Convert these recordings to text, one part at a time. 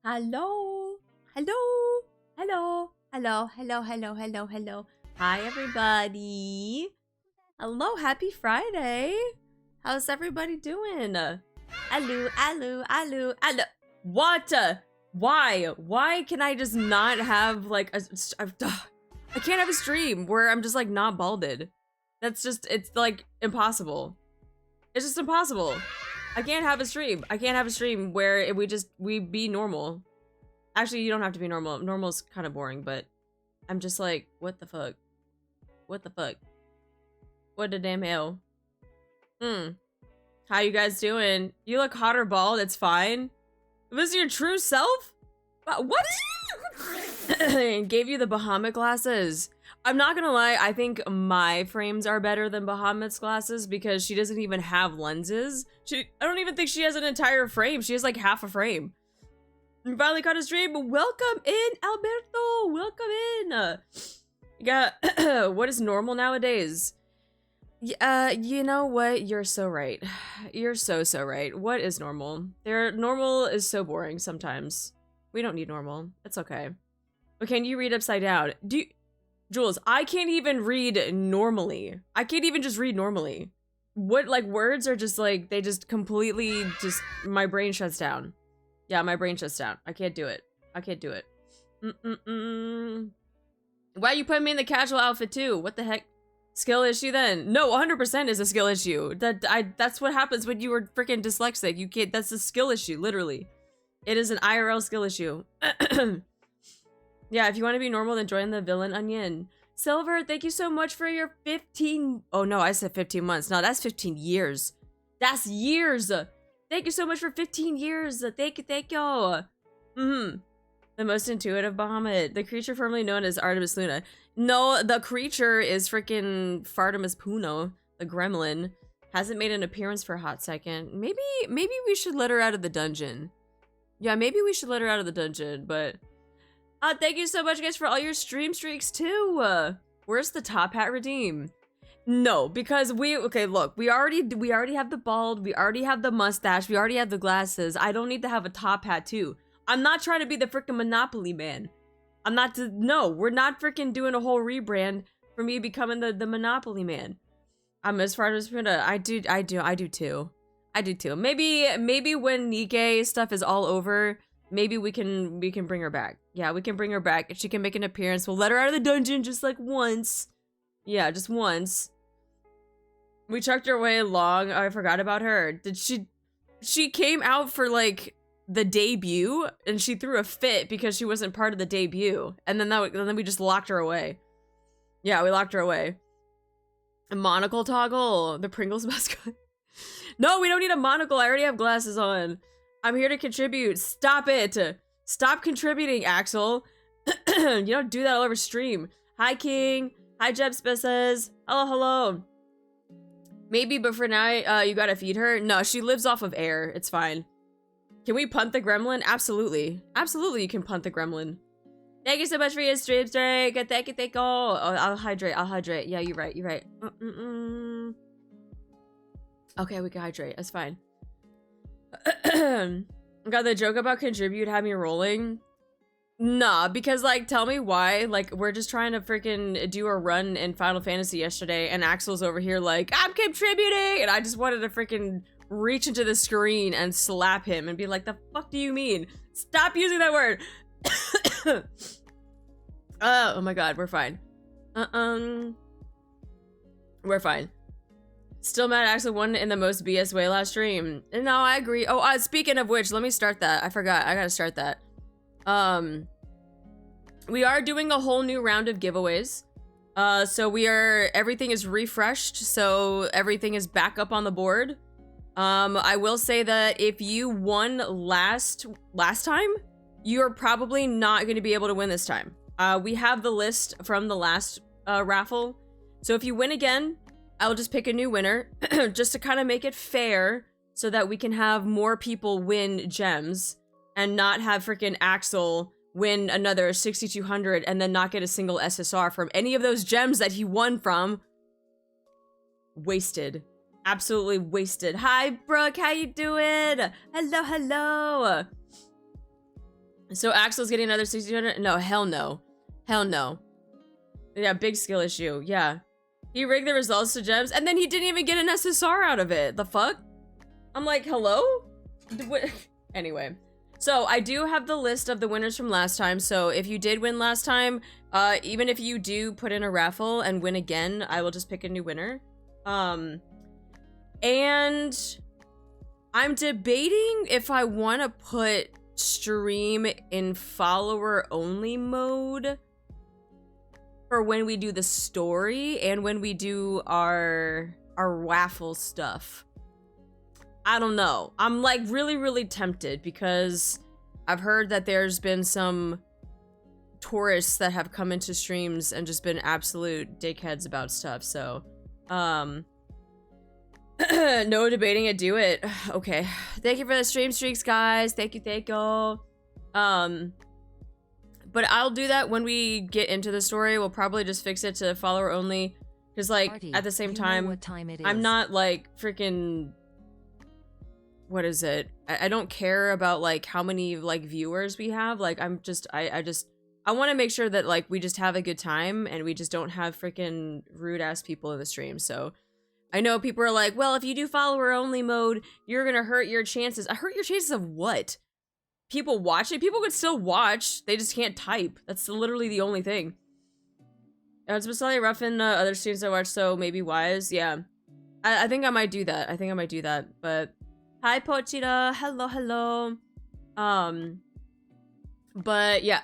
Hello. Hello. Hello. Hello. Hello. Hello. Hello. Hello. Hi, everybody. Hello. Happy Friday. How's everybody doing? Hello. Hello. Hello. Hello. What? Why? Why can I just not have like a... I can't have a stream where I'm just like not balded. That's just, it's like impossible. It's just impossible. I can't have a stream. I can't have a stream where we be normal. Actually, you don't have to be normal. Normal's kind of boring, but I'm just like, what the fuck? What the fuck? What the damn hell? How you guys doing? You look hot or bald, it's fine. Was your true self? What? Gave you the Bahamut glasses. I'm not gonna lie, I think my frames are better than Bahamut's glasses because she doesn't even have lenses. I don't even think she has an entire frame. She has like half a frame. You finally caught a stream. Welcome in, Alberto. Welcome in. You got what is normal nowadays? You know what? You're so right. You're so right. What is normal? Normal is so boring sometimes. We don't need normal. It's okay. But can you read upside down? Jules, I can't even read normally. I can't even just read normally. What, like, words are just like, they just completely just, my brain shuts down. Yeah, my brain shuts down. I can't do it. I can't do it. Why you putting me in the casual outfit too? What the heck? Skill issue then? No, 100% is a skill issue. That's what happens when you were freaking dyslexic. You can't, that's a skill issue, literally. It is an IRL skill issue. Yeah, if you want to be normal, then join the Villain Onion. Silver, thank you so much for your 15... Oh no, I said 15 months. No, that's 15 years. That's years! Thank you so much for 15 years. Thank you, thank you. The most intuitive Bahamut. The creature formerly known as Artemis Luna. No, the creature is freaking Fartimus Puno, the gremlin. Hasn't made an appearance for a hot second. Maybe we should let her out of the dungeon. Yeah, maybe we should let her out of the dungeon, but... thank you so much, guys, for all your stream streaks, too. Where's the top hat redeem? No, because okay, look, we already have the bald, we already have the mustache, we already have the glasses. I don't need to have a top hat, too. I'm not trying to be the freaking Monopoly man. No, we're not freaking doing a whole rebrand for me becoming the Monopoly man. I'm as far as I do too. I do too. Maybe when NIKKE stuff is all over, maybe we can bring her back. Yeah, we can bring her back. If she can make an appearance, we'll let her out of the dungeon just like once. Yeah, just once. We chucked her away long. Oh, I forgot about her. She came out for like the debut and she threw a fit because she wasn't part of the debut. And then we just locked her away. Yeah, we locked her away. A monocle toggle, the Pringles mascot. No, we don't need a monocle. I already have glasses on. I'm here to contribute. Stop it. Stop contributing, Axel. You don't do that all over stream. Hi, King. Hi, Jebspa says. Hello, hello. Maybe, but for now, you gotta feed her. No, she lives off of air. It's fine. Can we punt the gremlin? Absolutely. Absolutely, you can punt the gremlin. Thank you so much for your stream, Drake. Thank you. Oh, I'll hydrate. Yeah, you're right. Okay, we can hydrate. That's fine. God, the joke about contribute had me rolling. Nah, because like, tell me why. Like, we're just trying to freaking do a run in Final Fantasy yesterday, and Axel's over here like, I'm contributing, and I just wanted to freaking reach into the screen and slap him and be like, the fuck do you mean? Stop using that word. Oh my god, we're fine. We're fine. Still mad Axel won in the most BS way last stream. No, I agree. Oh, speaking of which, let me start that. I forgot. I gotta start that. We are doing a whole new round of giveaways. So everything is refreshed, so everything is back up on the board. I will say that if you won last time, you're probably not going to be able to win this time. We have the list from the last raffle. So if you win again, I'll just pick a new winner just to kind of make it fair so that we can have more people win gems and not have freaking Axel win another 6,200 and then not get a single SSR from any of those gems that he won from. Wasted. Absolutely wasted. Hi, Brooke. How you doing? Hello, hello. So Axel's getting another 1600? No, hell no. Hell no. Yeah, big skill issue. Yeah. He rigged the results to gems, and then he didn't even get an SSR out of it. The fuck? I'm like, hello? Anyway. So I do have the list of the winners from last time. So if you did win last time, even if you do put in a raffle and win again, I will just pick a new winner. And I'm debating if I want to put stream in follower only mode for when we do the story and when we do our raffle stuff. I don't know. I'm like really tempted because I've heard that there's been some tourists that have come into streams and just been absolute dickheads about stuff. So no debating it, do it. Okay, thank you for the stream streaks, guys. Thank you. But I'll do that when we get into the story. We'll probably just fix it to follower only because like Party, at the same time I'm not like freaking, what is it, I don't care about like how many like viewers we have. Like I'm just I want to make sure that like we just have a good time and we just don't have freaking rude ass people in the stream. So I know people are like, well, if you do follower only mode, you're gonna hurt your chances. I hurt your chances of what? People watching? People could still watch. They just can't type. That's literally the only thing. It's Basali rough in other streams I watch, so maybe wise. Yeah. I think I might do that. But hi, Pochita. Hello. But yeah.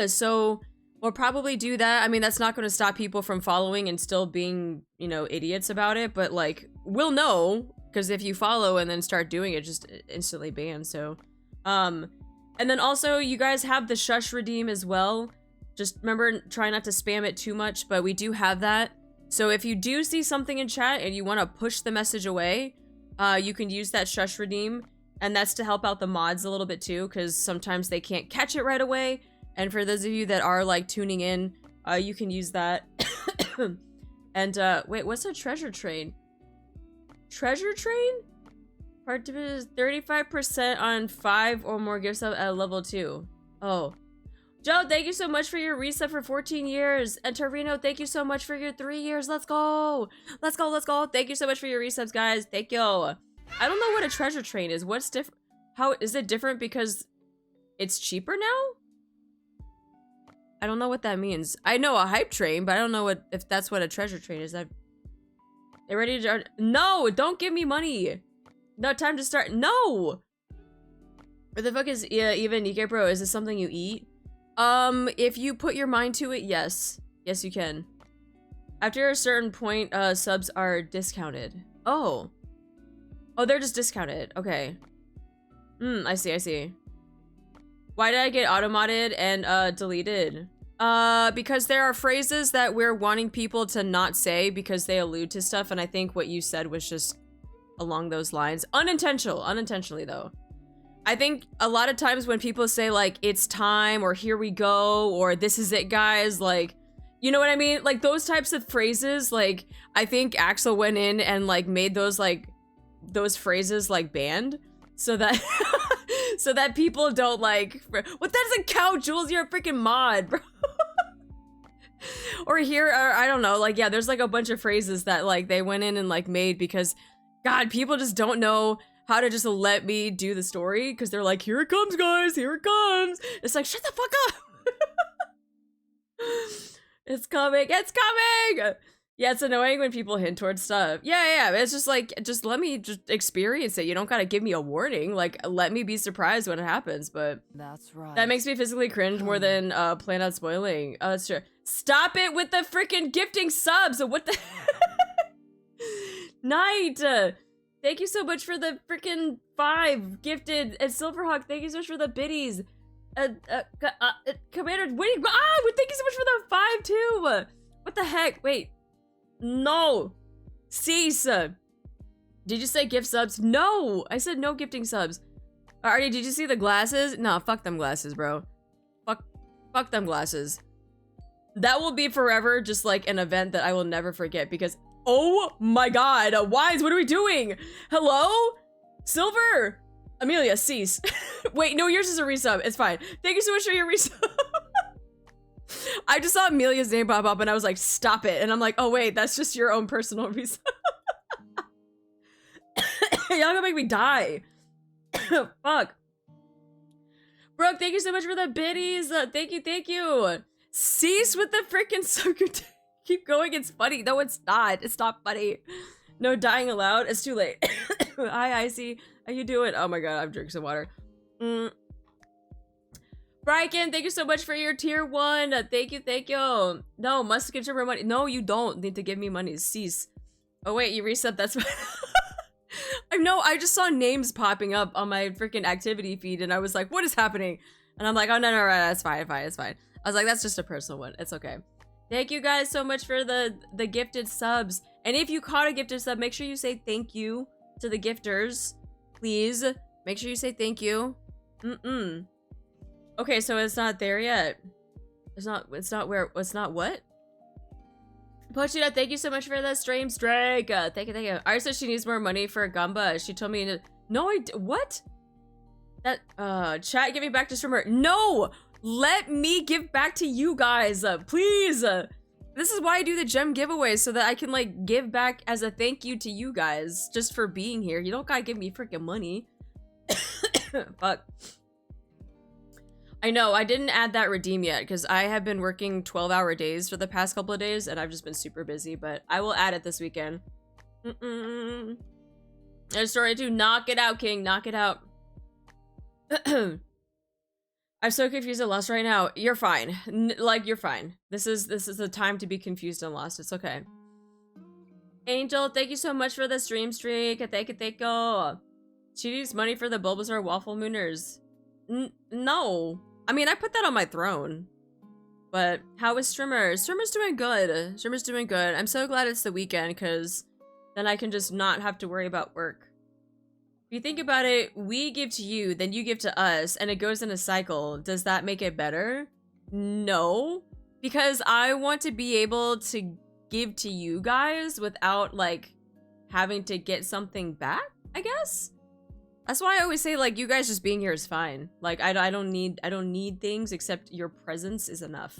So we'll probably do that. I mean, that's not going to stop people from following and still being, you know, idiots about it. But like, we'll know. Because if you follow and then start doing it, just instantly ban. So, and then also, you guys have the shush redeem as well. Just remember, try not to spam it too much, but we do have that. So if you do see something in chat and you want to push the message away, you can use that shush redeem. And that's to help out the mods a little bit too, because sometimes they can't catch it right away. And for those of you that are like tuning in, you can use that. And wait, what's a treasure train? Treasure train? Part 2 is 35% on 5 or more gifts at level 2. Oh. Joe, thank you so much for your reset for 14 years. And Torino, thank you so much for your 3 years. Let's go. Thank you so much for your resubs, guys. Thank you. I don't know what a treasure train is. What's different? How is it different because it's cheaper now? I don't know what that means. I know a hype train, but I don't know if that's what a treasure train is. They ready to... No, don't give me money. No, time to start. No! What the fuck is even NIKKE, bro? Is this something you eat? If you put your mind to it, yes. Yes, you can. After a certain point, subs are discounted. Oh. Oh, they're just discounted. Okay. I see. Why did I get automodded and, deleted? Because there are phrases that we're wanting people to not say because they allude to stuff, and I think what you said was just along those lines. Unintentionally though. I think a lot of times when people say like, it's time, or here we go, or this is it guys, like, you know what I mean? Like those types of phrases, like, I think Axel went in and like made those like, those phrases like banned so that, so that people don't like, what, that doesn't count, Jules, you're a freaking mod, bro. Or here, or I don't know, like, yeah, there's like a bunch of phrases that like they went in and like made because God, people just don't know how to just let me do the story because they're like, here it comes, guys, here it comes. It's like, shut the fuck up. It's coming. Yeah, it's annoying when people hint towards stuff. Yeah, it's just like, just let me just experience it. You don't gotta give me a warning. Like, let me be surprised when it happens, but that's right. That makes me physically cringe more than plan on spoiling. Oh, that's true. Stop it with the freaking gifting subs. What the Night! Thank you so much for the freaking 5 gifted. And Silverhawk, thank you so much for the biddies. Commander, wait, thank you so much for the 5 too. What the heck? Wait. No. Cease. Did you say gift subs? No, I said no gifting subs. Artie, did you see the glasses? Nah, fuck them glasses, bro. Fuck them glasses. That will be forever just like an event that I will never forget because oh my God, Wise, what are we doing? Hello? Silver? Amelia, cease. Wait, no, yours is a resub. It's fine. Thank you so much for your resub. I just saw Amelia's name pop up and I was like, stop it. And I'm like, oh wait, that's just your own personal resub. Y'all gonna make me die. Fuck. Brooke, thank you so much for the biddies. Thank you, thank you. Cease with the freaking sucker. Keep going, it's funny. No, it's not. It's not funny. No dying aloud. It's too late. Hi, Icy. How you doing? Oh my god, I'm drinking some water. Bryken, thank you so much for your tier 1. Thank you, thank you. No, must get your money. No, you don't need to give me money. Cease. Oh wait, you reset. That's what. I know, I just saw names popping up on my freaking activity feed and I was like, what is happening? And I'm like, oh no, that's fine, it's fine. I was like, that's just a personal one. It's okay. Thank you guys so much for the gifted subs. And if you caught a gifted sub, make sure you say thank you to the gifters. Please. Make sure you say thank you. Okay, so it's not there yet. It's not what? Pochita, thank you so much for the streams, Drake. Thank you. I said she needs more money for Gumba. She told me to. No, what? That chat, give me back to streamer. No, let me give back to you guys, please. This is why I do the gem giveaways so that I can like give back as a thank you to you guys just for being here. You don't gotta give me freaking money. Fuck. I know, I didn't add that redeem yet because I have been working 12-hour days for the past couple of days and I've just been super busy, but I will add it this weekend. And story 2, knock it out, King, knock it out. I'm so confused and lost right now. You're fine. Like, you're fine. This is the time to be confused and lost. It's okay. Angel, thank you so much for the stream streak. Thank you. She needs money for the Bulbasaur Waffle Mooners. No. I mean, I put that on my throne. But how is Strimmer? Strimmer's doing good. Strimmer's doing good. I'm so glad it's the weekend because then I can just not have to worry about work. If you think about it, we give to you, then you give to us, and it goes in a cycle. Does that make it better? No. Because I want to be able to give to you guys without, like, having to get something back, I guess? That's why I always say, like, you guys just being here is fine. Like, I don't need things except your presence is enough.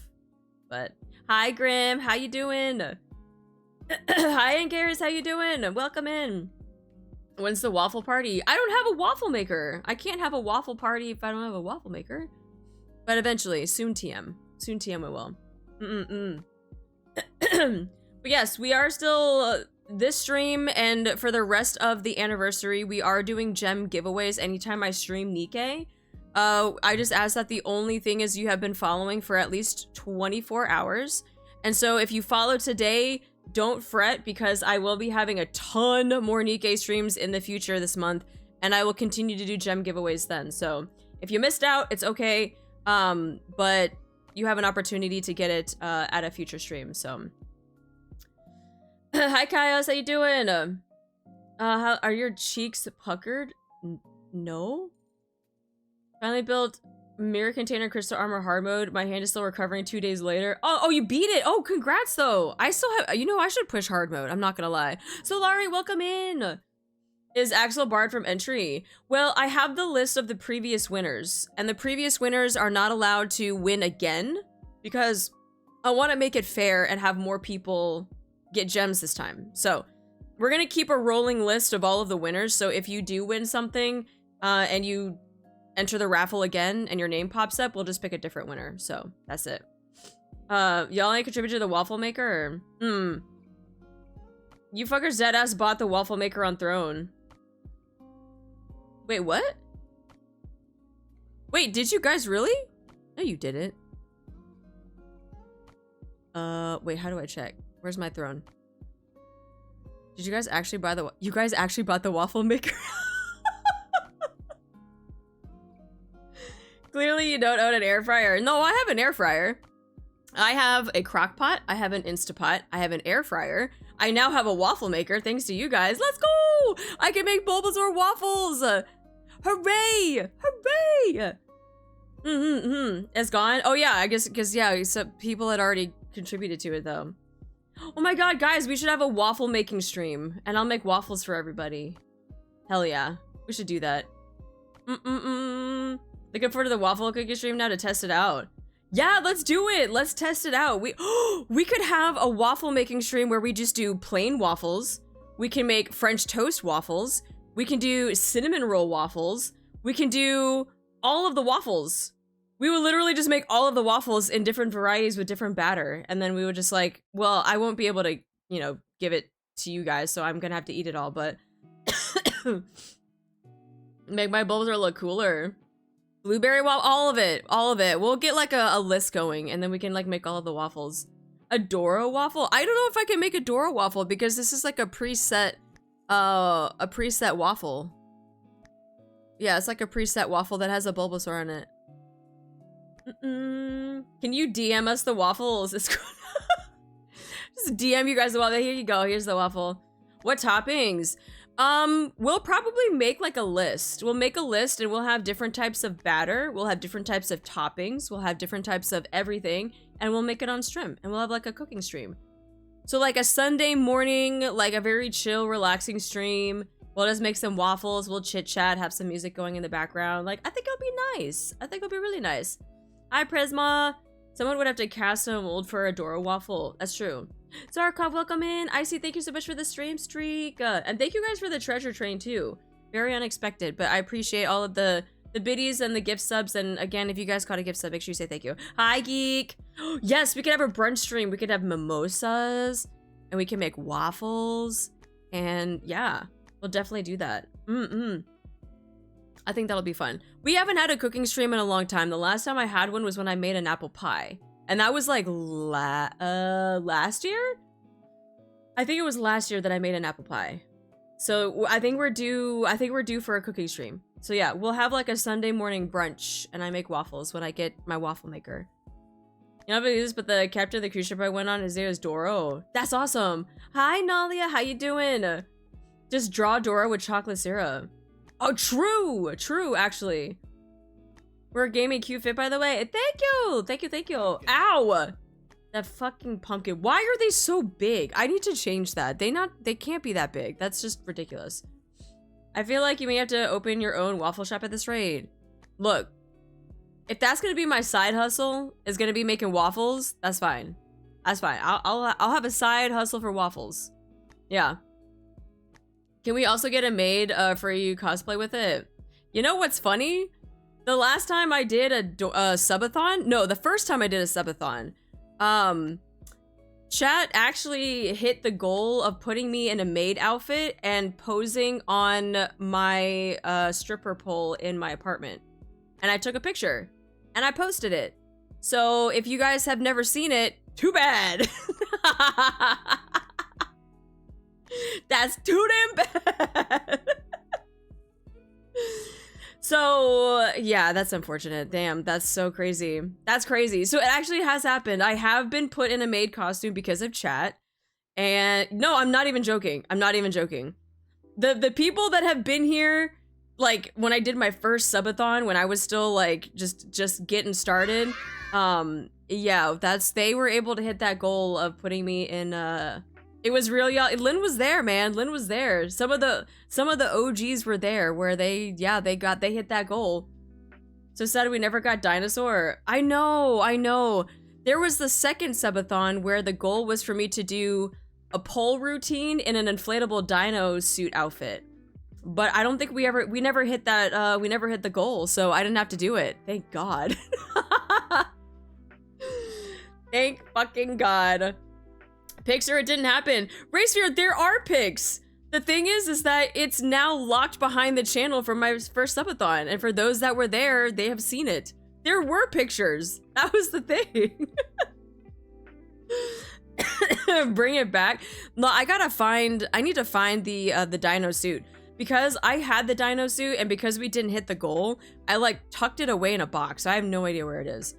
But hi, Grim, how you doing? Hi, Angaris, how you doing? Welcome in. When's the waffle party? I don't have a waffle maker. I can't have a waffle party if I don't have a waffle maker. But eventually, soon TM. Soon TM we will. But yes, we are still this stream, and for the rest of the anniversary, we are doing gem giveaways anytime I stream NIKKE. I just ask that the only thing is you have been following for at least 24 hours. And so if you follow today, don't fret because I will be having a ton more NIKKE streams in the future this month, and I will continue to do gem giveaways then. So if you missed out, it's okay, but you have an opportunity to get it at a future stream, so. Hi, Kaios, how you doing? How are your cheeks puckered? No? Finally built mirror container crystal armor hard mode. My hand is still recovering 2 days later. Oh, you beat it. Oh, congrats though. I still have, you know, I should push hard mode. I'm not gonna lie. So Laurie, welcome in. Is Axel barred from entry? Well, I have the list of the previous winners, and the previous winners are not allowed to win again because I want to make it fair and have more people get gems this time. So we're gonna keep a rolling list of all of the winners. So if you do win something and you enter the raffle again and your name pops up, we'll just pick a different winner. So that's it. Y'all ain't contributed to the waffle maker? Or? You fuckers deadass bought the waffle maker on Throne. Wait, what? Wait, did you guys really? No, you didn't. Wait, how do I check? Where's my throne? Did you guys actually buy the... You guys actually bought the waffle maker? Clearly you don't own an air fryer. No, I have an air fryer. I have a crock pot. I have an Instapot. I have an air fryer. I now have a waffle maker thanks to you guys. Let's go! I can make Bulbasaur waffles! Hooray! Hooray! It's gone? Oh yeah, I guess, because yeah, so people had already contributed to it though. Oh my god, guys, we should have a waffle making stream, and I'll make waffles for everybody. Hell yeah, we should do that. Looking forward to the waffle cookie stream now to test it out. Yeah, let's do it. Let's test it out. We could have a waffle making stream where we just do plain waffles. We can make French toast waffles. We can do cinnamon roll waffles. We can do all of the waffles. We would literally just make all of the waffles in different varieties with different batter. And then we would just like, well, I won't be able to, you know, give it to you guys, so I'm gonna have to eat it all, but make my Bulbasaur look cooler. Blueberry waffle, all of it. We'll get like a list going, and then we can like make all of the waffles. A Doro waffle? I don't know if I can make a Doro waffle because this is like a preset waffle. Yeah, it's like a preset waffle that has a Bulbasaur in it. Can you DM us the waffles? It's just DM you guys the waffle. Here you go. Here's the waffle. What toppings? We'll probably make like a list. We'll make a list and we'll have different types of batter. We'll have different types of toppings. We'll have different types of everything. And we'll make it on stream. And we'll have like a cooking stream. So like a Sunday morning, like a very chill, relaxing stream. We'll just make some waffles. We'll chit chat, have some music going in the background. Like, I think it'll be nice. I think it'll be really nice. Hi, Prisma. Someone would have to cast a mold for a Doro waffle. That's true. Zarkov, welcome in. Icy, thank you so much for the stream streak. And thank you guys for the treasure train too. Very unexpected, but I appreciate all of the biddies and the gift subs. And again, if you guys caught a gift sub, make sure you say thank you. Hi, Geek. Yes, we could have a brunch stream. We could have mimosas and we can make waffles. And yeah, we'll definitely do that. I think that'll be fun. We haven't had a cooking stream in a long time. The last time I had one was when I made an apple pie. And that was like last year? I think it was last year that I made an apple pie. So I think we're due for a cooking stream. So yeah, we'll have like a Sunday morning brunch and I make waffles when I get my waffle maker. You know what it is, but the captain of the cruise ship I went on is Doro. That's awesome. Hi Nalia, how you doing? Just draw Doro with chocolate syrup. Oh, true, actually. We're a gaming cute fit, by the way. Thank you. Ow! That fucking pumpkin. Why are they so big? I need to change that. They can't be that big. That's just ridiculous. I feel like you may have to open your own waffle shop at this rate. Look, if that's gonna be my side hustle, is gonna be making waffles, that's fine. That's fine. I'll have a side hustle for waffles. Yeah. Can we also get a maid for you cosplay with it? You know what's funny? The last time I did a subathon, no, the first time I did a subathon, chat actually hit the goal of putting me in a maid outfit and posing on my stripper pole in my apartment. And I took a picture and I posted it. So if you guys have never seen it, too bad. That's too damn bad. So yeah, that's unfortunate. Damn, that's so crazy. That's crazy. So it actually has happened. I have been put in a maid costume because of chat. And no, I'm not even joking. I'm not even joking. The people that have been here, like when I did my first subathon, when I was still like just getting started, yeah, they were able to hit that goal of putting me in it was real, y'all. Lynn was there, man. Lynn was there. Some of the OGs were there where they hit that goal. So sad we never got Dinosaur. I know. There was the second subathon where the goal was for me to do a pole routine in an inflatable dino suit outfit. But I don't think we never hit that, we never hit the goal, so I didn't have to do it. Thank God. Thank fucking God. Pics or it didn't happen. Racefear, there are pics. The thing is that it's now locked behind the channel from my first subathon. And for those that were there, they have seen it. There were pictures. That was the thing. Bring it back. No, I need to find the dino suit. Because I had the dino suit and because we didn't hit the goal, I like tucked it away in a box. I have no idea where it is.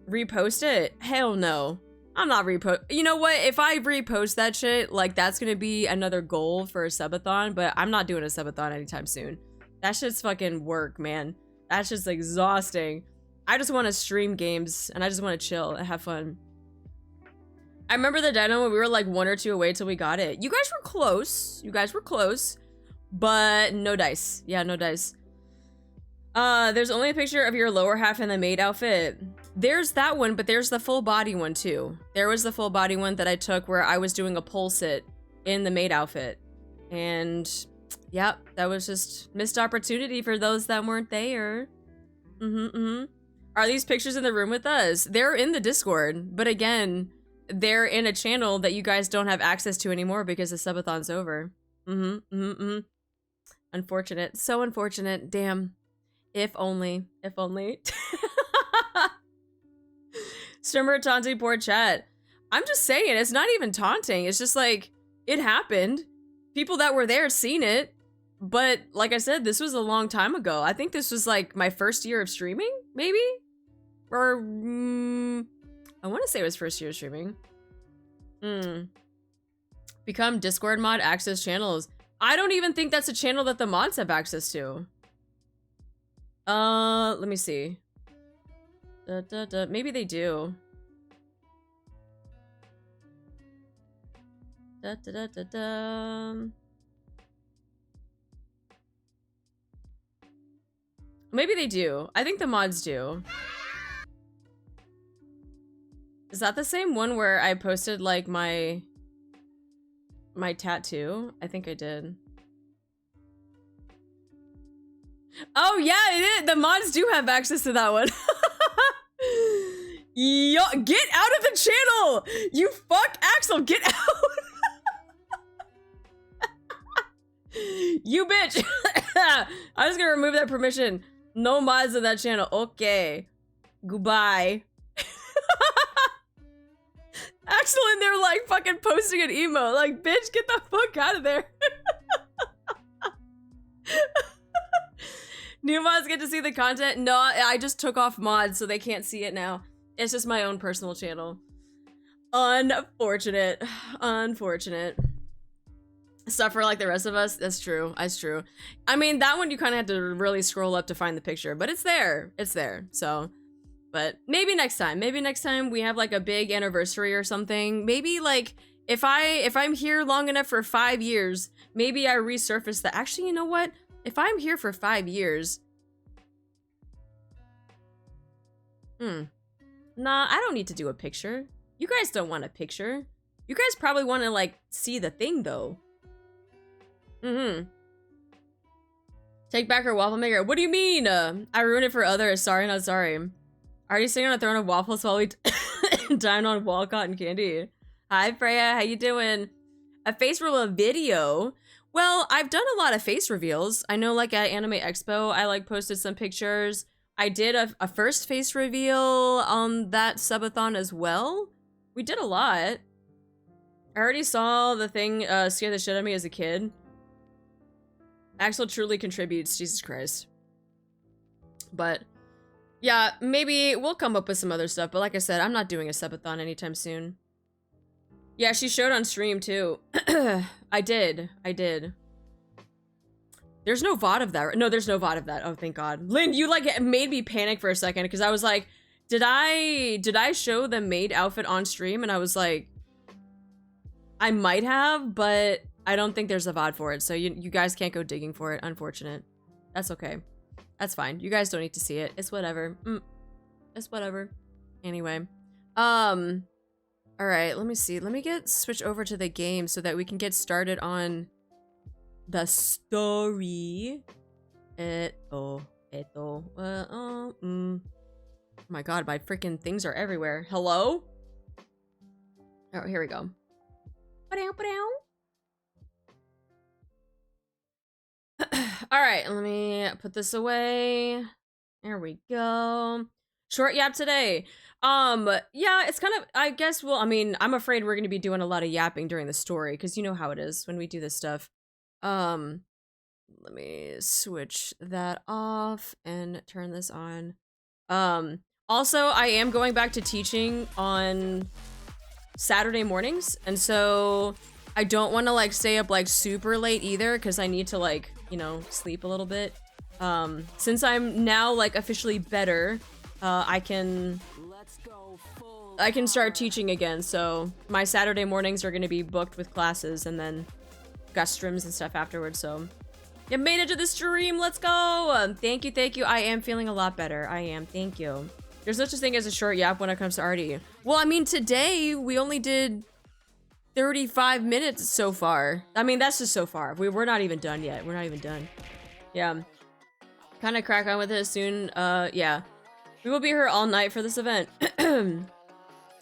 Repost it? Hell no. I'm not repost. You know what? If I repost that shit, like that's gonna be another goal for a subathon, but I'm not doing a subathon anytime soon. That shit's fucking work, man. That shit's exhausting. I just want to stream games and I just want to chill and have fun. I remember the dino when we were like 1 or 2 away till we got it. You guys were close. But no dice. Yeah, no dice. There's only a picture of your lower half in the maid outfit. There's that one, but there's the full body one too. There was the full body one that I took where I was doing a pole sit in the maid outfit. And yeah, that was just missed opportunity for those that weren't there. Are these pictures in the room with us? They're in the Discord, but again, they're in a channel that you guys don't have access to anymore because the subathon's over. Unfortunate. So unfortunate. Damn. If only. If only. Streamer taunting poor chat. I'm just saying, it's not even taunting. It's just like, it happened. People that were there seen it. But like I said, this was a long time ago. I think this was like my first year of streaming, maybe? Or, I want to say it was first year of streaming. Become Discord mod access channels. I don't even think that's a channel that the mods have access to. Let me see. Maybe they do. Maybe they do. I think the mods do. Is that the same one where I posted like my tattoo? I think I did. Oh yeah, it is. The mods do have access to that one. Yo, get out of the channel! You fuck Axel, get out! You bitch! I'm just gonna remove that permission. No mods in that channel. Okay. Goodbye. Axel in there like fucking posting an emo. Like, bitch, get the fuck out of there. New mods get to see the content? No, I just took off mods so they can't see it now. It's just my own personal channel. Unfortunate. Unfortunate. Suffer like the rest of us? That's true. That's true. I mean, that one you kind of have to really scroll up to find the picture, but it's there. It's there. So, but maybe next time. Maybe next time we have like a big anniversary or something. Maybe like if I'm here long enough for 5 years, maybe I resurface that. Actually, you know what? If I'm here for 5 years, nah, I don't need to do a picture. You guys don't want a picture. You guys probably want to like see the thing though. Take back her waffle maker. What do you mean? I ruined it for others. Sorry, not sorry. Already sitting on a throne of waffles while we dine on wall cotton candy. Hi Freya, how you doing? A face reveal video. Well, I've done a lot of face reveals. I know like at Anime Expo, I like posted some pictures. I did a first face reveal on that subathon as well. We did a lot. I already saw the thing scare the shit out of me as a kid. Axel truly contributes, Jesus Christ. But yeah, maybe we'll come up with some other stuff. But like I said, I'm not doing a subathon anytime soon. Yeah, she showed on stream too. I did. There's no VOD of that. No, there's no VOD of that. Oh, thank God. Lynn, you like made me panic for a second because I was like, did I show the maid outfit on stream? And I was like, I might have, but I don't think there's a VOD for it. So you guys can't go digging for it. Unfortunate. That's okay. That's fine. You guys don't need to see it. It's whatever. It's whatever. Anyway. All right, let me see. Let me switch over to the game so that we can get started on the story. Oh my God, my freaking things are everywhere. Hello? Oh, here we go. All right, let me put this away. There we go. Short yap today. Yeah, it's kind of, I guess, well, I mean, I'm afraid we're going to be doing a lot of yapping during the story, because you know how it is when we do this stuff. Let me switch that off and turn this on. Also, I am going back to teaching on Saturday mornings, and so I don't want to, like, stay up, like, super late either, because I need to, like, you know, sleep a little bit. Since I'm now, like, officially better, I can start teaching again, so my Saturday mornings are going to be booked with classes, and then got streams and stuff afterwards, so You made it to the stream. Let's go. Thank you. Thank you. I am feeling a lot better. I am. Thank you. There's no such thing as a short yap when it comes to RD. Well, I mean, today we only did 35 minutes so far. I mean, that's just so far. We're not even done yet. We're not even done. Yeah. Kind of crack on with it soon. Yeah. We will be here all night for this event.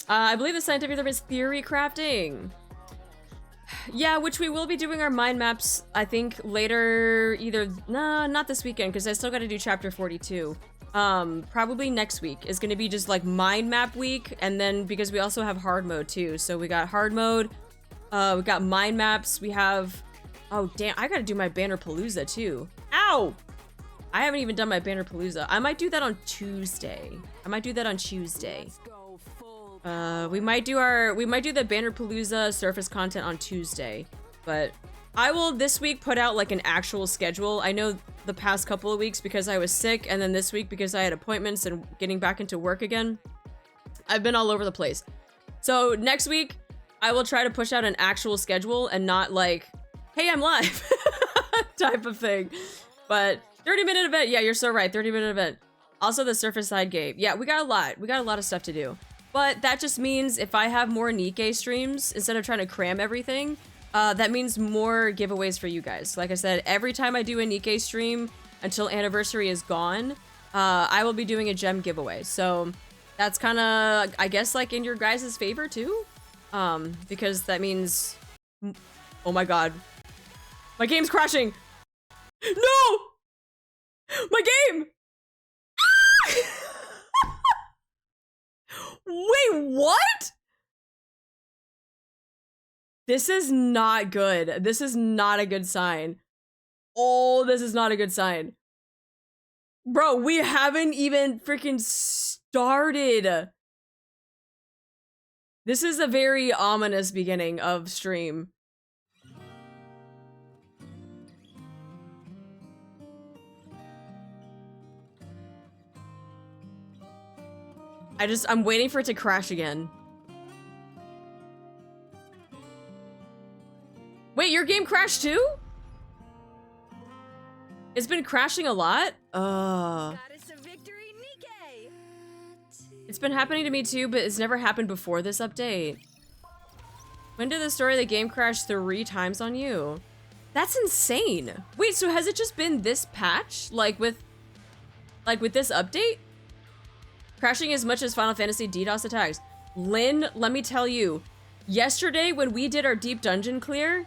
I believe the scientific term is theory crafting. Yeah, which we will be doing our mind maps, I think, later, either, nah, not this weekend, because I still got to do chapter 42. Probably next week is going to be just like mind map week, and then because we also have hard mode too. So we got hard mode, we got mind maps, we have, oh damn, I gotta do my Banner Palooza too. Ow! I haven't even done my Banner Palooza. I might do that on Tuesday. I might do that on Tuesday. We might do the Banner Palooza surface content on Tuesday, but I will this week put out like an actual schedule. I know the past couple of weeks because I was sick, and then this week because I had appointments and getting back into work again. I've been all over the place. So next week, I will try to push out an actual schedule and not like, hey, I'm live type of thing. But 30-minute event, yeah, you're so right, 30-minute event. Also the surface side game. Yeah, we got a lot of stuff to do. But that just means if I have more NIKKE streams, instead of trying to cram everything, that means more giveaways for you guys. Like I said, every time I do a NIKKE stream until anniversary is gone, I will be doing a gem giveaway. So that's kind of, I guess, like in your guys' favor too. Because that means, oh my god, my game's crashing. No! My game! Wait, what? This is not good. This is not a good sign. Oh, this is not a good sign. Bro, we haven't even freaking started. This is a very ominous beginning of stream. I'm waiting for it to crash again. Wait, your game crashed too? It's been crashing a lot? It's been happening to me too, but it's never happened before this update. When did the story of the game crash 3 times on you? That's insane. Wait, so has it just been this patch? Like with this update? Crashing as much as Final Fantasy DDoS attacks. Lynn, let me tell you, yesterday when we did our deep dungeon clear,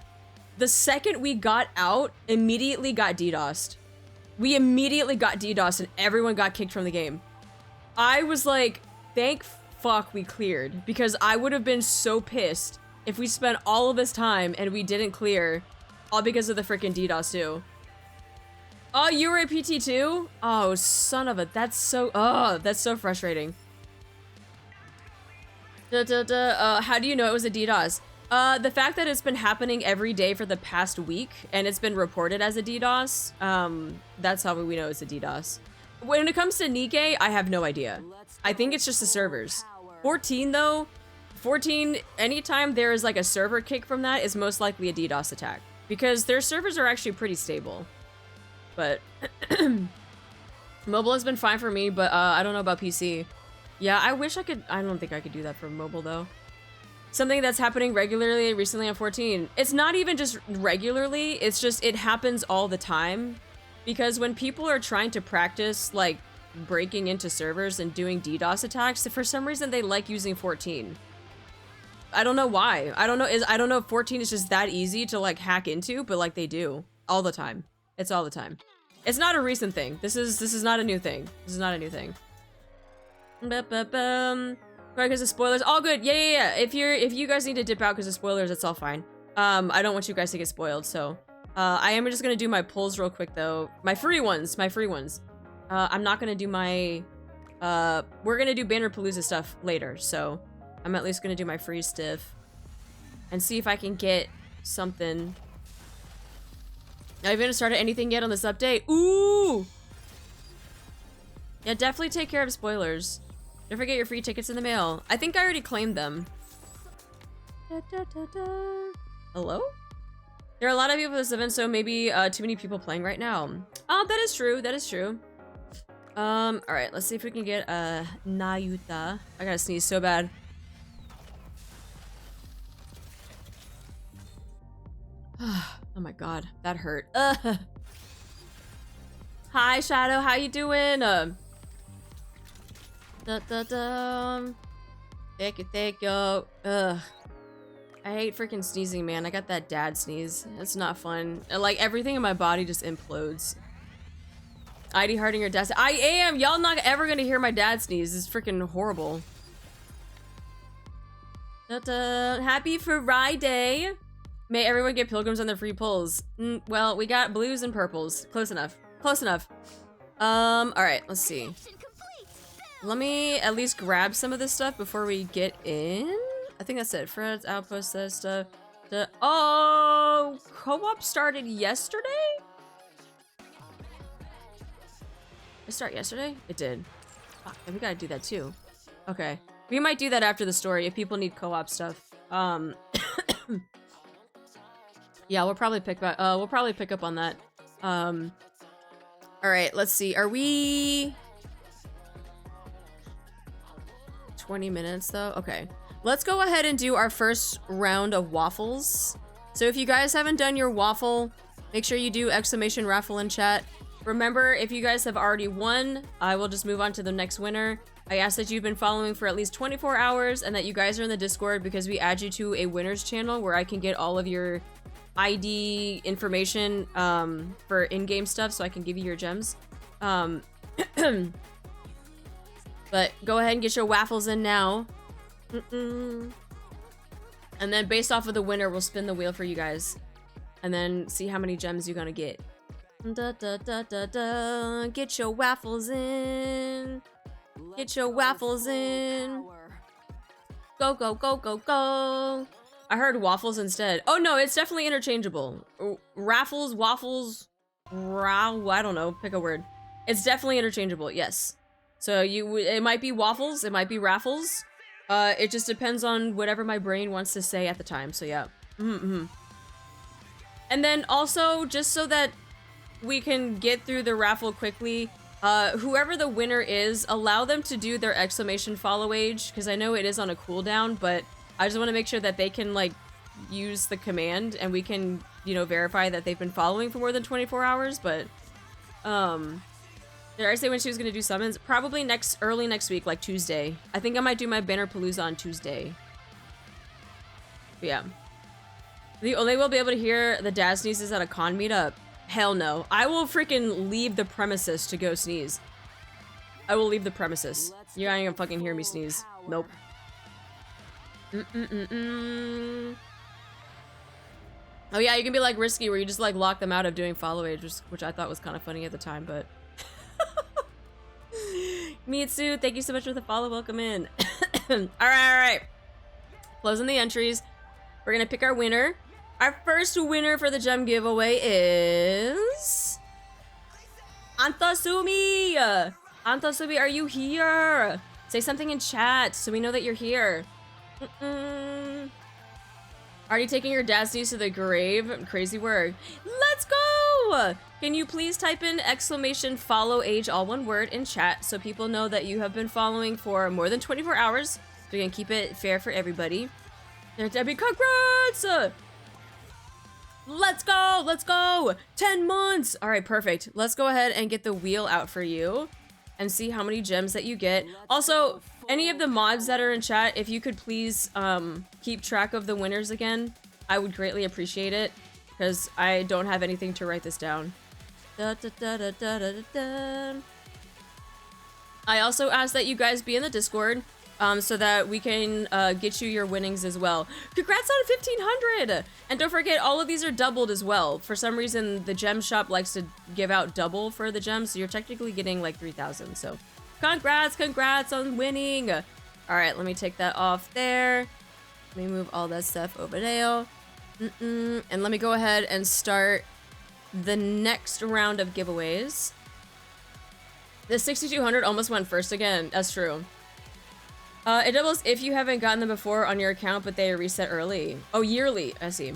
the second we got out, immediately got DDoSed. We immediately got DDoSed and everyone got kicked from the game. I was like, thank fuck we cleared, because I would have been so pissed if we spent all of this time and we didn't clear, all because of the freaking DDoS too. Oh, you were a PT too? Oh, son of a, that's so frustrating. How do you know it was a DDoS? The fact that it's been happening every day for the past week and it's been reported as a DDoS, that's how we know it's a DDoS. When it comes to NIKKE, I have no idea. I think it's just the servers. 14 though, 14, anytime there is like a server kick from that is most likely a DDoS attack, because their servers are actually pretty stable. But mobile has been fine for me, but I don't know about PC. Yeah, I wish I could. I don't think I could do that for mobile though. Something that's happening regularly recently on 14. It's not even just regularly, it's just it happens all the time. Because when people are trying to practice like breaking into servers and doing DDoS attacks, for some reason they like using 14. I don't know why. I don't know if 14 is just that easy to like hack into, but like they do all the time. It's all the time. It's not a recent thing. This is not a new thing. This is not a new thing. Right, because of spoilers. All good. Yeah. If you guys need to dip out because of spoilers, it's all fine. I don't want you guys to get spoiled, so I am just gonna do my pulls real quick though. My free ones. I'm not gonna do my we're gonna do Banner Palooza stuff later, so I'm at least gonna do my free stuff and see if I can get something. I haven't started anything yet on this update. Ooh! Yeah, definitely take care of spoilers. Don't forget your free tickets in the mail. I think I already claimed them. Hello? There are a lot of people at this event, so maybe too many people playing right now. Oh, that is true. That is true. All right, let's see if we can get Nayuta. I gotta sneeze so bad. Oh my god, that hurt. Hi, Shadow. How you doing? Thank you. Ugh. I hate freaking sneezing, man. I got that dad sneeze. It's not fun. Like, everything in my body just implodes. ID Harding your dad. I am! Y'all not ever gonna hear my dad sneeze. It's freaking horrible. Happy Friday! May everyone get pilgrims on their free pulls. Well, we got blues and purples. Close enough. Close enough. Alright, let's see. Let me at least grab some of this stuff before we get in. I think that's it. Fred's outpost, that stuff. Oh, co-op started yesterday? It started yesterday? It did. Fuck, then we gotta do that too. Okay. We might do that after the story if people need co-op stuff. Yeah, we'll probably pick up on that. Alright, let's see. Are we 20 minutes though? Okay. Let's go ahead and do our first round of waffles. So if you guys haven't done your waffle, make sure you do exclamation raffle in chat. Remember, if you guys have already won, I will just move on to the next winner. I ask that you've been following for at least 24 hours and that you guys are in the Discord because we add you to a winners channel where I can get all of your ID information for in-game stuff so I can give you your gems. But go ahead and get your waffles in now. And then based off of the winner, we'll spin the wheel for you guys. And then see how many gems you're gonna get. Get your waffles in. Get your waffles in. Go, go, go, go, go. I heard waffles instead. Oh no, it's definitely interchangeable. Raffles, waffles, I don't know, pick a word. It's definitely interchangeable, yes. So it might be waffles, it might be raffles. It just depends on whatever my brain wants to say at the time, so yeah. And then also, just so that we can get through the raffle quickly, whoever the winner is, allow them to do their exclamation follow age, because I know it is on a cooldown, but I just want to make sure that they can, like, use the command, and we can, you know, verify that they've been following for more than 24 hours, but, did I say when she was gonna do summons? Probably early next week, like Tuesday. I think I might do my Banner Palooza on Tuesday. But yeah. They will be able to hear the dad sneezes at a con meetup. Hell no. I will freaking leave the premises to go sneeze. I will leave the premises. You ain't gonna fucking hear me sneeze. Nope. Oh yeah, you can be like Risky where you just like lock them out of doing follow age, which I thought was kind of funny at the time, but... Mitsu, thank you so much for the follow. Welcome in. Alright. Closing the entries. We're gonna pick our winner. Our first winner for the gem giveaway is... Antasumi! Antasumi, are you here? Say something in chat so we know that you're here. Already taking your dad's niece to the grave? Crazy work. Let's go! Can you please type in exclamation follow age, all one word, in chat so people know that you have been following for more than 24 hours. So we can keep it fair for everybody. There, Debbie, congrats! Let's go! Let's go! 10 months! Alright, perfect. Let's go ahead and get the wheel out for you and see how many gems that you get. Also, any of the mods that are in chat, if you could please keep track of the winners again, I would greatly appreciate it because I don't have anything to write this down. I also ask that you guys be in the Discord so that we can get you your winnings as well. Congrats on 1,500! And don't forget, all of these are doubled as well. For some reason, the gem shop likes to give out double for the gems, so you're technically getting like 3,000, so congrats on winning! Alright, let me take that off there. Let me move all that stuff over there. And let me go ahead and start the next round of giveaways. The 6,200 almost went first again. That's true. It doubles if you haven't gotten them before on your account, but they reset early. Oh, yearly. I see.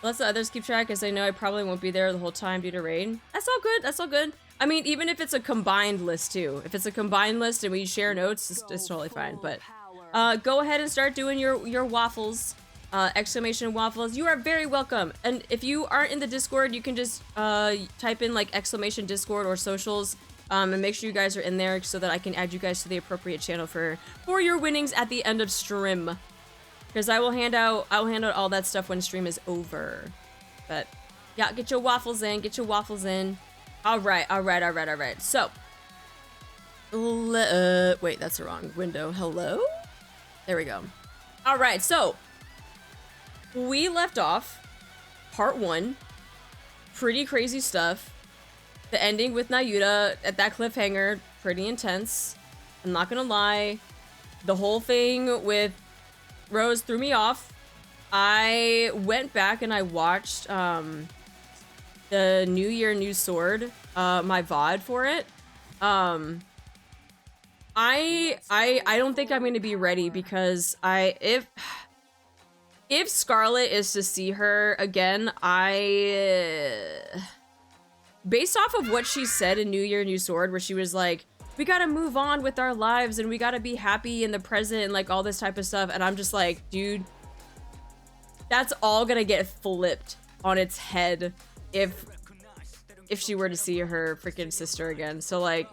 Let's let others keep track, as I know I probably won't be there the whole time due to raid. That's all good, that's all good. I mean, even if it's a combined list too. If it's a combined list and we share notes, it's totally fine. But go ahead and start doing your waffles. Exclamation waffles. You are very welcome. And if you aren't in the Discord, you can just type in like exclamation Discord or socials. And make sure you guys are in there so that I can add you guys to the appropriate channel for your winnings at the end of stream. Because I'll hand out all that stuff when stream is over. But yeah, get your waffles in, get your waffles in. Alright. So wait, that's the wrong window. Hello? There we go. Alright, so we left off part 1. Pretty crazy stuff. The ending with Nayuta at that cliffhanger, pretty intense. I'm not gonna lie. The whole thing with Rose threw me off. I went back and I watched the New Year, New Sword, my VOD for it. I don't think I'm gonna be ready because if Scarlet is to see her again, based off of what she said in New Year, New Sword, where she was like, we gotta move on with our lives and we gotta be happy in the present and like all this type of stuff. And I'm just like, dude, that's all gonna get flipped on its head if she were to see her freaking sister again. So like,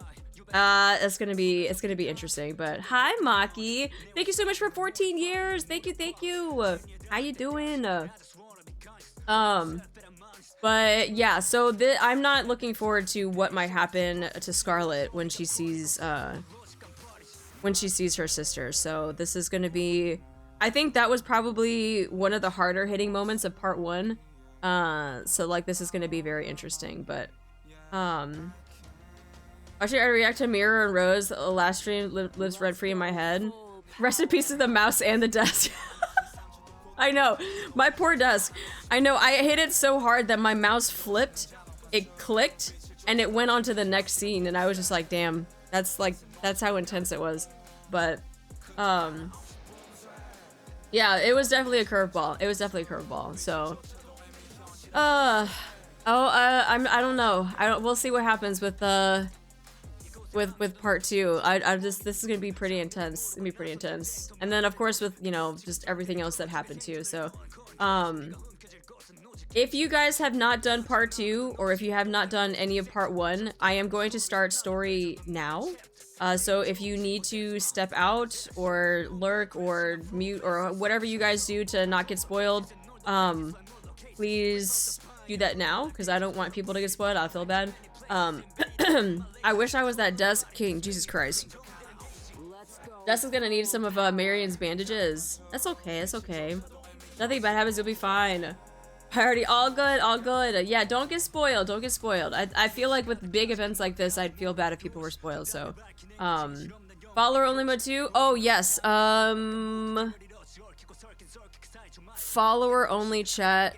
it's gonna be interesting. But hi, Maki. Thank you so much for 14 years. Thank you. How you doing? But yeah, so I'm not looking forward to what might happen to Scarlet when she sees her sister. So this is gonna be, I think that was probably one of the harder hitting moments of part 1. So like this is gonna be very interesting. But actually, I react to Mirror and Rose. The last stream lives rent free in my head. Rest in peace to the mouse and the desk. I know, my poor desk. I know, I hit it so hard that my mouse flipped, it clicked, and it went on to the next scene, and I was just like, damn, that's how intense it was. But, yeah, it was definitely a curveball. So, I don't know. We'll see what happens with part 2. This is gonna be pretty intense. And then of course with, you know, just everything else that happened too. So if you guys have not done part 2, or if you have not done any of part 1, I am going to start story now. So if you need to step out or lurk or mute or whatever you guys do to not get spoiled, please do that now, because I don't want people to get spoiled. I'll feel bad. I wish I was that desk king. Jesus Christ. Desk is gonna need some of Marian's bandages. That's okay. Nothing bad happens. You'll be fine. Priority. All good. Yeah, don't get spoiled. I feel like with big events like this, I'd feel bad if people were spoiled. So, follower only mode 2. Oh yes. Follower only chat.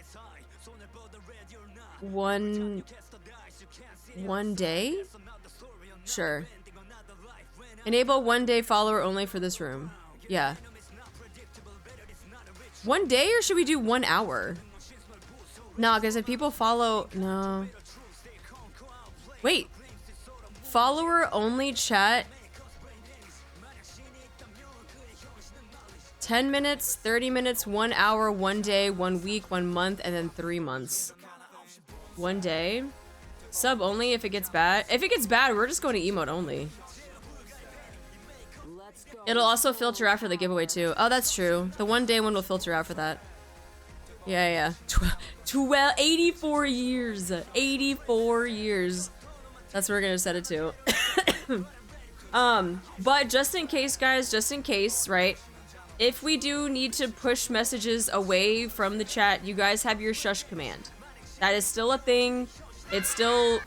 One day? Sure. Enable 1 day follower only for this room. Yeah. 1 day, or should we do 1 hour? No, because if people follow... No. Wait. Follower only chat. 10 minutes, 30 minutes, 1 hour, 1 day, 1 week, 1 month, and then 3 months. 1 day. Sub only if it gets bad. If it gets bad, we're just going to emote only. It'll also filter out for the giveaway too. Oh, that's true. The 1 day one will filter out for that. Yeah. 84 years. 84 years. That's what we're gonna set it to. But just in case, guys, right? If we do need to push messages away from the chat, you guys have your shush command. That is still a thing. It's still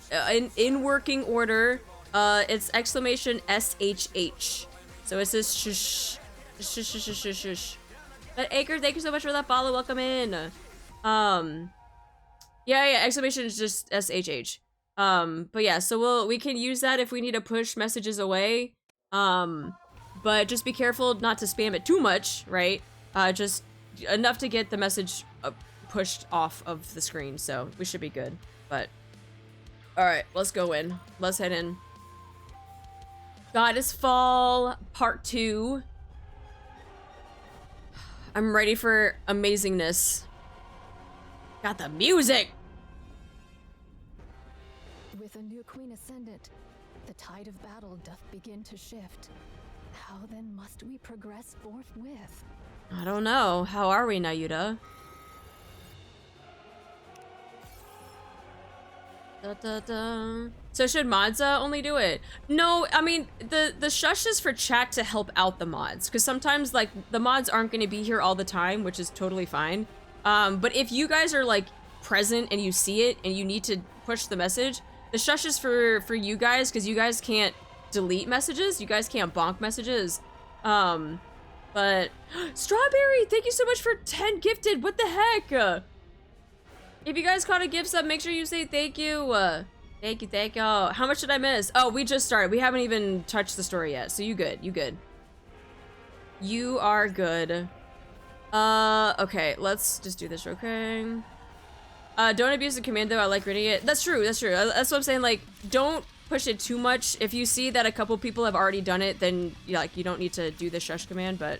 in working order. It's exclamation SHH. So it says shush. Shush. But Acre, thank you so much for that follow. Welcome in. Yeah, exclamation is just SHH. But yeah, so we can use that if we need to push messages away. But just be careful not to spam it too much, right? Just enough to get the message pushed off of the screen, so we should be good. But all right, let's go in. Let's head in. Goddess Fall Part 2. I'm ready for amazingness. Got the music. With a new queen ascendant, the tide of battle doth begin to shift. How then must we progress forthwith? I don't know. How are we, Nayuta? Da, da, da. So should mods only do it? No, I mean, the shush is for chat to help out the mods. Because sometimes, like, the mods aren't going to be here all the time, which is totally fine. But if you guys are, like, present and you see it and you need to push the message, the shush is for you guys, because you guys can't delete messages. You guys can't bonk messages. But Strawberry, thank you so much for 10 gifted. What the heck? If you guys caught a gift sub, make sure you say thank you. Thank you, thank you. How much did I miss? Oh, we just started. We haven't even touched the story yet. So you good, you good. You are good. Okay, let's just do this real quick. Don't abuse the commando. I like reading it. That's true, that's true. That's what I'm saying, like, don't push it too much. If you see that a couple people have already done it, then like you don't need to do the shush command, but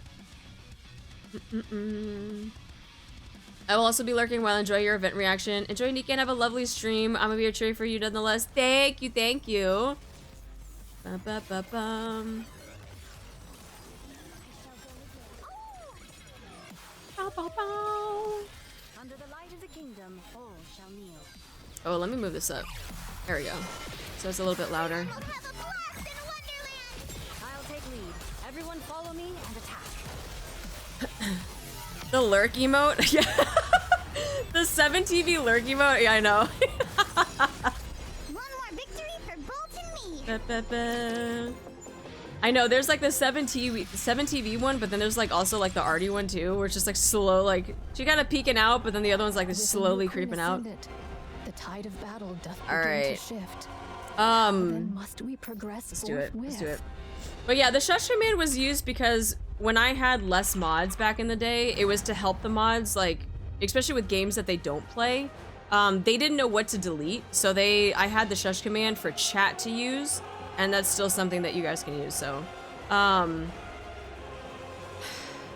I will also be lurking while enjoy your event reaction. Enjoy NIKKE and have a lovely stream. I'm gonna be here cheering for you nonetheless. Thank you, thank you. Ba-ba-ba-bum. Under the light of the kingdom, all shall kneel. Oh, let me move this up. There we go. So it's a little bit louder. I'll take lead. Everyone follow me and attack. The lurk emote? Yeah. The 7 TV lurk emote? Yeah, I know. One more victory for Bolt and me. Ba, ba, ba. I know, there's like the 7 TV one, but then there's like also like the arty one too, where it's just like slow, like she kind of peeking out, but then the other one's like slowly creeping out. The tide of battle doth All begin right. to shift. Then must we progress let's do it. Let's do it. forthwith? But yeah, the shush command was used because when I had less mods back in the day, it was to help the mods, like especially with games that they don't play. They didn't know what to delete, so I had the shush command for chat to use, and that's still something that you guys can use. So, all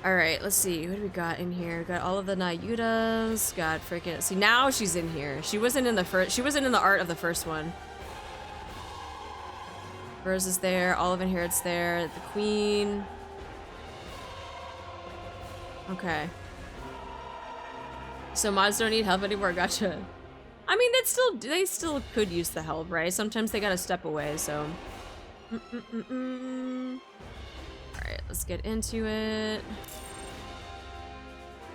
right, let's see, what do we got in here? Got all of the Nayutas. Got freaking. See, now she's in here. She wasn't in the first. She wasn't in the art of the first one. Hers is there. All of Inherit's there. The Queen. Okay. So mods don't need help anymore. Gotcha. I mean, they still could use the help, right? Sometimes they gotta step away. So. All right, let's get into it.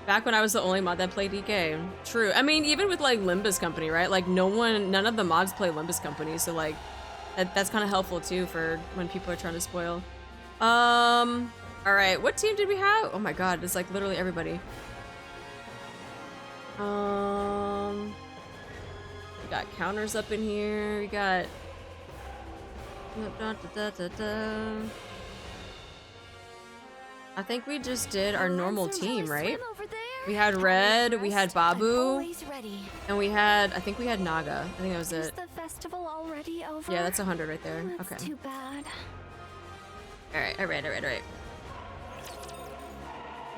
Back when I was the only mod that played EK. True. I mean, even with like Limbus Company, right? Like none of the mods play Limbus Company, so like that's kind of helpful too for when people are trying to spoil. All right, what team did we have? Oh my god, it's like literally everybody. We got counters up in here. We got. I think we just did our normal team, right? We had Red, we had Babu, and we had, I think we had Naga. I think that was it. Is the festival already over? Yeah, that's 100 right there. That's Okay. too bad. All right.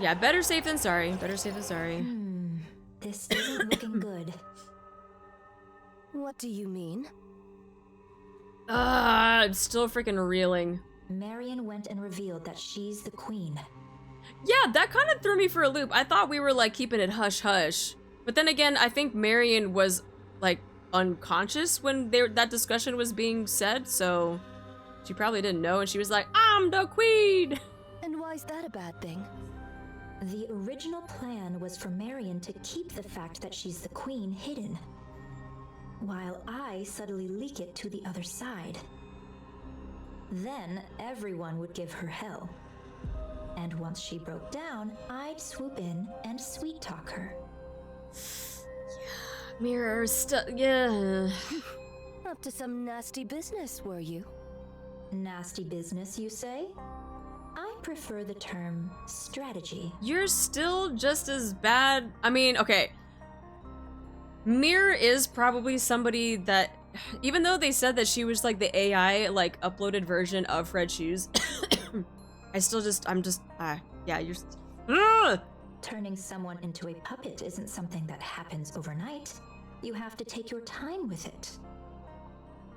Yeah, better safe than sorry. Better safe than sorry. This isn't looking good. What do you mean? I'm still freaking reeling. Marian went and revealed that she's the queen. Yeah, that kind of threw me for a loop. I thought we were like keeping it hush hush. But then again, I think Marian was like unconscious when that discussion was being said, so she probably didn't know, and she was like, I'm the queen! And why is that a bad thing? The original plan was for Marian to keep the fact that she's the queen hidden, while I subtly leak it to the other side. Then everyone would give her hell. And once she broke down, I'd swoop in and sweet talk her. Mirror yeah. Up to some nasty business, were you? Nasty business, you say? I prefer the term strategy. You're still just as bad. I mean, okay. Mir is probably somebody that, even though they said that she was like the AI, like uploaded version of Red Shoes, yeah, you're ugh! Turning someone into a puppet isn't something that happens overnight. You have to take your time with it.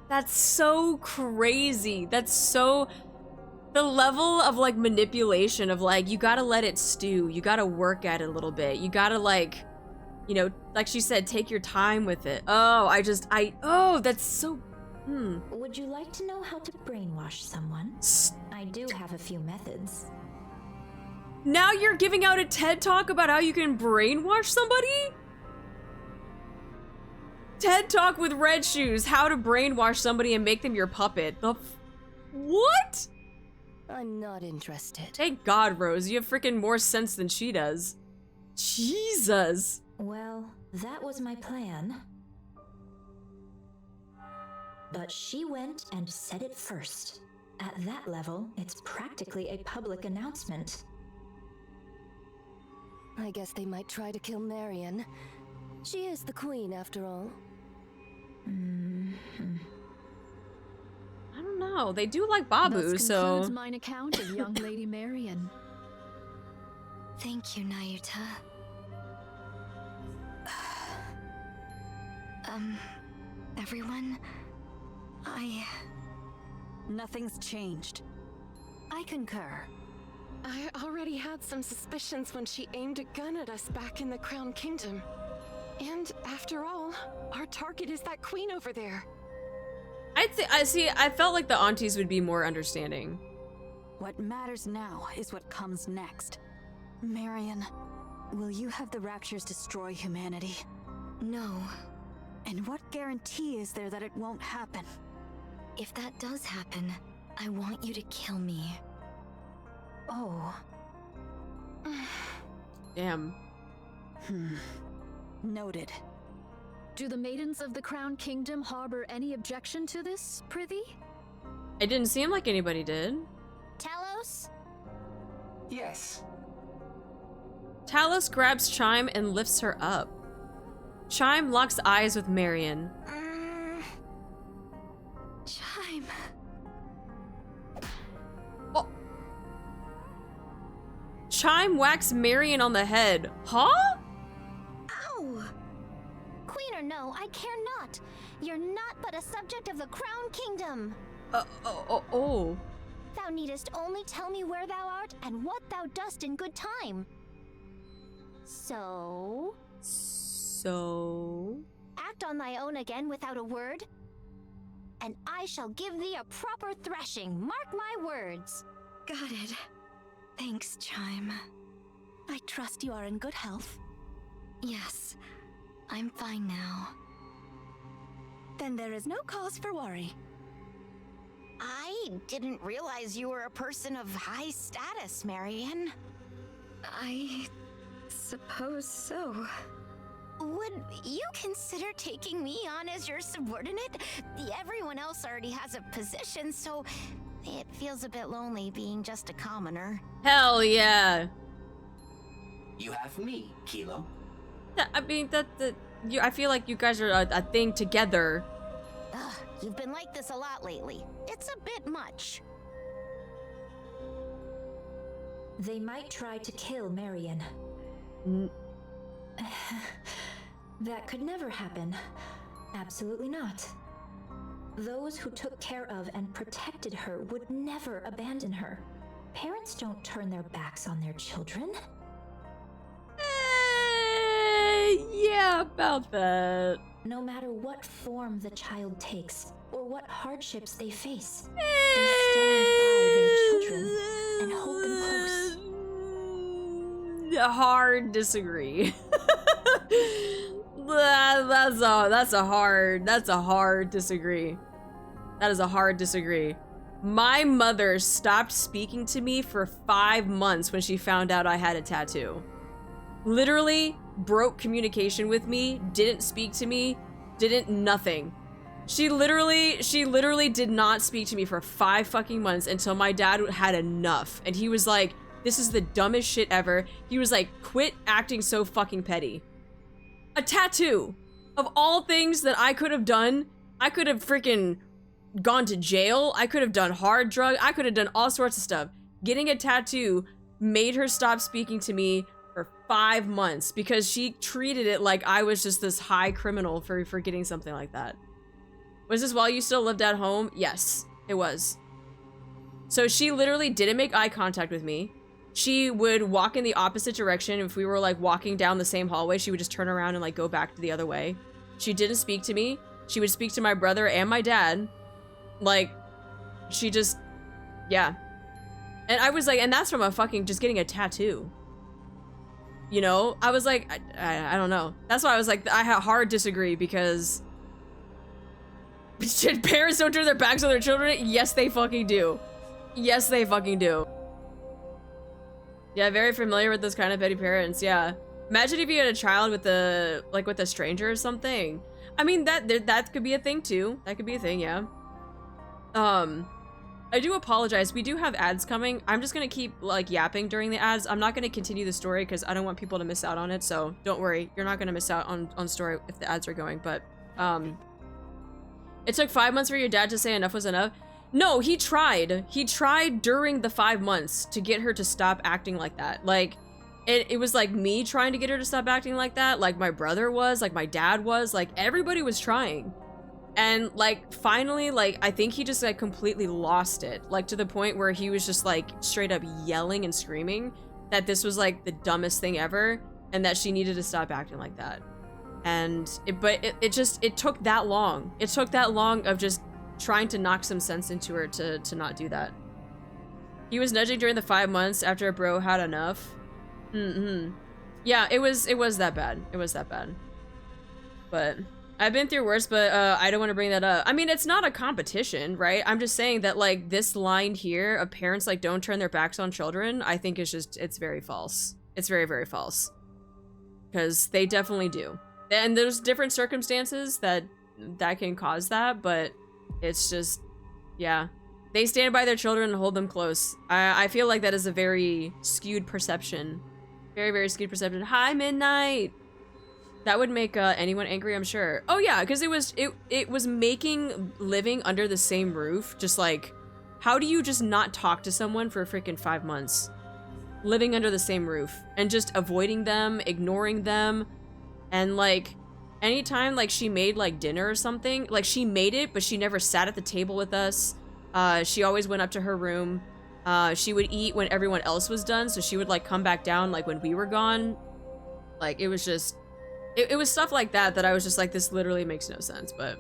That's so crazy. That's so, the level of like manipulation of like, you gotta let it stew. You gotta work at it a little bit. You gotta like, you know, like she said, take your time with it. Oh, oh, that's so, Would you like to know how to brainwash someone? I do have a few methods. Now you're giving out a TED Talk about how you can brainwash somebody? TED Talk with Red Shoes, how to brainwash somebody and make them your puppet. What? I'm not interested. Thank God, Rose, you have freaking more sense than she does. Jesus. Well, that was my plan. But she went and said it first. At that level, it's practically a public announcement. I guess they might try to kill Marian. She is the queen, after all. I don't know. They do like Babu, Thus so. concludes mine account of young Lady Marian. Thank you, Nayuta. Everyone? Nothing's changed. I concur. I already had some suspicions when she aimed a gun at us back in the Crown Kingdom. And after all, our target is that queen over there. I felt like the aunties would be more understanding. What matters now is what comes next. Marian, will you have the Raptures destroy humanity? No. And what guarantee is there that it won't happen? If that does happen, I want you to kill me. Oh. Damn. Noted. Do the maidens of the Crown Kingdom harbor any objection to this, prithee? It didn't seem like anybody did. Talos? Yes. Talos grabs Chime and lifts her up. Chime locks eyes with Marian. Chime. Oh. Chime whacks Marian on the head. Huh? Ow! Queen or no, I care not. You're not but a subject of the Crown Kingdom. Oh. Thou needest only tell me where thou art and what thou dost in good time. So? Act on thy own again without a word, and I shall give thee a proper thrashing, mark my words. Got it. Thanks, Chime. I trust you are in good health. Yes, I'm fine now. Then there is no cause for worry. I didn't realize you were a person of high status, Marian. I suppose so. Would you consider taking me on as your subordinate? Everyone else already has a position, so it feels a bit lonely being just a commoner. Hell yeah. You have me, Kilo. I mean, I feel like you guys are a thing together. Ugh, you've been like this a lot lately. It's a bit much. They might try to kill Marian. That could never happen. Absolutely not. Those who took care of and protected her would never abandon her. Parents don't turn their backs on their children. Yeah, about that. No matter what form the child takes, or what hardships they face, they stand by their children and hold them close. Hard disagree. That's a hard disagree. That is a hard disagree. My mother stopped speaking to me for 5 months when she found out I had a tattoo. Literally broke communication with me, didn't speak to me, nothing. She literally did not speak to me for 5 fucking months until my dad had enough. And he was like, this is the dumbest shit ever. He was like, quit acting so fucking petty. A tattoo. Of all things that I could have done, I could have freaking gone to jail. I could have done hard drugs. I could have done all sorts of stuff. Getting a tattoo made her stop speaking to me for 5 months because she treated it like I was just this high criminal for getting something like that. Was this while you still lived at home? Yes, it was. So she literally didn't make eye contact with me. She would walk in the opposite direction. If we were like walking down the same hallway, she would just turn around and like go back to the other way. She didn't speak to me. She would speak to my brother and my dad. Like, she just, yeah. And I was like, and that's from a fucking just getting a tattoo. You know, I was like, I don't know. That's why I was like, I hard disagree because parents don't turn their backs on their children. Yes, they fucking do. Yes, they fucking do. Yeah, very familiar with those kind of petty parents. Yeah. Imagine if you had a child with a, like with a stranger or something. I mean, that could be a thing too. That could be a thing, yeah. I do apologize. We do have ads coming. I'm just gonna keep like yapping during the ads. I'm not gonna continue the story because I don't want people to miss out on it. So don't worry, you're not gonna miss out on story if the ads are going. But it took 5 months for your dad to say enough was enough. No, he tried. He tried during the 5 months to get her to stop acting like that. Like, it was like me trying to get her to stop acting like that. Like my brother was, like my dad was, like everybody was trying. And like, finally, like, I think he just like completely lost it. Like to the point where he was just like straight up yelling and screaming that this was like the dumbest thing ever and that she needed to stop acting like that. And it took that long. It took that long of just trying to knock some sense into her to not do that. He was nudging during the 5 months after a bro had enough. Yeah, it was that bad. It was that bad. But I've been through worse, but I don't want to bring that up. I mean, it's not a competition, right? I'm just saying that like this line here of parents like don't turn their backs on children, I think is just, it's very false. It's very, very false. Because they definitely do. And there's different circumstances that can cause that, but it's just, yeah. They stand by their children and hold them close. I feel like that is a very skewed perception. Very, very skewed perception. Hi, Midnight! That would make anyone angry, I'm sure. Oh yeah, because it was making living under the same roof, just like, how do you just not talk to someone for freaking 5 months? Living under the same roof and just avoiding them, ignoring them, and like, anytime like she made like dinner or something, like she made it, but she never sat at the table with us. She always went up to her room. She would eat when everyone else was done, so she would like come back down like when we were gone. Like it was just, it was stuff like that I was just like, this literally makes no sense. But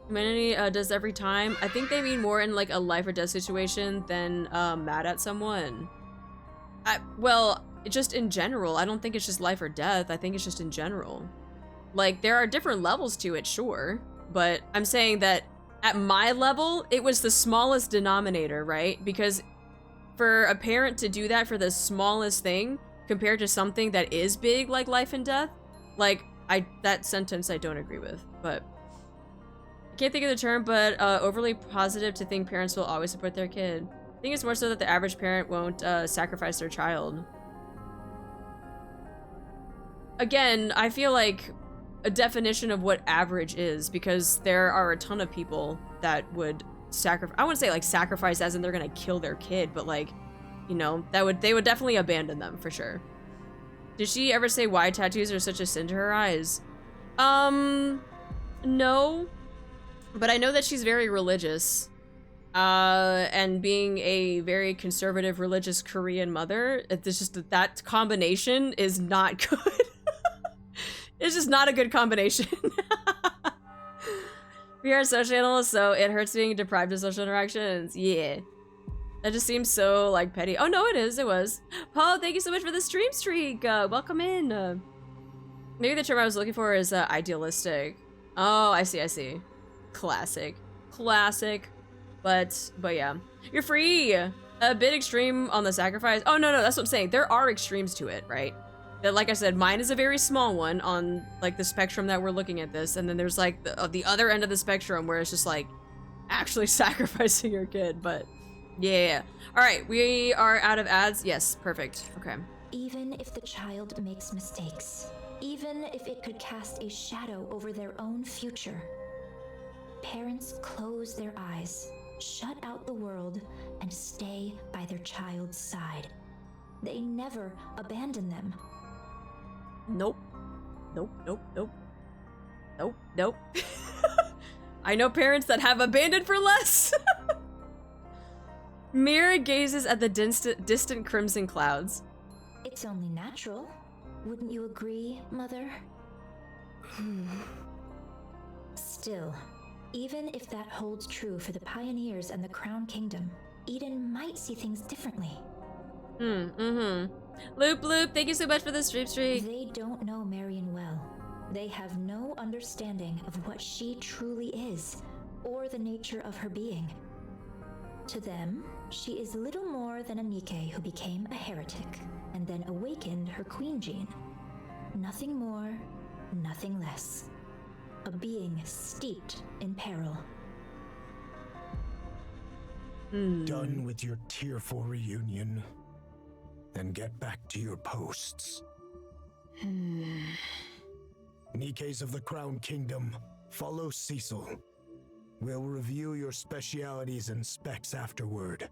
humanity does every time. I think they mean more in like a life or death situation than mad at someone. Well, just in general, I don't think it's just life or death. I think it's just in general. Like, there are different levels to it, sure. But I'm saying that at my level, it was the smallest denominator, right? Because for a parent to do that for the smallest thing, compared to something that is big, like life and death, like, that sentence I don't agree with. But I can't think of the term, but overly positive to think parents will always support their kid. I think it's more so that the average parent won't sacrifice their child. Again, I feel like a definition of what average is, because there are a ton of people that would sacrifice. I wouldn't say like sacrifice as in they're gonna kill their kid, but like, you know, they would definitely abandon them for sure. Did she ever say why tattoos are such a sin to her eyes? No, but I know that she's very religious. And being a very conservative religious Korean mother, it's just that combination is not good. It's just not a good combination. We are social animals, so it hurts being deprived of social interactions. Yeah. That just seems so, like, petty. Oh, no, it is. It was. Paul, thank you so much for the stream streak. Welcome in. Maybe the term I was looking for is idealistic. Oh, I see, I see. Classic. Classic. But yeah. You're free. A bit extreme on the sacrifice. Oh, no, that's what I'm saying. There are extremes to it, right? That, like I said, mine is a very small one on, like, the spectrum that we're looking at this. And then there's, like, the other end of the spectrum where it's just, like, actually sacrificing your kid. But, yeah. All right, we are out of ads. Yes, perfect. Okay. Even if the child makes mistakes, even if it could cast a shadow over their own future. Parents close their eyes, shut out the world, and stay by their child's side. They never abandon them. Nope. Nope, nope, nope. Nope, nope. I know parents that have abandoned for less. Mira gazes at the distant crimson clouds. It's only natural. Wouldn't you agree, Mother? Still, even if that holds true for the Pioneers and the Crown Kingdom, Eden might see things differently. Loop Loop, thank you so much for the stream. They don't know Marian well. They have no understanding of what she truly is, or the nature of her being. To them, she is little more than a NIKKE who became a heretic, and then awakened her queen gene. Nothing more, nothing less. A being steeped in peril. Done with your tearful reunion. Then get back to your posts. Nikkes of the Crown Kingdom, follow Cecil. We'll review your specialities and specs afterward.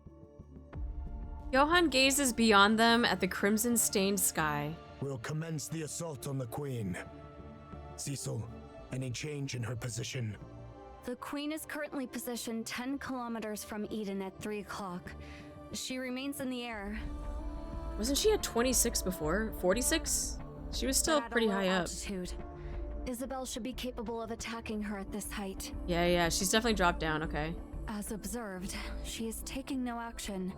Johan gazes beyond them at the crimson-stained sky. We'll commence the assault on the Queen. Cecil, any change in her position? The Queen is currently positioned 10 kilometers from Eden at 3 o'clock. She remains in the air. Wasn't she at 26 before? 46? She was still pretty high up. Altitude. Isabel should be capable of attacking her at this height. Yeah, she's definitely dropped down, okay. As observed, she is taking no action,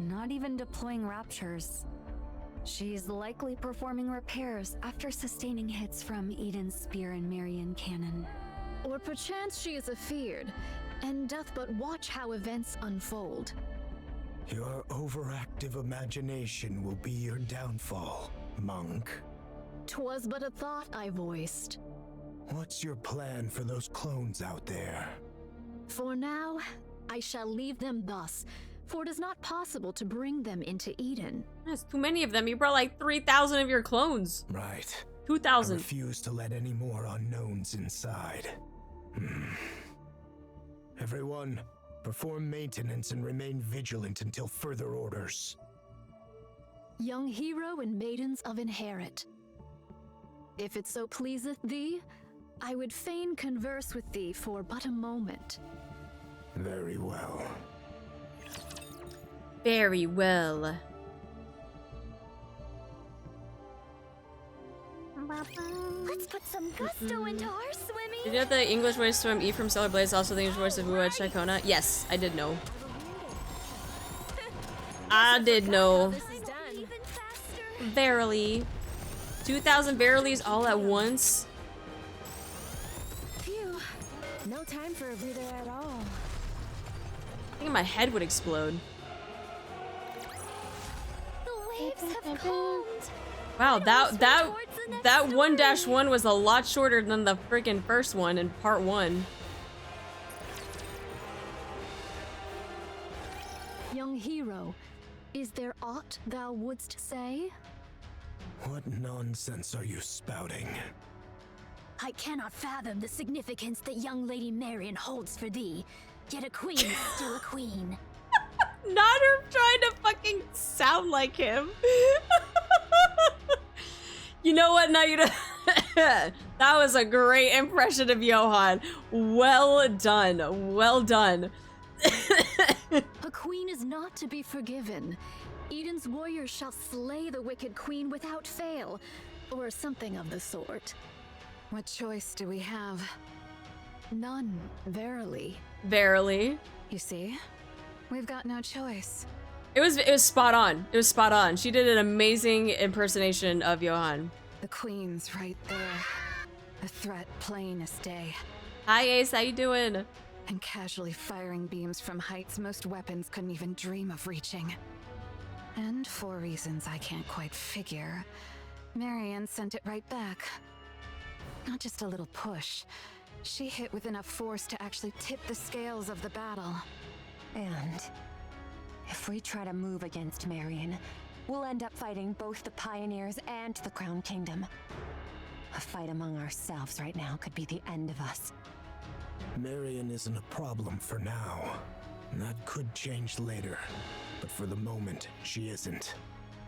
not even deploying raptures. She's likely performing repairs after sustaining hits from Eden's spear and Marian cannon. Or perchance she is afeared, and doth but watch how events unfold. Your overactive imagination will be your downfall, monk. 'Twas but a thought I voiced. What's your plan for those clones out there? For now, I shall leave them thus, for it is not possible to bring them into Eden. That's too many of them. You brought like 3,000 of your clones. Right. 2,000. I refuse to let any more unknowns inside. Everyone, perform maintenance and remain vigilant until further orders. Young hero and maidens of Inherit. If it so pleaseth thee, I would fain converse with thee for but a moment. Very well. Very well. Let's put some gusto into our swimming. Did you know the English voice from E from Stellar Blaze also the English voice of Uwa Chikona? Yes, I did know. I did know. Verily. 2,000 verilies all at once? Phew. No time for a breather at all. I think my head would explode. The waves have calmed. Wow, that 1-1 was a lot shorter than the freaking first one in part 1. Young hero, is there aught thou wouldst say? What nonsense are you spouting? I cannot fathom the significance that young Lady Marian holds for thee, yet a queen is still a queen. Not her trying to fucking sound like him. You know what, Nayuta? That was a great impression of Johan. Well done. Well done. A queen is not to be forgiven. Eden's warriors shall slay the wicked queen without fail, or something of the sort. What choice do we have? None, verily. Verily. You see? We've got no choice. It was spot on. It was spot on. She did an amazing impersonation of Johan. The queen's right there. A threat plain as day. Hi Ace, how you doing? And casually firing beams from heights most weapons couldn't even dream of reaching. And for reasons I can't quite figure, Marian sent it right back. Not just a little push. She hit with enough force to actually tip the scales of the battle. And if we try to move against Marian, we'll end up fighting both the Pioneers and the Crown Kingdom. A fight among ourselves right now could be the end of us. Marian isn't a problem for now. That could change later, but for the moment, she isn't.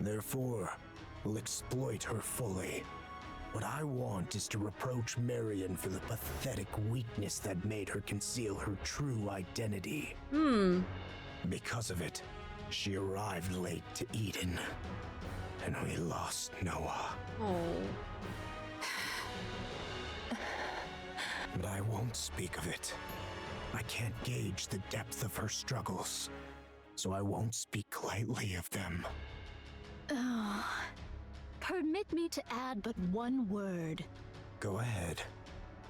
Therefore, we'll exploit her fully. What I want is to reproach Marian for the pathetic weakness that made her conceal her true identity. Because of it, she arrived late to Eden, and we lost Noah. But I won't speak of it. I can't gauge the depth of her struggles, so I won't speak lightly of them. Permit me to add but one word. Go ahead.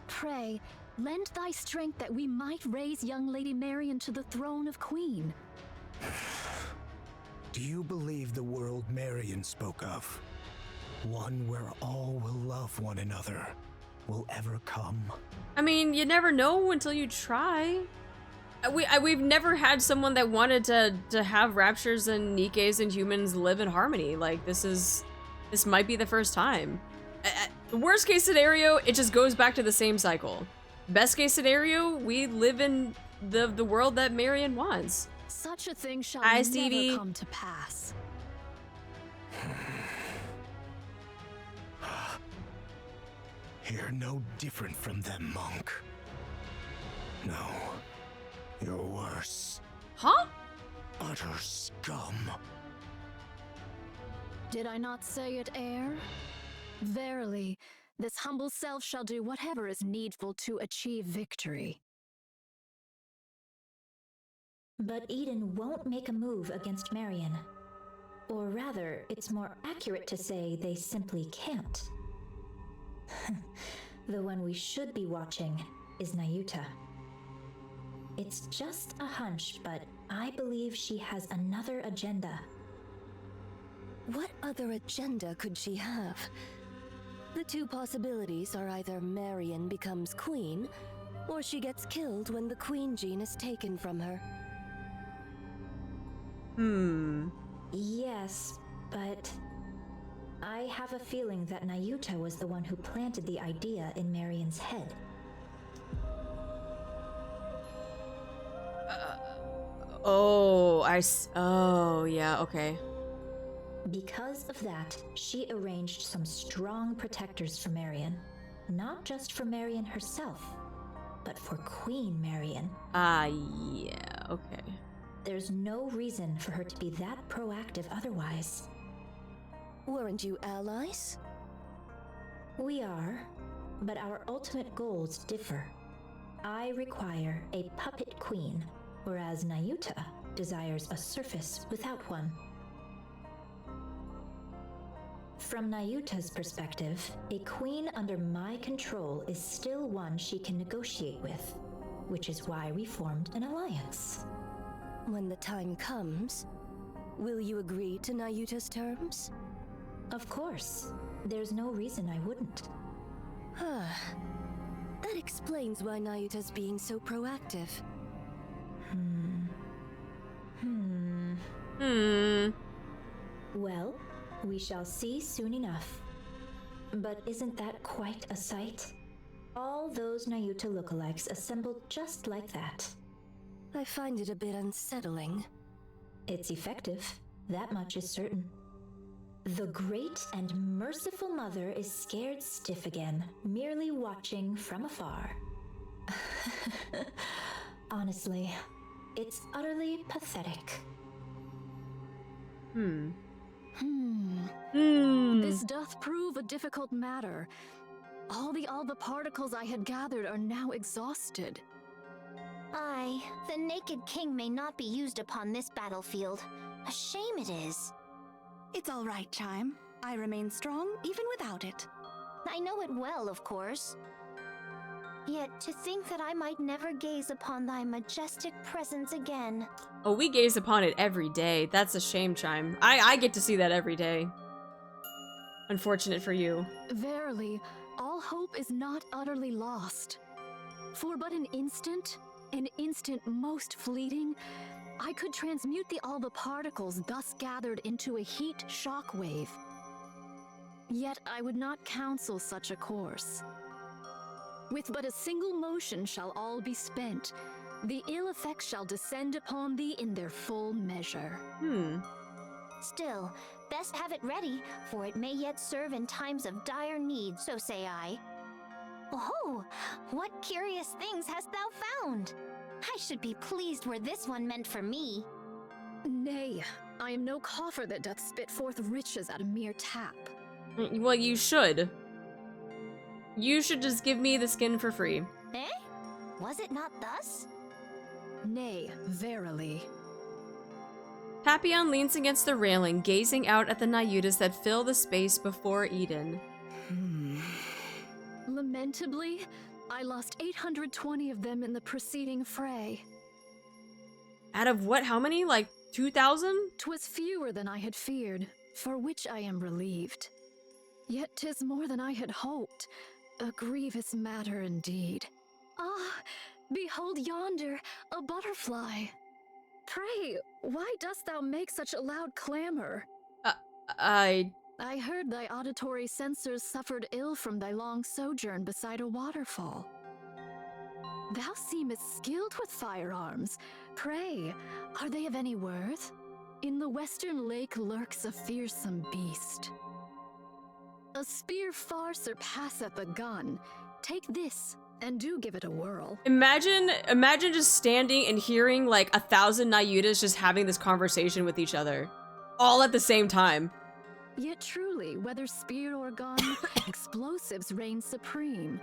Pray, lend thy strength that we might raise young Lady Marian to the throne of Queen. Do you believe the world Marian spoke of? One where all will love one another will ever come? I mean, you never know until you try. We've never had someone that wanted to have raptures and Nikkes and humans live in harmony. Like, this might be the first time. Worst case scenario, it just goes back to the same cycle. Best case scenario, we live in the world that Marian wants. Such a thing shall Hi, never Stevie. come to pass. You're no different from them, monk. No, you're worse. Huh? Utter scum. Did I not say it, heir? Verily, this humble self shall do whatever is needful to achieve victory. But Eden won't make a move against Marian. Or rather, it's more accurate to say they simply can't. The one we should be watching is Nayuta. It's just a hunch, but I believe she has another agenda. What other agenda could she have? The two possibilities are either Marian becomes queen, or she gets killed when the queen gene is taken from her. Yes, but I have a feeling that Nayuta was the one who planted the idea in Marian's head. Oh, yeah, okay. Because of that, she arranged some strong protectors for Marian. Not just for Marian herself, but for Queen Marian. Yeah, okay. There's no reason for her to be that proactive otherwise. Weren't you allies? We are, but our ultimate goals differ. I require a puppet queen, whereas Nayuta desires a surface without one. From Nayuta's perspective, a queen under my control is still one she can negotiate with, which is why we formed an alliance. When the time comes, will you agree to Nayuta's terms? Of course. There's no reason I wouldn't. That explains why Nayuta's being so proactive. Well, we shall see soon enough. But isn't that quite a sight? All those Nayuta lookalikes assembled just like that. I find it a bit unsettling. It's effective, that much is certain. The great and merciful mother is scared stiff again, merely watching from afar. Honestly, it's utterly pathetic. This doth prove a difficult matter. All the Alba particles I had gathered are now exhausted. Aye, the Naked King may not be used upon this battlefield. A shame it is. It's all right, Chime. I remain strong even without it. I know it well, of course. Yet to think that I might never gaze upon thy majestic presence again. Oh, we gaze upon it every day. That's a shame, Chime. I get to see that every day. Unfortunate for you. Verily, all hope is not utterly lost. For but an instant most fleeting, I could transmute the Alba particles thus gathered into a heat shockwave. Yet I would not counsel such a course. With but a single motion shall all be spent. The ill effects shall descend upon thee in their full measure. Still, best have it ready, for it may yet serve in times of dire need, so say I. Oh, what curious things hast thou found? I should be pleased were this one meant for me. Nay, I am no coffer that doth spit forth riches at a mere tap. Well, you should. You should just give me the skin for free. Eh? Was it not thus? Nay, verily. Papillon leans against the railing, gazing out at the Nayutas that fill the space before Eden. Lamentably, I lost 820 of them in the preceding fray. Out of what? How many? Like 2,000? 'Twas fewer than I had feared, for which I am relieved. Yet 'tis more than I had hoped. A grievous matter indeed. Ah, behold yonder, a butterfly. Pray, why dost thou make such a loud clamor? I heard thy auditory sensors suffered ill from thy long sojourn beside a waterfall. Thou seemest skilled with firearms. Pray, are they of any worth? In the western lake lurks a fearsome beast. A spear far surpasseth a gun. Take this, and do give it a whirl. Imagine just standing and hearing like 1,000 Nayutas just having this conversation with each other. All at the same time. Yet truly, whether spear or gun, explosives reign supreme.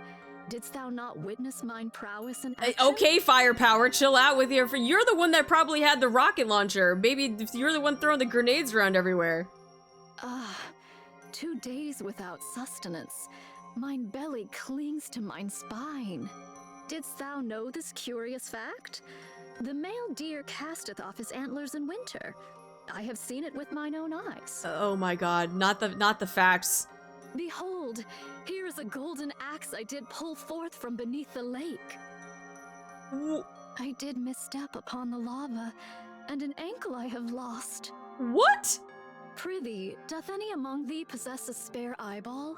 Didst thou not witness mine prowess in action? Okay, firepower, chill out with your... You're the one that probably had the rocket launcher. Maybe you're the one throwing the grenades around everywhere. 2 days without sustenance. Mine belly clings to mine spine. Didst thou know this curious fact? The male deer casteth off his antlers in winter. I have seen it with mine own eyes. Oh my god, not the facts. Behold, here is a golden axe I did pull forth from beneath the lake. I did misstep upon the lava, and an ankle I have lost. What? Prithee, doth any among thee possess a spare eyeball?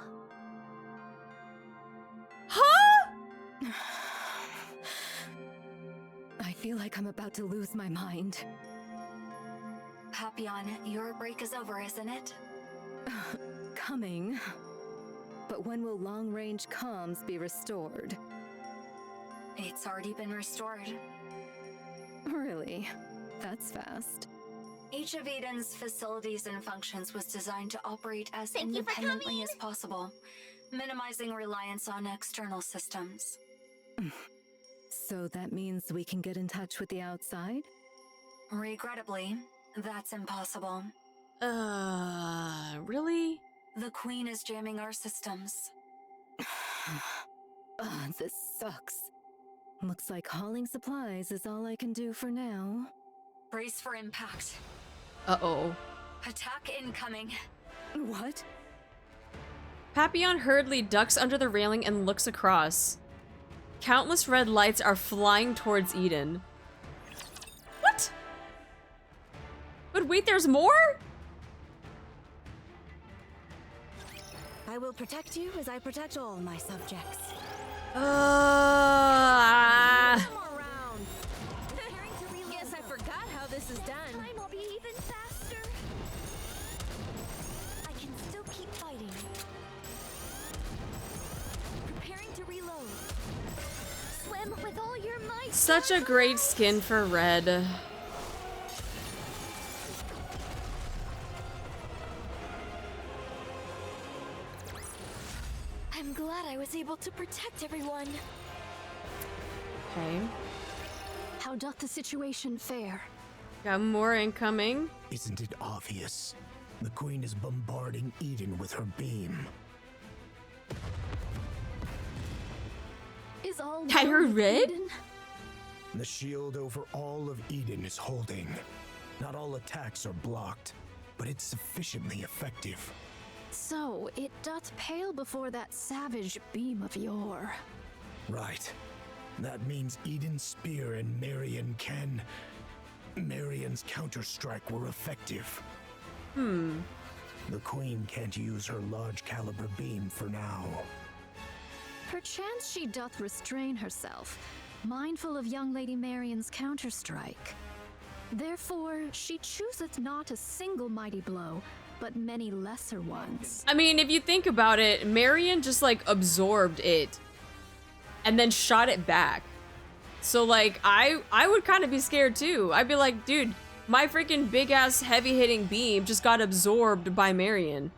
Huh? I feel like I'm about to lose my mind. Papillon, your break is over, isn't it? Coming. But when will long-range comms be restored? It's already been restored. Really? That's fast. Each of Eden's facilities and functions was designed to operate as Thank you for independently as coming. possible, minimizing reliance on external systems. So that means we can get in touch with the outside? Regrettably, that's impossible. Really? The Queen is jamming our systems. This sucks. Looks like hauling supplies is all I can do for now. Brace for impact. Uh-oh. Attack incoming. What? Papillon hurriedly ducks under the railing and looks across. Countless red lights are flying towards Eden. What? But wait, there's more? I will protect you as I protect all my subjects. Guess I forgot how this is done. Time will be even faster. I can still keep fighting. Preparing to reload. Swim with all your might. Such a great skin for red. I'm glad I was able to protect everyone. Okay. How doth the situation fare? Got more incoming. Isn't it obvious? The Queen is bombarding Eden with her beam. Is all I heard well with red? Eden? The shield over all of Eden is holding. Not all attacks are blocked, but it's sufficiently effective. So, it doth pale before that savage beam of yore. Right. That means Eden's spear and Marian's counterstrike were effective. The queen can't use her large caliber beam for now. Perchance she doth restrain herself, mindful of young Lady Marian's counterstrike. Therefore, she chooseth not a single mighty blow, but many lesser ones. I mean, if you think about it, Marian just like absorbed it and then shot it back. So like, I would kind of be scared too. I'd be like, dude, my freaking big ass heavy hitting beam just got absorbed by Marian.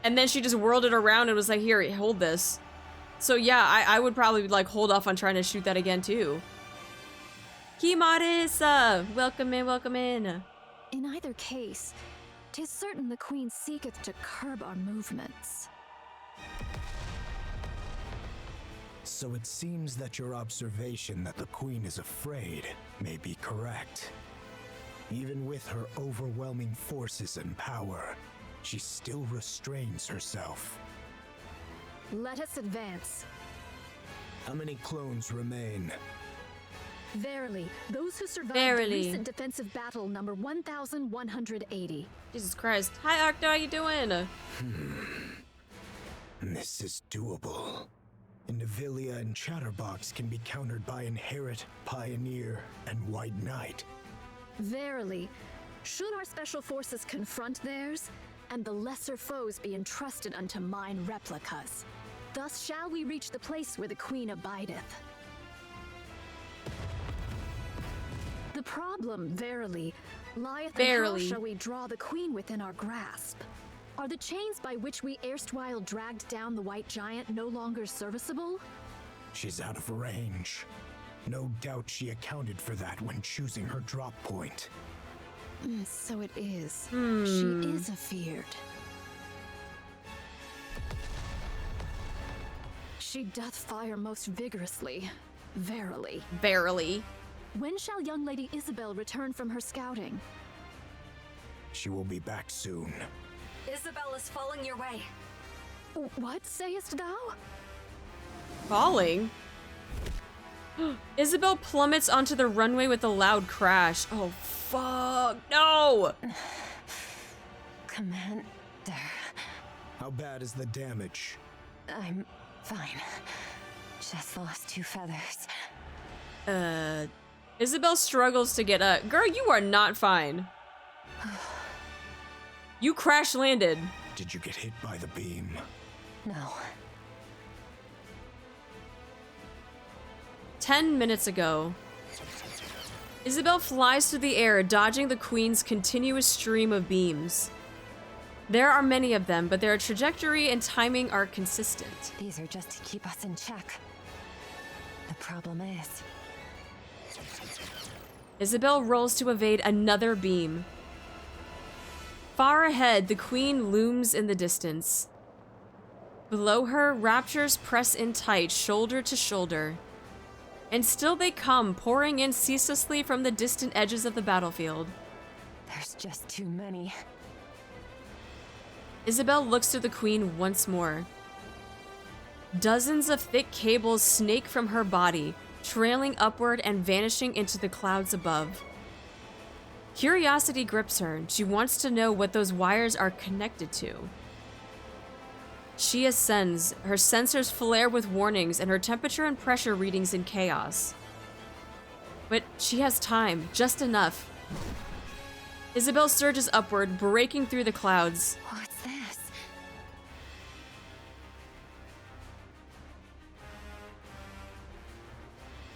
And then she just whirled it around and was like, here, hold this. So yeah, I would probably like hold off on trying to shoot that again too. Kimaris, welcome in, welcome in. In either case, 'tis certain the queen seeketh to curb our movements. So it seems that your observation that the queen is afraid may be correct. Even with her overwhelming forces and power, she still restrains herself. Let us advance. How many clones remain? Verily, those who survived Verily. the recent defensive battle number 1,180. Jesus Christ. Hi, Octo, how you doing? This is doable. Indivilia and Chatterbox can be countered by Inherit, Pioneer, and White Knight. Verily, should our special forces confront theirs, and the lesser foes be entrusted unto mine replicas, thus shall we reach the place where the queen abideth. The problem, verily, lieth in how shall we draw the queen within our grasp. Are the chains by which we erstwhile dragged down the white giant no longer serviceable? She's out of range. No doubt she accounted for that when choosing her drop point. So it is. She is afeared. She doth fire most vigorously. Verily. Verily. When shall young Lady Isabel return from her scouting? She will be back soon. Isabel is falling your way. What sayest thou? Falling? Isabel plummets onto the runway with a loud crash. Oh, fuck. No! Commander. How bad is the damage? I'm fine. Just lost 2 feathers. Isabel struggles to get up. Girl, you are not fine. You crash landed. Did you get hit by the beam? No. 10 minutes ago. Isabel flies through the air, dodging the queen's continuous stream of beams. There are many of them, but their trajectory and timing are consistent. These are just to keep us in check. The problem is... Isabel rolls to evade another beam. Far ahead, the queen looms in the distance. Below her, raptures press in tight, shoulder to shoulder. And still they come, pouring in ceaselessly from the distant edges of the battlefield. There's just too many. Isabel looks to the queen once more. Dozens of thick cables snake from her body, trailing upward and vanishing into the clouds above. Curiosity grips her. She wants to know what those wires are connected to. She ascends, her sensors flare with warnings and her temperature and pressure readings in chaos. But she has time, just enough. Isabel surges upward, breaking through the clouds. What's this?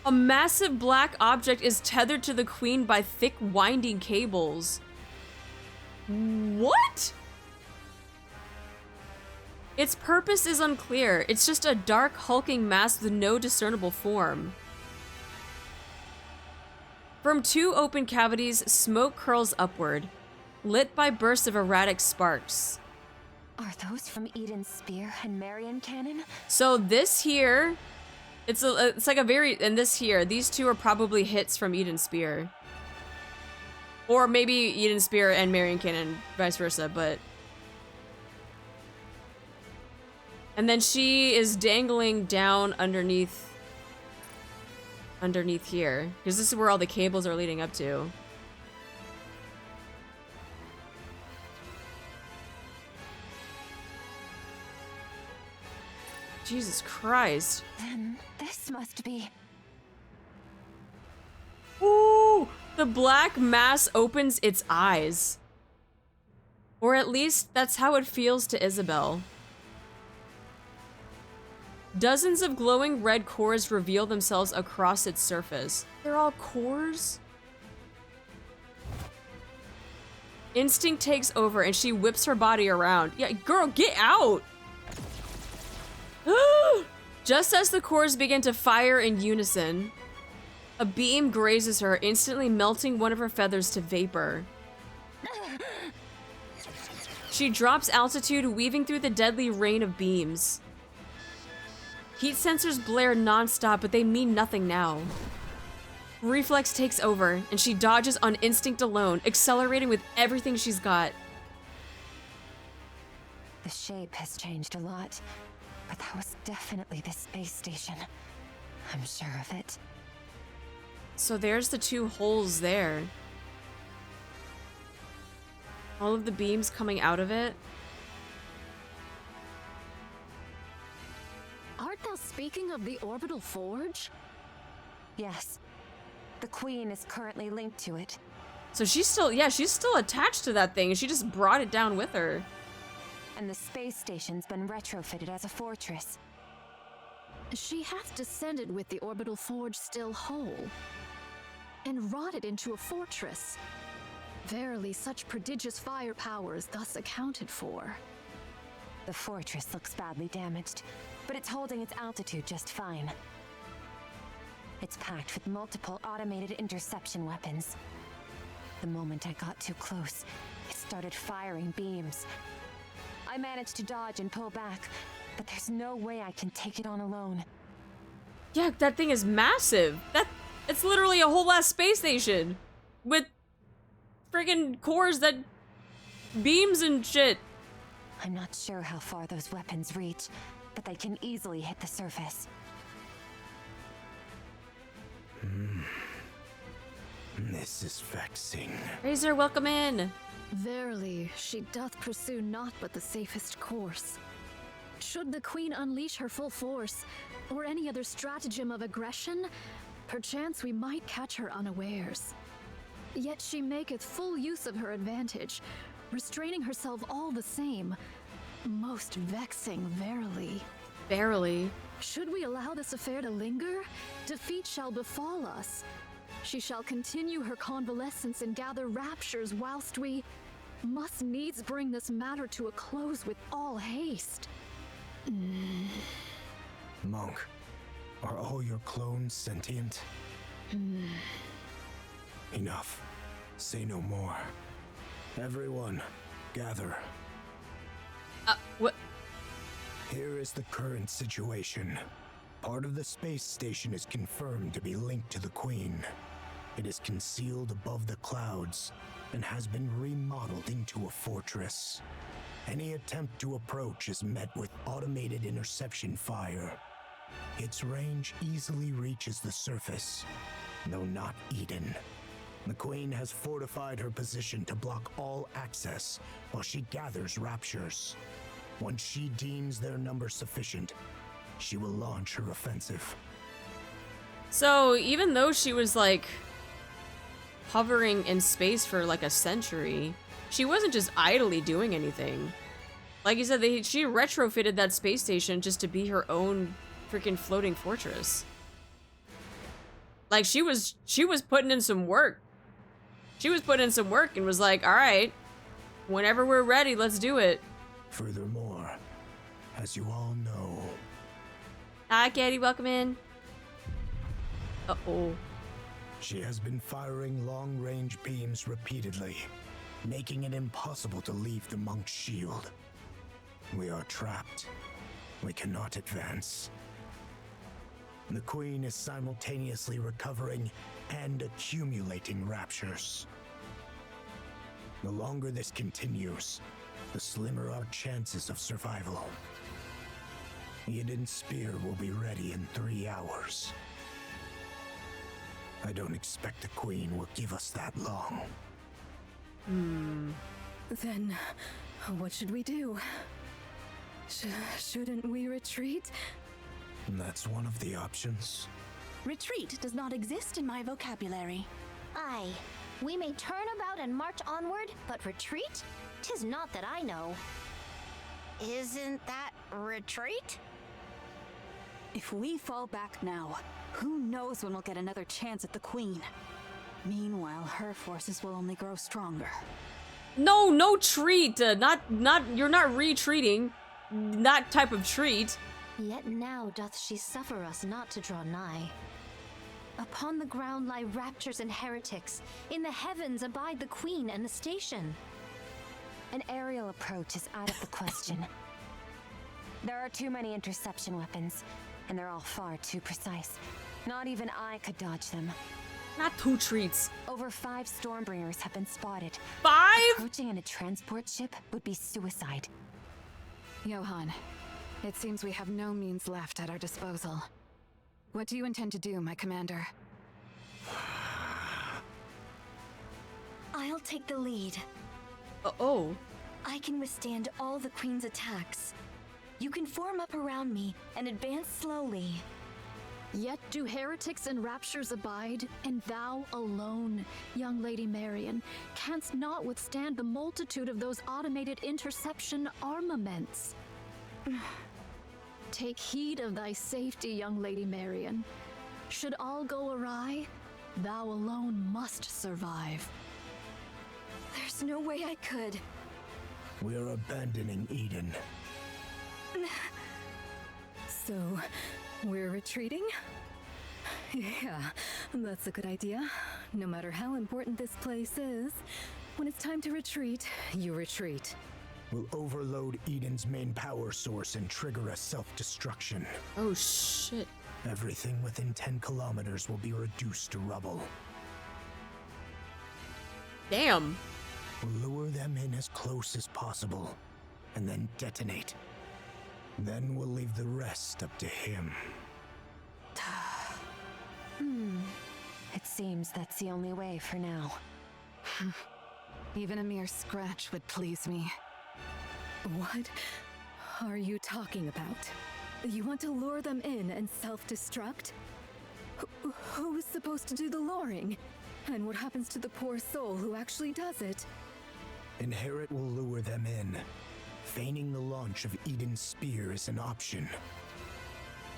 A massive black object is tethered to the queen by thick, winding cables. What? Its purpose is unclear. It's just a dark, hulking mass with no discernible form. From 2 open cavities, smoke curls upward, lit by bursts of erratic sparks. Are those from Eden's spear and Marian cannon? So this here, it's like a very, and this here, these 2 are probably hits from Eden's spear. Or maybe Eden's spear and Marian cannon, vice versa, but... And then she is dangling down underneath here, because this is where all the cables are leading up to. Jesus Christ. Then this must be... Ooh! The black mass opens its eyes. Or at least, that's how it feels to Isabel. Dozens of glowing red cores reveal themselves across its surface. They're all cores? Instinct takes over and she whips her body around. Yeah, girl, get out! Just as the cores begin to fire in unison, a beam grazes her, instantly melting one of her feathers to vapor. She drops altitude, weaving through the deadly rain of beams. Heat sensors blare non-stop, but they mean nothing now. Reflex takes over, and she dodges on instinct alone, accelerating with everything she's got. The shape has changed a lot, but that was definitely the space station. I'm sure of it. So there's the two holes there. All of the beams coming out of it. Art thou speaking of the orbital forge? Yes. The Queen is currently linked to it. So she's still, yeah, she's still attached to that thing, and she just brought it down with her. And the space station's been retrofitted as a fortress. She hath descended with the orbital forge still whole, and wrought it into a fortress. Verily, such prodigious firepower is thus accounted for. The fortress looks badly damaged, but it's holding its altitude just fine. It's packed with multiple automated interception weapons. The moment I got too close, it started firing beams. I managed to dodge and pull back, but there's no way I can take it on alone. Yeah, that thing is massive. It's literally a whole ass space station with friggin' cores that beams and shit. I'm not sure how far those weapons reach, but they can easily hit the surface. This is vexing. Razor, welcome in. Verily, she doth pursue naught but the safest course. Should the Queen unleash her full force, or any other stratagem of aggression, perchance we might catch her unawares. Yet she maketh full use of her advantage, restraining herself all the same. Most vexing, verily. Verily. Should we allow this affair to linger, defeat shall befall us. She shall continue her convalescence and gather raptures whilst we must needs bring this matter to a close with all haste. Monk, are all your clones sentient? Enough. Say no more. Everyone, gather. What? Here is the current situation. Part of the space station is confirmed to be linked to the Queen. It is concealed above the clouds and has been remodeled into a fortress. Any attempt to approach is met with automated interception fire. Its range easily reaches the surface, though not Eden. The Queen has fortified her position to block all access while she gathers raptures. Once she deems their number sufficient, she will launch her offensive. So even though she was like hovering in space for like a century, she wasn't just idly doing anything. Like you said, she retrofitted that space station just to be her own freaking floating fortress. Like she was putting in some work. She was putting in some work and was like, all right, whenever we're ready, let's do it. Furthermore, as you all know... Hi, Katie, welcome in. Uh-oh. She has been firing long-range beams repeatedly, making it impossible to leave the monk's shield. We are trapped. We cannot advance. The Queen is simultaneously recovering and accumulating raptures. The longer this continues, the slimmer our chances of survival. Eden's spear will be ready in 3 hours. I don't expect the Queen will give us that long. Then, what should we do? Shouldn't we retreat? That's one of the options. Retreat does not exist in my vocabulary. Aye, we may turn about and march onward, but retreat? 'Tis not that I know. Isn't that retreat? If we fall back now, who knows when we'll get another chance at the Queen. Meanwhile, her forces will only grow stronger. No, no treat. You're not retreating. That type of treat. Yet now doth she suffer us not to draw nigh. Upon the ground lie raptures and heretics. In the heavens abide the Queen and the station. An aerial approach is out of the question. There are too many interception weapons, and they're all far too precise. Not even I could dodge them. Not 2 treats. Over 5 Stormbringers have been spotted. 5? Approaching in a transport ship would be suicide. Johan, it seems we have no means left at our disposal. What do you intend to do, my commander? I'll take the lead. Oh. I can withstand all the Queen's attacks. You can form up around me and advance slowly. Yet do heretics and raptures abide, and thou alone, young Lady Marian, canst not withstand the multitude of those automated interception armaments. Take heed of thy safety, young Lady Marian. Should all go awry, thou alone must survive. There's no way I could. We're abandoning Eden. So, we're retreating? Yeah, that's a good idea. No matter how important this place is, when it's time to retreat, you retreat. We'll overload Eden's main power source and trigger a self-destruction. Oh shit. Everything within 10 kilometers will be reduced to rubble. Damn. We'll lure them in as close as possible, and then detonate. Then we'll leave the rest up to him. It seems that's the only way for now. Even a mere scratch would please me. What are you talking about? You want to lure them in and self-destruct? Who's supposed to do the luring? And what happens to the poor soul who actually does it? Inherit will lure them in. Feigning the launch of Eden's spear is an option.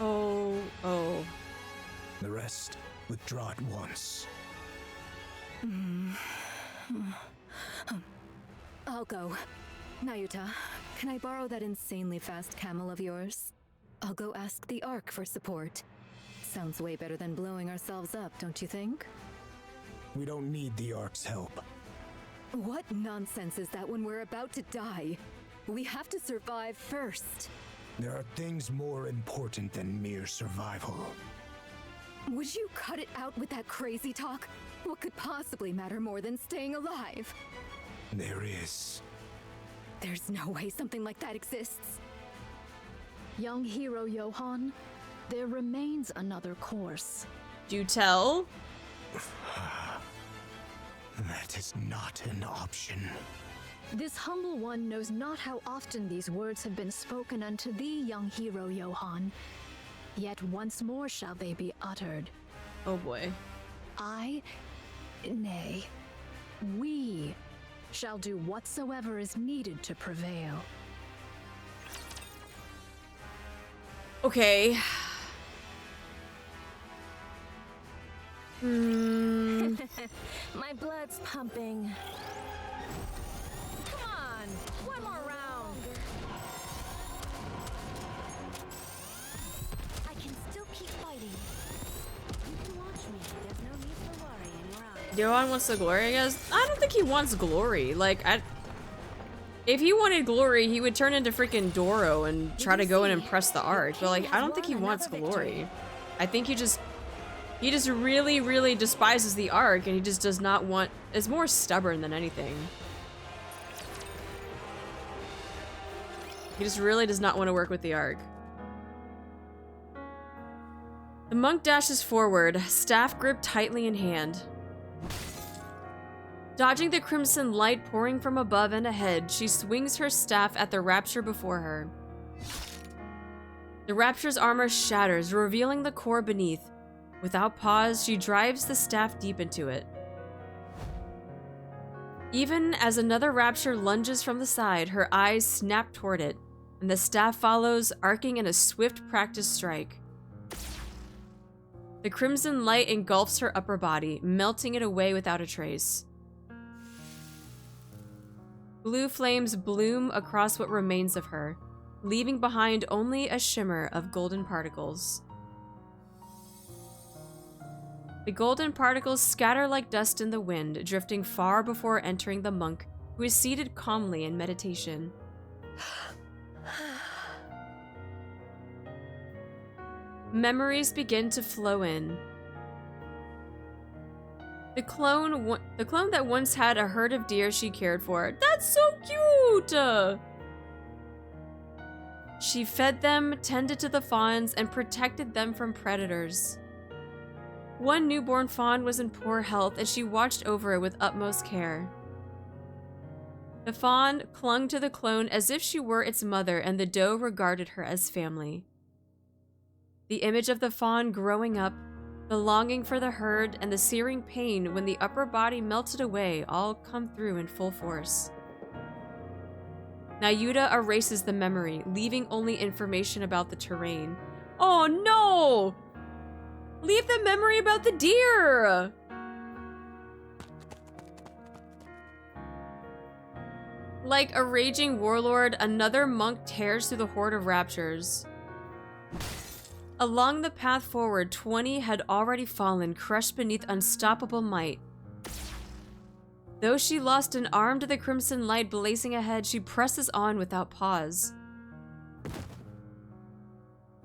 Oh. The rest, withdraw at once. I'll go. Nayuta, can I borrow that insanely fast camel of yours? I'll go ask the Ark for support. Sounds way better than blowing ourselves up, don't you think? We don't need the Ark's help. What nonsense is that when we're about to die? We have to survive first. There are things more important than mere survival. Would you cut it out with that crazy talk? What could possibly matter more than staying alive? There is. There's no way something like that exists. Young hero Johan, there remains another course. Do tell? That is not an option. This humble one knows not how often these words have been spoken unto thee, young hero Johan. Yet once more shall they be uttered. Oh boy. Nay, we shall do whatsoever is needed to prevail. Okay. My blood's pumping. Come on, one more round. I can still keep fighting. You can watch me. There's no need for worry in your eyes. Johan wants the glory, I guess? I don't think he wants glory. Like, if he wanted glory, he would turn into freaking Doro and try to go and impress the Ark. But like, I don't think he wants glory. I think he just really, really despises the Ark, and he just does not want. It's more stubborn than anything. He just really does not want to work with the Ark. The monk dashes forward, staff gripped tightly in hand. Dodging the crimson light pouring from above and ahead, she swings her staff at the rapture before her. The Rapture's armor shatters, revealing the core beneath. Without pause, she drives the staff deep into it. Even as another Rapture lunges from the side, her eyes snap toward it, and the staff follows, arcing in a swift practice strike. The crimson light engulfs her upper body, melting it away without a trace. Blue flames bloom across what remains of her, leaving behind only a shimmer of golden particles. The golden particles scatter like dust in the wind, drifting far before entering the monk, who is seated calmly in meditation. Memories begin to flow in. The clone that once had a herd of deer she cared for. That's so cute! She fed them, tended to the fawns, and protected them from predators. One newborn fawn was in poor health, and she watched over it with utmost care. The fawn clung to the clone as if she were its mother, and the doe regarded her as family. The image of the fawn growing up, the longing for the herd, and the searing pain when the upper body melted away all come through in full force. Nayuta erases the memory, leaving only information about the terrain. Oh no! Leave the memory about the deer! Like a raging warlord, another monk tears through the horde of raptures. Along the path forward, 20 had already fallen, crushed beneath unstoppable might. Though she lost an arm to the crimson light blazing ahead, she presses on without pause.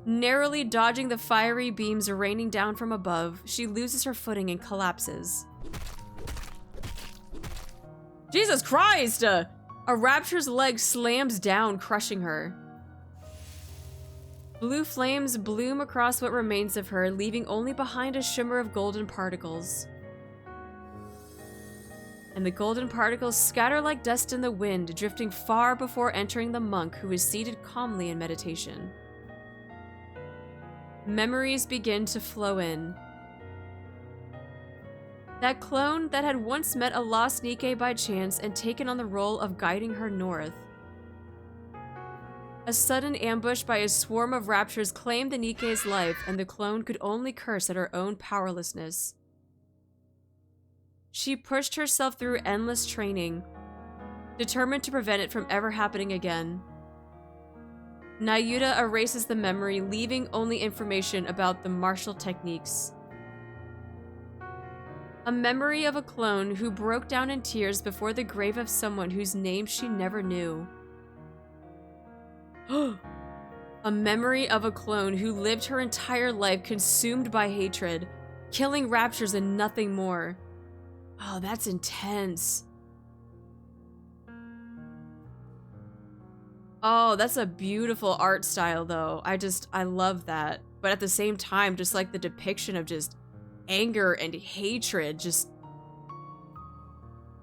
Narrowly dodging the fiery beams raining down from above, she loses her footing and collapses. Jesus Christ! A rapture's leg slams down, crushing her. Blue flames bloom across what remains of her, leaving only behind a shimmer of golden particles. And the golden particles scatter like dust in the wind, drifting far before entering the monk, who is seated calmly in meditation. Memories begin to flow in. That clone that had once met a lost NIKKE by chance and taken on the role of guiding her north. A sudden ambush by a swarm of raptures claimed the NIKKE's life, and the clone could only curse at her own powerlessness. She pushed herself through endless training, determined to prevent it from ever happening again. Nayuta erases the memory, leaving only information about the martial techniques. A memory of a clone who broke down in tears before the grave of someone whose name she never knew. A memory of a clone who lived her entire life consumed by hatred, killing raptures and nothing more. Oh, that's intense. Oh, that's a beautiful art style though. I love that. But at the same time, just like the depiction of just anger and hatred, just...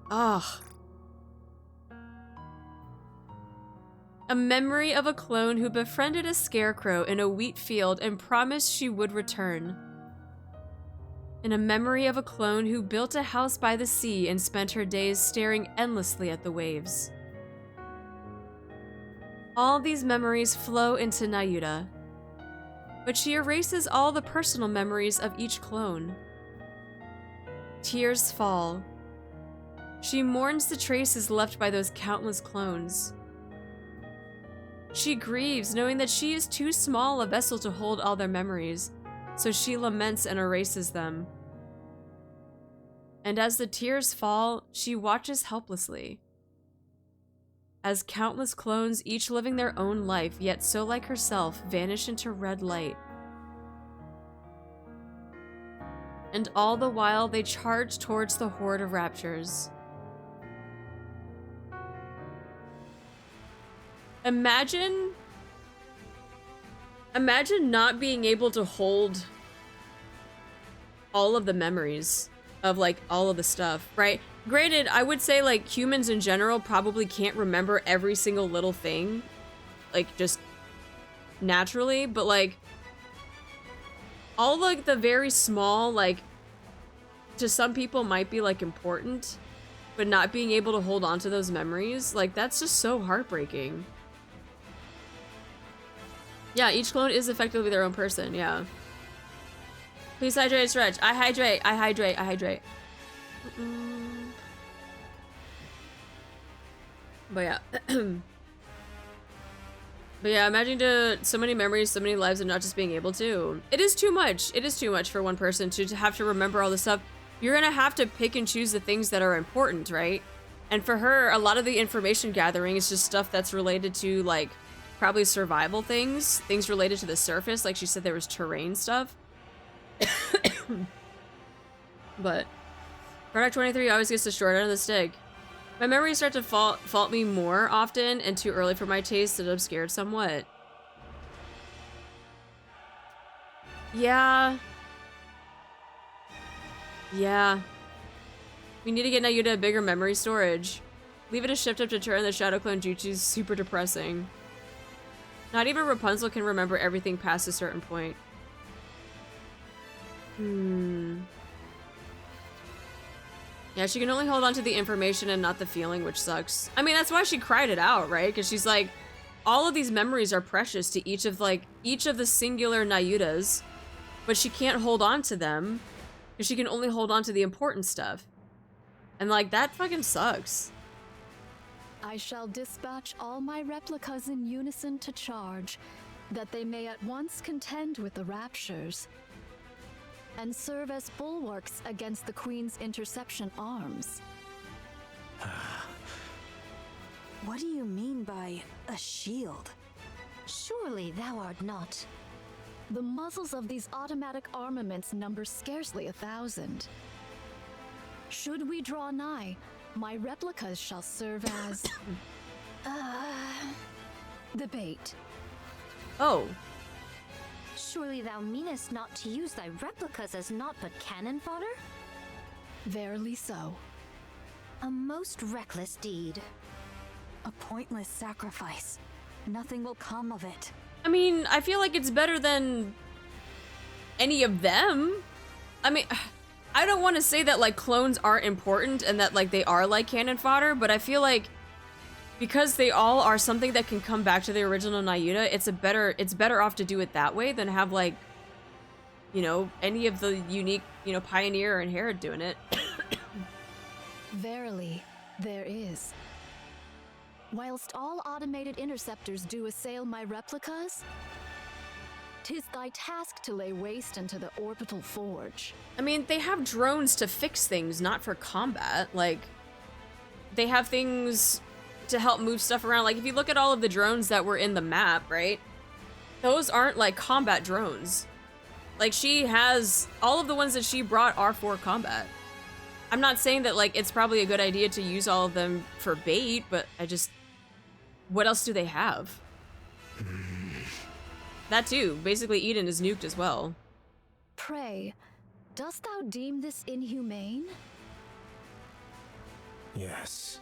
Ugh. A memory of a clone who befriended a scarecrow in a wheat field and promised she would return. And a memory of a clone who built a house by the sea and spent her days staring endlessly at the waves. All these memories flow into Nayuta, but she erases all the personal memories of each clone. Tears fall. She mourns the traces left by those countless clones. She grieves, knowing that she is too small a vessel to hold all their memories, so she laments and erases them. And as the tears fall, she watches helplessly. As countless clones, each living their own life, yet so like herself, vanish into red light. And all the while, they charge towards the horde of raptures. Imagine not being able to hold all of the memories of like all of the stuff, right? Granted, I would say like humans in general probably can't remember every single little thing. Like just naturally, but like all like the very small, like to some people might be like important, but not being able to hold on to those memories, like that's just so heartbreaking. Yeah, each clone is effectively their own person, yeah. Please hydrate, stretch. I hydrate, I hydrate, I hydrate. But yeah. But yeah, imagine so many memories, so many lives, and not just being able to. It is too much. It is too much for one person to have to remember all this stuff. You're gonna have to pick and choose the things that are important, right? And for her, a lot of the information gathering is just stuff that's related to, like, probably survival things related to the surface. Like she said, there was terrain stuff. But product 23 always gets the short end of the stick. My memories start to fault me more often and too early for my taste that I'm scared somewhat. Yeah. Yeah. We need to get Nayuta a bigger memory storage. Leave it a shift up to turn the Shadow Clone Jutsu's super depressing. Not even Rapunzel can remember everything past a certain point. Yeah, she can only hold on to the information and not the feeling, which sucks. I mean, that's why she cried it out, right? Because she's like, all of these memories are precious to each of the singular Nayutas, but she can't hold on to them because she can only hold on to the important stuff. And like, that fucking sucks. I shall dispatch all my replicas in unison to charge, that they may at once contend with the raptures and serve as bulwarks against the Queen's interception arms. What do you mean by a shield? Surely thou art not. The muzzles of these automatic armaments number scarcely 1,000. Should we draw nigh, my replicas shall serve as the bait. Oh. Surely thou meanest not to use thy replicas as naught but cannon fodder? Verily so. A most reckless deed. A pointless sacrifice. Nothing will come of it. I mean, I feel like it's better than any of them. I mean, I don't want to say that like clones aren't important and that like they are like cannon fodder, but I feel like because they all are something that can come back to the original Nayuta, it's better off to do it that way than have like, you know, any of the unique, you know, Pioneer or Inherit doing it. Verily, there is. Whilst all automated interceptors do assail my replicas, 'tis thy task to lay waste unto the orbital forge. I mean, they have drones to fix things, not for combat. Like, they have things to help move stuff around. Like, if you look at all of the drones that were in the map, right? Those aren't, like, combat drones. Like, she has... all of the ones that she brought are for combat. I'm not saying that, like, it's probably a good idea to use all of them for bait, but I just... what else do they have? That too. Basically, Eden is nuked as well. Pray, dost thou deem this inhumane? Yes.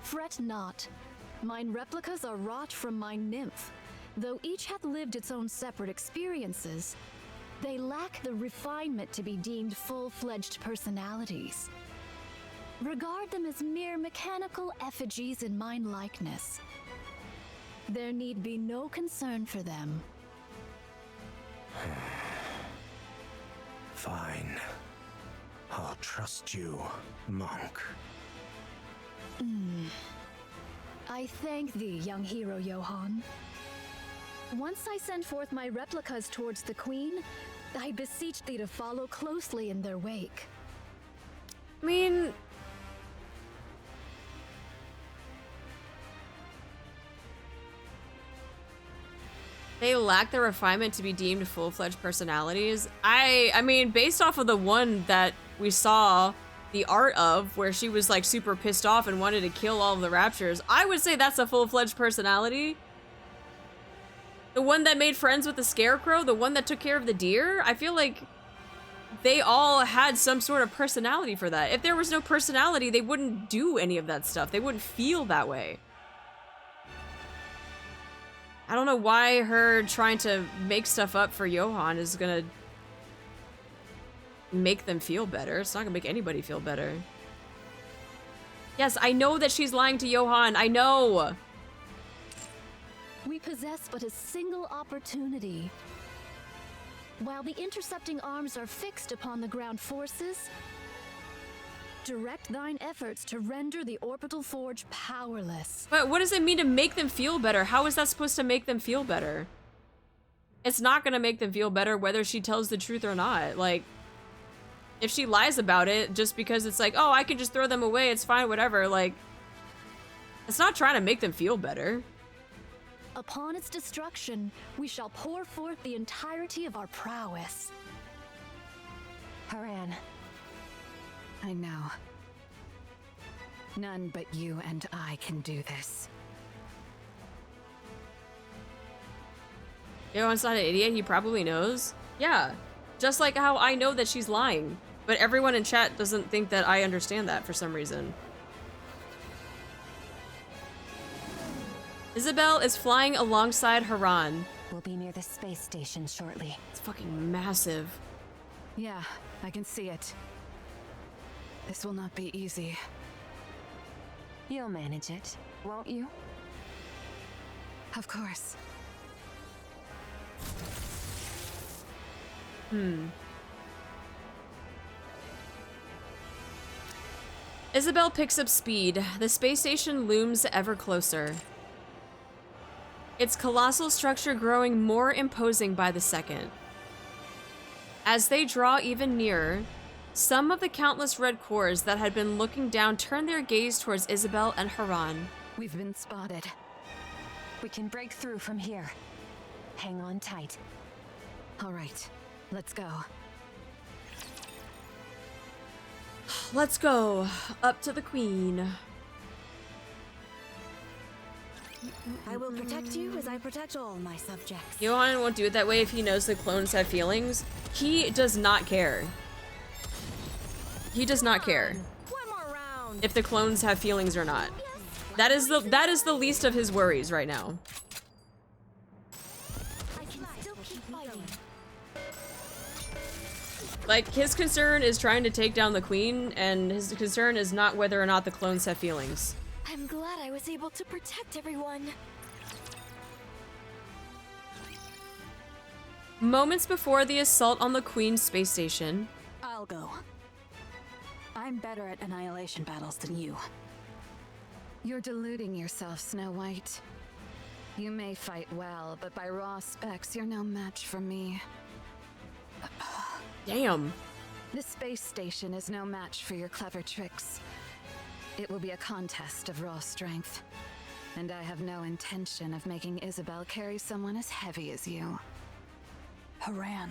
Fret not. Mine replicas are wrought from my nymph. Though each hath lived its own separate experiences, they lack the refinement to be deemed full-fledged personalities. Regard them as mere mechanical effigies in mine likeness. There need be no concern for them. Fine. I'll trust you, monk. I thank thee, young hero Johann. Once I send forth my replicas towards the Queen, I beseech thee to follow closely in their wake. I mean... they lack the refinement to be deemed full-fledged personalities. I mean, based off of the one that we saw the art of, where she was like super pissed off and wanted to kill all of the raptures, I would say that's a full-fledged personality. The one that made friends with the scarecrow, the one that took care of the deer, I feel like they all had some sort of personality for that. If there was no personality, they wouldn't do any of that stuff. They wouldn't feel that way. I don't know why her trying to make stuff up for Johan is gonna make them feel better. It's not gonna make anybody feel better. Yes, I know that she's lying to Johan. I know. We possess but a single opportunity. While the intercepting arms are fixed upon the ground forces, direct thine efforts to render the orbital forge powerless. But what does it mean to make them feel better? How is that supposed to make them feel better? It's not gonna make them feel better whether she tells the truth or not. Like, if she lies about it just because it's like, oh, I can just throw them away, it's fine, whatever, like, it's not trying to make them feel better. Upon its destruction, we shall pour forth the entirety of our prowess. Haran. I know. None but you and I can do this. Johan's not an idiot, he probably knows. Yeah, just like how I know that she's lying, but everyone in chat doesn't think that I understand that for some reason. Isabel is flying alongside Haran. We'll be near the space station shortly. It's fucking massive. Yeah, I can see it. This will not be easy. You'll manage it, won't you? Of course. Isabel picks up speed. The space station looms ever closer. Its colossal structure growing more imposing by the second. As they draw even nearer, some of the countless red cores that had been looking down turn their gaze towards Isabel and Haran. We've been spotted. We can break through from here. Hang on tight. All right, let's go. Let's go. Up to the queen. I will protect you as I protect all my subjects. Johan won't do it that way if he knows the clones have feelings. He does not care. He does not care if the clones have feelings or not. That is the least of his worries right now. I can still keep fighting. Like, his concern is trying to take down the queen, and his concern is not whether or not the clones have feelings. I'm glad I was able to protect everyone. Moments before the assault on the Queen's space station. I'll go. I'm better at annihilation battles than you. You're deluding yourself, Snow White. You may fight well, but by raw specs, you're no match for me. Damn. This space station is no match for your clever tricks. It will be a contest of raw strength. And I have no intention of making Isabel carry someone as heavy as you. Haran,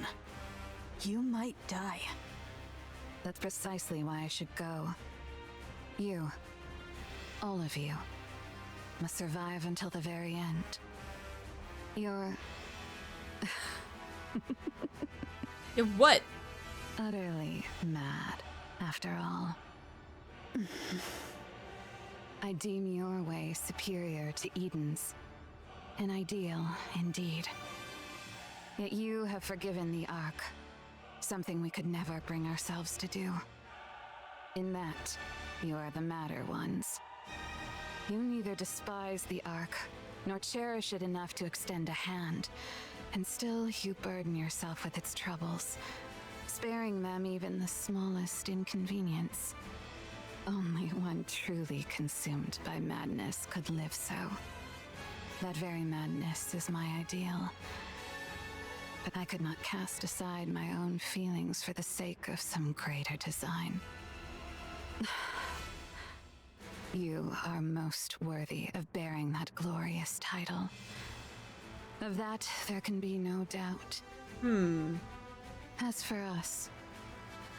you might die. That's precisely why I should go. You, all of you, must survive until the very end. You're... You're what? utterly mad, after all. I deem your way superior to Eden's. An ideal, indeed. Yet you have forgiven the Ark. Something we could never bring ourselves to do. In that, you are the madder ones. You neither despise the Ark, nor cherish it enough to extend a hand, and still you burden yourself with its troubles, sparing them even the smallest inconvenience. Only one truly consumed by madness could live so. That very madness is my ideal. But I could not cast aside my own feelings for the sake of some greater design. You are most worthy of bearing that glorious title. Of that, there can be no doubt. As for us,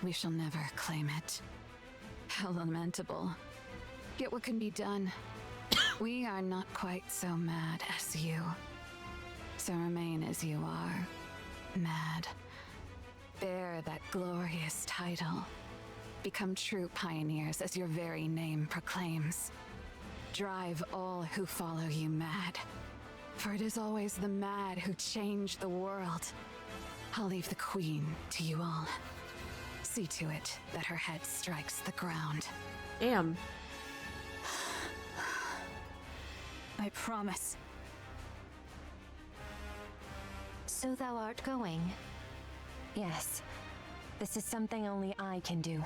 we shall never claim it. How lamentable. Yet what can be done? We are not quite so mad as you. So remain as you are. Mad. Bear that glorious title. Become true pioneers as your very name proclaims. Drive all who follow you mad. For it is always the mad who change the world. I'll leave the queen to you all. See to it that her head strikes the ground. Damn. I promise. So thou art going. Yes. This is something only I can do.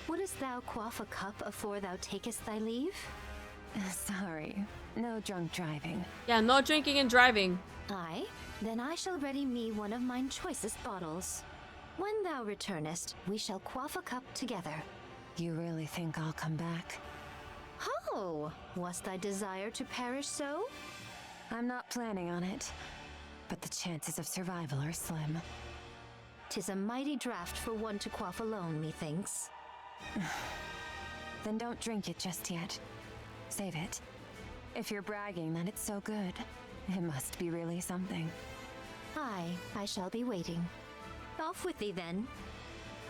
Wouldst thou quaff a cup afore thou takest thy leave? Sorry. No drunk driving. Yeah, no drinking and driving. Aye, then I shall ready me one of mine choicest bottles. When thou returnest, we shall quaff a cup together. You really think I'll come back? Ho! Was thy desire to perish so? I'm not planning on it, but the chances of survival are slim. 'Tis a mighty draught for one to quaff alone, methinks. Then don't drink it just yet. Save it. If you're bragging that it's so good, it must be really something. Aye, I shall be waiting. Off with thee then.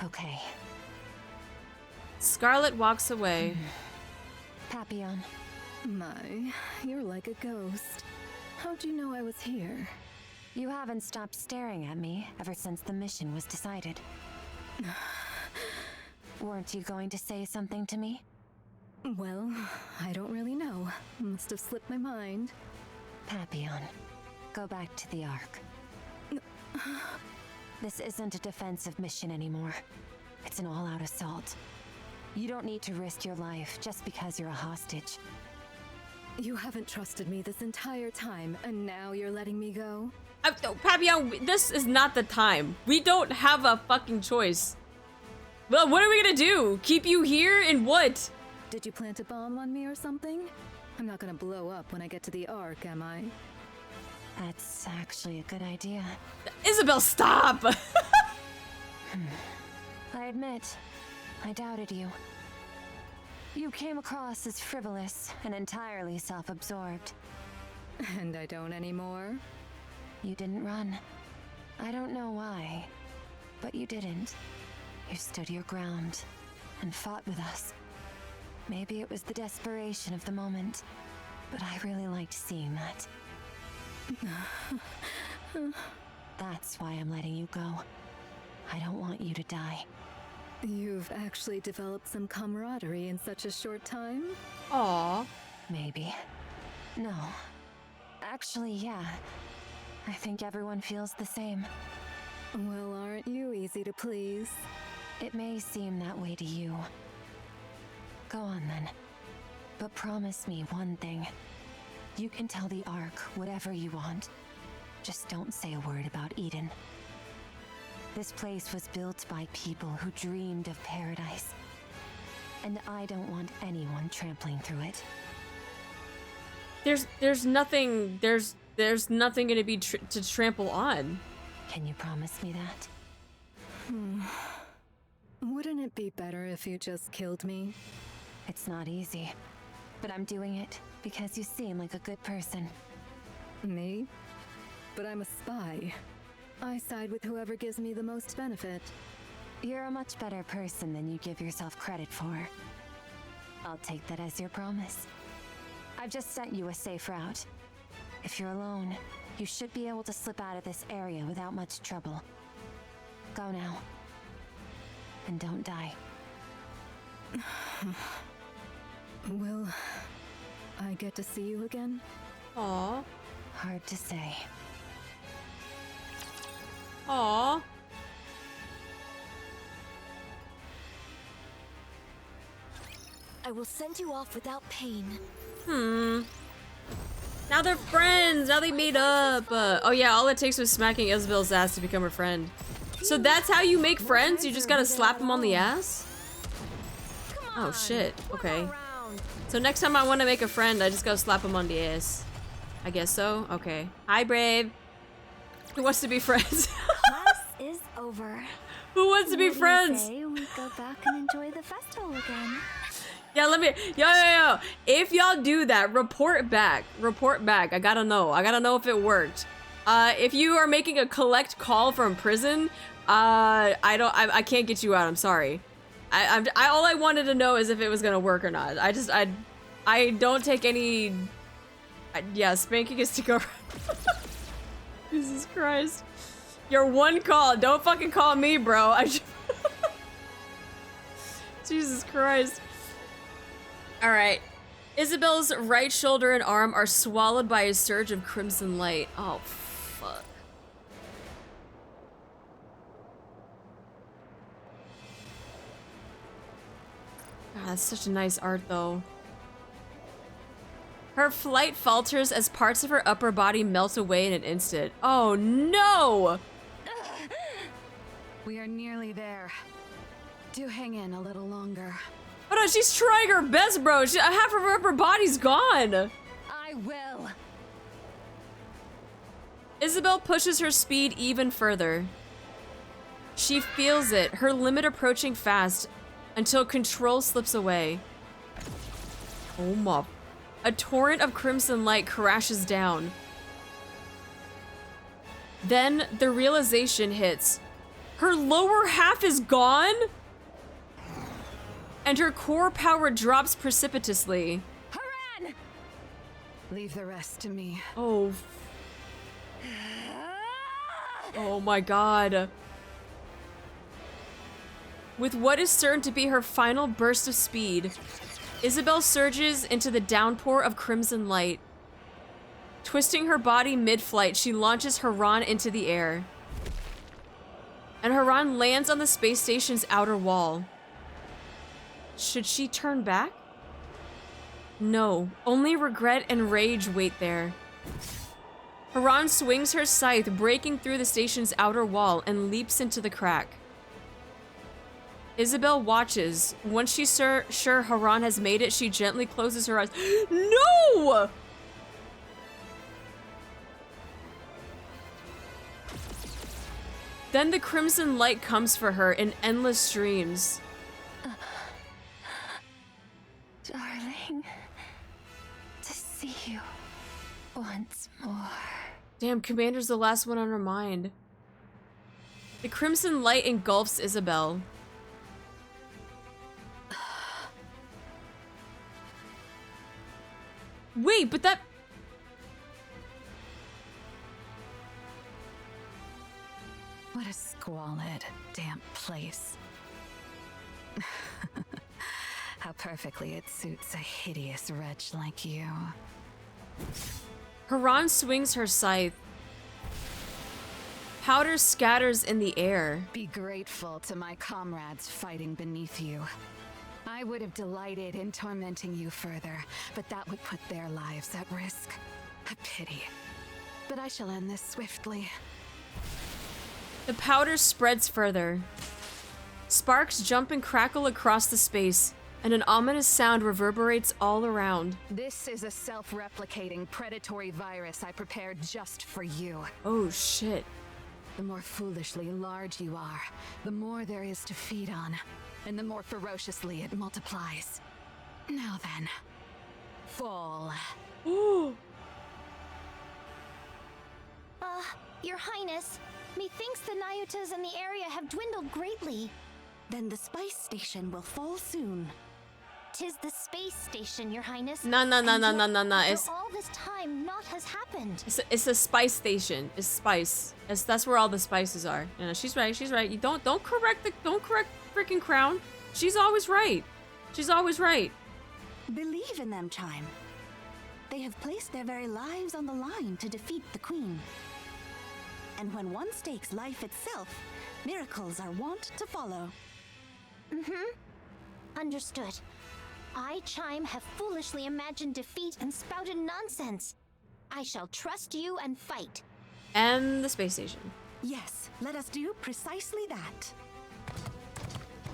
Okay. Scarlet walks away. Papillon. My, you're like a ghost. How'd you know I was here? You haven't stopped staring at me ever since the mission was decided. Weren't you going to say something to me? Well, I don't really know. Must have slipped my mind. Papillon, go back to the Ark. This isn't a defensive mission anymore. It's an all-out assault. You don't need to risk your life just because you're a hostage. You haven't trusted me this entire time, and now you're letting me go? Papillon, this is not the time. We don't have a fucking choice. Well, what are we gonna do? Keep you here and what? Did you plant a bomb on me or something? I'm not gonna blow up when I get to the Ark, am I? That's actually a good idea. Isabel, stop! I admit, I doubted you. You came across as frivolous and entirely self-absorbed. And I don't anymore? You didn't run. I don't know why, but you didn't. You stood your ground and fought with us. Maybe it was the desperation of the moment, but I really liked seeing that. That's why I'm letting you go. I don't want you to die. You've actually developed some camaraderie in such a short time? Aww. Maybe. No. Actually, yeah. I think everyone feels the same. Well, aren't you easy to please? It may seem that way to you. Go on then. But promise me one thing. You can tell the Ark whatever you want. Just don't say a word about Eden. This place was built by people who dreamed of paradise. And I don't want anyone trampling through it. There's nothing gonna be to trample on. Can you promise me that? Wouldn't it be better if you just killed me? It's not easy, but I'm doing it because you seem like a good person. Me? But I'm a spy. I side with whoever gives me the most benefit. You're a much better person than you give yourself credit for. I'll take that as your promise. I've just sent you a safe route. If you're alone, you should be able to slip out of this area without much trouble. Go now. And don't die. Will I get to see you again? Aww. Hard to say. Aww. I will send you off without pain. Now they're friends. Now they made up. Oh yeah, all it takes was smacking Isabel's ass to become her friend. So that's how you make friends? You just gotta slap them on the ass? Oh shit. Okay. So next time I want to make a friend, I just gotta slap him on the ass. I guess so. Okay. Hi, Brave. Who wants to be friends? Class is over. Who wants to be friends? Say we go back and enjoy the festival again. Yeah, let me. Yo. If y'all do that, report back. Report back. I gotta know. I gotta know if it worked. If you are making a collect call from prison, I can't get you out. I'm sorry. All I wanted to know is if it was gonna work or not. I don't take any. Yeah, spanking is to go. Jesus Christ. Your one call. Don't fucking call me, bro. Jesus Christ. Alright. Isabel's right shoulder and arm are swallowed by a surge of crimson light. Oh, fuck. God, that's such a nice art, though. Her flight falters as parts of her upper body melt away in an instant. Oh, no! We are nearly there. Do hang in a little longer. Hold on, she's trying her best, bro. Half of her upper body's gone. I will. Isabel pushes her speed even further. She feels it, her limit approaching fast, until control slips away. Oh my. A torrent of crimson light crashes down. Then the realization hits. Her lower half is gone? And her core power drops precipitously. Haran! Leave the rest to me. Oh. Oh my god. With what is certain to be her final burst of speed, Isabel surges into the downpour of crimson light. Twisting her body mid-flight, she launches Haran into the air. And Haran lands on the space station's outer wall. Should she turn back? No, only regret and rage wait there. Haran swings her scythe, breaking through the station's outer wall, and leaps into the crack. Isabel watches. Once she's sure Haran has made it, she gently closes her eyes. No! Then the crimson light comes for her in endless streams. Darling, to see you once more. Damn, Commander's the last one on her mind. The crimson light engulfs Isabel. Wait, but that... What a squalid, damp place. How perfectly it suits a hideous wretch like you. Haran swings her scythe. Powder scatters in the air. Be grateful to my comrades fighting beneath you. I would have delighted in tormenting you further, but that would put their lives at risk. A pity. But I shall end this swiftly. The powder spreads further. Sparks jump and crackle across the space, and an ominous sound reverberates all around. This is a self-replicating predatory virus I prepared just for you. Oh shit. The more foolishly large you are, the more there is to feed on, and the more ferociously it multiplies. Now then, fall. Ooh. Your Highness, methinks the Nayutas in the area have dwindled greatly. Then the spice station will fall soon. 'Tis the space station, Your Highness. No. After all this time, naught has happened. It's a spice station. It's spice. That's where all the spices are. No, she's right. She's right. You don't correct freaking Crown. She's always right. She's always right. Believe in them, Chime. They have placed their very lives on the line to defeat the Queen. And when one stakes life itself, miracles are wont to follow. Understood. I, Chime, have foolishly imagined defeat and spouted nonsense. I shall trust you and fight. And the space station. Yes, let us do precisely that.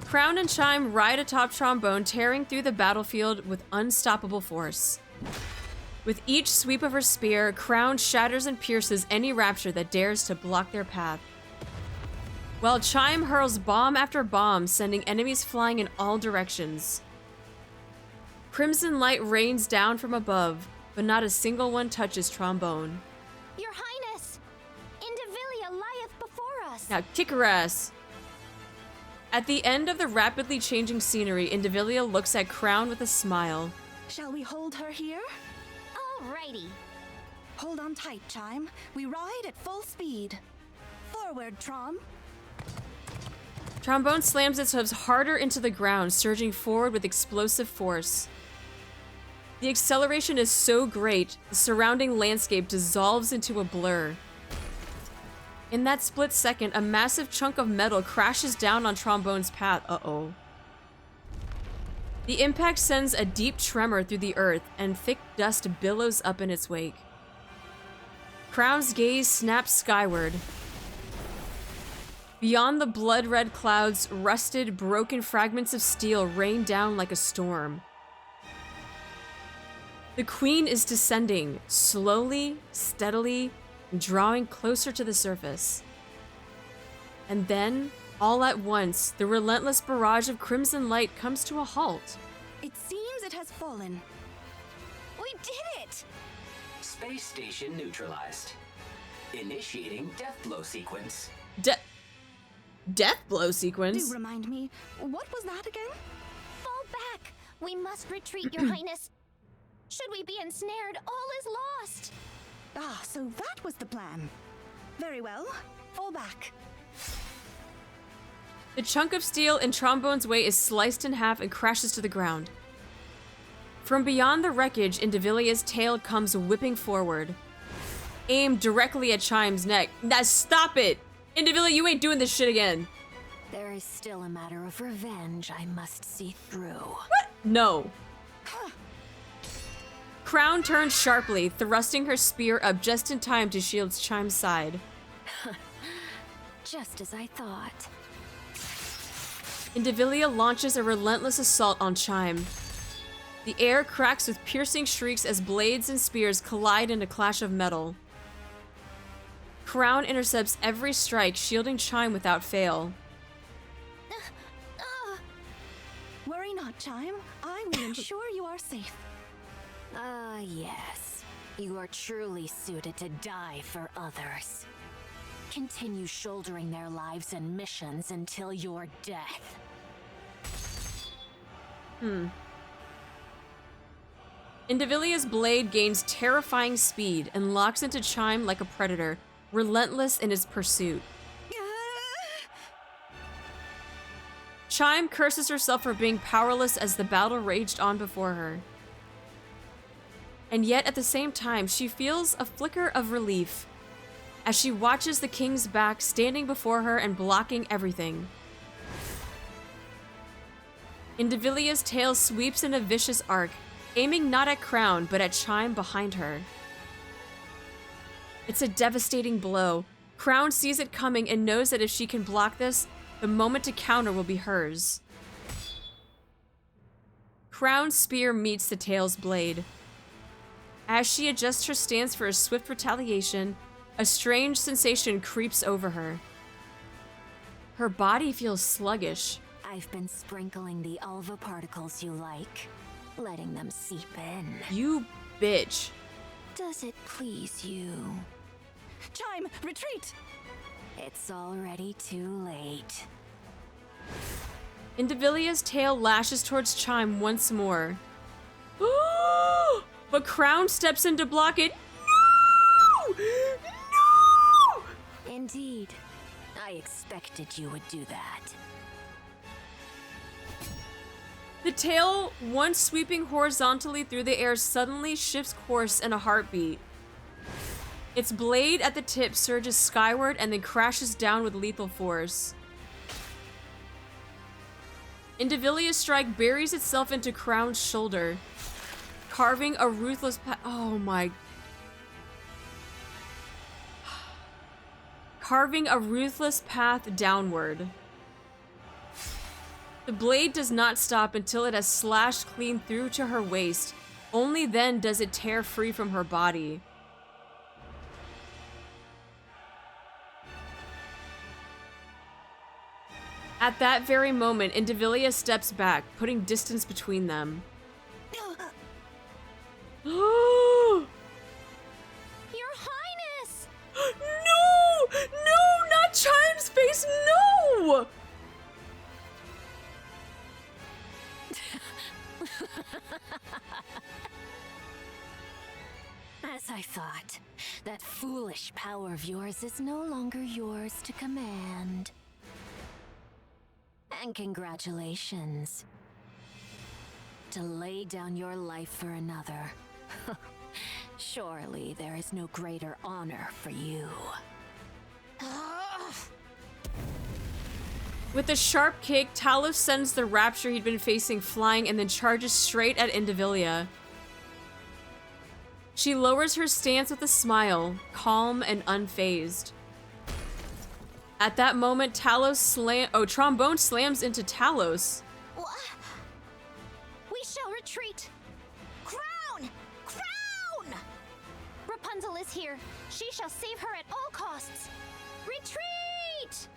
Crown and Chime ride atop Trombone, tearing through the battlefield with unstoppable force. With each sweep of her spear, Crown shatters and pierces any rapture that dares to block their path. While Chime hurls bomb after bomb, sending enemies flying in all directions. Crimson light rains down from above, but not a single one touches Trombone. Your Highness! Indivilia lieth before us! Now kick her ass! At the end of the rapidly changing scenery, Indivilia looks at Crown with a smile. Shall we hold her here? Alrighty. Hold on tight, Chime. We ride at full speed. Forward, Trom. Trombone slams its hooves harder into the ground, surging forward with explosive force. The acceleration is so great, the surrounding landscape dissolves into a blur. In that split second, a massive chunk of metal crashes down on Trombone's path. Uh-oh. The impact sends a deep tremor through the earth, and thick dust billows up in its wake. Crown's gaze snaps skyward. Beyond the blood-red clouds, rusted, broken fragments of steel rain down like a storm. The Queen is descending, slowly, steadily, drawing closer to the surface. And then, all at once, the relentless barrage of crimson light comes to a halt. It seems it has fallen. We did it! Space station neutralized. Initiating death blow sequence. Death blow sequence? Do remind me, what was that again? Fall back! We must retreat, Your Highness. Should we be ensnared, all is lost. Ah, so that was the plan. Very well. Fall back. The chunk of steel in Trombone's way is sliced in half and crashes to the ground. From beyond the wreckage, Indivilia's tail comes whipping forward, aimed directly at Chime's neck. Now stop it! Indivilia, you ain't doing this shit again. There is still a matter of revenge I must see through. What? No. Crown turns sharply, thrusting her spear up just in time to shield Chime's side. Just as I thought. Indivilia launches a relentless assault on Chime. The air cracks with piercing shrieks as blades and spears collide in a clash of metal. Crown intercepts every strike, shielding Chime without fail. Worry not, Chime. I will ensure you are safe. Ah, yes. You are truly suited to die for others. Continue shouldering their lives and missions until your death. Indivilia's blade gains terrifying speed and locks into Chime like a predator, relentless in its pursuit. Chime curses herself for being powerless as the battle raged on before her. And yet, at the same time, she feels a flicker of relief as she watches the king's back standing before her and blocking everything. Indivilia's tail sweeps in a vicious arc, aiming not at Crown, but at Chime behind her. It's a devastating blow. Crown sees it coming and knows that if she can block this, the moment to counter will be hers. Crown's spear meets the tail's blade. As she adjusts her stance for a swift retaliation, a strange sensation creeps over her. Her body feels sluggish. I've been sprinkling the alva particles you like, letting them seep in. You bitch. Does it please you? Chime, retreat! It's already too late. Indivilia's tail lashes towards Chime once more. But Crown steps in to block it. No! No! Indeed. I expected you would do that. The tail, once sweeping horizontally through the air, suddenly shifts course in a heartbeat. Its blade at the tip surges skyward and then crashes down with lethal force. Indivilia's strike buries itself into Crown's shoulder, carving a ruthless carving a ruthless path downward. The blade does not stop until it has slashed clean through to her waist. Only then does it tear free from her body. At that very moment, Indivilia steps back, putting distance between them. Your Highness! No! No! Not Chime's face! No! As I I thought. That foolish power of yours is no longer yours to command. And congratulations. To lay down your life for another. Surely there is no greater honor for you. With a sharp kick, Talos sends the rapture he'd been facing flying and then charges straight at Indivilia. She lowers her stance with a smile, calm and unfazed. At that moment, Trombone slams into Talos. We shall retreat. Crown! Crown! Rapunzel is here. She shall save her at all costs. Retreat!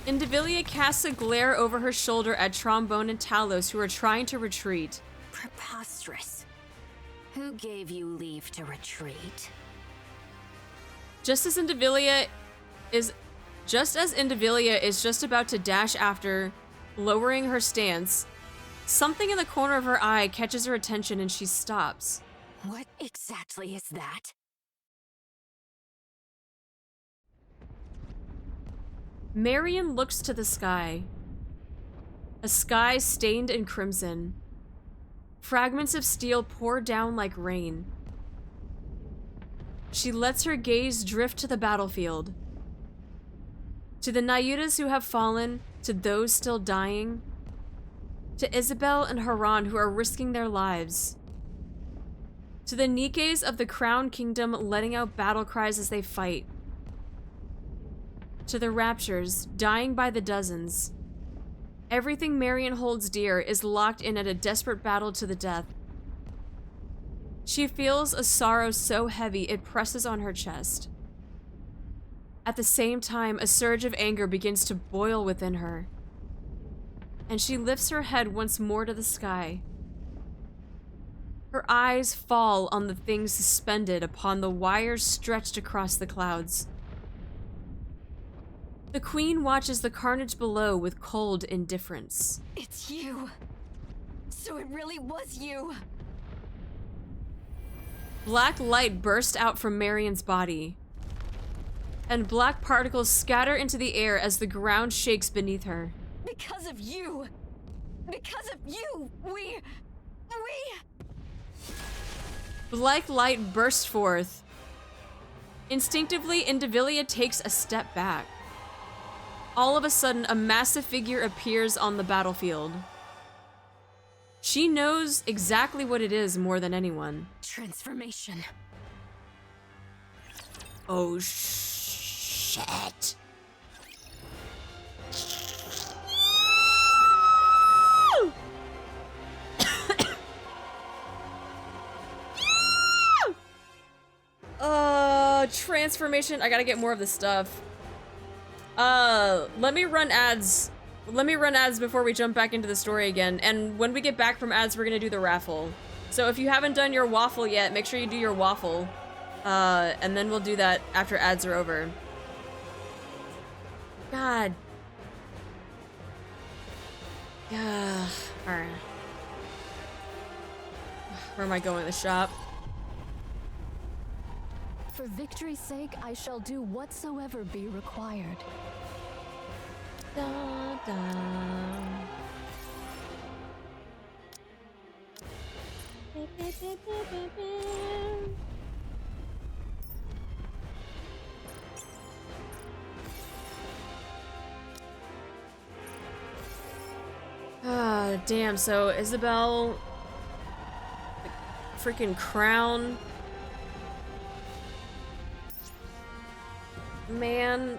Indivilia casts a glare over her shoulder at Trombone and Talos, who are trying to retreat. Preposterous. Who gave you leave to retreat? Just as Indivilia is just about to dash after, lowering her stance, something in the corner of her eye catches her attention and she stops. What exactly is that? Marian looks to the sky. A sky stained in crimson. Fragments of steel pour down like rain. She lets her gaze drift to the battlefield. To the Nayutas who have fallen, to those still dying. To Isabel and Haran who are risking their lives. To the Nikkes of the Crown Kingdom letting out battle cries as they fight. To the Raptures, dying by the dozens. Everything Marian holds dear is locked in at a desperate battle to the death. She feels a sorrow so heavy it presses on her chest. At the same time, a surge of anger begins to boil within her. And she lifts her head once more to the sky. Her eyes fall on the things suspended upon the wires stretched across the clouds. The Queen watches the carnage below with cold indifference. It's you. So it really was you. Black light bursts out from Marian's body, and black particles scatter into the air as the ground shakes beneath her. Because of you. Because of you, we... Black light bursts forth. Instinctively, Indivilia takes a step back. All of a sudden, a massive figure appears on the battlefield. She knows exactly what it is more than anyone. Transformation. Oh, shit. Transformation. I gotta get more of this stuff. Let me run ads. Let me run ads before we jump back into the story again. And when we get back from ads, we're gonna do the raffle. So if you haven't done your waffle yet, make sure you do your waffle. And then we'll do that after ads are over. God. Yeah. Alright. Where am I going? The shop? For victory's sake, I shall do whatsoever be required. Da, da. Ah, damn, so Isabel, the freaking crown. Man.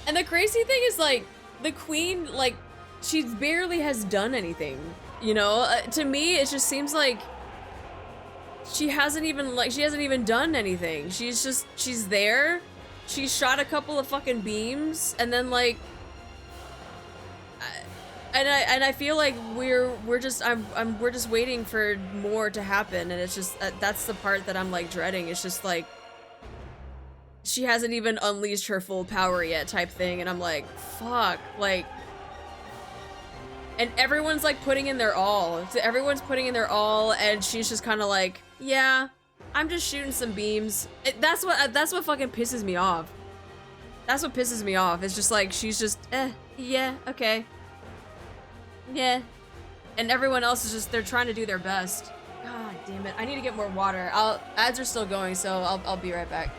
And the crazy thing is, like, the queen, like, she barely has done anything, you know? To me, it just seems like she hasn't even done anything. She's there, she shot a couple of fucking beams, and then like, and I feel like we're just waiting for more to happen, and it's just that's the part that I'm like dreading. It's just like she hasn't even unleashed her full power yet, type thing, and I'm like, fuck, like. And everyone's like putting in their all. So everyone's putting in their all, and she's just kind of like, yeah, I'm just shooting some beams. That's what fucking pisses me off. That's what pisses me off. It's just like she's just, yeah, okay, yeah, and everyone else is just they're trying to do their best. God damn it! I need to get more water. Ads are still going, so I'll be right back.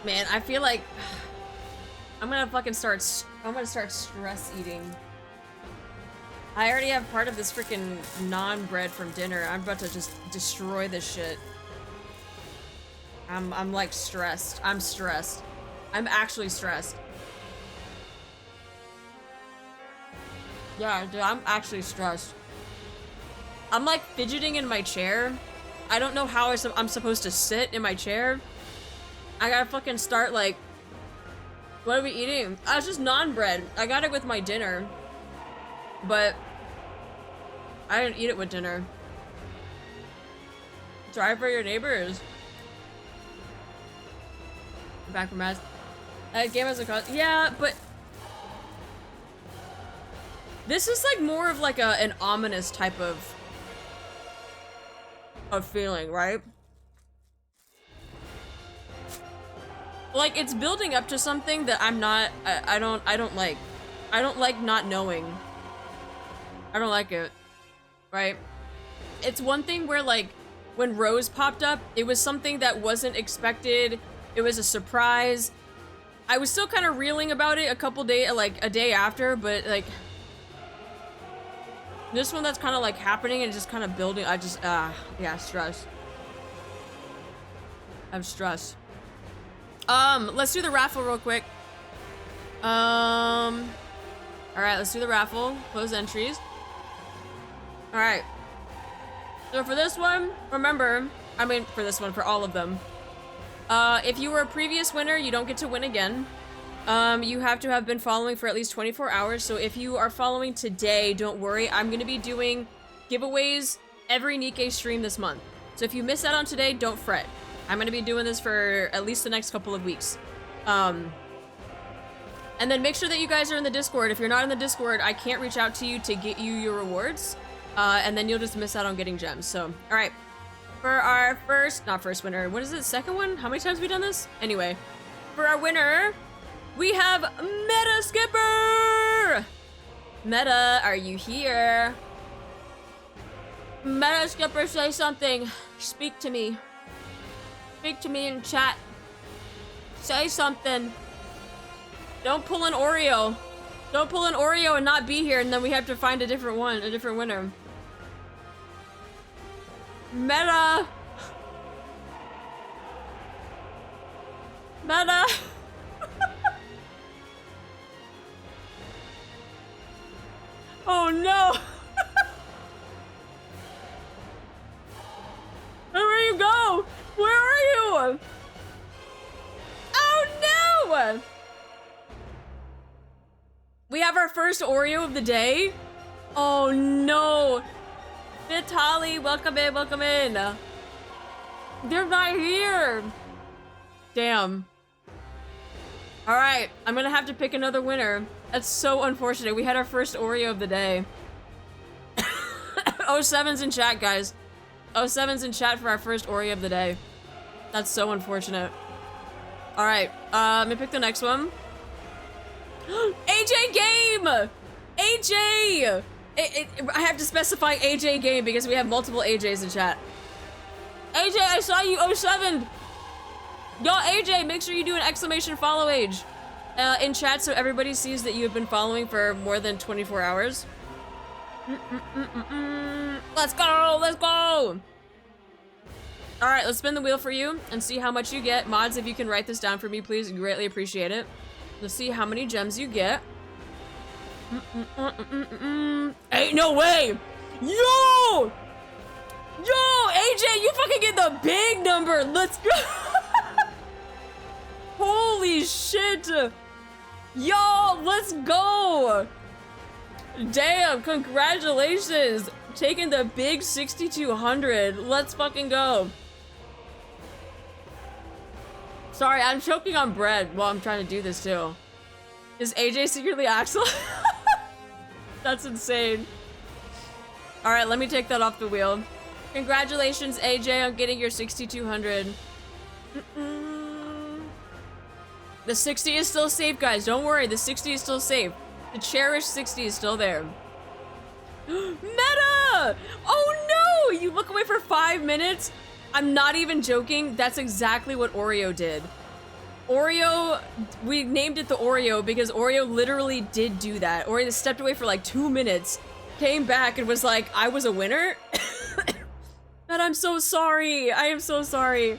Man, I feel like I'm gonna start stress eating. I already have part of this freaking naan bread from dinner. I'm about to just destroy this shit. I'm like stressed. I'm stressed. I'm actually stressed. Yeah, dude, I'm actually stressed. I'm like fidgeting in my chair. I don't know how I'm supposed to sit in my chair. I gotta fucking start like, what are we eating? It's just naan bread. I got it with my dinner, but I didn't eat it with dinner. Try for your neighbors. Back from ads. Game has a cost. Yeah, but this is like more of like an ominous type of feeling, right? Like, it's building up to something that I'm not, I don't like. I don't like not knowing. I don't like it, right? It's one thing where, like, when Rose popped up, it was something that wasn't expected. It was a surprise. I was still kind of reeling about it a day after, but, like, this one that's kind of, like, happening and just kind of building, yeah, stress. I'm stressed. Let's do the raffle real quick. Alright, let's do the raffle. Close entries. Alright. So for this one, remember, for all of them. If you were a previous winner, you don't get to win again. You have to have been following for at least 24 hours. So if you are following today, don't worry. I'm gonna be doing giveaways every NIKKE stream this month. So if you miss out on today, don't fret. I'm gonna be doing this for at least the next couple of weeks. And then make sure that you guys are in the Discord. If you're not in the Discord, I can't reach out to you to get you your rewards. And then you'll just miss out on getting gems. So, alright. For our not first winner, what is it, second one? How many times have we done this? Anyway, for our winner, we have Meta Skipper! Meta, are you here? Meta Skipper, say something. Speak to me. Speak to me in chat. Say something. Don't pull an Oreo. Don't pull an Oreo and not be here, and then we have to find a different winner. Meta. Meta. Oh no. Where you go? Where are you? Oh no! We have our first Oreo of the day. Oh no! Vitali, welcome in, welcome in. They're not here. Damn. All right, I'm gonna have to pick another winner. That's so unfortunate. We had our first Oreo of the day. 07's in chat, guys. 07's in chat for our first Oreo of the day. That's so unfortunate. All right, let me pick the next one. AJ Game! AJ! I have to specify AJ game because we have multiple AJs in chat. AJ, I saw you 07. Yo, AJ, make sure you do an exclamation follow age in chat so everybody sees that you have been following for more than 24 hours. Let's go, let's go. All right, let's spin the wheel for you and see how much you get. Mods, if you can write this down for me, please, greatly appreciate it. Let's see how many gems you get. Ain't no way! Yo! Yo, AJ, you fucking get the big number! Let's go! Holy shit! Yo, let's go! Damn, congratulations! Taking the big 6,200. Let's fucking go. Sorry, I'm choking on bread while I'm trying to do this too. Is AJ secretly Axel? That's insane. All right, let me take that off the wheel. Congratulations, AJ, on getting your 6,200. The 60 is still safe, guys. Don't worry, the 60 is still safe. The cherished 60 is still there. Meta! Oh no! You look away for 5 minutes? I'm not even joking. That's exactly what Oreo did. Oreo, we named it the Oreo because Oreo literally did do that. Oreo stepped away for like 2 minutes, came back and was like, I was a winner? And I'm so sorry. I am so sorry.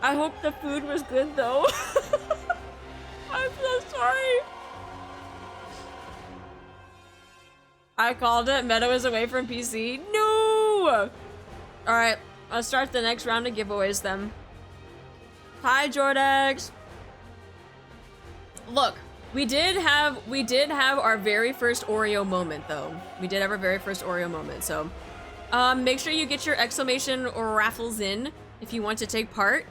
I hope the food was good though. I'm so sorry. I called it. Meta was away from PC. No! Alright, I'll start the next round of giveaways then. Hi, Jordex. Look, we did have our very first Oreo moment though. We did have our very first Oreo moment, so make sure you get your exclamation raffles in if you want to take part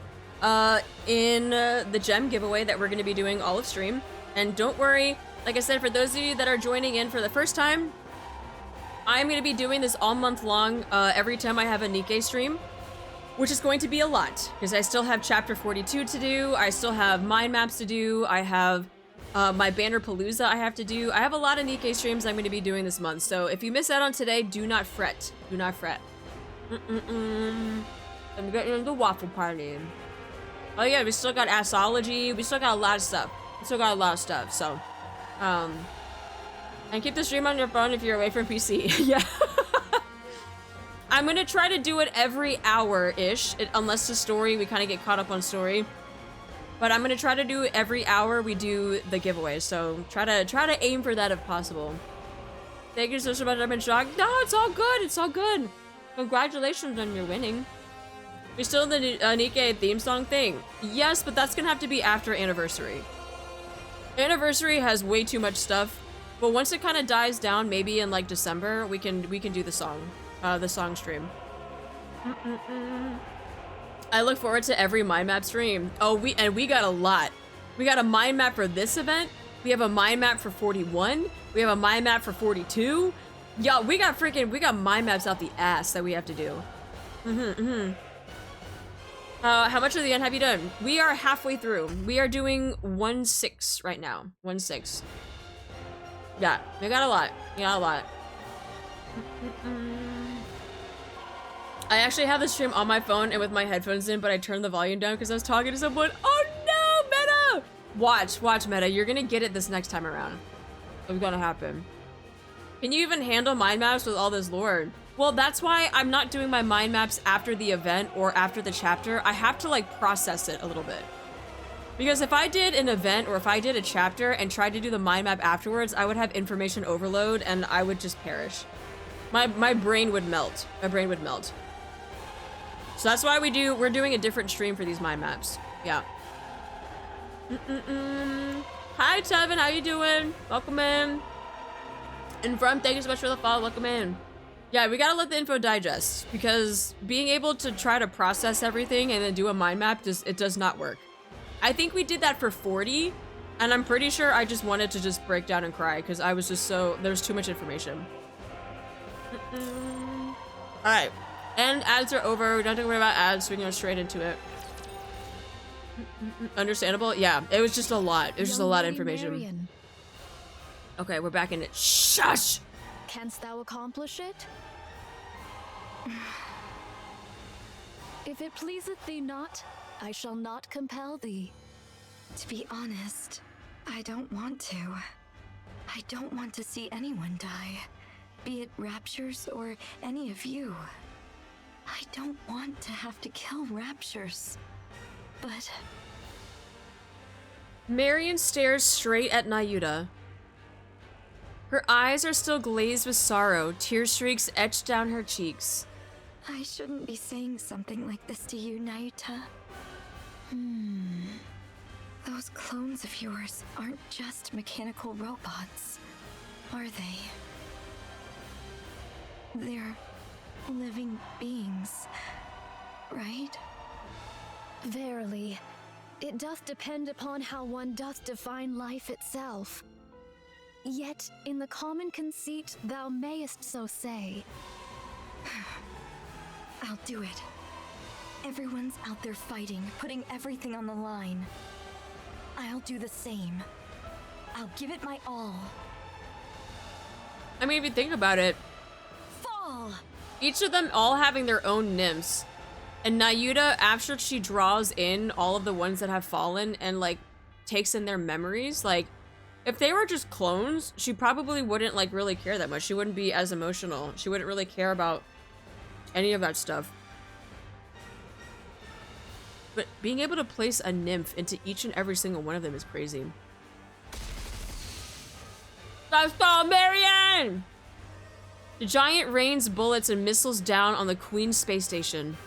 in the gem giveaway that we're going to be doing all of stream. And don't worry, like I said, for those of you that are joining in for the first time, I'm going to be doing this all month long every time I have a NIKKE stream, which is going to be a lot because I still have chapter 42 to do. I still have mind maps to do. I have my banner palooza I have to do. I have a lot of NIKKE streams I'm going to be doing this month. So if you miss out on today, do not fret. Do not fret. I'm getting into the waffle party. Oh yeah, we still got Assology. We still got a lot of stuff. So, and keep the stream on your phone if you're away from PC. Yeah. I'm gonna try to do it every hour-ish, unless the story, we kind of get caught up on story. But I'm gonna try to do every hour we do the giveaway, so try to aim for that if possible. Thank you so much, I've been shocked. No, it's all good, it's all good. Congratulations on your winning. You're still in the NIKKE theme song thing? Yes, but that's gonna have to be after Anniversary. Anniversary has way too much stuff. But once it kind of dies down, maybe in like December, we can do the song stream. I look forward to every mind map stream. Oh, we got a lot. We got a mind map for this event. We have a mind map for 41. We have a mind map for 42. Yo, we got mind maps out the ass that we have to do. How much of the end have you done? We are halfway through. We are doing 1/6 right now. 1/6. Yeah, we got a lot. We got a lot. I actually have the stream on my phone and with my headphones in, but I turned the volume down because I was talking to someone. Oh no, Meta! Watch, Meta. You're gonna get it this next time around. It's gonna happen. Can you even handle mind maps with all this lore? Well, that's why I'm not doing my mind maps after the event or after the chapter. I have to like process it a little bit. Because if I did an event or if I did a chapter and tried to do the mind map afterwards, I would have information overload and I would just perish. My brain would melt. My brain would melt. So that's why we're doing a different stream for these mind maps. Yeah. Hi Tevin, how you doing? Welcome in. And from, thank you so much for the follow, welcome in. Yeah, we gotta let the info digest because being able to try to process everything and then do a mind map, it does not work. I think we did that for 40, and I'm pretty sure I just wanted to just break down and cry because I was just there's too much information. All right, and ads are over. We don't have to worry about ads, so we can go straight into it. Understandable? Yeah, it was just a lot. It was just a lot of information. Marian. Okay, we're back in it. Shush! Canst thou accomplish it? If it pleaseth thee not, I shall not compel thee. To be honest, I don't want to. I don't want to see anyone die, be it Raptures or any of you. I don't want to have to kill Raptures, but... Marian stares straight at Nayuta. Her eyes are still glazed with sorrow, tear streaks etched down her cheeks. I shouldn't be saying something like this to you, Nayuta. Those clones of yours aren't just mechanical robots, are they? They're living beings, right? Verily, it doth depend upon how one doth define life itself. Yet, in the common conceit, thou mayest so say. I'll do it. Everyone's out there fighting, putting everything on the line. I'll do the same. I'll give it my all. I mean, if you think about it, Fall! each of them all having their own nymphs. And Nayuta, after she draws in all of the ones that have fallen and, like, takes in their memories, like, if they were just clones, she probably wouldn't, like, really care that much. She wouldn't be as emotional. She wouldn't really care about any of that stuff. But being able to place a nymph into each and every single one of them is crazy. That's all, Marian! The giant rains bullets and missiles down on the Queen's space station.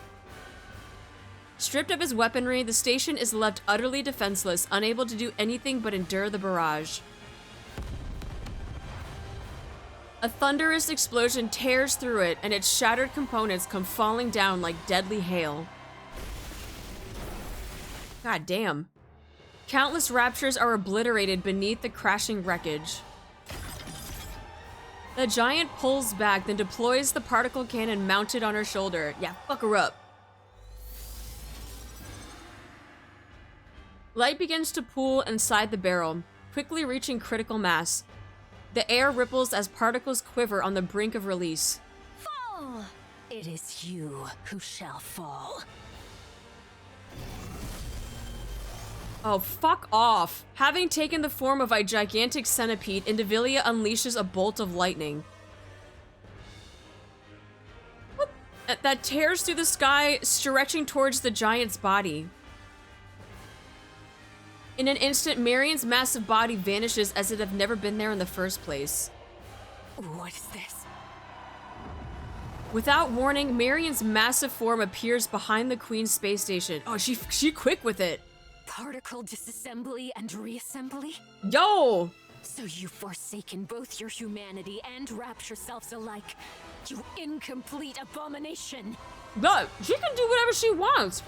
Stripped of his weaponry, the station is left utterly defenseless, unable to do anything but endure the barrage. A thunderous explosion tears through it, and its shattered components come falling down like deadly hail. God damn. Countless Raptures are obliterated beneath the crashing wreckage. The giant pulls back, then deploys the particle cannon mounted on her shoulder. Yeah, fuck her up. Light begins to pool inside the barrel, quickly reaching critical mass. The air ripples as particles quiver on the brink of release. Fall! It is you who shall fall. Oh, fuck off. Having taken the form of a gigantic centipede, Indivilia unleashes a bolt of lightning. Whoop. That tears through the sky, stretching towards the giant's body. In an instant, Marian's massive body vanishes as it had never been there in the first place. What is this? Without warning, Marian's massive form appears behind the Queen's space station. Oh, she quick with it. Particle disassembly and reassembly? Yo! So you've forsaken both your humanity and Rapture selves alike. You incomplete abomination. But she can do whatever she wants.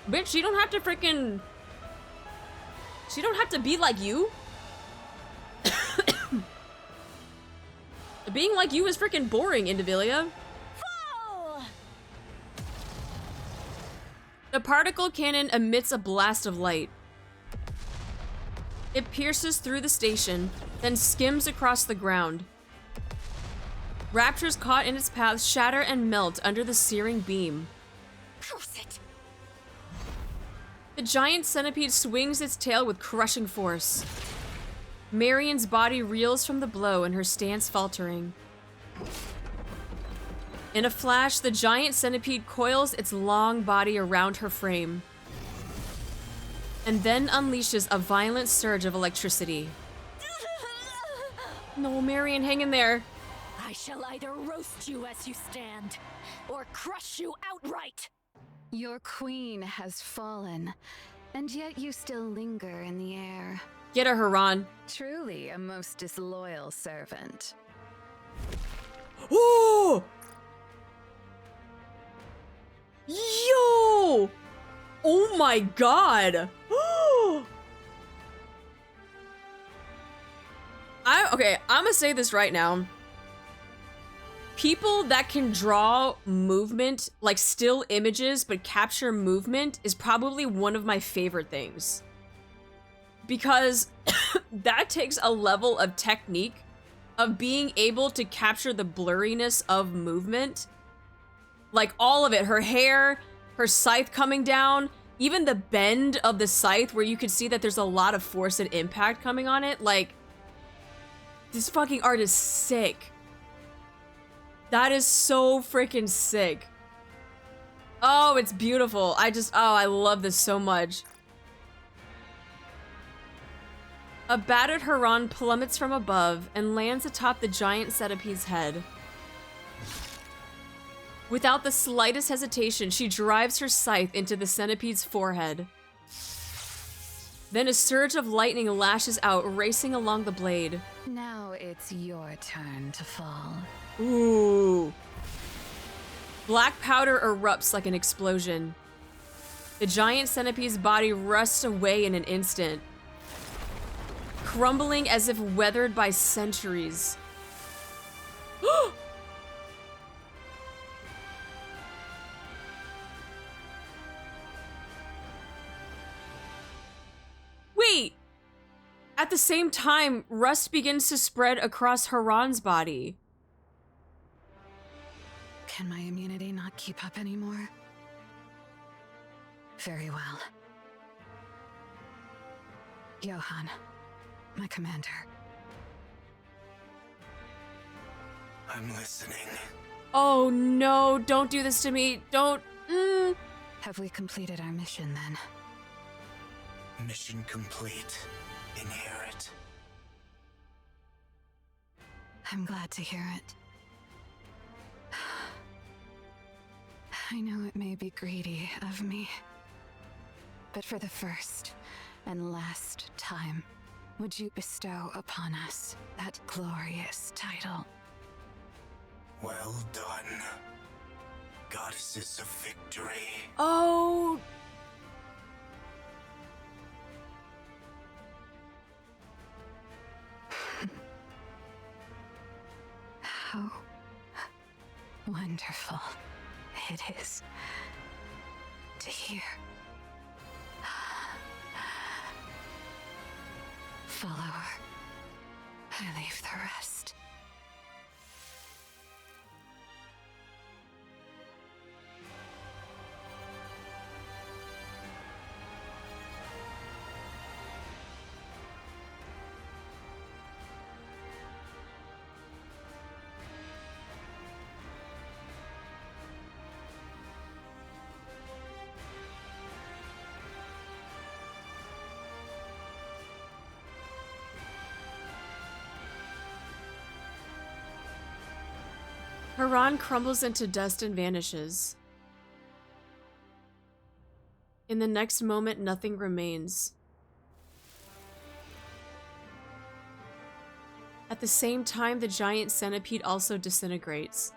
Bitch, she don't have to freaking... She don't have to be like you. Being like you is freaking boring, Indivilia. Fall! The particle cannon emits a blast of light. It pierces through the station, then skims across the ground. Raptors caught in its path shatter and melt under the searing beam. Curse it! The giant centipede swings its tail with crushing force. Marian's body reels from the blow and her stance faltering. In a flash, the giant centipede coils its long body around her frame, and then unleashes a violent surge of electricity. No, Marian, hang in there. I shall either roast you as you stand, or crush you outright! Your queen has fallen, and yet you still linger in the air. Get her, Haran. Truly a most disloyal servant. Oh! Yo! Oh my god! Okay, I'm gonna say this right now. People that can draw movement, like still images, but capture movement is probably one of my favorite things. because that takes a level of technique of being able to capture the blurriness of movement. Like all of it, her hair, her scythe coming down, even the bend of the scythe where you could see that there's a lot of force and impact coming on it. Like, this fucking art is sick. That is so freaking sick. Oh, it's beautiful. I love this so much. A battered Huron plummets from above and lands atop the giant centipede's head. Without the slightest hesitation, she drives her scythe into the centipede's forehead. Then a surge of lightning lashes out, racing along the blade. Now it's your turn to fall. Ooh. Black powder erupts like an explosion. The giant centipede's body rusts away in an instant, crumbling as if weathered by centuries. Wait! At the same time, rust begins to spread across Huron's body. Can my immunity not keep up anymore? Very well. Johan, my commander. I'm listening. Oh no, don't do this to me. Don't. Have we completed our mission then? Mission complete. Inherit. I'm glad to hear it. I know it may be greedy of me, but for the first and last time, would you bestow upon us that glorious title? Well done. Goddesses of victory. Oh. How wonderful it is to hear. Follow her. I leave the rest. Huron crumbles into dust and vanishes. In the next moment, nothing remains. At the same time, the giant centipede also disintegrates.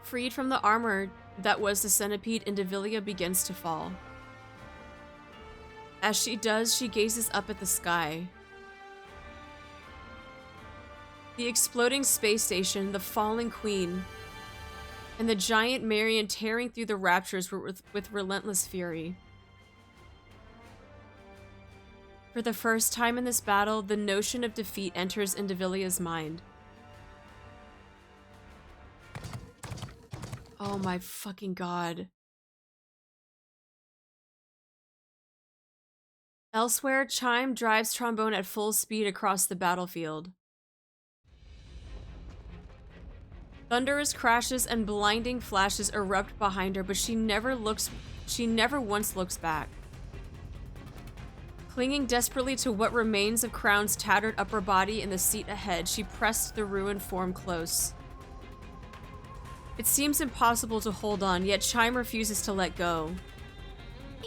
Freed from the armor that was the centipede, Indivilia begins to fall. As she does, she gazes up at the sky. The exploding space station, the falling queen, and the giant Marian tearing through the raptures with relentless fury. For the first time in this battle, the notion of defeat enters Indivilia's mind. Oh my fucking god. Elsewhere, Chime drives Trombone at full speed across the battlefield. Thunderous crashes and blinding flashes erupt behind her, but she never once looks back. Clinging desperately to what remains of Crown's tattered upper body in the seat ahead, she pressed the ruined form close. It seems impossible to hold on, yet Chime refuses to let go.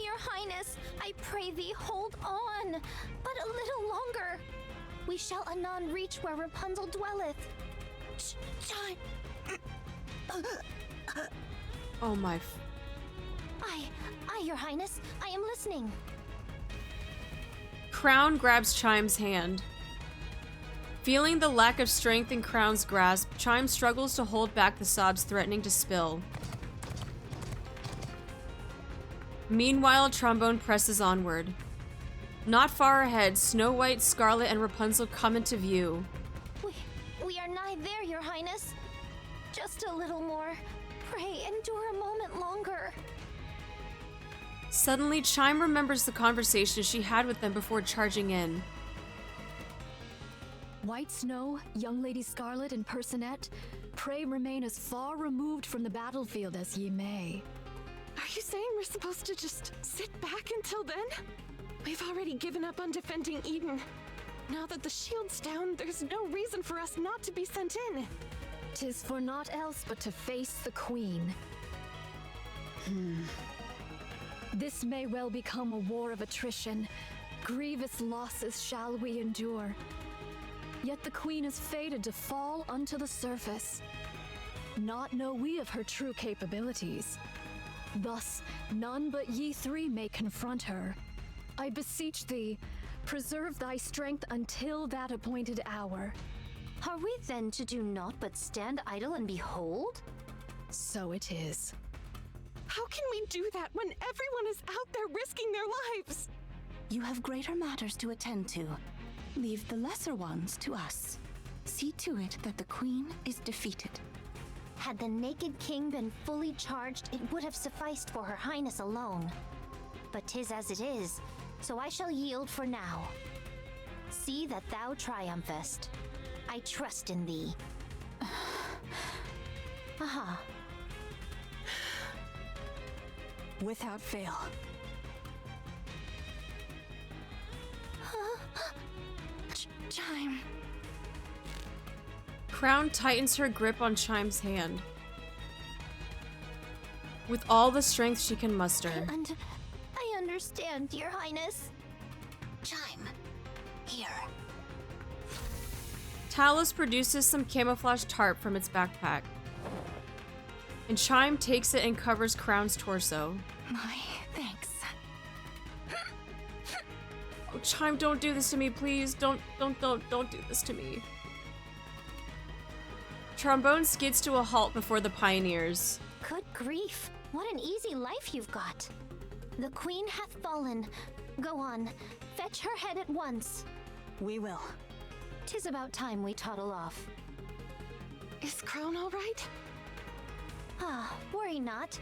Your Highness, I pray thee, hold on, but a little longer. We shall anon reach where Rapunzel dwelleth. Chime. Oh my. Aye, Your Highness, I am listening. Crown grabs Chime's hand. Feeling the lack of strength in Crown's grasp, Chime struggles to hold back the sobs threatening to spill. Meanwhile, Trombone presses onward. Not far ahead, Snow White, Scarlet, and Rapunzel come into view. We are nigh there, Your Highness. Just a little more. Pray, endure a moment longer. Suddenly, Chime remembers the conversation she had with them before charging in. White Snow, Young Lady Scarlet, and Personette, pray remain as far removed from the battlefield as ye may. Are you saying we're supposed to just sit back until then? We've already given up on defending Eden. Now that the shield's down, there's no reason for us not to be sent in. 'Tis for naught else but to face the Queen. This may well become a war of attrition. Grievous losses shall we endure. Yet the Queen is fated to fall unto the surface. Not know we of her true capabilities. Thus, none but ye three may confront her. I beseech thee, preserve thy strength until that appointed hour. Are we then to do naught but stand idle and behold? So it is. How can we do that when everyone is out there risking their lives? You have greater matters to attend to. Leave the lesser ones to us. See to it that the Queen is defeated. Had the Naked King been fully charged, it would have sufficed for her highness alone. But 'tis as it is, so I shall yield for now. See that thou triumphest. I trust in thee. Aha. Without fail. Chime. Crown tightens her grip on Chime's hand. With all the strength she can muster. I understand, Your Highness. Chime. Here. Talos produces some camouflage tarp from its backpack. And Chime takes it and covers Crown's torso. My thanks. Oh, Chime, don't do this to me, please. Don't do this to me. Trombone skids to a halt before the pioneers. Good grief, what an easy life you've got. The Queen hath fallen. Go on, fetch her head at once. We will. 'Tis about time we toddle off. Is Crown all right? Ah, worry not.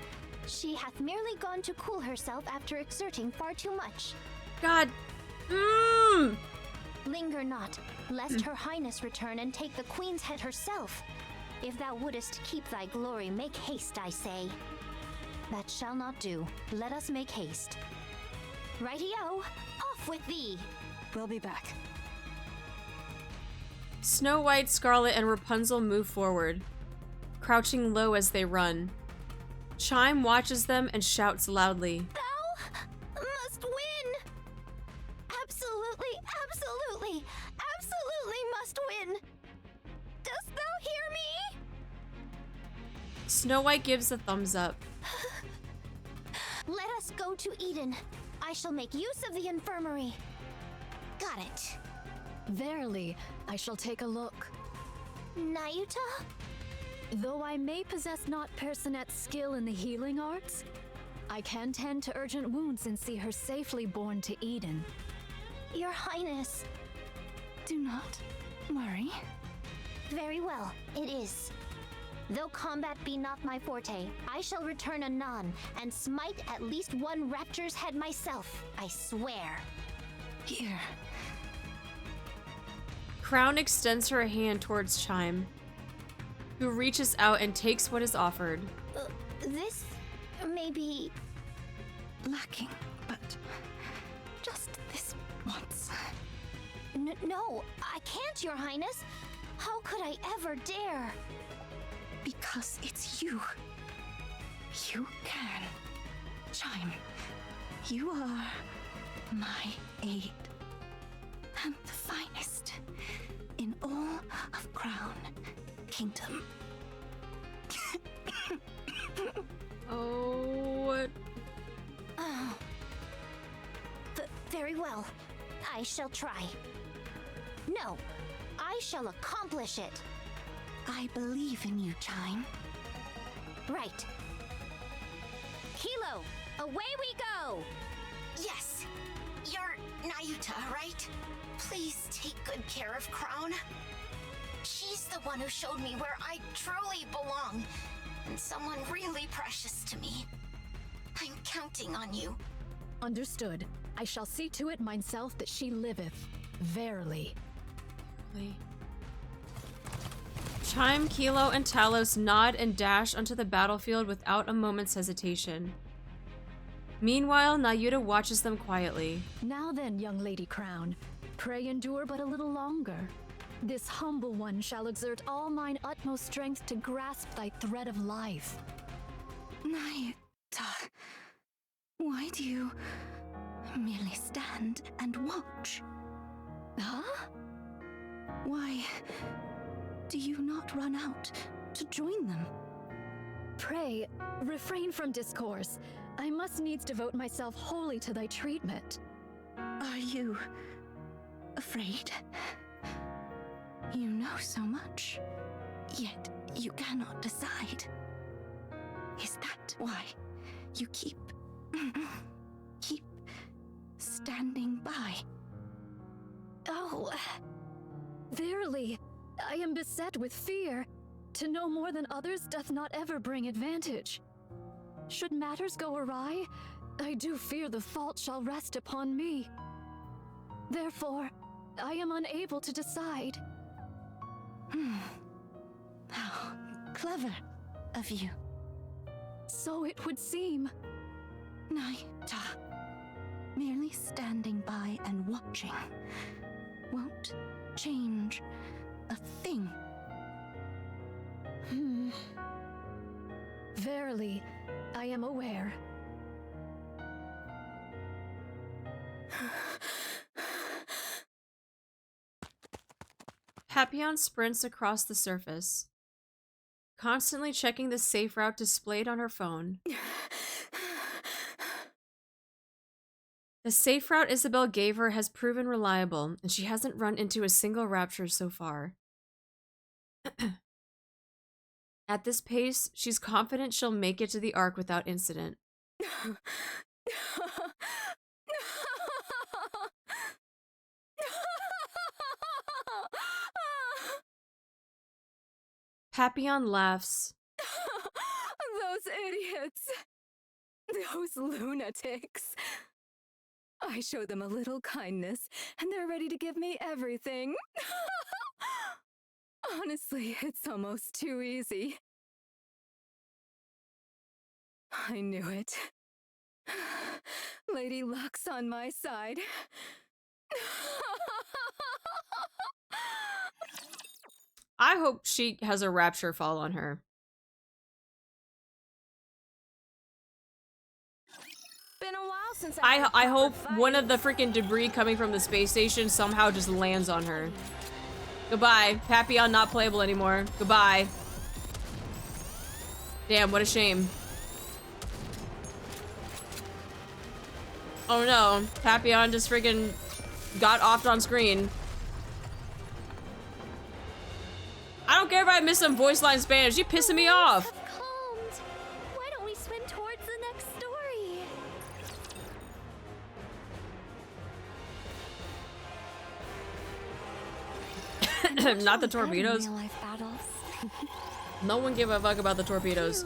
She hath merely gone to cool herself after exerting far too much. God. Linger not, lest her highness return and take the Queen's head herself. If thou wouldest keep thy glory, make haste, I say. That shall not do. Let us make haste. Righty-o, off with thee! We'll be back. Snow White, Scarlet, and Rapunzel move forward, crouching low as they run. Chime watches them and shouts loudly. Thou must win! Absolutely, absolutely, absolutely must win! Dost thou hear me? Snow White gives a thumbs up. Let us go to Eden. I shall make use of the infirmary. Got it. Verily, I shall take a look. Nayuta? Though I may possess not Personette's skill in the healing arts, I can tend to urgent wounds and see her safely borne to Eden. Your Highness. Do not worry. Very well, it is. Though combat be not my forte, I shall return anon and smite at least one rapture's head myself, I swear. Here. Crown extends her hand towards Chime, who reaches out and takes what is offered. This may be lacking, but just this once. No, I can't, Your Highness. How could I ever dare? Because it's you. You can. Chime, you are my aid. And the finest in all of Crown Kingdom. Oh. Very well. I shall try. No, I shall accomplish it. I believe in you, Chime. Right. Kilo, Away we go! Yes! You're Nayuta, right? Please take good care of Crown. She's the one who showed me where I truly belong, and someone really precious to me. I'm counting on you. Understood. I shall see to it myself that she liveth. Verily. Chime, Kilo, and Talos nod and dash onto the battlefield without a moment's hesitation. Meanwhile, Nayuta watches them quietly. Now then, young Lady Crown, pray endure but a little longer. This humble one shall exert all mine utmost strength to grasp thy thread of life. Nayuta, why do you merely stand and watch? Huh? Why do you not run out to join them? Pray, refrain from discourse. I must needs devote myself wholly to thy treatment. Are you afraid? You know so much, yet you cannot decide. Is that why you keep standing by? Oh, verily, I am beset with fear. To know more than others doth not ever bring advantage. Should matters go awry, I do fear the fault shall rest upon me. Therefore, I am unable to decide. How clever of you. So it would seem. Nayuta, merely standing by and watching won't change a thing. Verily, I am aware. Papillon sprints across the surface, constantly checking the safe route displayed on her phone. The safe route Isabel gave her has proven reliable, and she hasn't run into a single rapture so far. At this pace, she's confident she'll make it to the Ark without incident. Papillon laughs. Those idiots. Those lunatics. I show them a little kindness, and they're ready to give me everything. Honestly, it's almost too easy. I knew it. Lady Luck's on my side. I hope she has a rapture fall on her. Been a while since I hope one of the freaking debris coming from the space station somehow just lands on her. Goodbye. Papillon not playable anymore. Goodbye. Damn, what a shame. Oh no. Papillon just freaking got offed on screen. I don't care if I miss some voice line Spanish. You're pissing me off. Calmed. Why don't we swim towards the next story? Not the torpedoes. Real-life battles. No one give a fuck about the torpedoes.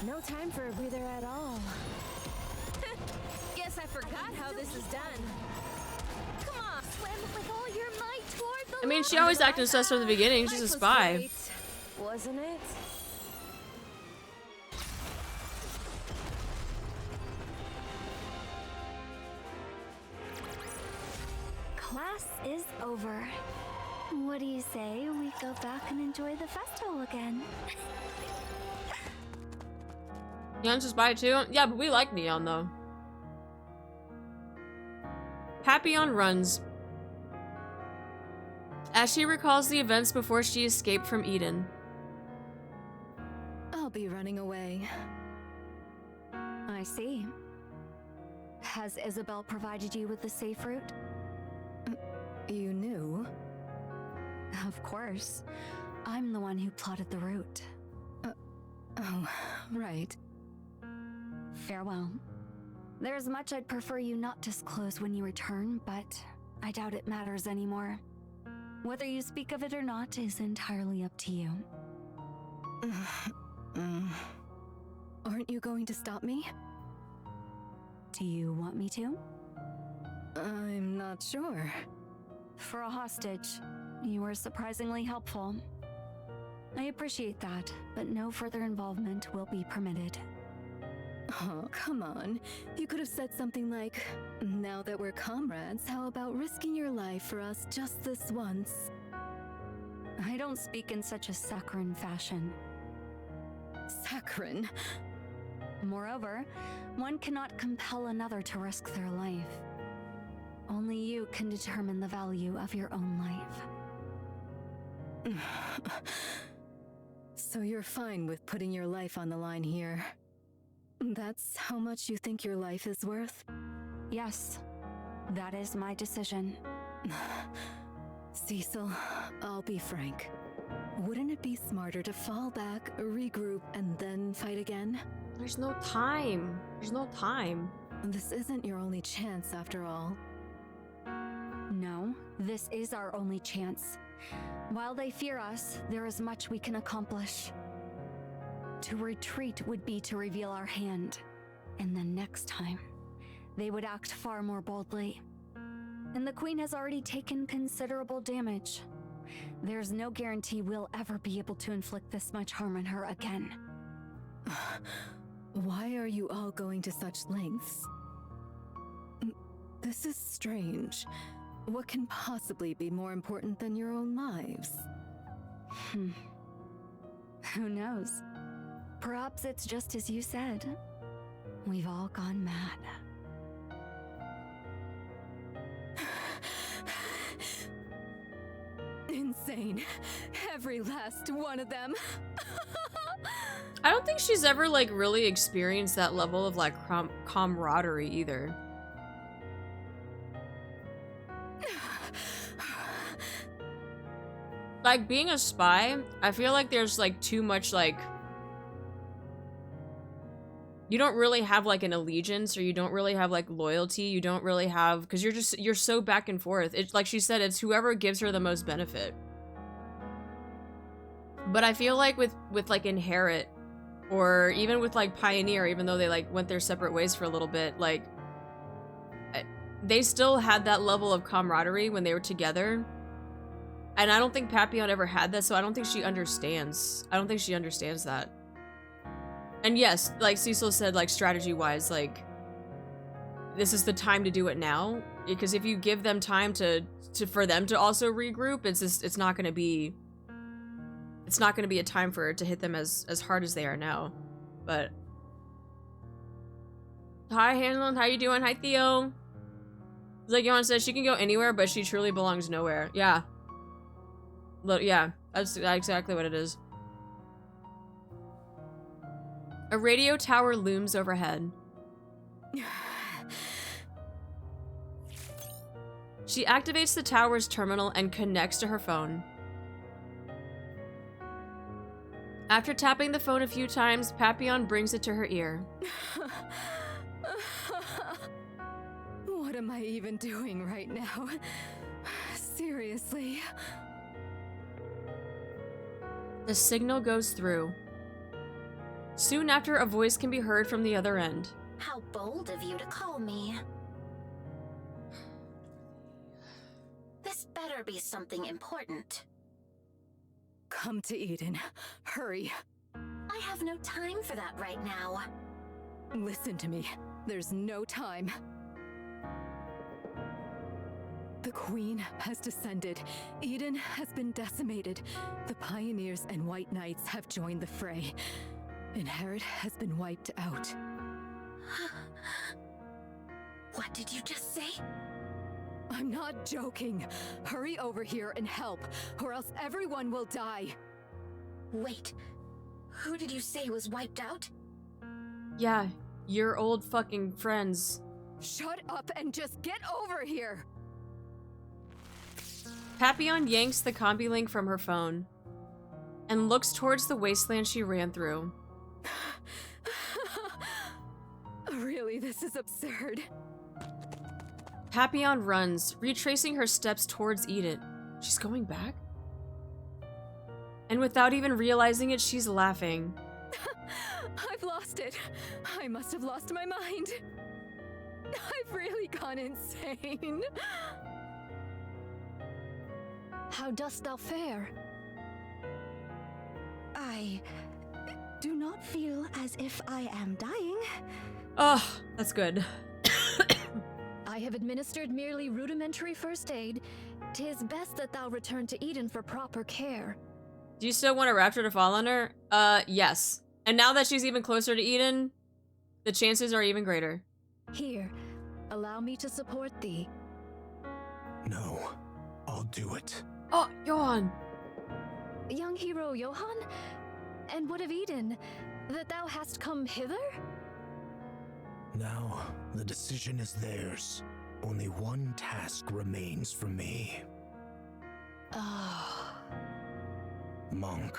No time for a breather at all. Guess I forgot how this is done. Come on, Swim with all your might toward the I mean, she always acted sus from the beginning. She's a spy. wasn't it? Class is over. What do you say we go back and enjoy the festival again? Neon's a spy too? Yeah, but we like Neon though. Papillon runs. As she recalls the events before she escaped from Eden. I'll be running away. I see. Has Isabel provided you with the safe route? You knew? Of course. I'm the one who plotted the route. Oh, right. Farewell. There's much I'd prefer you not disclose when you return, but I doubt it matters anymore. Whether you speak of it or not is entirely up to you. Aren't you going to stop me? Do you want me to? I'm not sure. For a hostage, you were surprisingly helpful. I appreciate that, but no further involvement will be permitted. Oh, come on. You could have said something like, now that we're comrades, how about risking your life for us just this once? I don't speak in such a saccharine fashion. Saccharine? Moreover, one cannot compel another to risk their life. Only you can determine the value of your own life. So you're fine with putting your life on the line here? That's how much you think your life is worth? Yes, that is my decision. Cecil, I'll be frank. Wouldn't it be smarter to fall back, regroup, and then fight again? There's no time. There's no time. This isn't your only chance after all. No, this is our only chance. While they fear us, there is much we can accomplish. To retreat would be to reveal our hand, and then next time, they would act far more boldly. And the Queen has already taken considerable damage. There's no guarantee we'll ever be able to inflict this much harm on her again. Why are you all going to such lengths? This is strange. What can possibly be more important than your own lives? Who knows? Perhaps it's just as you said. We've all gone mad. Insane. Every last one of them. I don't think she's ever like really experienced that level of like camaraderie either. Like being a spy, I feel like there's like too much like you don't really have like an allegiance, or you don't really have like loyalty. You don't really have, because you're so back and forth. It's like she said, it's whoever gives her the most benefit. But I feel like with like Inherit, or even with like Pioneer, even though they like went their separate ways for a little bit, like they still had that level of camaraderie when they were together. And I don't think Papillon ever had that, so I don't think she understands. I don't think she understands that. And yes, like Cecil said, like strategy-wise, like this is the time to do it now, because if you give them time for them to also regroup, it's not going to be a time for it to hit them as hard as they are now. But hi Hanlon, how you doing? Hi Theo. Like Johan said, she can go anywhere, but she truly belongs nowhere. Yeah. Look, yeah, that's exactly what it is. A radio tower looms overhead. She activates the tower's terminal and connects to her phone. After tapping the phone a few times, Papillon brings it to her ear. What am I even doing right now? Seriously. The signal goes through. Soon after, a voice can be heard from the other end. How bold of you to call me. This better be something important. Come to Eden. Hurry. I have no time for that right now. Listen to me. There's no time. The Queen has descended. Eden has been decimated. The Pioneers and White Knights have joined the fray. Inherit has been wiped out. What did you just say? I'm not joking. Hurry over here and help, or else everyone will die. Wait, who did you say was wiped out? Yeah, your old fucking friends. Shut up and just get over here! Papillon yanks the combi link from her phone and looks towards the wasteland she ran through. Really, this is absurd. Papillon runs, retracing her steps towards Eden. She's going back? And without even realizing it, she's laughing. I've lost it. I must have lost my mind. I've really gone insane. How dost thou fare? I do not feel as if I am dying. Oh, that's good. I have administered merely rudimentary first aid. 'Tis best that thou return to Eden for proper care. Do you still want a rapture to fall on her? Yes. And now that she's even closer to Eden, the chances are even greater. Here, allow me to support thee. No, I'll do it. Oh, Johan! Young hero Johan? And what of Eden? That thou hast come hither? Now, the decision is theirs. Only one task remains for me. Ah. Monk.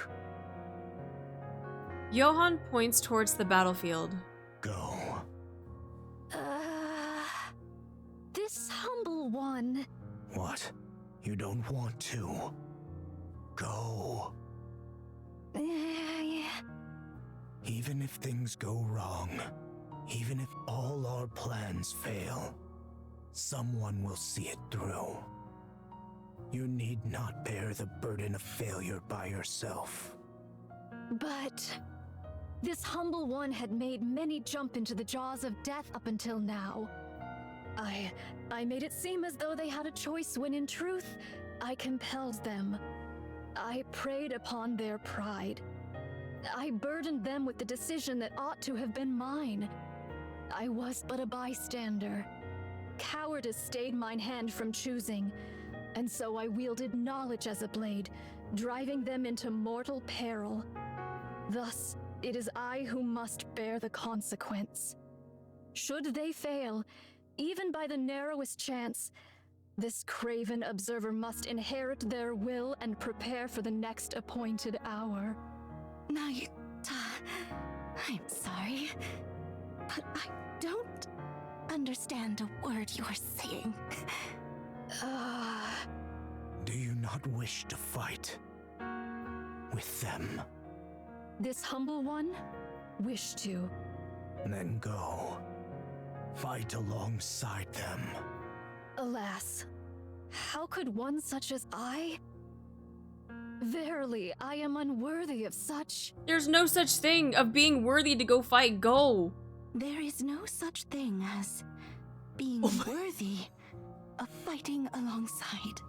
Johan points towards the battlefield. Go. This humble one. What? You don't want to? Go. Even if things go wrong, even if all our plans fail, someone will see it through. You need not bear the burden of failure by yourself. But this humble one had made many jump into the jaws of death up until now. I made it seem as though they had a choice when in truth, I compelled them. I preyed upon their pride. I burdened them with the decision that ought to have been mine. I was but a bystander. Cowardice stayed mine hand from choosing, and so I wielded knowledge as a blade, driving them into mortal peril. Thus, it is I who must bear the consequence. Should they fail, even by the narrowest chance, this craven observer must inherit their will and prepare for the next appointed hour. Nayuta, I'm sorry, but I don't understand a word you're saying. Do you not wish to fight with them? This humble one, wish to. Then go. Fight alongside them. Alas, how could one such as I? Verily, I am unworthy of such. There's no such thing of being worthy to go fight. Go. There is no such thing as being worthy of fighting alongside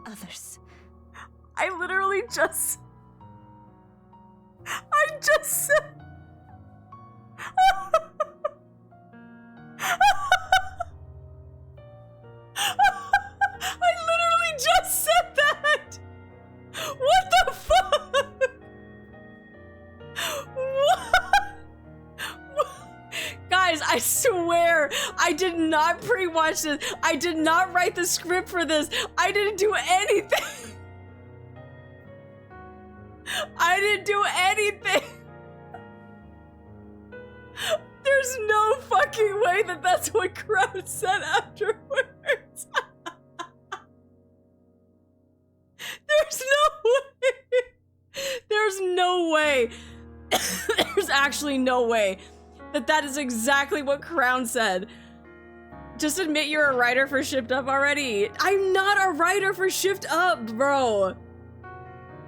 others. I literally just... I just said... I literally just said that! What the fuck? What? Guys, I swear, I did not pre-watch this. I did not write the script for this. I didn't do anything. I didn't do anything. There's no fucking way that that's what Crowd said afterwards. There's no way. There's no way. There's actually no way that that is exactly what Crown said. Just admit you're a writer for Shift Up already. I'm not a writer for Shift Up, bro.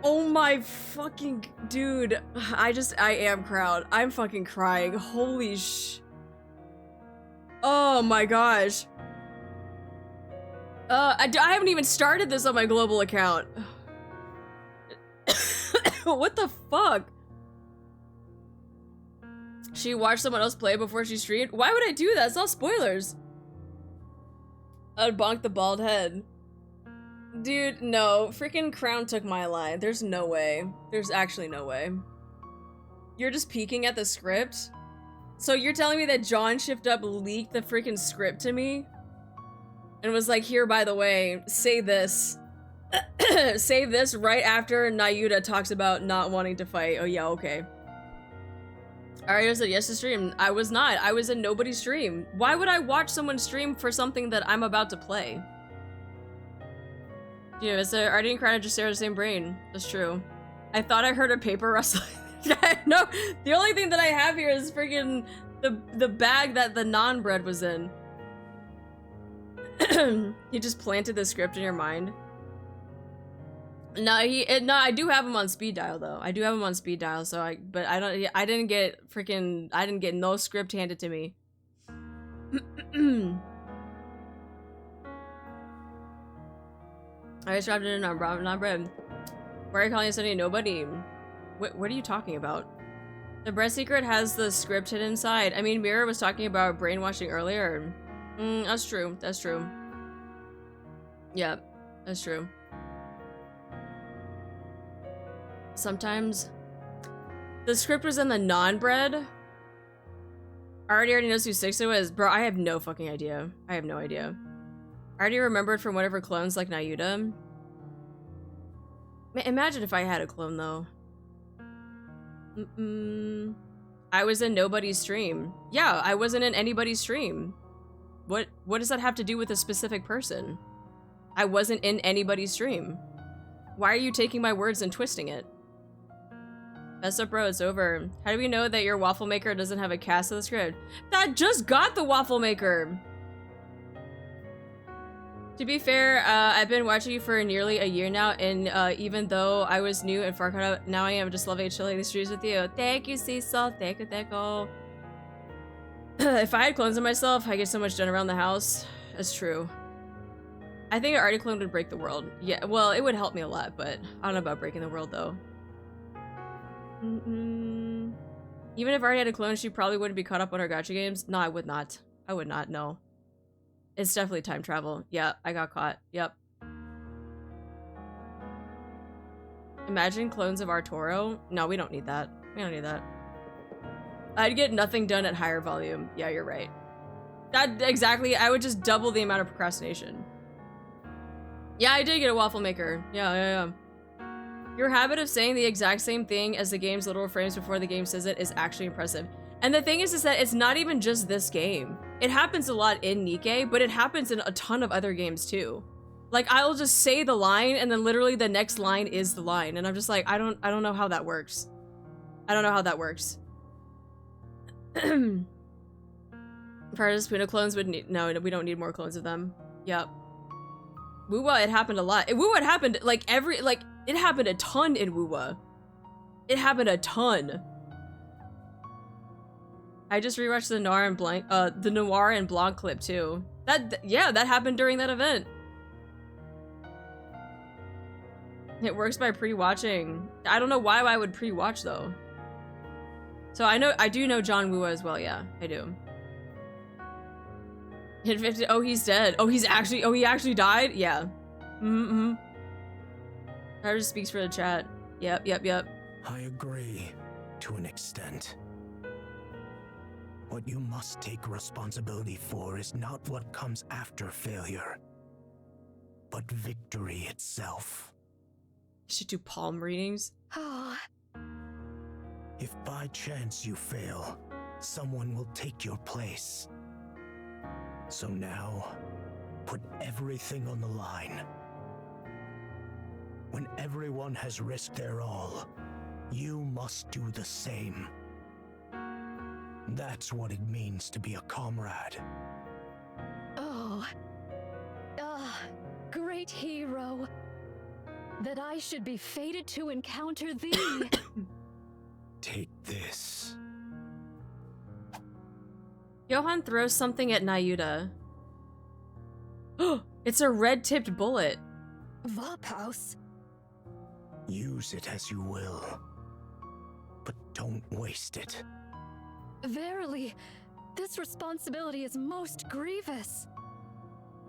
Oh my fucking dude. I am Crowd. I'm fucking crying. Holy sh. Oh my gosh. I haven't even started this on my global account. What the fuck? She watched someone else play before she streamed? Why would I do that? It's all spoilers. I'd bonk the bald head. Dude, no. Freaking Crown took my line. There's no way. There's actually no way. You're just peeking at the script? So you're telling me that John Shift Up leaked the freaking script to me? And was like, here, by the way, say this. Say this right after Nayuta talks about not wanting to fight. Oh yeah, okay. Aria said yes to stream. I was not. I was in nobody's stream. Why would I watch someone stream for something that I'm about to play? Yeah, it's a Artie and Krana just share the same brain. That's true. I thought I heard a paper rustling. No, the only thing that I have here is freaking the bag that the naan bread was in. He just planted the script in your mind. No, I do have him on speed dial though. I do have him on speed dial, so I didn't get no script handed to me. I just dropped it in on not bread. Why are you calling somebody nobody? What are you talking about? The bread secret has the script hidden inside. I mean, Mira was talking about brainwashing earlier. That's true. That's true. Yeah, that's true. Sometimes the script was in the non-bread. Already knows who 6 was. Bro, I have no fucking idea. I have no idea. I already remembered from whatever clones like Nayuta. Imagine if I had a clone though. I was in nobody's stream. Yeah, I wasn't in anybody's stream. What does that have to do with a specific person? I wasn't in anybody's stream. Why are you taking my words and twisting it? Best up, bro, it's over. How do we know that your waffle maker doesn't have a cast of the script? That just got the waffle maker! To be fair, I've been watching you for nearly a year now, and even though I was new and far cut out, now I am just loving chilling the streets with you. Thank you, Cecil. Thank you, thank you. If I had clones of myself, I get so much done around the house. That's true. I think an already clone would break the world. Yeah, well, it would help me a lot, but I don't know about breaking the world, though. Even if I already had a clone, she probably wouldn't be caught up on her gacha games. No, I would not. I would not, no. It's definitely time travel. Yeah, I got caught. Yep. Imagine clones of Arturo. No, we don't need that. We don't need that. I'd get nothing done at higher volume. Yeah, you're right. That exactly. I would just double the amount of procrastination. Yeah, I did get a waffle maker. Yeah. Your habit of saying the exact same thing as the game's literal frames before the game says it is actually impressive. And the thing is that it's not even just this game. It happens a lot in NIKKE, but it happens in a ton of other games too. Like, I'll just say the line and then literally the next line is the line. And I'm just like, I don't know how that works. I don't know how that works. Prior to Spoono clones would need, no, we don't need more clones of them. Yep. Wuwa, it happened a lot. Wuwa, it happened like it happened a ton in Wuwa. It happened a ton. I just rewatched the Noir and Blanc clip too. Yeah, that happened during that event. It works by pre-watching. I don't know why I would pre-watch though. So I do know John Woo as well. Yeah, I do. Hit 50. Oh, he's dead. Oh, he actually died. Yeah. That just speaks for the chat. Yep. I agree to an extent. What you must take responsibility for is not what comes after failure, but victory itself. You should do palm readings. If by chance you fail, someone will take your place. So now, put everything on the line. When everyone has risked their all, you must do the same. That's what it means to be a comrade. Great hero. That I should be fated to encounter thee. Take this. Johan throws something at Nayuta. It's a red-tipped bullet. Vaphaus. Use it as you will, but don't waste it. Verily, this responsibility is most grievous.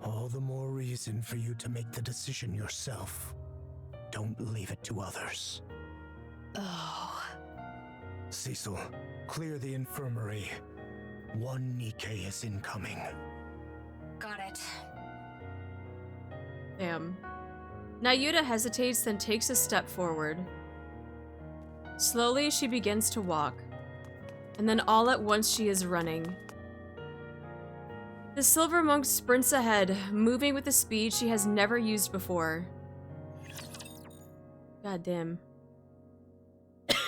All the more reason for you to make the decision yourself. Don't leave it to others. Cecil, clear the infirmary. One NIKKE is incoming. Got it. Damn. Nayuta hesitates, then takes a step forward. Slowly, she begins to walk. and then all at once she is running. The silver monk sprints ahead, moving with a speed she has never used before. God damn.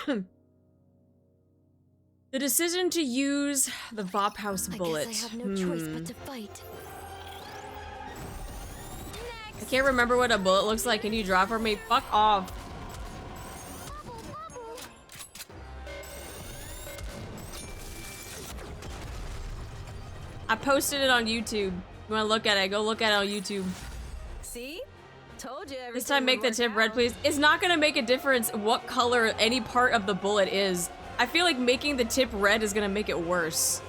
The decision to use the Vop House bullet. I guess I have no choice but to fight. I can't remember what a bullet looks like. Can you draw for me? Fuck off. I posted it on YouTube. You wanna look at it? Go look at it on YouTube. See? Told you everything. This time make the tip red, please. It's not gonna make a difference what color any part of the bullet is. I feel like making the tip red is gonna make it worse.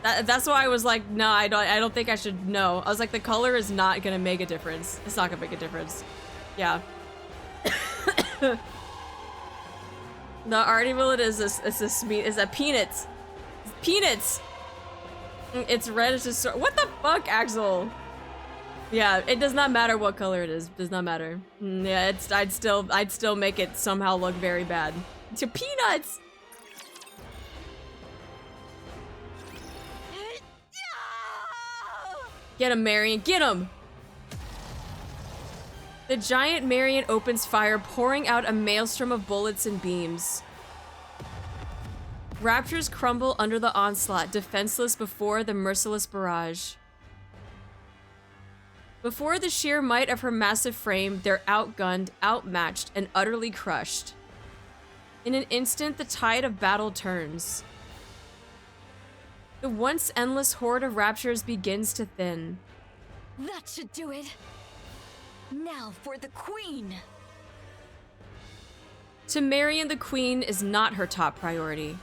That's why I was like, no, I don't think I should know. I was like, the color is not gonna make a difference. It's not gonna make a difference. Yeah. The arty bullet is a peanuts. Peanuts. It's red. It's just what the fuck, Axel? Yeah, it does not matter what color it is. Does not matter. Yeah, I'd still make it somehow look very bad. To peanuts. Get him, Marian. Get him! The giant Marian opens fire, pouring out a maelstrom of bullets and beams. Raptors crumble under the onslaught, defenseless before the merciless barrage. Before the sheer might of her massive frame, they're outgunned, outmatched, and utterly crushed. In an instant, the tide of battle turns. The once endless horde of raptures begins to thin. That should do it. Now for the queen. To Marian, the queen is not her top priority.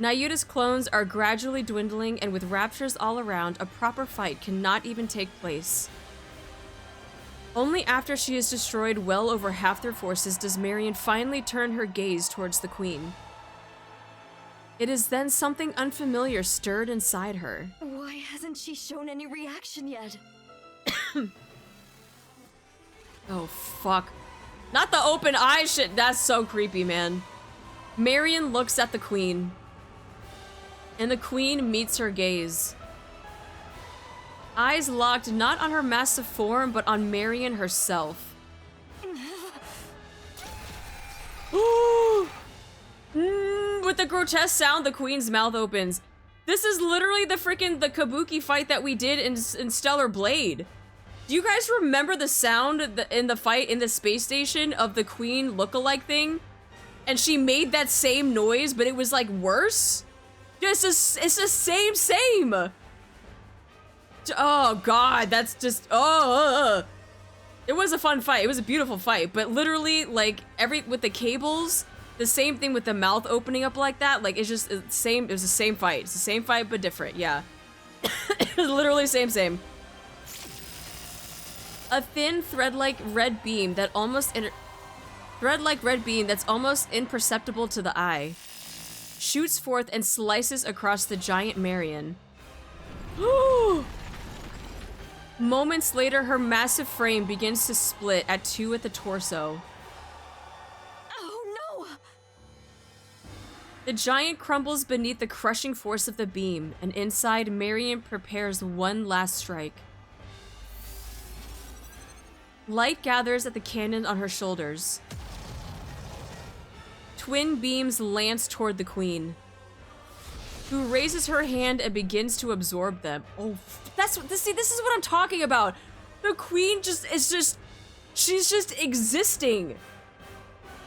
Nayuta's clones are gradually dwindling, and with raptures all around, a proper fight cannot even take place. Only after she has destroyed well over half their forces does Marian finally turn her gaze towards the queen. It is then something unfamiliar stirred inside her. Why hasn't she shown any reaction yet? Oh, fuck. Not the open eye shit. That's so creepy, man. Marian looks at the queen. And the queen meets her gaze. Eyes locked not on her massive form, but on Marian herself. Ooh! With the grotesque sound, the queen's mouth opens. This is literally the kabuki fight that we did in Stellar Blade. Do you guys remember the sound in the fight in the space station of the queen lookalike thing? And she made that same noise, but it was like worse? It's the same. Oh god, that's just, It was a fun fight. It was a beautiful fight, but literally, like, with the cables, the same thing with the mouth opening up like that, like, it's just the same. It was the same fight. It's the same fight, but different. Yeah. It was literally same. A thin thread-like red beam that almost that's almost imperceptible to the eye shoots forth and slices across the giant Marian. Moments later, her massive frame begins to split at two at the torso. Oh no! The giant crumbles beneath the crushing force of the beam, and inside, Marian prepares one last strike. Light gathers at the cannon on her shoulders. Twin beams lance toward the queen, who raises her hand and begins to absorb them. Oh, this is what I'm talking about. The queen she's just existing.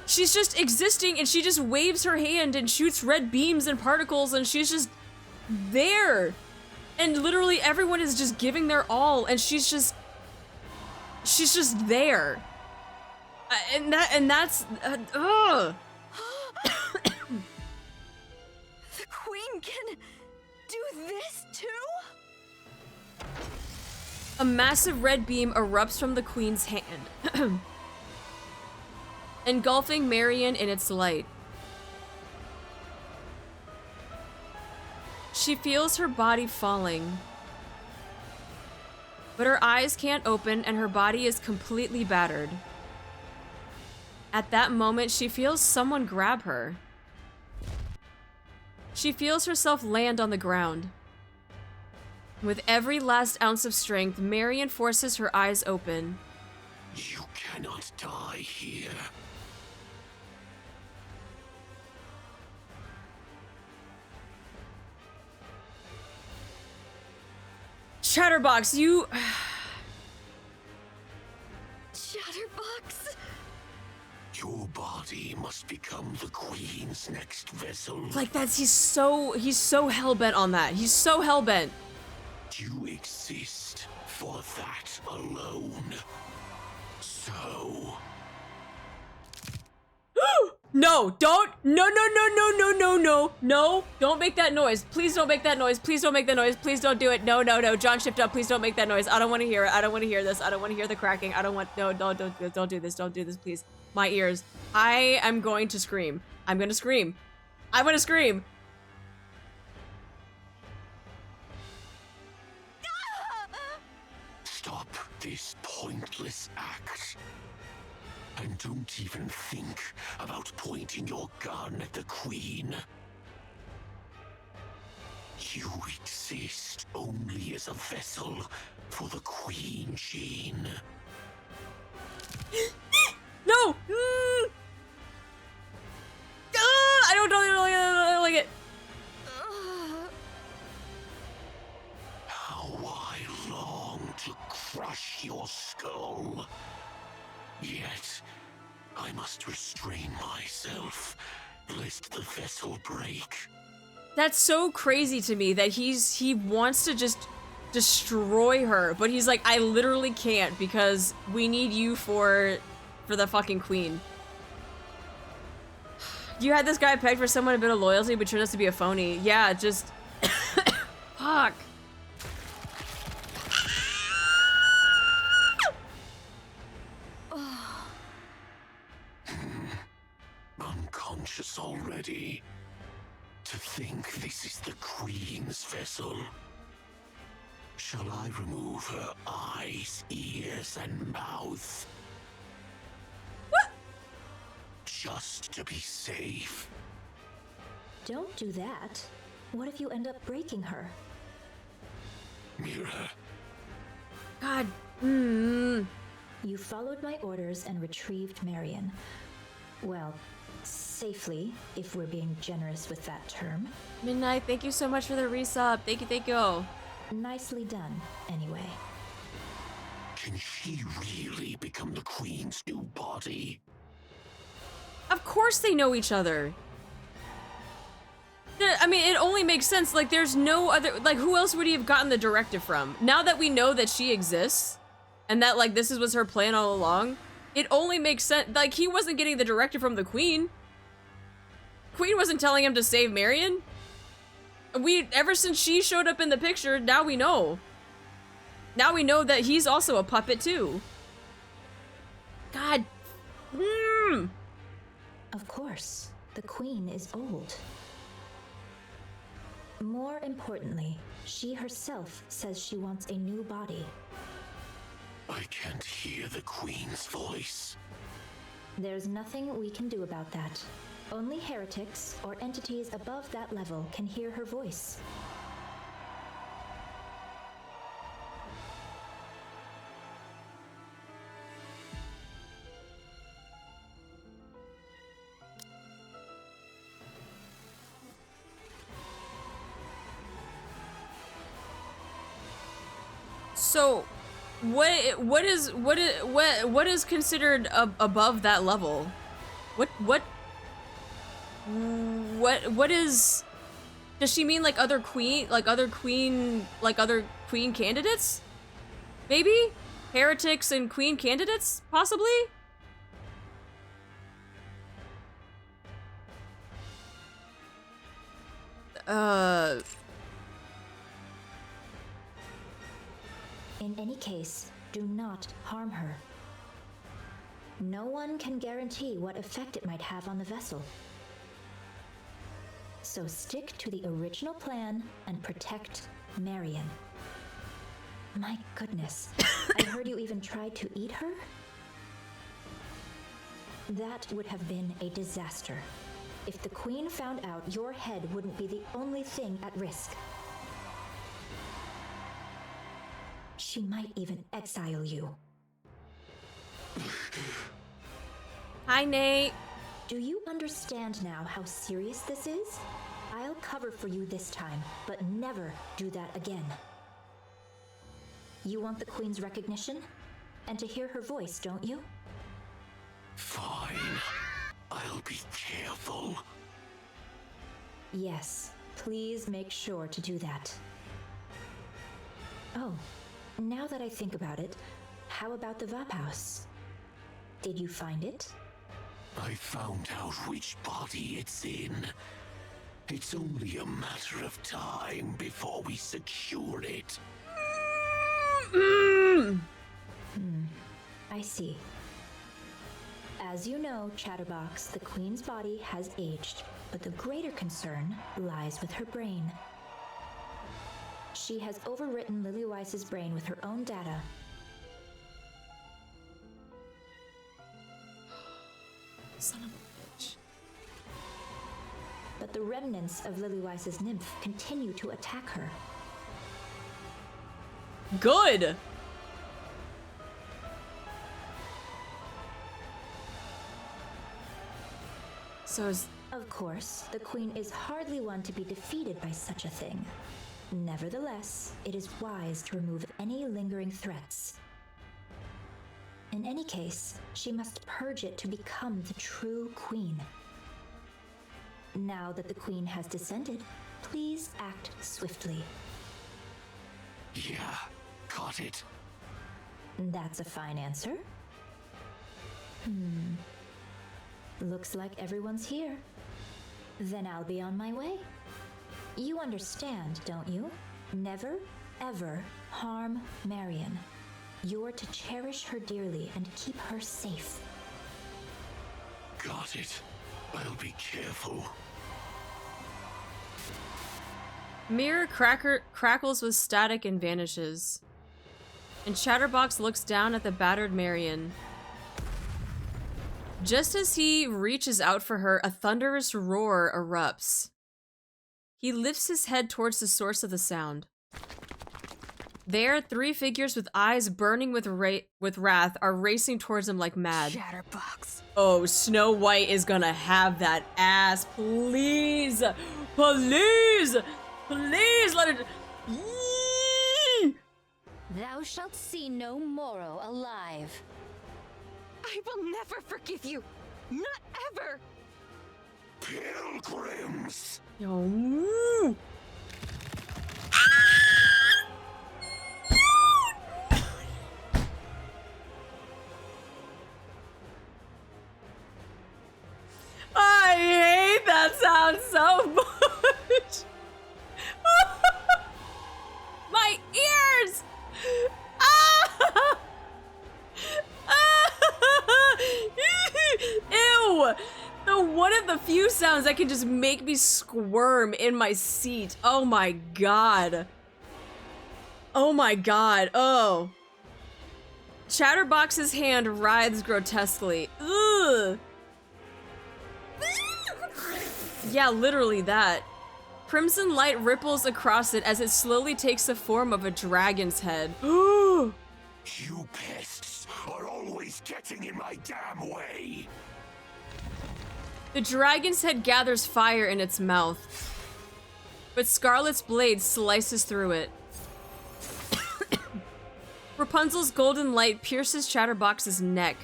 She's just existing, and she just waves her hand and shoots red beams and particles, and she's just there. And literally everyone is just giving their all, and she's just there. That's The queen can do this too? A massive red beam erupts from the queen's hand, engulfing Marian in its light. She feels her body falling, but her eyes can't open and her body is completely battered. At that moment, she feels someone grab her. She feels herself land on the ground. With every last ounce of strength, Marian forces her eyes open. You cannot die here. Chatterbox, you... Chatterbox? Your body must become the Queen's next vessel. Like that's he's so hell-bent on that. He's so hell-bent. You exist for that alone. So... No, don't! No, don't make that noise. Please don't make that noise. Please don't make that noise. Please don't do it. No. John, shift up. Please don't make that noise. I don't want to hear it. I don't want to hear this. I don't want to hear the cracking. I don't want... No, don't do this. Don't do this, please. My ears. I am going to scream. I'm going to scream. I'm going to scream. Stop this pointless act. And don't even think about pointing your gun at the Queen. You exist only as a vessel for the Queen gene. No! I don't like it. How I long to crush your skull. Yet, I must restrain myself, lest the vessel break. That's so crazy to me that he wants to just destroy her, but he's like, I literally can't because we need you for the fucking Queen. You had this guy pegged for someone a bit of loyalty, but turned out to be a phony. Yeah, just fuck. Unconscious already. To think this is the Queen's vessel. Shall I remove her eyes, ears, and mouth? What? Just to be safe. Don't do that. What if you end up breaking her? Mira. God. You followed my orders and retrieved Marian. Well, safely, if we're being generous with that term. Midnight, thank you so much for the resub. Thank you. Nicely done, anyway. Can she really become the Queen's new body? Of course they know each other. I mean, it only makes sense. Like, there's no other... Like, who else would he have gotten the directive from? Now that we know that she exists, and that, like, this was her plan all along, it only makes sense. Like, he wasn't getting the directive from the Queen. Queen wasn't telling him to save Marian. Ever since she showed up in the picture, now we know. Now we know that he's also a puppet, too. God. Of course, the Queen is old. More importantly, she herself says she wants a new body. I can't hear the Queen's voice. There's nothing we can do about that. Only heretics or entities above that level can hear her voice. So, what is considered above that level? What is? Does she mean like other queen candidates? Maybe heretics and queen candidates, possibly. In any case, do not harm her. No one can guarantee what effect it might have on the vessel. So stick to the original plan and protect Marian. My goodness, I heard you even tried to eat her? That would have been a disaster. If the Queen found out, your head wouldn't be the only thing at risk. She might even exile you. Hi, Nate. Do you understand now how serious this is? I'll cover for you this time, but never do that again. You want the Queen's recognition? And to hear her voice, don't you? Fine. I'll be careful. Yes, please make sure to do that. Oh, now that I think about it, how about the VOD house? Did you find it? I found out which body it's in. It's only a matter of time before we secure it. I see. As you know, Chatterbox, the Queen's body has aged, but the greater concern lies with her brain. She has overwritten Lily-Weiss's brain with her own data. Son of a bitch. But the remnants of Lily-Weiss's nymph continue to attack her. Good! So is... Of course, the Queen is hardly one to be defeated by such a thing. Nevertheless, it is wise to remove any lingering threats. In any case, she must purge it to become the true Queen. Now that the Queen has descended, please act swiftly. Yeah, got it. That's a fine answer. Looks like everyone's here. Then I'll be on my way. You understand, don't you? Never, ever harm Marian. You're to cherish her dearly and keep her safe. Got it. I'll be careful. Mirror crackles with static and vanishes. And Chatterbox looks down at the battered Marian. Just as he reaches out for her, a thunderous roar erupts. He lifts his head towards the source of the sound. There, three figures with eyes burning with wrath are racing towards him like mad. Chatterbox. Oh, Snow White is gonna have that ass. Please! Please! Please let it... Thou shalt see no morrow alive. I will never forgive you. Not ever. Pilgrims! Yo. I hate that sound so much. My ears! Ah! Ew! The one of the few sounds that can just make me squirm in my seat. Oh my god. Oh my god. Oh. Chatterbox's hand writhes grotesquely. Ugh. Yeah, literally that. Crimson light ripples across it as it slowly takes the form of a dragon's head. You pests are always getting in my damn way. The dragon's head gathers fire in its mouth, but Scarlet's blade slices through it. Rapunzel's golden light pierces Chatterbox's neck,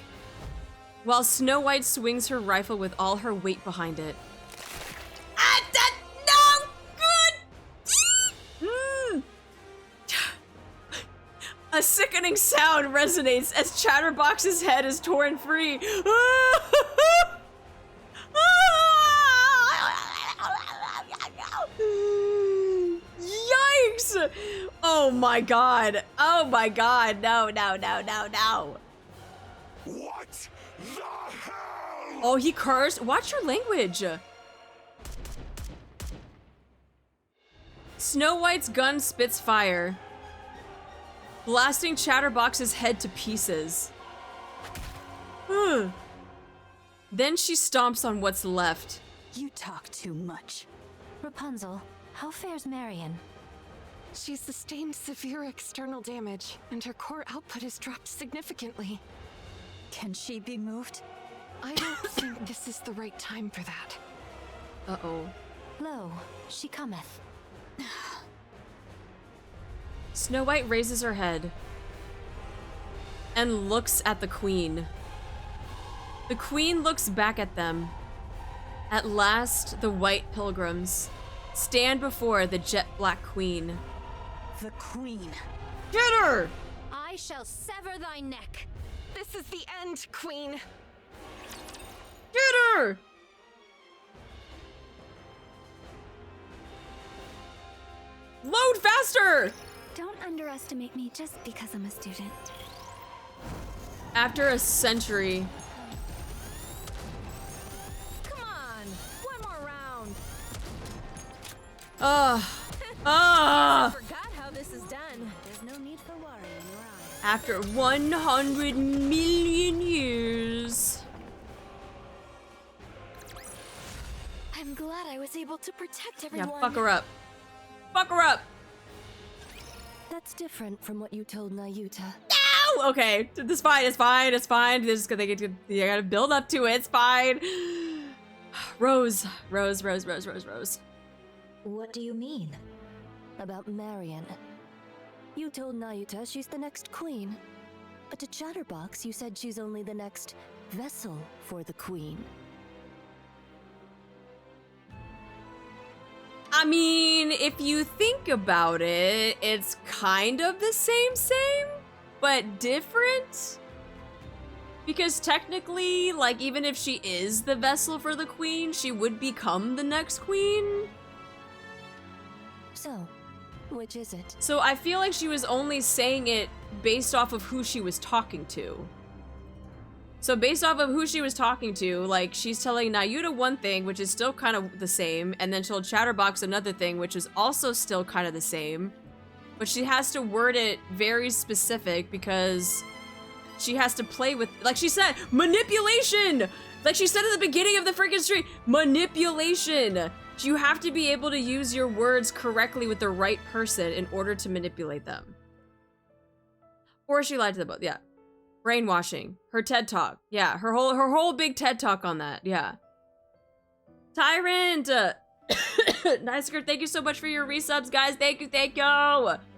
while Snow White swings her rifle with all her weight behind it. No! Good! A sickening sound resonates as Chatterbox's head is torn free. Yikes! Oh my god. Oh my god. No, no, no, no, no. What the hell? Oh, he cursed. Watch your language. Snow White's gun spits fire, blasting Chatterbox's head to pieces. Then she stomps on what's left. You talk too much. Rapunzel, how fares Marian? She's sustained severe external damage, and her core output has dropped significantly. Can she be moved? I don't think this is the right time for that. Uh-oh. Lo, she cometh. Snow White raises her head and looks at the queen. The queen looks back at them. At last, the white pilgrims stand before the jet black queen. The queen. Get her! I shall sever thy neck. This is the end, Queen. Get her! Load faster! Don't underestimate me just because I'm a student. After a century. Come on, one more round. Forgot how this is done. There's no need for worry in your eyes. After 100 million years. I'm glad I was able to protect everyone. Yeah, fuck her up. Fuck her up! That's different from what you told Nayuta. No! Okay, it's fine, it's fine, it's fine. They're just gonna you gotta build up to it, it's fine. Rose. What do you mean? About Marian. You told Nayuta she's the next queen. But to Chatterbox, you said she's only the next vessel for the queen. I mean, if you think about it, it's kind of the same, but different. Because technically, like, even if she is the vessel for the queen, she would become the next queen. So, which is it? So I feel like she was only saying it based off of who she was talking to. So based off of who she was talking to, like, she's telling Nayuta one thing, which is still kind of the same, and then she'll Chatterbox another thing, which is also still kind of the same. But she has to word it very specific because she has to play with, like she said, manipulation! Like she said at the beginning of the freaking stream, manipulation! You have to be able to use your words correctly with the right person in order to manipulate them. Or she lied to them both, yeah. Brainwashing. Her TED Talk. Yeah, her whole big TED Talk on that. Yeah. Tyrant! Nicer, thank you so much for your resubs, guys. Thank you.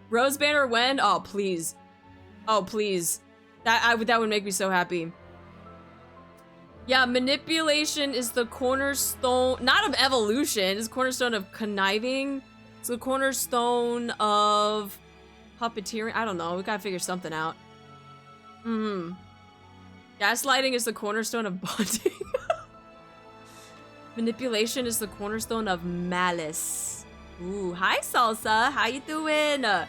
Rose Banner when? Oh, please. Oh, please. That would make me so happy. Yeah, manipulation is the cornerstone, not of evolution, it's the cornerstone of conniving. It's the cornerstone of puppeteering. I don't know, we gotta figure something out. Gaslighting is the cornerstone of bonding. Manipulation is the cornerstone of malice. Ooh, hi Salsa, how you doing? Of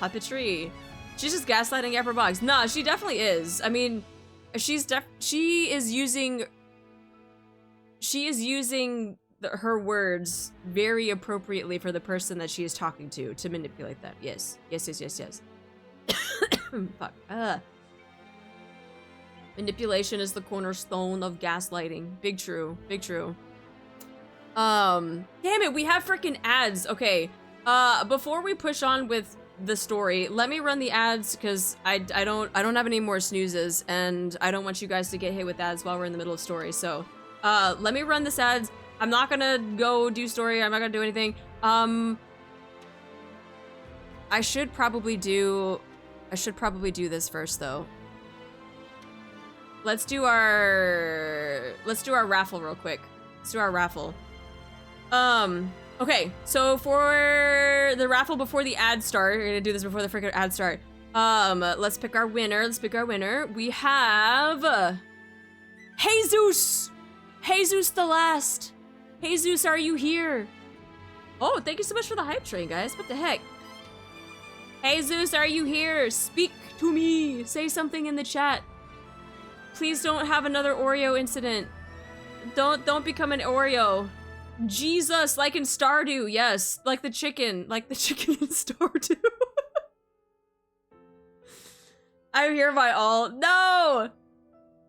puppetry. She's just gaslighting Chatterbox. Nah, she definitely is. I mean, she is using her words very appropriately for the person that she is talking to manipulate them. Yes. Fuck. Manipulation is the cornerstone of gaslighting. Big true. Damn it, we have freaking ads. Okay. Before we push on with the story, let me run the ads because I don't have any more snoozes and I don't want you guys to get hit with ads while we're in the middle of story. So, let me run this ads. I'm not gonna go do story. I'm not gonna do anything. I should probably do this first though. Let's do our raffle real quick. Let's do our raffle. Okay, so for the raffle before the ads start, we're gonna do this before the freaking ads start. Let's pick our winner. We have Jesus the Last. Jesus, are you here? Oh, thank you so much for the hype train, guys. What the heck? Jesus, are you here? Speak to me. Say something in the chat. Please don't have another Oreo incident. Don't become an Oreo. Jesus, like in Stardew, yes. Like the chicken in Stardew. I'm here by all. No!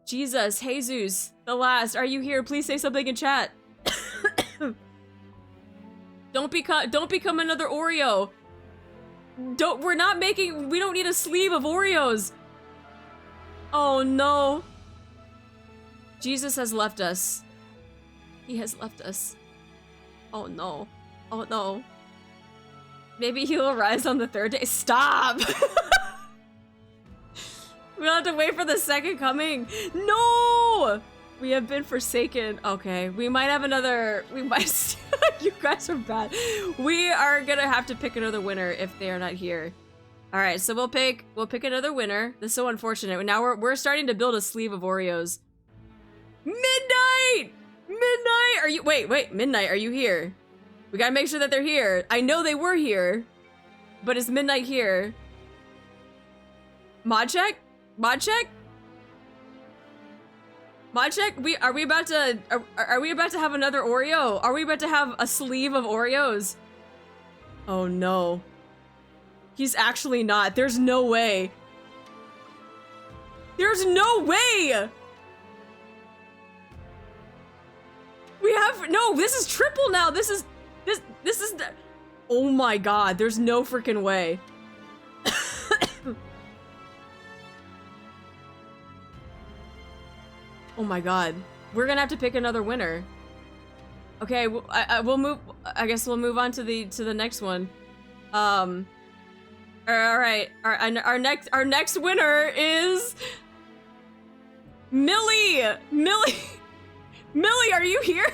Jesus, the Last, are you here? Please say something in chat. Don't become another Oreo. We don't need a sleeve of Oreos. Oh no. Jesus has left us. He has left us. Oh no. Oh no. Maybe he'll arise on the third day. Stop! We don't have to wait for the second coming. No! We have been forsaken. Okay, we might have another. We might. You guys are bad. We are gonna have to pick another winner if they are not here. All right, so we'll pick another winner. This is so unfortunate. Now we're starting to build a sleeve of Oreos. Midnight! Midnight! Are you? Wait. Midnight, are you here? We gotta make sure that they're here. I know they were here, but is Midnight here? Mod check? Mod check? Mod check? Are we about to have another Oreo? Are we about to have a sleeve of Oreos? Oh no. He's actually not. There's no way. There's no way! We have no, this is triple now. This is oh my god, there's no freaking way. Oh my god. We're gonna have to pick another winner. Okay, we'll move. I guess we'll move on to the next one. All right. Our next winner is Millie. Millie, are you here?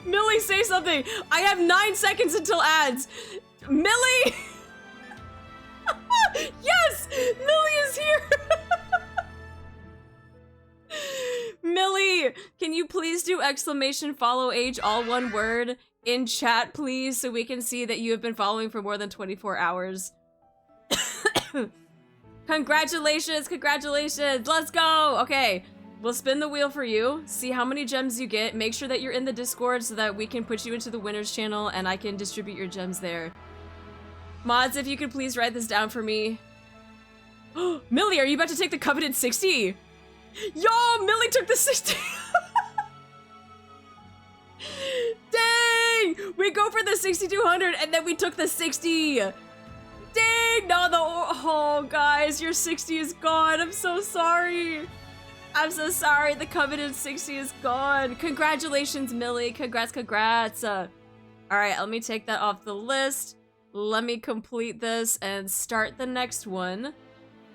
Millie, say something. I have 9 seconds until ads. Millie. Yes, Millie is here. Millie, can you please do exclamation follow age all one word in chat, please, so we can see that you have been following for more than 24 hours. Congratulations, congratulations, let's go. Okay, we'll spin the wheel for you, see how many gems you get, make sure that you're in the Discord so that we can put you into the winners channel and I can distribute your gems there. Mods, if you could please write this down for me. Millie, are you about to take the coveted 60? Yo, Millie took the 60. Dang! We go for the 6200 and then we took the 60. Dang! No, oh, guys, your 60 is gone. I'm so sorry. I'm so sorry. The coveted 60 is gone. Congratulations, Millie. Congrats. All right, let me take that off the list. Let me complete this and start the next one.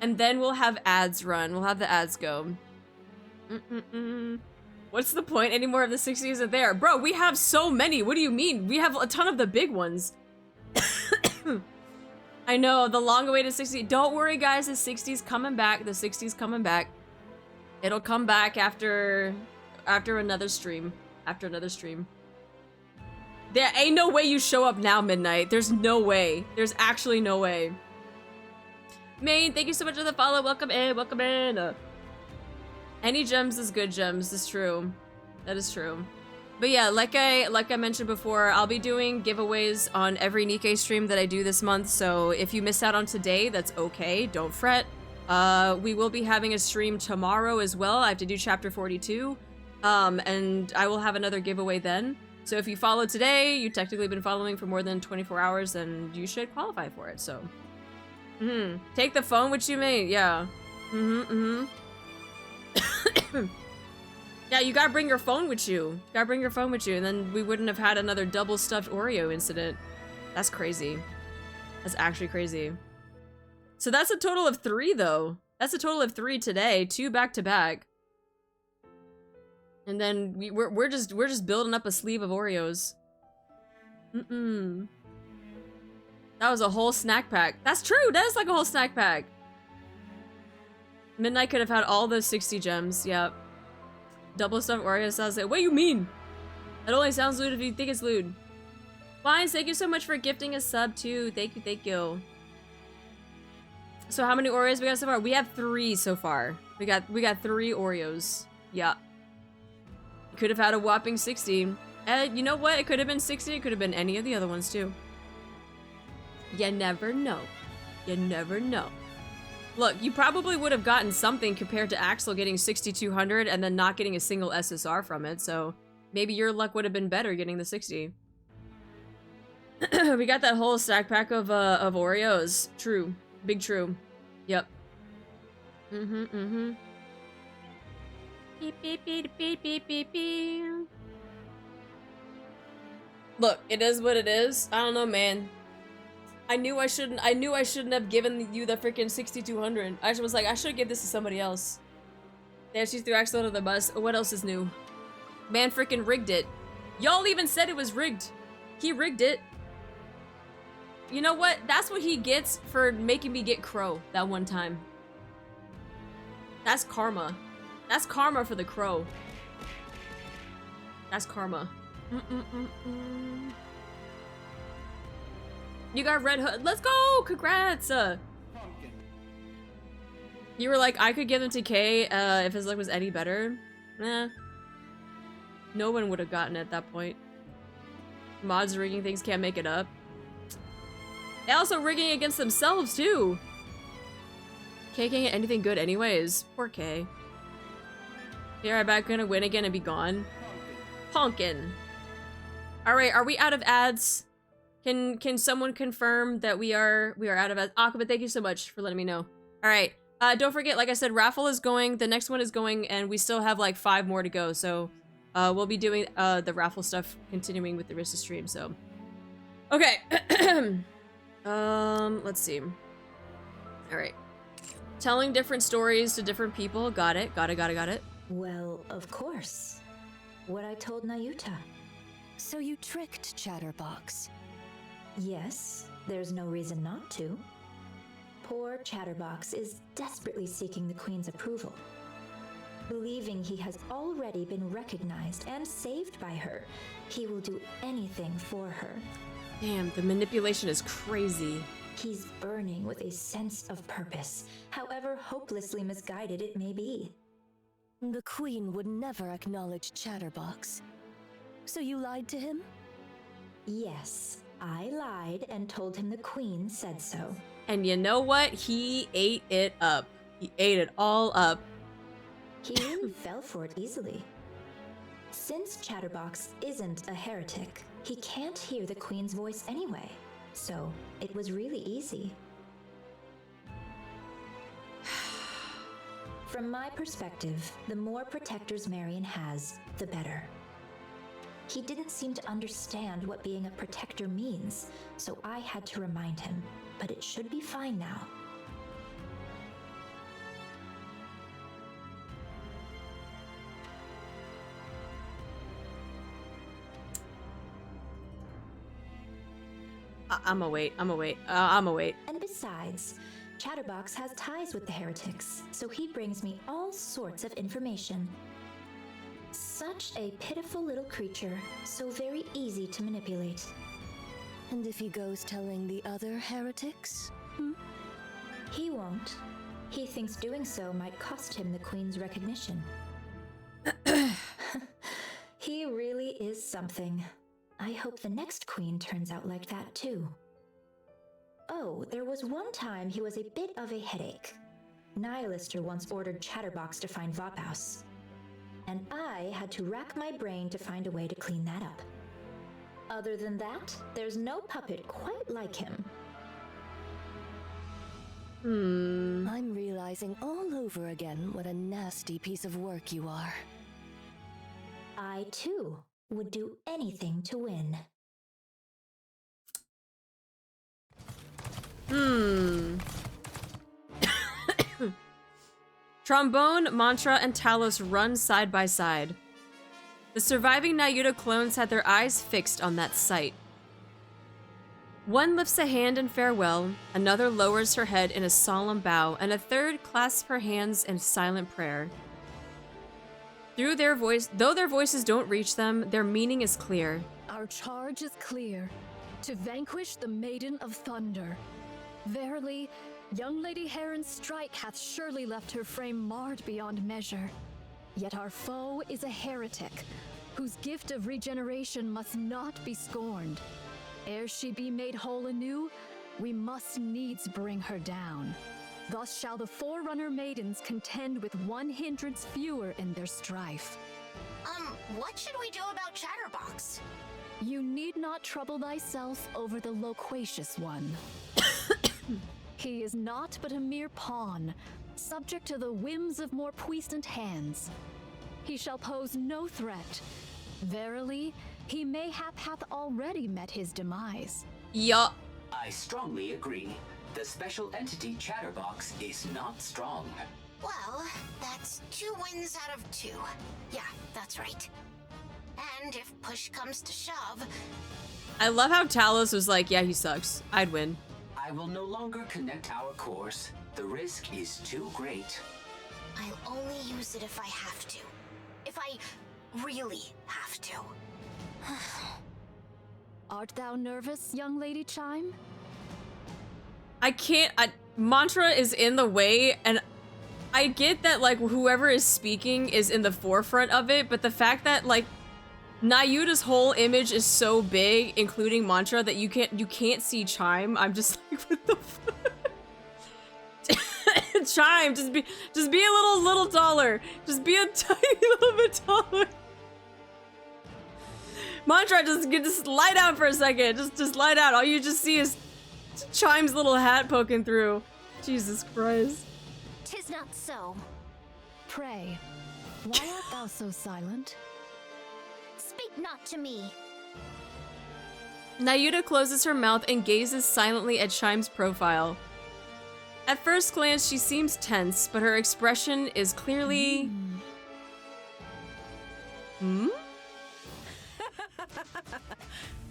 And then we'll have ads run. We'll have the ads go. What's the point? Any more of the 60s isn't there? Bro, we have so many. What do you mean? We have a ton of the big ones. I know, the long-awaited 60. Don't worry, guys. The 60's coming back. The 60's coming back. It'll come back after another stream. After another stream. There ain't no way you show up now, Midnight. There's no way. There's actually no way. Maine, thank you so much for the follow. Welcome in. Welcome in. Any gems is good gems. Is true. That is true. But yeah, like I mentioned before, I'll be doing giveaways on every NIKKE stream that I do this month. So if you miss out on today, that's okay. Don't fret. We will be having a stream tomorrow as well. I have to do chapter 42. And I will have another giveaway then. So if you follow today, you've technically been following for more than 24 hours, and you should qualify for it, so. Take the phone with you, mate. Yeah. Yeah, you gotta bring your phone with you. You gotta bring your phone with you, and then we wouldn't have had another double stuffed Oreo incident. That's crazy. That's actually crazy. So that's a total of 3, though. That's a total of 3 today, 2 back to back. And then we're just building up a sleeve of Oreos. That was a whole snack pack. That's true. That is like a whole snack pack. Midnight could have had all those 60 gems. Yep. Double stuffed Oreo sounds like. What do you mean? It only sounds lewd if you think it's lewd. Fine. Thank you so much for gifting a sub too. Thank you. Thank you. So how many Oreos we got so far? We have 3 so far. We got 3 Oreos. Yeah. Could have had a whopping 60. You know what? It could have been 60. It could have been any of the other ones too. You never know. You never know. Look, you probably would have gotten something compared to Axel getting 6200 and then not getting a single SSR from it, so Maybe your luck would have been better getting the 60. We got that whole stack pack of Oreos. True. Big true. Yep. Beep, beep, beep, beep, beep, beep, beep. Look, it is what it is. I don't know, man. I knew I shouldn't have given you the freaking 6200. I was like, I should give this to somebody else. Damn, she's threw Axel under the bus. What else is new? Man freaking rigged it. Y'all even said it was rigged. He rigged it. You know what? That's what he gets for making me get Crow that one time. That's karma. That's karma for the Crow. That's karma. You got Red Hood. Let's go! Congrats! You were like, I could give him to K if his luck was any better. Nah. No one would have gotten it at that point. Mods rigging things can't make it up. And also rigging against themselves, too. K can't get anything good anyways. Poor K. Yeah, I'm back gonna win again and be gone. Honkin'. Alright, are we out of ads? Can someone confirm that we are out of ads? Akaba, thank you so much for letting me know. Alright. Don't forget, like I said, raffle is going, the next one is going, and we still have like 5 more to go, so we'll be doing the raffle stuff continuing with the rest of the stream, so. Okay. Let's see. Alright. Telling different stories to different people. Got it. Got it. Well, of course. What I told Nayuta. So you tricked Chatterbox? Yes, there's no reason not to. Poor Chatterbox is desperately seeking the Queen's approval. Believing he has already been recognized and saved by her, he will do anything for her. Damn, the manipulation is crazy. He's burning with a sense of purpose, however hopelessly misguided it may be. The Queen would never acknowledge Chatterbox. So you lied to him? Yes, I lied and told him the Queen said so. And you know what? He ate it up. He ate it all up. He really fell for it easily. Since Chatterbox isn't a heretic, he can't hear the Queen's voice anyway. So, it was really easy. From my perspective, the more protectors Marian has, the better. He didn't seem to understand what being a protector means, so I had to remind him, but it should be fine now. I'ma wait. And besides, Chatterbox has ties with the heretics, so he brings me all sorts of information. Such a pitiful little creature, so very easy to manipulate. And if he goes telling the other heretics? He won't. He thinks doing so might cost him the Queen's recognition. He really is something. I hope the next Queen turns out like that too. Oh, there was one time he was a bit of a headache. Nihilister once ordered Chatterbox to find Vophouse, and I had to rack my brain to find a way to clean that up. Other than that, there's no puppet quite like him. I'm realizing all over again what a nasty piece of work you are. I, too, would do anything to win. Trombone, Mantra, and Talos run side by side. The surviving Nayuta clones had their eyes fixed on that sight. One lifts a hand in farewell, another lowers her head in a solemn bow, and a third clasps her hands in silent prayer. Though their voices don't reach them, their meaning is clear. Our charge is clear, to vanquish the Maiden of Thunder. Verily, young Lady Heron's strike hath surely left her frame marred beyond measure. Yet our foe is a heretic, whose gift of regeneration must not be scorned. Ere she be made whole anew, we must needs bring her down. Thus shall the Forerunner Maidens contend with 1 hindrance fewer in their strife. What should we do about Chatterbox? You need not trouble thyself over the loquacious one. He is naught but a mere pawn, subject to the whims of more puissant hands. He shall pose no threat. Verily, he mayhap hath already met his demise. Yeah. I strongly agree. The special entity Chatterbox is not strong. Well, that's 2 wins out of 2. Yeah, that's right. And if push comes to shove... I love how Talos was like, yeah, he sucks. I'd win. I will no longer connect our cores. The risk is too great. I'll only use it if I have to. If I really have to. Art thou nervous, young lady Chime? I can't. Mantra is in the way, and I get that like whoever is speaking is in the forefront of it, but the fact that like Nayuta's whole image is so big, including Mantra, that you can't see Chime. I'm just like, what the fuck? Chime, just be a little taller. Just be a tiny little bit taller. Mantra, just lie down for a second. Just lie down. All you just see is Chime's little hat poking through. Jesus Christ. 'Tis not so. Pray, why art thou so silent? Speak not to me. Nayuta closes her mouth and gazes silently at Chime's profile. At first glance, she seems tense, but her expression is clearly...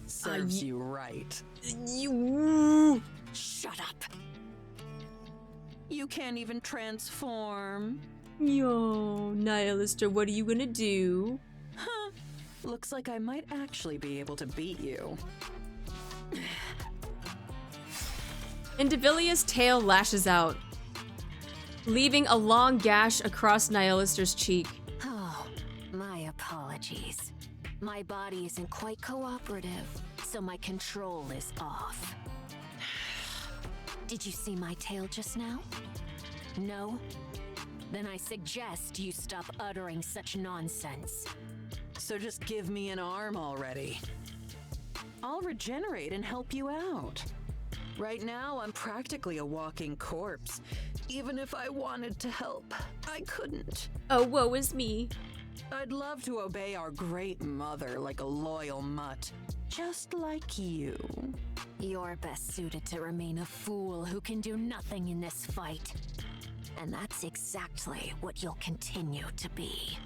Serves you right. You... Shut up. You can't even transform. Yo, Nihilister, what are you gonna do? Huh. Looks like I might actually be able to beat you. Indivilia's tail lashes out, leaving a long gash across Nihilister's cheek. Oh, my apologies. My body isn't quite cooperative, so my control is off. Did you see my tail just now? No? Then I suggest you stop uttering such nonsense. So just give me an arm already. I'll regenerate and help you out. Right now, I'm practically a walking corpse. Even if I wanted to help, I couldn't. Oh, woe is me. I'd love to obey our great mother like a loyal mutt. Just like you. You're best suited to remain a fool who can do nothing in this fight. And that's exactly what you'll continue to be.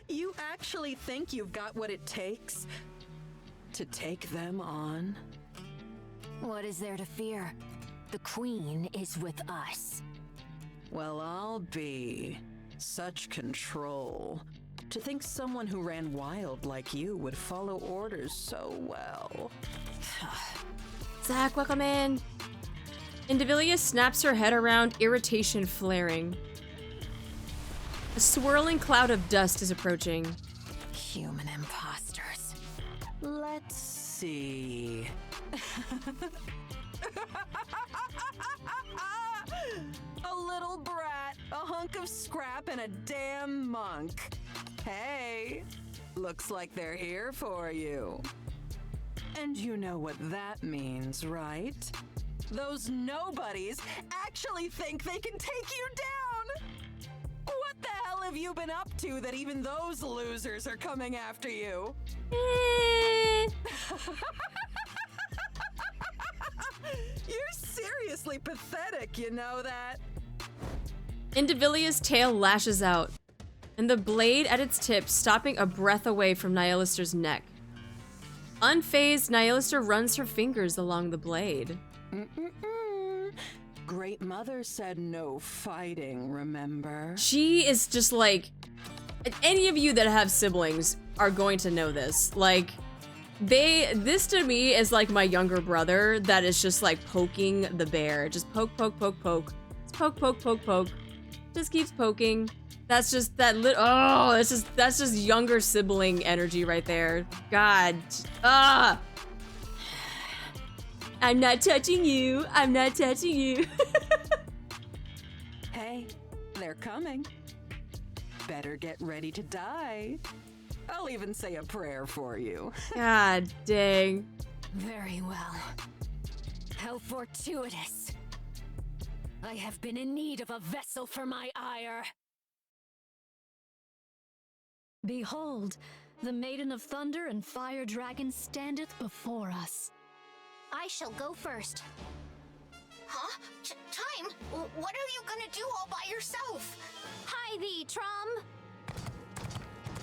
You actually think you've got what it takes to take them on? What is there to fear? The Queen is with us. Well, I'll be. Such control. To think someone who ran wild like you would follow orders so well. Zach, welcome in. Indivilia snaps her head around, irritation flaring. A swirling cloud of dust is approaching. Human imposters. Let's see. A little brat, a hunk of scrap, and a damn monk. Hey, looks like they're here for you. And you know what that means, right? Those nobodies actually think they can take you down! What the hell have you been up to that even those losers are coming after you? You're seriously pathetic, you know that? Indivilia's tail lashes out, and the blade at its tip stopping a breath away from Nihilister's neck. Unfazed, Nihilister runs her fingers along the blade. Great Mother said no fighting, remember? She is just like... Any of you that have siblings are going to know this. Like, this to me is like my younger brother that is just like poking the bear. Just poke, poke, poke, poke. Just poke, poke, poke, poke. Just keeps poking. That's just that that's just younger sibling energy right there. God. Ah! I'm not touching you. I'm not touching you. Hey, they're coming. better get ready to die. I'll even say a prayer for you. God dang. Very well. How fortuitous. I have been in need of a vessel for my ire. Behold, the Maiden of Thunder and Fire Dragon standeth before us. I shall go first. Huh? Chime? What are you gonna do all by yourself? Hi thee, Trom!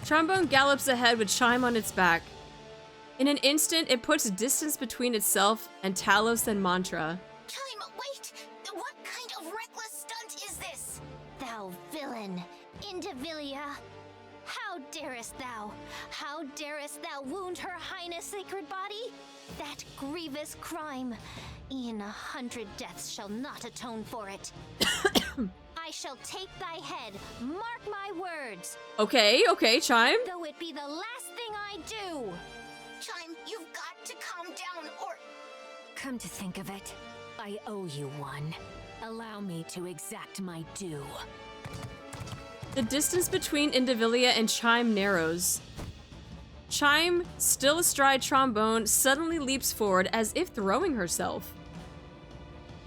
Trombone gallops ahead with Chime on its back. In an instant, it puts distance between itself and Talos and Mantra. Chime, wait! What kind of reckless stunt is this? Thou villain, Indivilia! How darest thou? How darest thou wound her highness' sacred body? That grievous crime. E'en 100 deaths shall not atone for it. I shall take thy head, mark my words. Okay, Chime. Though it be the last thing I do. Chime, you've got to calm down or... Come to think of it, I owe you one. Allow me to exact my due. The distance between Indivilia and Chime narrows. Chime, still astride Trombone, suddenly leaps forward as if throwing herself.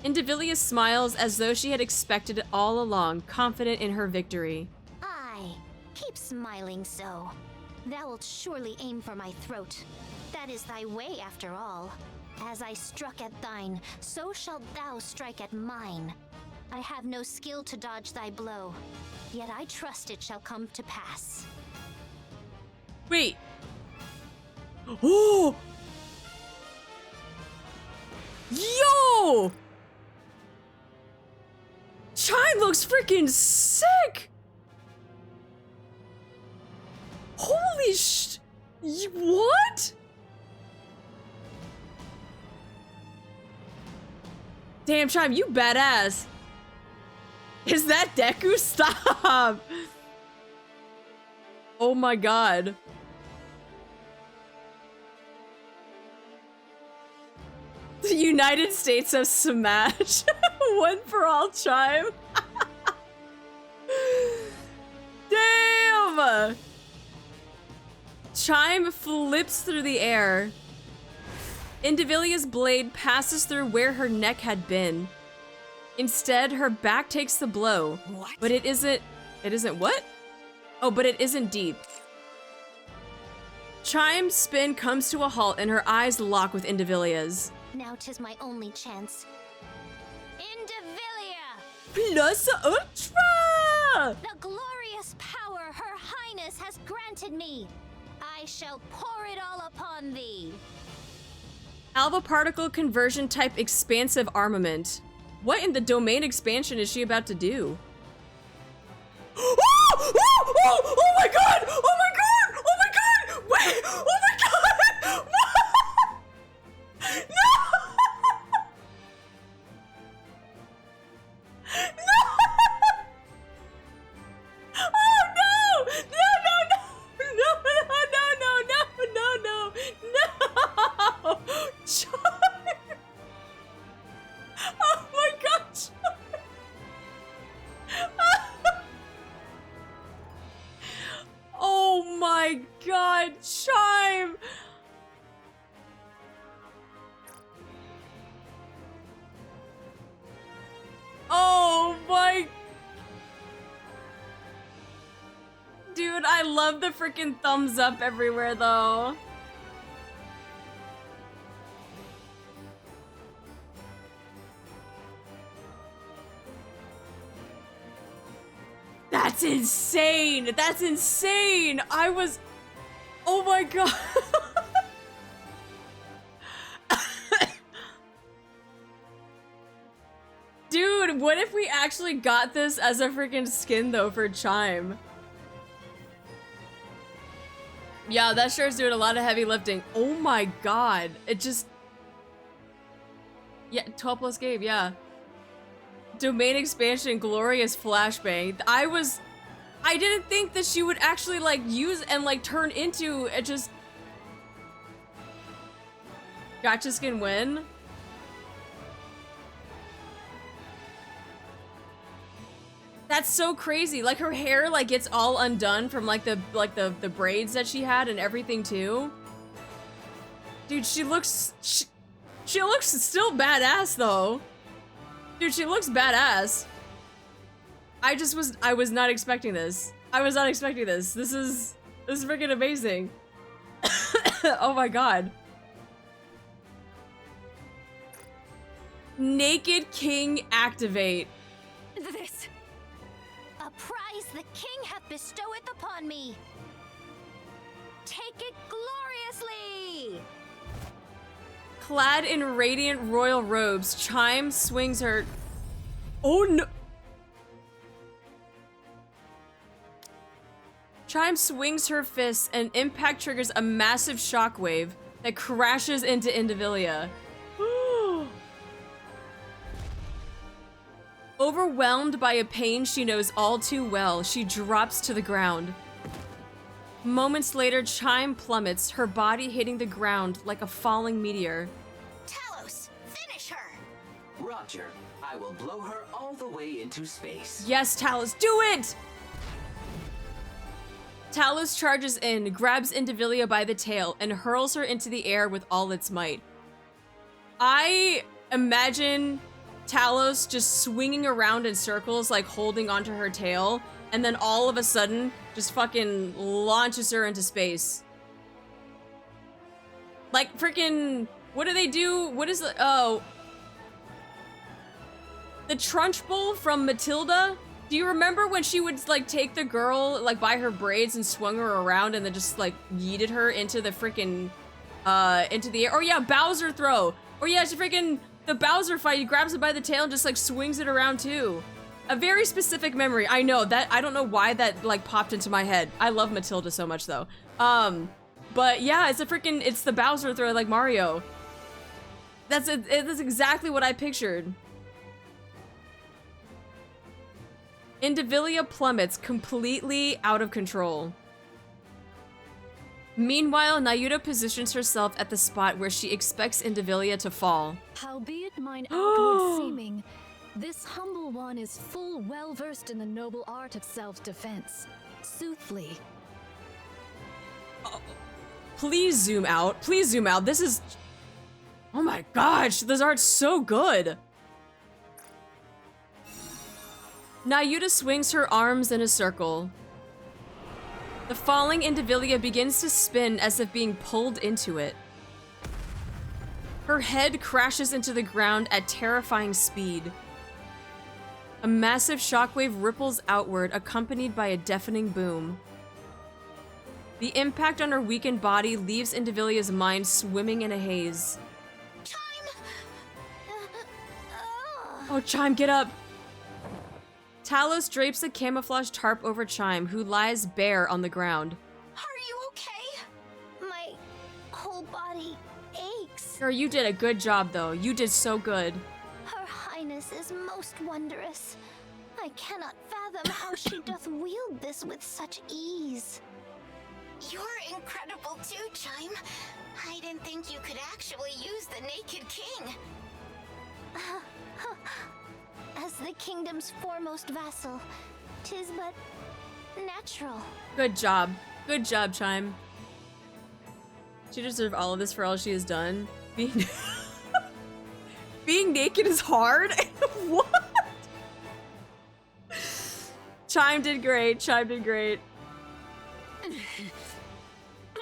Indivilia smiles as though she had expected it all along, confident in her victory. Aye, keep smiling so. Thou wilt surely aim for my throat. That is thy way after all. As I struck at thine, so shalt thou strike at mine. I have no skill to dodge thy blow, yet I trust it shall come to pass. Wait. Oh! Yo! Chime looks freaking sick! Holy sh... What? Damn, Chime, you badass. Is that Deku? Stop! Oh my god. The United States of Smash. One for all, Chime. Damn! Chime flips through the air. Indivilia's blade passes through where her neck had been. Instead, her back takes the blow. What? But it isn't what? Oh, but it isn't deep. Chime's spin comes to a halt and her eyes lock with Indivilia's. Now 'tis my only chance. Indivilia! Plus Ultra! The glorious power Her Highness has granted me. I shall pour it all upon thee. Alpha particle conversion type expansive armament. What in the domain expansion is she about to do? Oh my god! Oh my god! Oh my god! Wait! Oh my god! What? No! No! Oh no! No! No! No! No! No! No! Chime! Oh my god! Oh my god, Chime! Oh my... Dude, I love the freaking thumbs up everywhere though. That's insane! That's insane! I was... Oh my god! Dude, what if we actually got this as a freaking skin though for Chime? Yeah, that sure is doing a lot of heavy lifting. Oh my god. It just... Yeah, 12 plus game, yeah. Domain expansion, glorious flashbang. I didn't think that she would actually like use and like turn into it just... Gotcha skin win? That's so crazy. Like her hair like gets all undone from like the braids that she had and everything too. Dude, she looks still badass though. Dude, she looks badass. I was not expecting this. I was not expecting this. This is freaking amazing. Oh my god. Naked King activate. This. A prize the king hath bestowed upon me. Take it gloriously. Clad in radiant royal robes, Chime swings her... Oh no! Chime swings her fists and impact triggers a massive shockwave that crashes into Indivilia. Overwhelmed by a pain she knows all too well, she drops to the ground. Moments later, Chime plummets, her body hitting the ground like a falling meteor. Talos, finish her! Roger, I will blow her all the way into space. Yes, Talos, do it! Talos charges in, grabs Indivilia by the tail, and hurls her into the air with all its might. I imagine Talos just swinging around in circles, like holding onto her tail, and then all of a sudden, just fucking launches her into space. Like, freaking, what do they do? What is the, oh. The Trunchbull from Matilda? Do you remember when she would, like, take the girl, like, by her braids and swung her around and then just, like, yeeted her into the freaking, into the air? Or yeah, Bowser throw. Or yeah, she freaking... The Bowser fight, he grabs it by the tail and just like swings it around too. A very specific memory. I know that, I don't know why that like popped into my head. I love Matilda so much though. But yeah, it's the Bowser throw like Mario. That's exactly what I pictured. Indivilia plummets, completely out of control. Meanwhile, Nayuta positions herself at the spot where she expects Indivilia to fall. Howbeit mine outward seeming, this humble one is full well versed in the noble art of self-defense. Soothly. Oh, please zoom out. Please zoom out. This is... Oh my gosh, this art's so good. Nayuta swings her arms in a circle. The falling Indivilia begins to spin as if being pulled into it. Her head crashes into the ground at terrifying speed. A massive shockwave ripples outward, accompanied by a deafening boom. The impact on her weakened body leaves Indivilia's mind swimming in a haze. Chime! Oh, Chime, get up! Talos drapes a camouflage tarp over Chime, who lies bare on the ground. Are you okay? My whole body aches. Sure, you did a good job, though. You did so good. Her Highness is most wondrous. I cannot fathom how she doth wield this with such ease. You're incredible too, Chime. I didn't think you could actually use the Naked King. As the kingdom's foremost vassal, 'tis but natural. Good job. Good job, Chime. She deserves all of this for all she has done. Being naked is hard? What? Chime did great. Chime did great.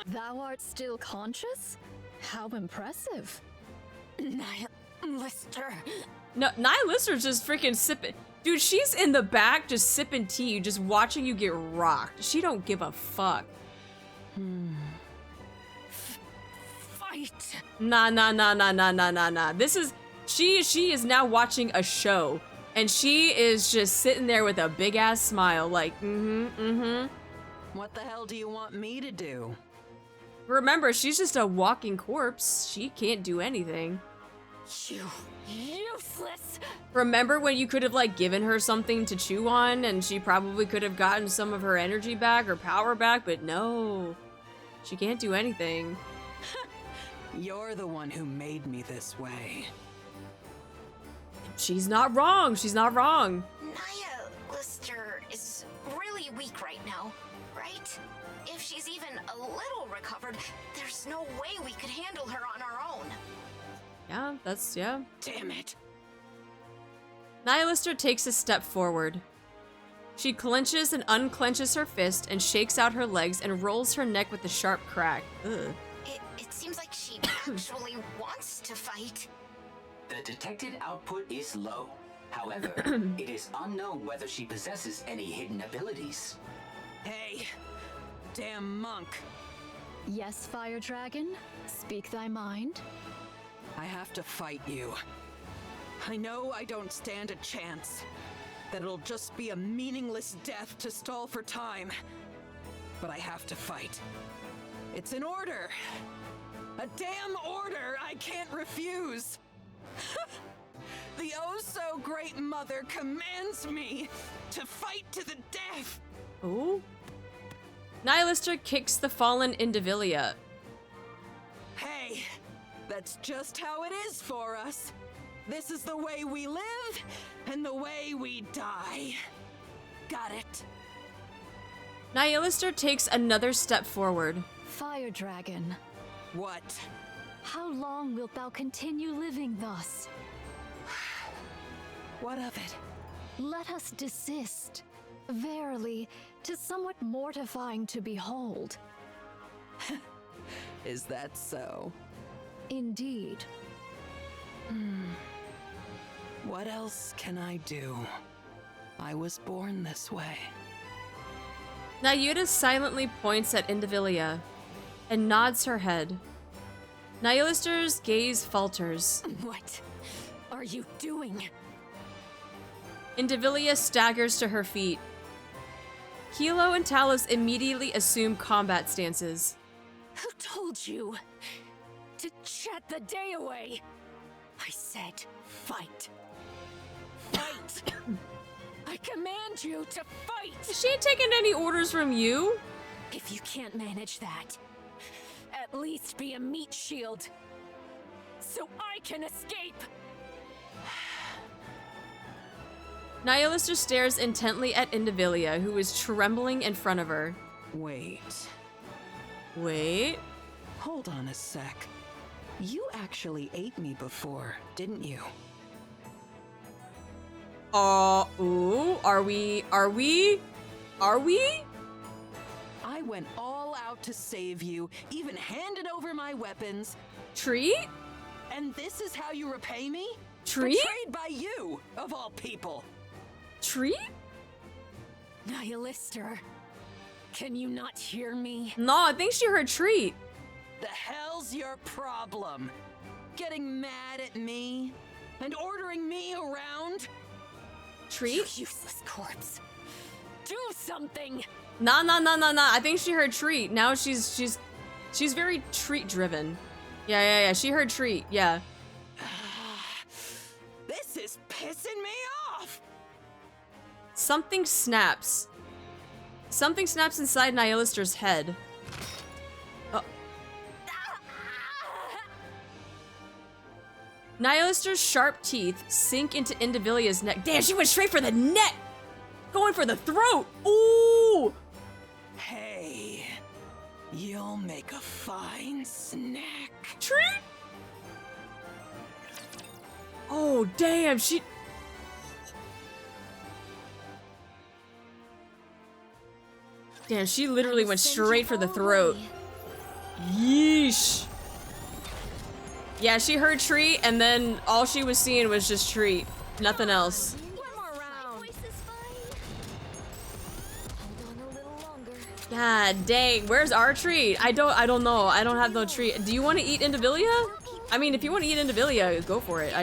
Thou art still conscious? How impressive. Nihilister. No, Nihilister's just freaking sipping. Dude, she's in the back just sipping tea, just watching you get rocked. She don't give a fuck. Fight. Nah. This is... She is now watching a show. And she is just sitting there with a big-ass smile, like, What the hell do you want me to do? Remember, she's just a walking corpse. She can't do anything. You useless! Remember when you could have, like, given her something to chew on and she probably could have gotten some of her energy back or power back, but no. She can't do anything. You're the one who made me this way. She's not wrong. She's not wrong. Nihilister is really weak right now, right? If she's even a little recovered, there's no way we could handle her on our own. Yeah, that's, yeah. Damn it. Nihilister takes a step forward. She clenches and unclenches her fist and shakes out her legs and rolls her neck with a sharp crack. Ugh. It seems like she actually wants to fight. The detected output is low. However, it is unknown whether she possesses any hidden abilities. Hey, damn monk. Yes, Fire Dragon? Speak thy mind. I have to fight you. I know I don't stand a chance. That it'll just be a meaningless death to stall for time. But I have to fight. It's an order. A damn order I can't refuse. The oh-so-great mother commands me to fight to the death. Ooh. Nihilister kicks the fallen Indivilia. Hey, that's just how it is for us. This is the way we live, and the way we die. Got it. Nihilister takes another step forward. Fire Dragon. What? How long wilt thou continue living thus? What of it? Let us desist. Verily, 'tis somewhat mortifying to behold. Is that so? Indeed. What else can I do? I was born this way. Nayuta silently points at Indivilia and nods her head. Nihilister's gaze falters. What are you doing? Indivilia staggers to her feet. Kilo and Talos immediately assume combat stances. Who told you to chat the day away? I said fight. Fight! I command you to fight! She ain't taking any orders from you. If you can't manage that, at least be a meat shield, so I can escape! Nihilister stares intently at Indivilia, who is trembling in front of her. Wait. Wait? Hold on a sec. You actually ate me before, didn't you? Ooh, are we? I went all out to save you, even handed over my weapons. Treat? And this is how you repay me? Treat? Betrayed by you, of all people. Treat? Nihilister, can you not hear me? No, I think she heard treat. The hell's your problem? Getting mad at me? And ordering me around? Treat? You useless corpse. Do something! Nah. I think she heard treat. Now she's very treat driven. Yeah. She heard treat. Yeah. This is pissing me off. Something snaps. Something snaps inside Nihilister's head. Nihilister's sharp teeth sink into Indivilia's neck. Damn, she went straight for the neck! Going for the throat! Ooh! Hey, you'll make a fine snack. Treat? Oh, damn, she... Damn, she literally went straight for the throat. Yeesh. Yeah, she heard treat, and then all she was seeing was just treat. Nothing else. God dang, where's our treat? I don't know. I don't have no treat. Do you want to eat Indivilia? I mean, if you want to eat Indivilia, go for it.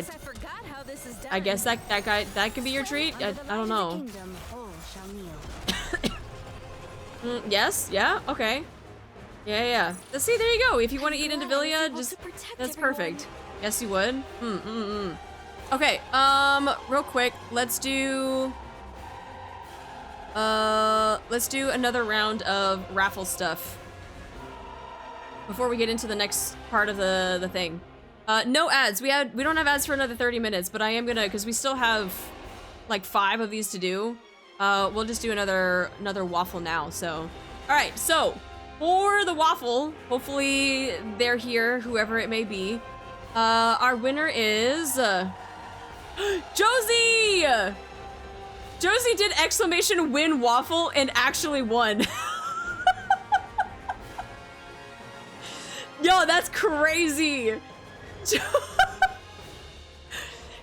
I guess that could be your treat. I don't know. Yes, yeah, okay. Yeah. Let's see, there you go. If you want to eat Indivilia, just that's perfect. Yes, you would. Okay, real quick, let's do another round of raffle stuff before we get into the next part of the thing. No ads. We don't have ads for another 30 minutes, but I am gonna, because we still have like 5 of these to do. we'll just do another waffle now. So, all right. So for the waffle, hopefully they're here, whoever it may be. Our winner is Josie. Josie did exclamation win waffle and actually won. Yo, that's crazy.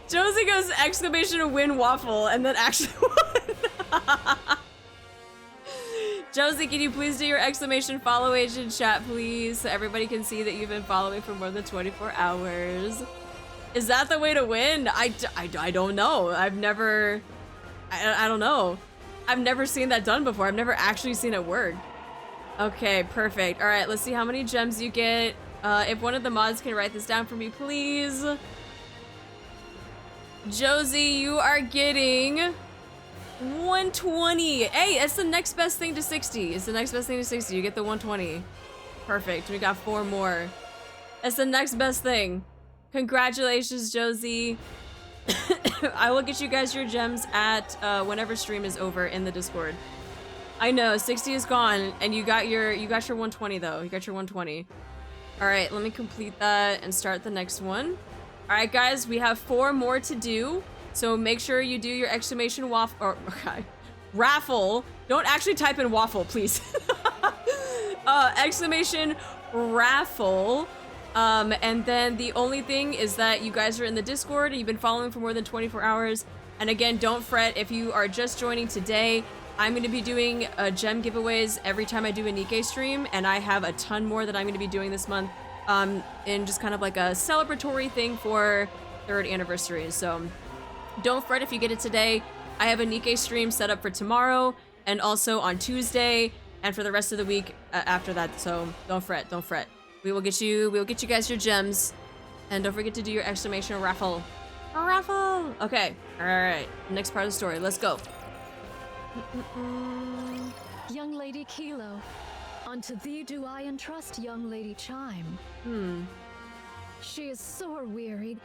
Josie goes exclamation win waffle and then actually won. Josie, can you please do your exclamation follow agent chat, please? So everybody can see that you've been following for more than 24 hours. Is that the way to win? I don't know. I've never... I don't know. I've never seen that done before. I've never actually seen it work. Okay, perfect. All right, let's see how many gems you get. If one of the mods can write this down for me, please. Josie, you are getting 120. Hey, it's the next best thing to 60. It's the next best thing to 60. You get the 120. Perfect. We got 4 more. It's the next best thing. Congratulations, Josie. I will get you guys your gems at whenever stream is over in the Discord. I know 60 is gone, and you got your 120 though. You got your 120. All right, let me complete that and start the next one. All right, guys, we have 4 more to do, so make sure you do your exclamation raffle. Don't actually type in waffle, please. Exclamation raffle. And then the only thing is that you guys are in the Discord and you've been following for more than 24 hours. And again, don't fret if you are just joining today. I'm going to be doing gem giveaways every time I do a NIKKE stream, and I have a ton more that I'm going to be doing this month in just kind of like a celebratory thing for 3rd anniversary. So don't fret if you get it today. I have a NIKKE stream set up for tomorrow and also on Tuesday and for the rest of the week after that. So don't fret, don't fret. We will get you guys your gems, and don't forget to do your exclamation raffle. Raffle. Okay. All right. Next part of the story. Let's go. Young Lady Kilo, unto thee do I entrust young Lady Chime. She is sore wearied,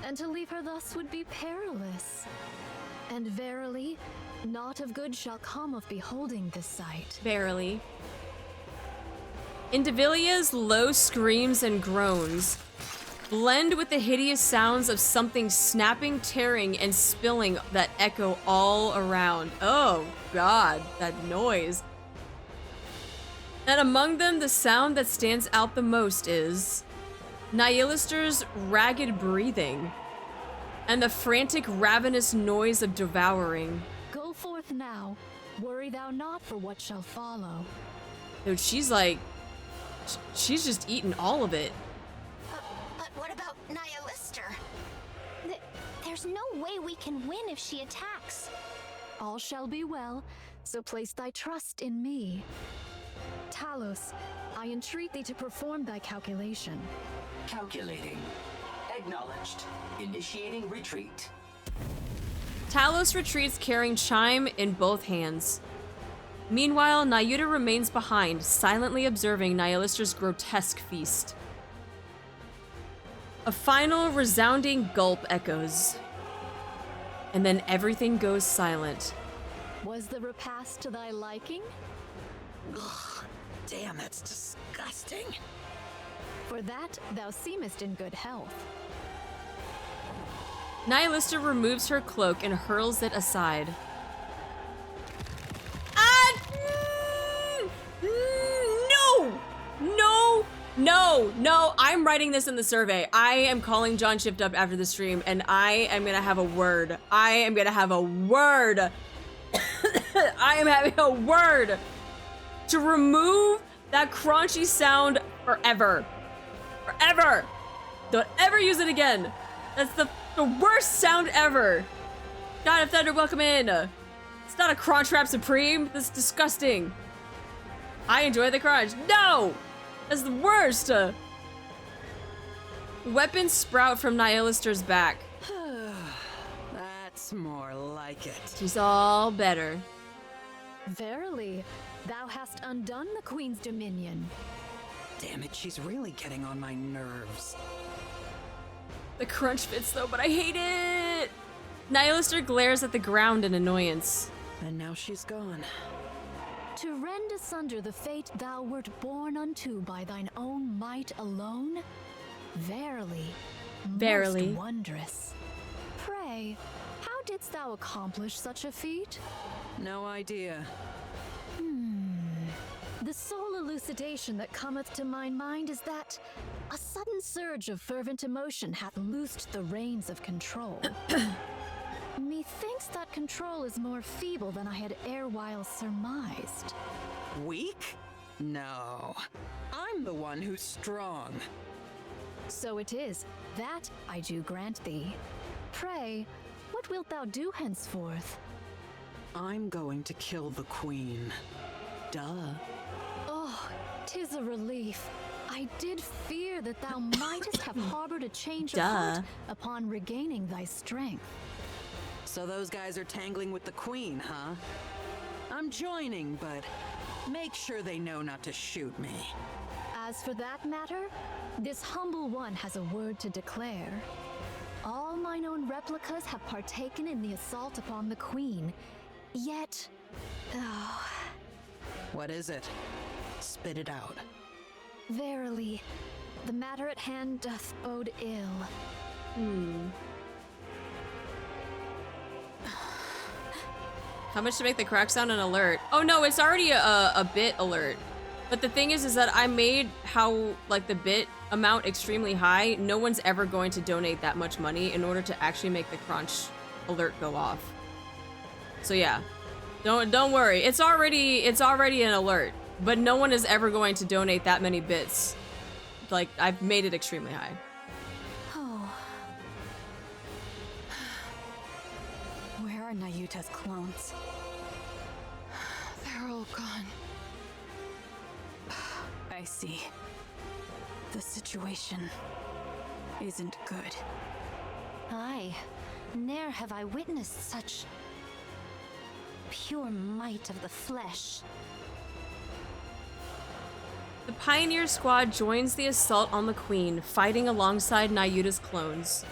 and to leave her thus would be perilous. And verily, naught of good shall come of beholding this sight. Verily. Indivilia's low screams and groans blend with the hideous sounds of something snapping, tearing, and spilling that echo all around. Oh god, that noise. And among them, the sound that stands out the most is Nihilister's ragged breathing and the frantic, ravenous noise of devouring. Go forth now, worry thou not for what shall follow. Dude, she's like... she's just eating all of it. But what about Nihilister? There's no way we can win if she attacks. All shall be well, so place thy trust in me. Talos, I entreat thee to perform thy calculation. Calculating. Acknowledged. Initiating retreat. Talos retreats carrying Chime in both hands. Meanwhile, Nayuta remains behind, silently observing Nihilister's grotesque feast. A final resounding gulp echoes. And then everything goes silent. Was the repast to thy liking? Ugh, damn, that's disgusting. For that, thou seemest in good health. Nihilister removes her cloak and hurls it aside. No, I'm writing this in the survey. I am calling John Shift up after the stream, and I am gonna have a word. I am having a word to remove that crunchy sound forever. Forever. Don't ever use it again. That's the worst sound ever. God of Thunder, welcome in. It's not a crunch wrap supreme. That's disgusting. I enjoy the crunch. No! That's the worst! Weapons sprout from Nihilister's back. That's more like it. She's all better. Verily, thou hast undone the Queen's dominion. Damn it, she's really getting on my nerves. The crunch fits though, but I hate it! Nihilister glares at the ground in annoyance. And now she's gone. To rend asunder the fate thou wert born unto by thine own might alone? Verily, Verily. most wondrous. Pray, how didst thou accomplish such a feat? No idea. The sole elucidation that cometh to my mind is that a sudden surge of fervent emotion hath loosed the reins of control. Methinks that control is more feeble than I had erewhile surmised. Weak? No. I'm the one who's strong. So it is, that I do grant thee. Pray, what wilt thou do henceforth? I'm going to kill the queen. Duh. Oh, 'tis a relief. I did fear that thou mightest have harbored a change of heart upon regaining thy strength. So those guys are tangling with the queen, huh? I'm joining, but make sure they know not to shoot me. As for that matter, this humble one has a word to declare. All mine own replicas have partaken in the assault upon the queen, yet... Oh, What is it? Spit it out. verily, the matter at hand doth bode ill. How much to make the crack sound an alert? Oh no, it's already a bit alert. But the thing is that I made how, like, the bit amount extremely high. No one's ever going to donate that much money in order to actually make the crunch alert go off. So yeah, don't worry. It's already an alert, but no one is ever going to donate that many bits. Like, I've made it extremely high. Oh. Where are Nayuta's clones? They're all gone. I see. The situation isn't good. Aye, ne'er have I witnessed such pure might of the flesh. The Pioneer Squad joins the assault on the Queen, fighting alongside Nayuta's clones.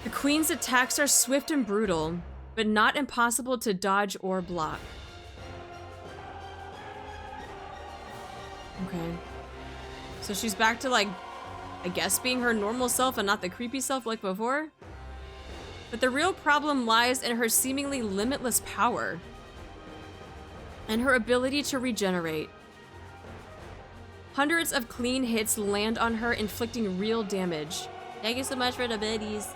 The Queen's attacks are swift and brutal, but not impossible to dodge or block. Okay. So she's back to, like, I guess being her normal self and not the creepy self like before? But the real problem lies in her seemingly limitless power and her ability to regenerate. Hundreds of clean hits land on her, inflicting real damage. Thank you so much for the biddies.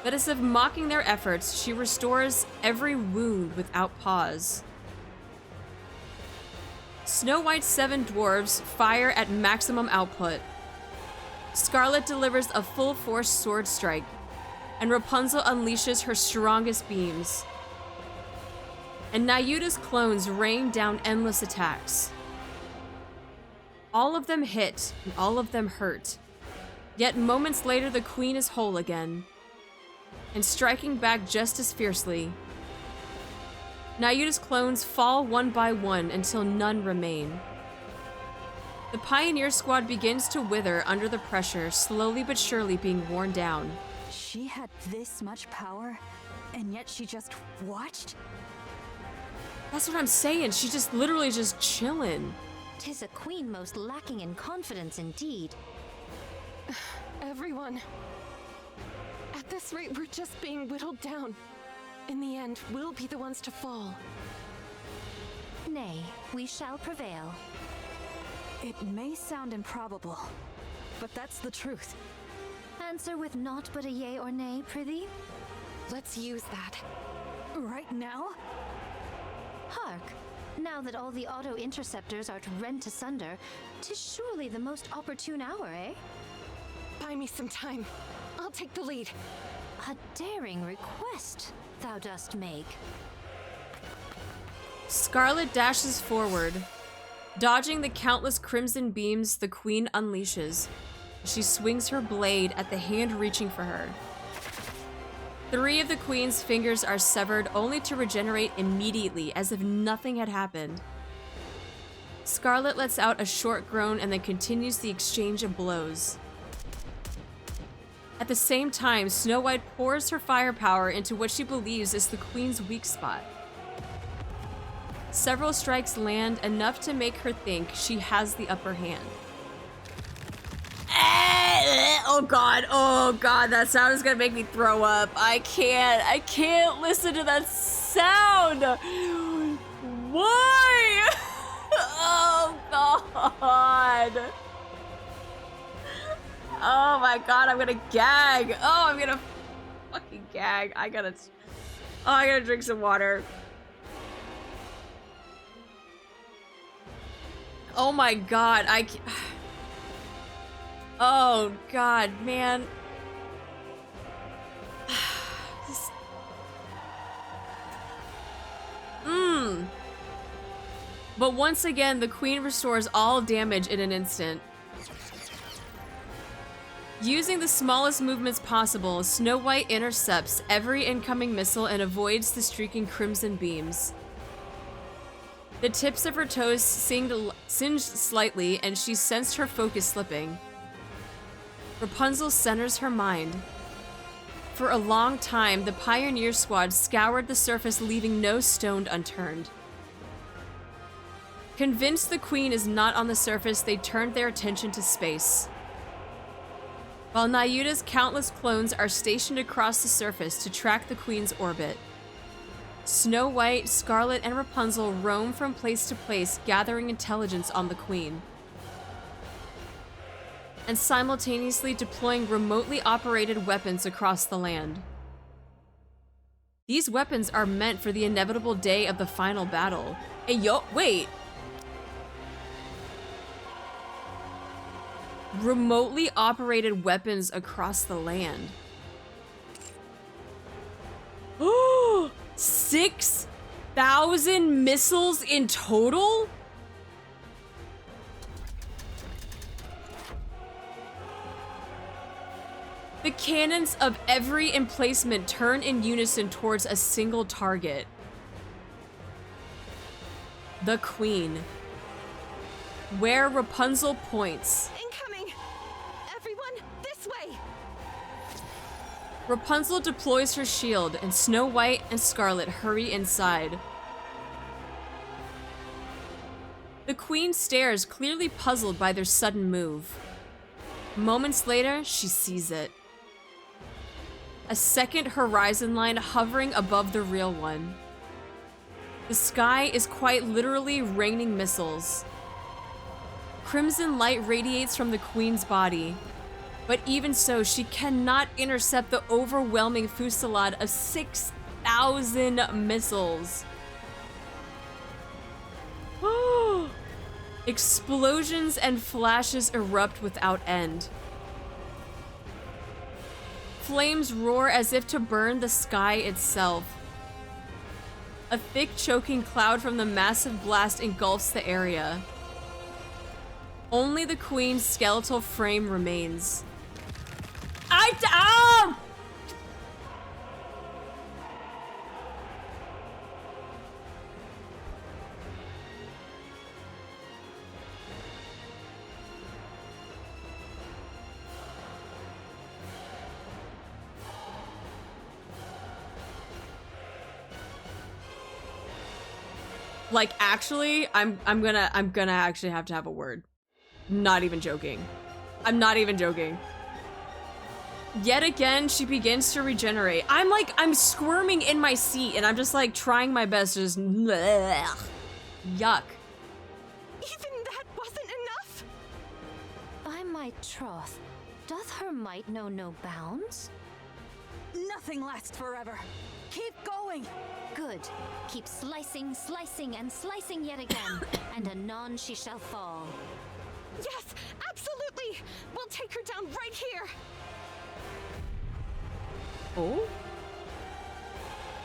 But as if mocking their efforts, she restores every wound without pause. Snow White's 7 dwarves fire at maximum output. Scarlet delivers a full-force sword strike, and Rapunzel unleashes her strongest beams. And Nayuta's clones rain down endless attacks. All of them hit, and all of them hurt. Yet moments later, the Queen is whole again, and striking back just as fiercely. Nayuta's clones fall one by one until none remain. The Pioneer Squad begins to wither under the pressure, slowly but surely being worn down. She had this much power, and yet she just watched? That's what I'm saying. She's just literally just chilling. 'Tis a queen most lacking in confidence indeed. Everyone. At this rate, we're just being whittled down. In the end, we'll be the ones to fall. Nay, we shall prevail. It may sound improbable, but that's the truth. Answer with naught but a yea or nay, prithee. Let's use that. Right now? Hark! Now that all the auto-interceptors are rent asunder, 'tis surely the most opportune hour, eh? Buy me some time. I'll take the lead. A daring request thou dost make. Scarlet dashes forward. Dodging the countless crimson beams the Queen unleashes. She swings her blade at the hand reaching for her. 3 of the Queen's fingers are severed, only to regenerate immediately, as if nothing had happened. Scarlet lets out a short groan and then continues the exchange of blows. At the same time, Snow White pours her firepower into what she believes is the Queen's weak spot. Several strikes land, enough to make her think she has the upper hand. Oh god, that sound is gonna make me throw up. I can't listen to that sound. Why? Oh god. Oh my god, I'm gonna gag. Oh, I'm gonna fucking gag. I gotta drink some water. Oh my god, oh god, man. But once again, the Queen restores all damage in an instant. Using the smallest movements possible, Snow White intercepts every incoming missile and avoids the streaking crimson beams. The tips of her toes singed slightly, and she sensed her focus slipping. Rapunzel centers her mind. For a long time, the Pioneer Squad scoured the surface, leaving no stone unturned. Convinced the Queen is not on the surface, they turned their attention to space. While Nayuta's countless clones are stationed across the surface to track the Queen's orbit. Snow White, Scarlet, and Rapunzel roam from place to place, gathering intelligence on the Queen. And simultaneously deploying remotely operated weapons across the land. These weapons are meant for the inevitable day of the final battle. Hey, yo, wait! Remotely operated weapons across the land. Oh, 6,000 missiles in total? The cannons of every emplacement turn in unison towards a single target. The Queen. Where Rapunzel points. Incoming! Everyone, this way! Rapunzel deploys her shield, and Snow White and Scarlet hurry inside. The Queen stares, clearly puzzled by their sudden move. Moments later, she sees it. A second horizon line hovering above the real one. The sky is quite literally raining missiles. Crimson light radiates from the Queen's body, but even so, she cannot intercept the overwhelming fusillade of 6,000 missiles. Explosions and flashes erupt without end. Flames roar as if to burn the sky itself. A thick, choking cloud from the massive blast engulfs the area. Only the Queen's skeletal frame remains. Like, actually, I'm gonna actually have to have a word. Not even joking. I'm not even joking. Yet again, she begins to regenerate. I'm squirming in my seat, and I'm just like trying my best to just bleh. Yuck. Even that wasn't enough? By my troth, doth her might know no bounds? Nothing lasts forever. Keep going. Good. Keep slicing, slicing, and slicing yet again, and anon she shall fall. Yes, absolutely! We'll take her down right here! Oh?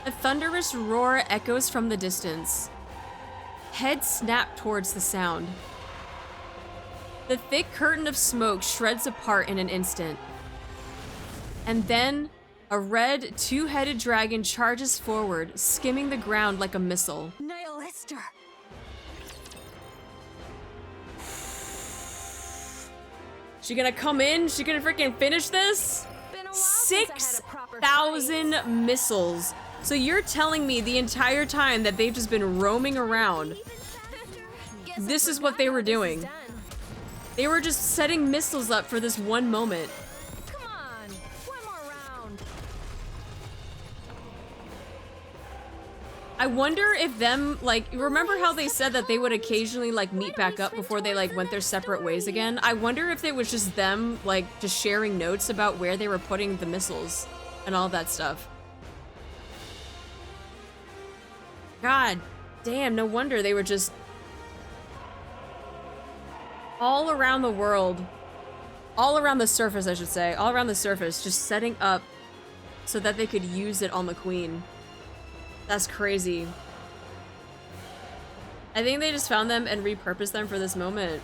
A thunderous roar echoes from the distance. Heads snap towards the sound. The thick curtain of smoke shreds apart in an instant. And then, a red, two-headed dragon charges forward, skimming the ground like a missile. Nihilister! She gonna come in? She gonna freaking finish this? Been a 6,000 missiles. So you're telling me the entire time that they've just been roaming around, this is what they were doing. They were just setting missiles up for this one moment. Come on, one more round. I wonder if them, like, remember how they said that they would occasionally, like, meet back up before they, like, went their separate ways again? I wonder if it was just them, like, just sharing notes about where they were putting the missiles and all that stuff. God damn, no wonder they were just all around the world, all around the surface, I should say, all around the surface, just setting up so that they could use it on the queen. That's crazy. I think they just found them and repurposed them for this moment.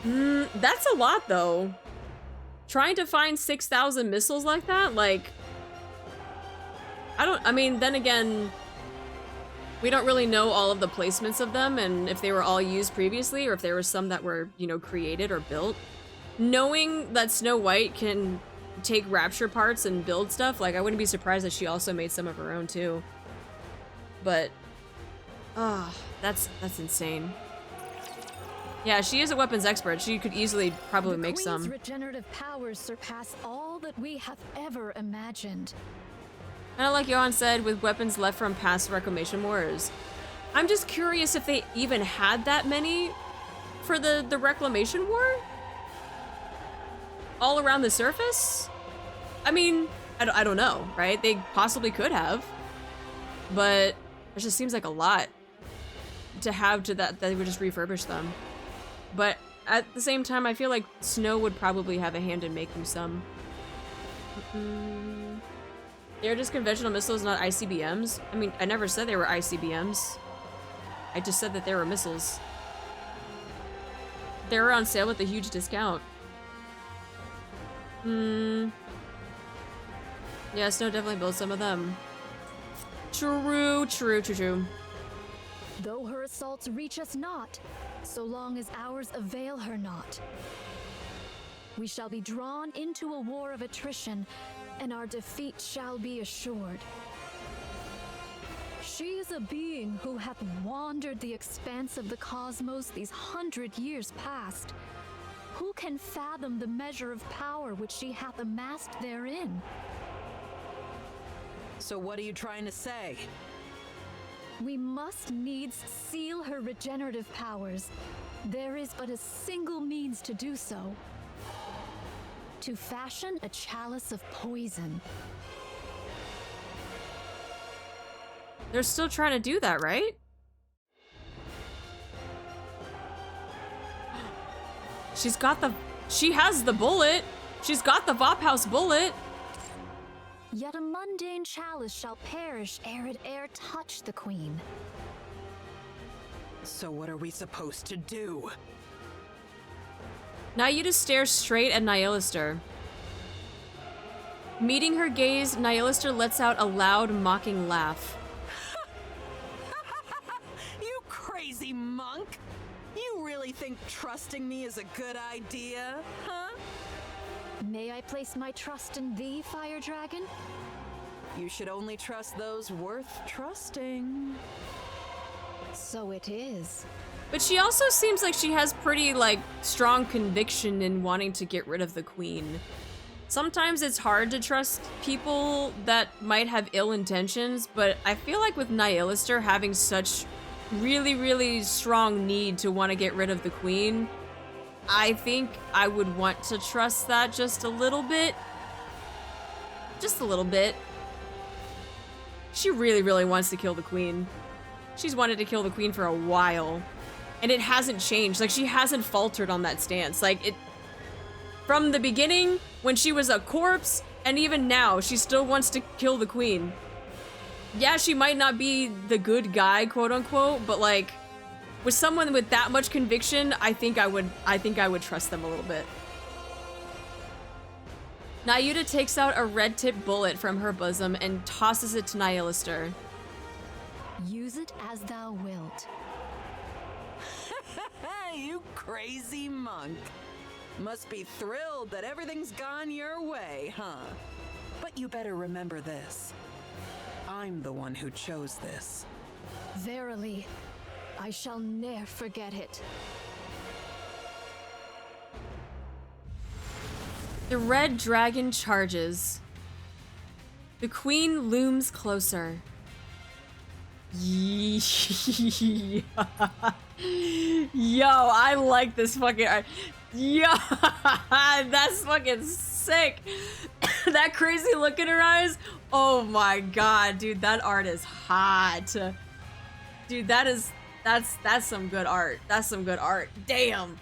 That's a lot, though. Trying to find 6,000 missiles like that, like... I mean, then again, we don't really know all of the placements of them and if they were all used previously or if there were some that were, you know, created or built. Knowing that Snow White can take rapture parts and build stuff, like, I wouldn't be surprised that she also made some of her own too. But, that's insane. Yeah, she is a weapons expert. She could easily probably make some. The Queen's regenerative powers surpass all that we have ever imagined. Kind of like Johan said, with weapons left from past Reclamation Wars. I'm just curious if they even had that many for the Reclamation War? All around the surface? I mean, I don't know, right? They possibly could have. But it just seems like a lot to have to that they would just refurbish them. But at the same time, I feel like Snow would probably have a hand in making some. They're just conventional missiles, not ICBMs. I mean, I never said they were ICBMs. I just said that they were missiles. They were on sale with a huge discount. Yeah, Snow definitely built some of them. True. Though her assaults reach us not, so long as ours avail her not. We shall be drawn into a war of attrition, and our defeat shall be assured. She is a being who hath wandered the expanse of the cosmos these 100 years past. Who can fathom the measure of power which she hath amassed therein? So what are you trying to say? We must needs seal her regenerative powers. There is but a single means to do so. To fashion a chalice of poison. They're still trying to do that, right? She has the bullet. She's got the Vop House bullet. Yet a mundane chalice shall perish ere it touch the queen. So what are we supposed to do? Nayuta stares straight at Nihilister. Meeting her gaze, Nihilister lets out a loud, mocking laugh. You crazy monk! You really think trusting me is a good idea, huh? May I place my trust in thee, Fire Dragon? You should only trust those worth trusting. So it is. But she also seems like she has pretty, like, strong conviction in wanting to get rid of the queen. Sometimes it's hard to trust people that might have ill intentions, but I feel like with Nihilister having such really strong need to want to get rid of the queen, I think I would want to trust that just a little bit. Just a little bit. She really wants to kill the queen. She's wanted to kill the queen for a while. And it hasn't changed. Like, she hasn't faltered on that stance. Like, it... From the beginning, when she was a corpse, and even now, she still wants to kill the queen. Yeah, she might not be the good guy, quote unquote, but like, with someone with that much conviction, I think I would trust them a little bit. Nayuta takes out a red-tipped bullet from her bosom and tosses it to Nihilister. Use it as thou wilt. You crazy monk. Must be thrilled that everything's gone your way, huh? But you better remember this. I'm the one who chose this. Verily, I shall ne'er forget it. The red dragon charges. The queen looms closer. Yo, I like this fucking art. Yo, that's fucking sick. That crazy look in her eyes. Oh my god, dude, that art is hot. Dude, that's some good art. That's some good art. Damn.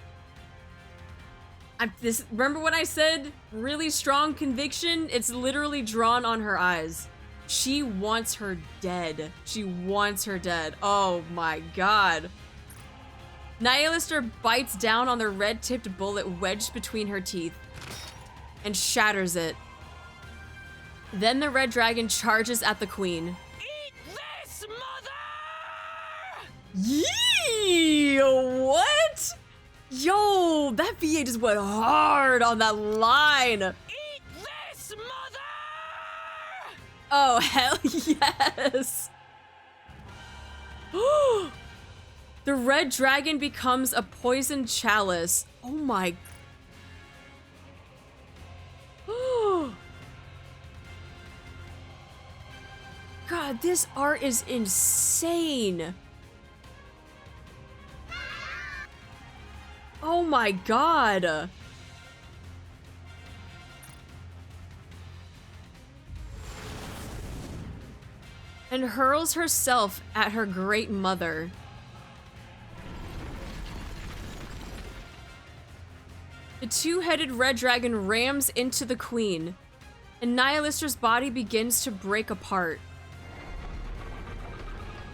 Remember when I said really strong conviction? It's literally drawn on her eyes. She wants her dead. She wants her dead. Oh my god. Nihilister bites down on the red-tipped bullet wedged between her teeth and shatters it. Then the red dragon charges at the queen. Eat this, mother! Yee! What? Yo, that VA just went hard on that line. Eat this, mother! Oh, hell yes. The red dragon becomes a poisoned chalice. Oh my. God, this art is insane. Oh my god. And hurls herself at her great mother. The two-headed red dragon rams into the queen, and Nihilister's body begins to break apart.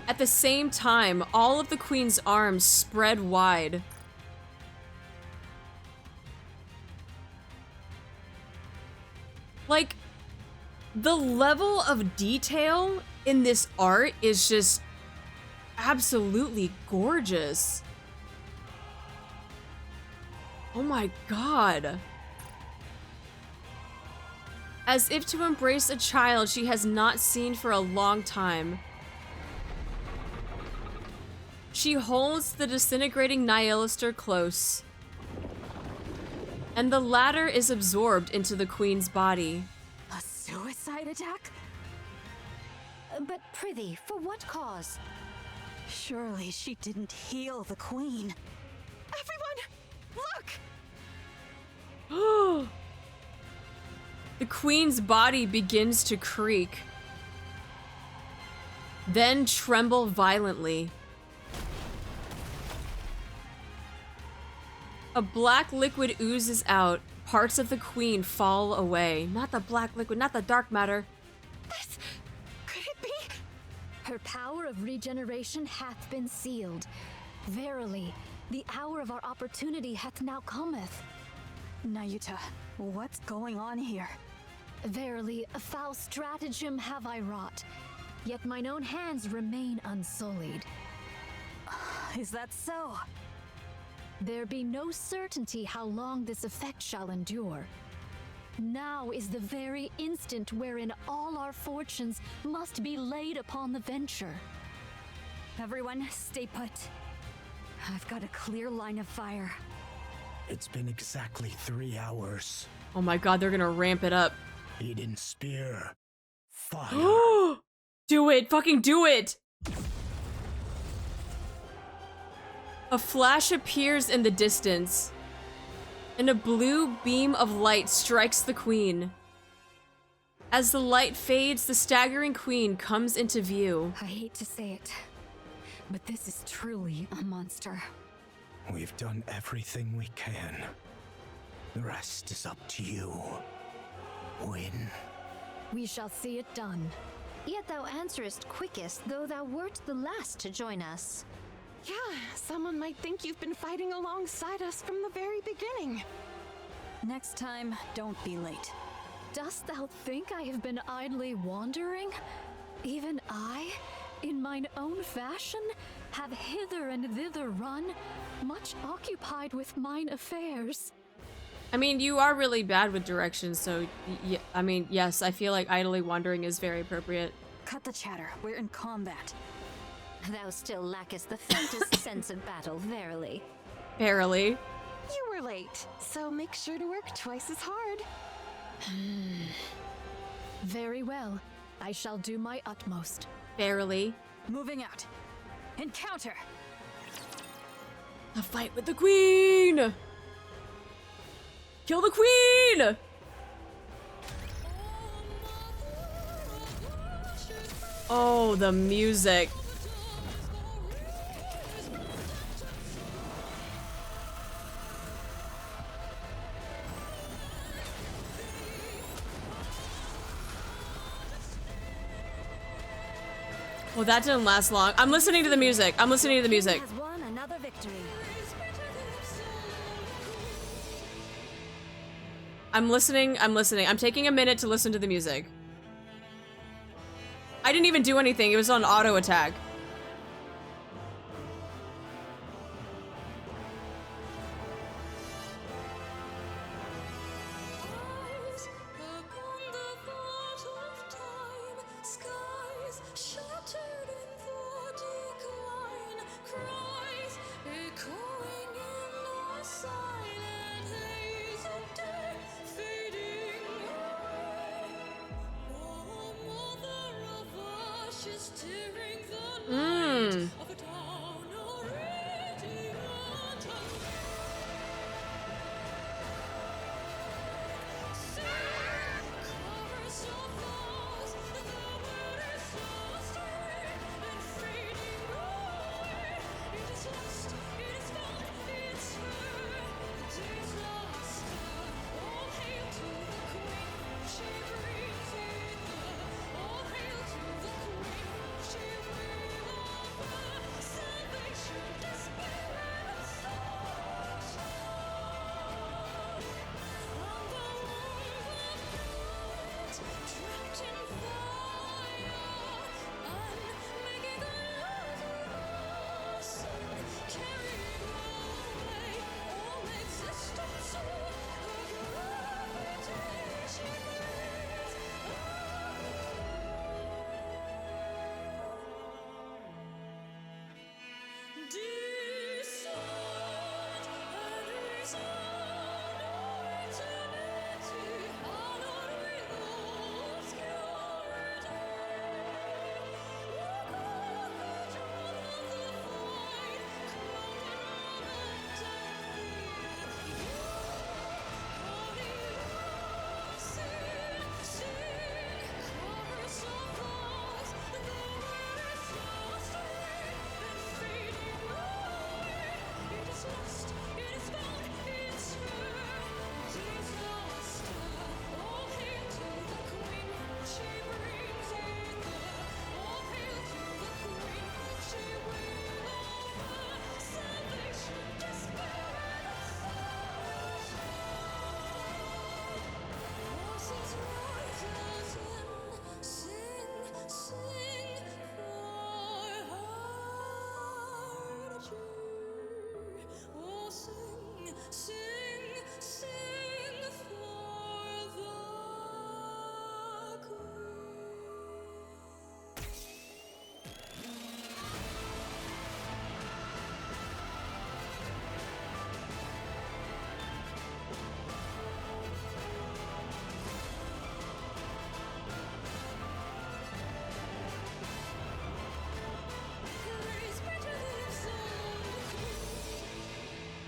At the same time, all of the queen's arms spread wide. Like, the level of detail in this art is just absolutely gorgeous. Oh my god. As if to embrace a child she has not seen for a long time, she holds the disintegrating Nihilister close, and the latter is absorbed into the queen's body. A suicide attack? But prithee, for what cause? Surely she didn't heal the queen. Everyone, look! The queen's body begins to creak, then tremble violently. A black liquid oozes out. Parts of the queen fall away. Not the black liquid, not the dark matter. This... could it be? Her power of regeneration hath been sealed. Verily, the hour of our opportunity hath now cometh. Nayuta, what's going on here? Verily, a foul stratagem have I wrought, yet mine own hands remain unsullied. Is that so? There be no certainty how long this effect shall endure. Now is the very instant wherein all our fortunes must be laid upon the venture. Everyone, stay put. I've got a clear line of fire. It's been exactly 3 hours. Oh my god, they're gonna ramp it up. Eden Spear. Fire. Do it! Fucking do it! A flash appears in the distance, and a blue beam of light strikes the queen. As the light fades, the staggering queen comes into view. I hate to say it, but this is truly a monster. We've done everything we can. The rest is up to you. Win. We shall see it done. Yet thou answerest quickest, though thou wert the last to join us. Yeah, someone might think you've been fighting alongside us from the very beginning. Next time, don't be late. Dost thou think I have been idly wandering? Even I, in mine own fashion, have hither and thither run, much occupied with mine affairs. I mean, you are really bad with directions, so I mean, yes, I feel like idly wandering is very appropriate. Cut the chatter. We're in combat. Thou still lackest the faintest sense of battle, verily. Verily. You were late, so make sure to work twice as hard. Very well. I shall do my utmost. Verily. Moving out. Encounter! A fight with the queen! Kill the queen! Oh, the music. Well, that didn't last long. I'm listening to the music. I'm listening to the music. Has won another victory. I'm listening. I'm listening. I'm taking a minute to listen to the music. I didn't even do anything. It was on auto attack.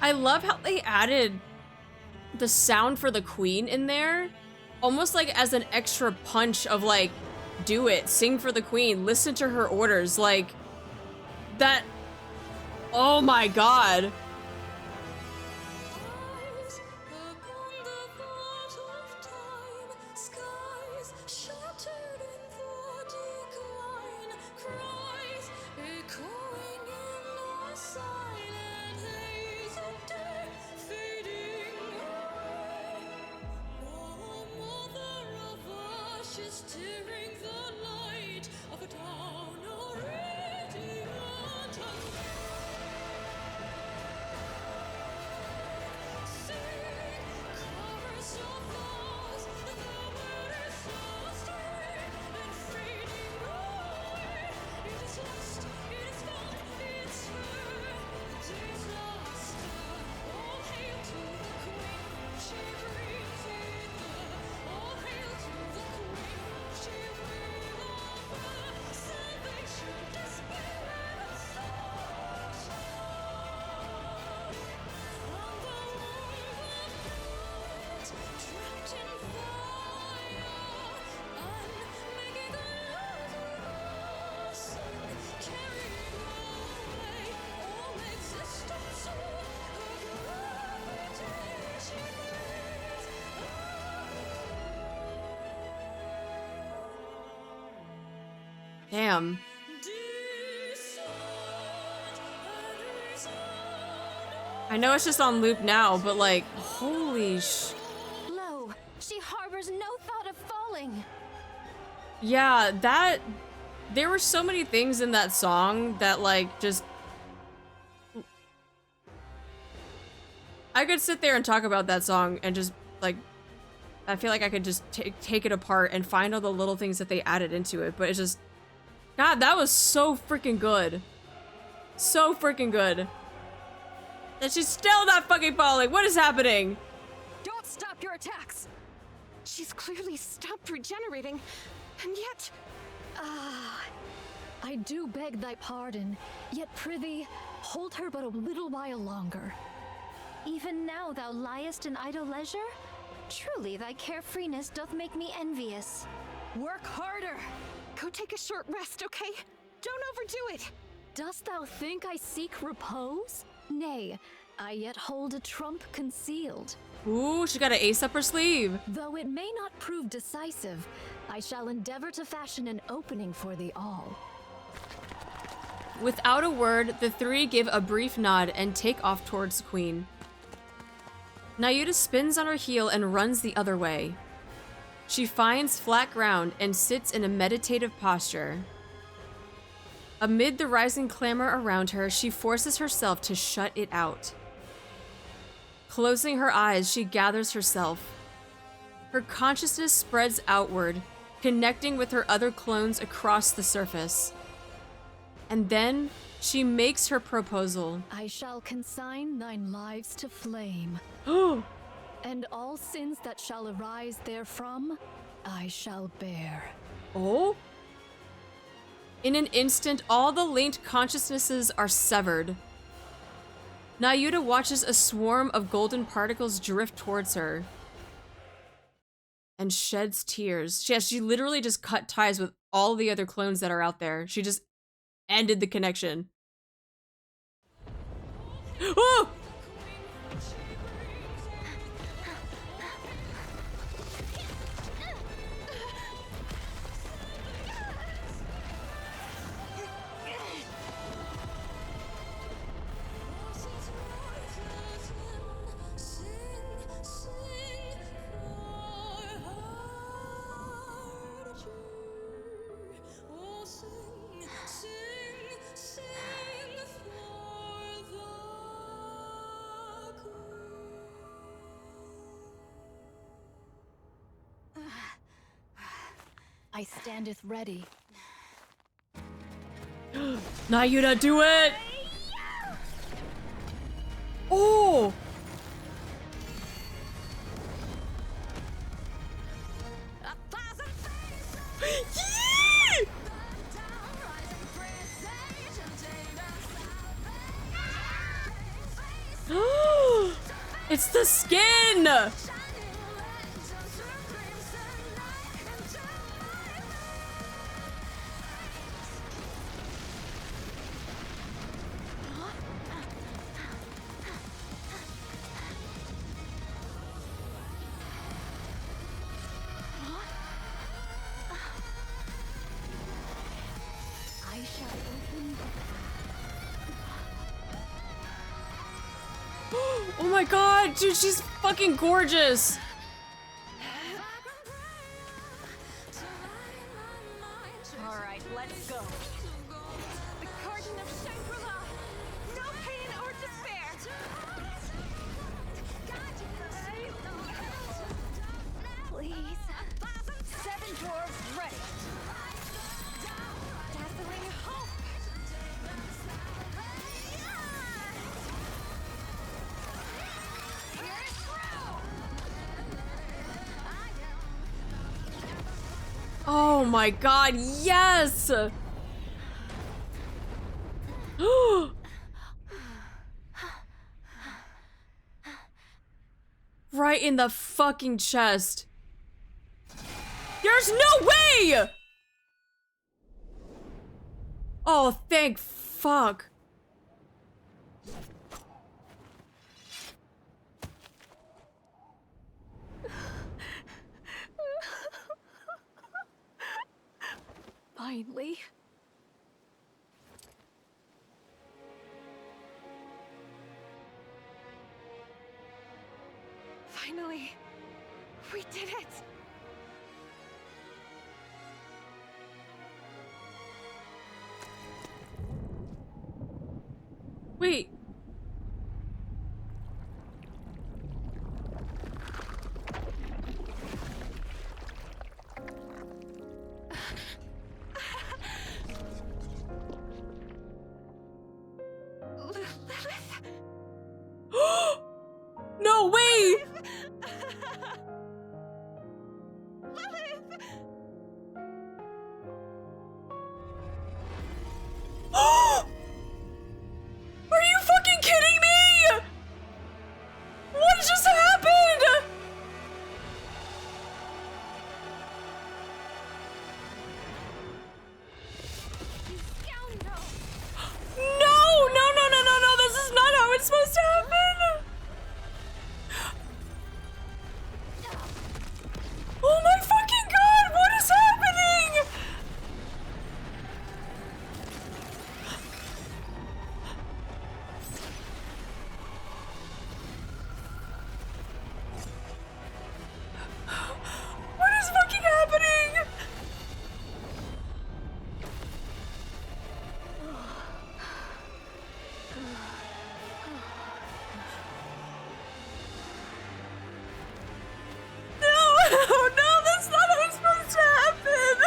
I love how they added the sound for the queen in there, almost like as an extra punch of like, do it, sing for the queen, listen to her orders, like that. Oh my god. Damn. I know it's just on loop now, but like, holy sh... Lo, she harbors no thought of falling. Yeah, that... There were so many things in that song that like, just... I could sit there and talk about that song and just like... I feel like I could just take it apart and find all the little things that they added into it, but it's just... God, that was so freaking good. So freaking good. And she's still not fucking falling. What is happening? Don't stop your attacks! She's clearly stopped regenerating, and yet... I do beg thy pardon, yet prithee, hold her but a little while longer. Even now thou liest in idle leisure? Truly thy carefreeness doth make me envious. Work harder! Go take a short rest, okay? Don't overdo it! Dost thou think I seek repose? Nay, I yet hold a trump concealed. Ooh, she got an ace up her sleeve. Though it may not prove decisive, I shall endeavor to fashion an opening for thee all. Without a word, the three give a brief nod and take off towards the queen. Nayuta spins on her heel and runs the other way. She finds flat ground and sits in a meditative posture. Amid the rising clamor around her, she forces herself to shut it out. Closing her eyes, she gathers herself. Her consciousness spreads outward, connecting with her other clones across the surface. And then, she makes her proposal. I shall consign thine lives to flame. And all sins that shall arise therefrom, I shall bear. Oh? In an instant, all the linked consciousnesses are severed. Nayuta watches a swarm of golden particles drift towards her. And sheds tears. She literally just cut ties with all the other clones that are out there. She just ended the connection. Oh! I standeth ready. Nayuta, do it! Oh! It's the skin! Oh my god, dude, she's fucking gorgeous. All right, let's go. The Garden of Shangri-La. No pain or despair. Please. 7 dwarves ready. Dazzling hope. Oh my god, yes! Right in the fucking chest. There's no way! Oh, thank fuck. Finally. Finally, we did it! Wait. No way! Are you fucking kidding me? What just happened? No, this is not how it's supposed to happen. Oh my fucking god, what is happening? What is fucking happening? No, that's not how it's supposed to happen.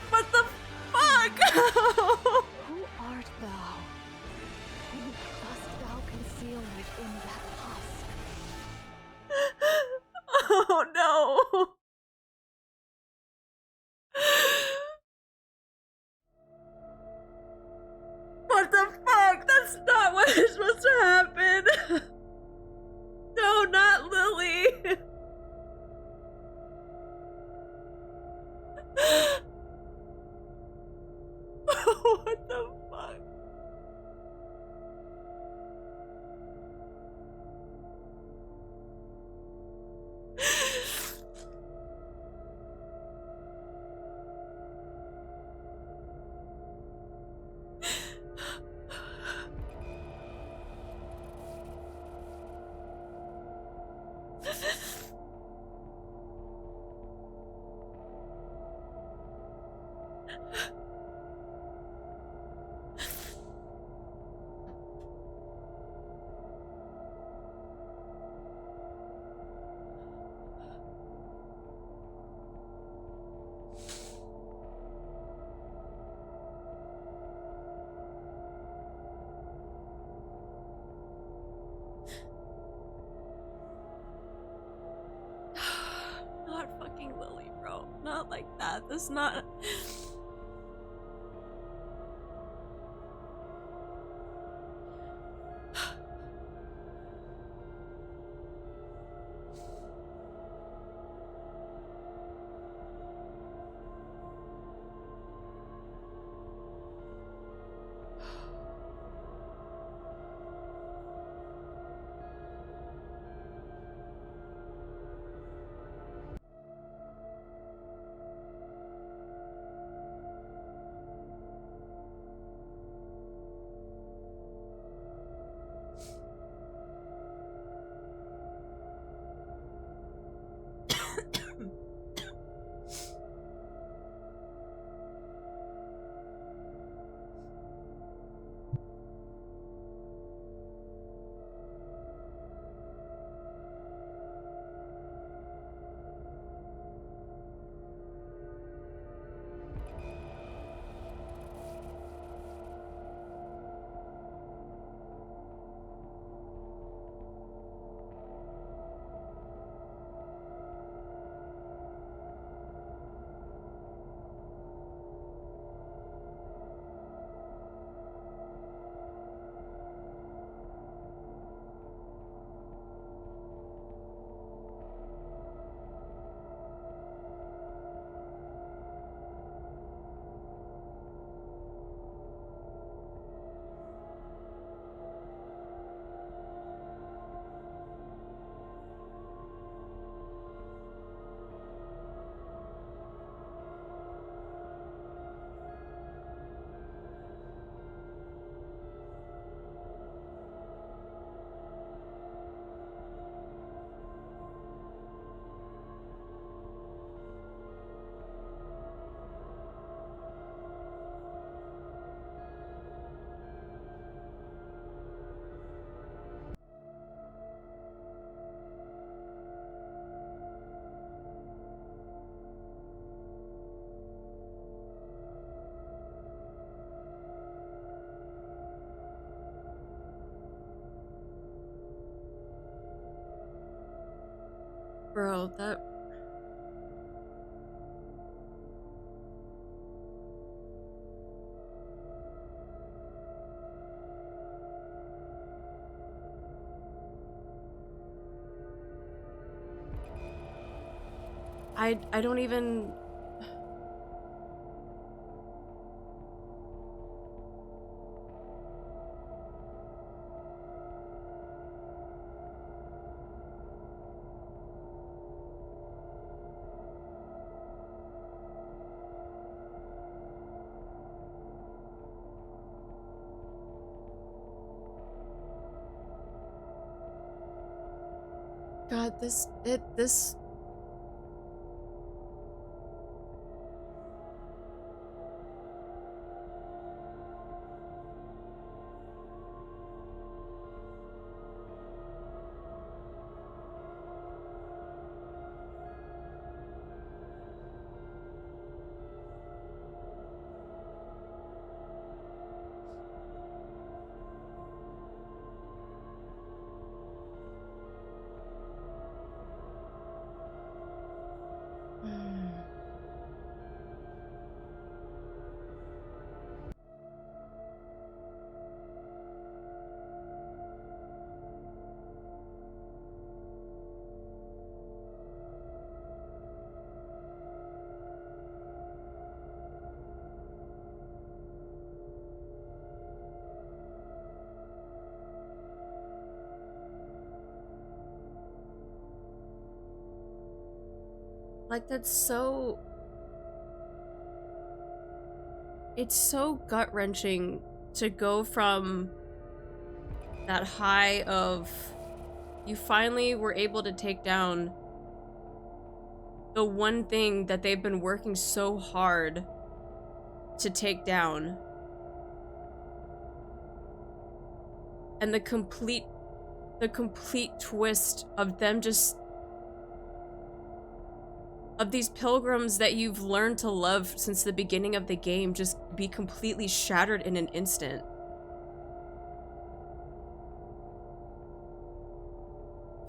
What the fuck? Who art thou? Who dost thou conceal within that husk? Oh no. What the fuck? That's not what is supposed to happen. No, not Lily. What the fuck? Not fucking Lily, bro. Not like that. That's not. Bro, that... I don't even... God, this... Like, that's so... It's so gut-wrenching to go from that high of... You finally were able to take down the one thing that they've been working so hard to take down. And the complete twist of them just... Of these pilgrims that you've learned to love since the beginning of the game just be completely shattered in an instant.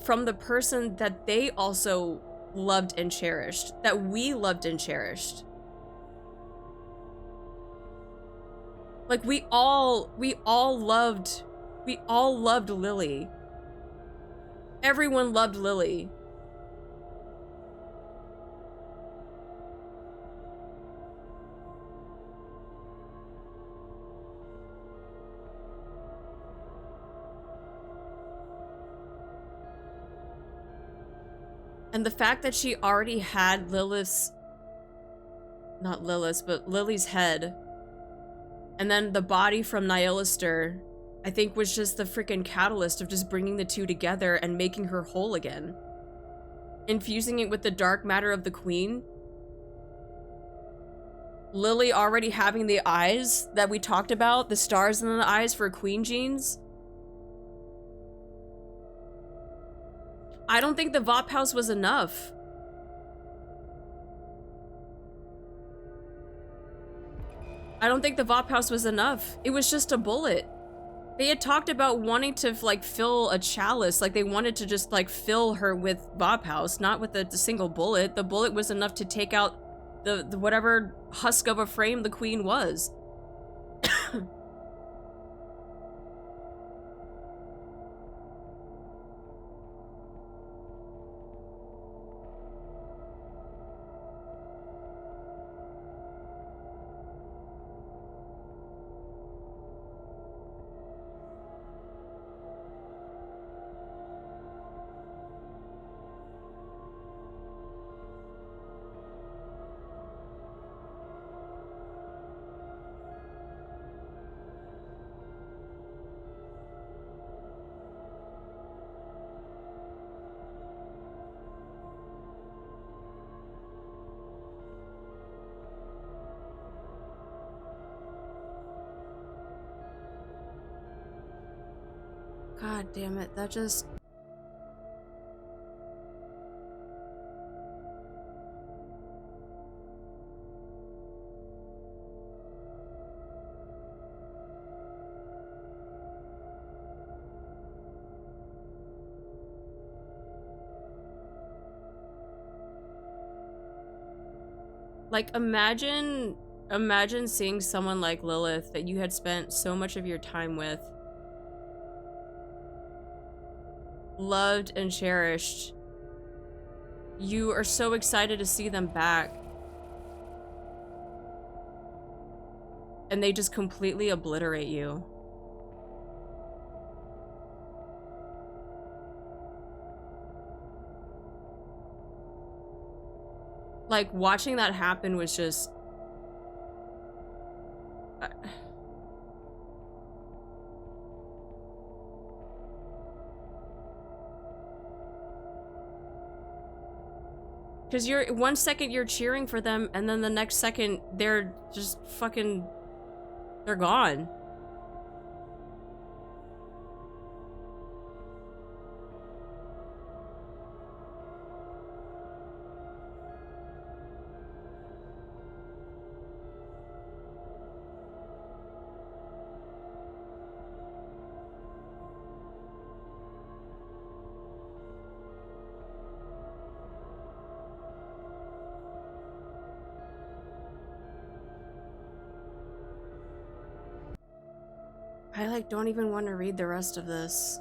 From the person that they also loved and cherished, that we loved and cherished. Like, we all loved Lily. Everyone loved Lily. And the fact that she already had Lily's head, and then the body from Nihilister, I think was just the freaking catalyst of just bringing the two together and making her whole again. Infusing it with the dark matter of the queen. Lily already having the eyes that we talked about, the stars in the eyes for queen genes. I don't think the VOP house was enough. I don't think the VOP house was enough. It was just a bullet. They had talked about wanting to, like, fill a chalice. Like, they wanted to just, like, fill her with VOP house, not with a single bullet. The bullet was enough to take out the whatever husk of a frame the queen was. God damn it, that just... Like, imagine seeing someone like Lilith that you had spent so much of your time with, loved and cherished. You are so excited to see them back, and they just completely obliterate you. Like, watching that happen was just... Because you're... one second you're cheering for them, and then the next second they're just fucking... they're gone. I, like, don't even want to read the rest of this.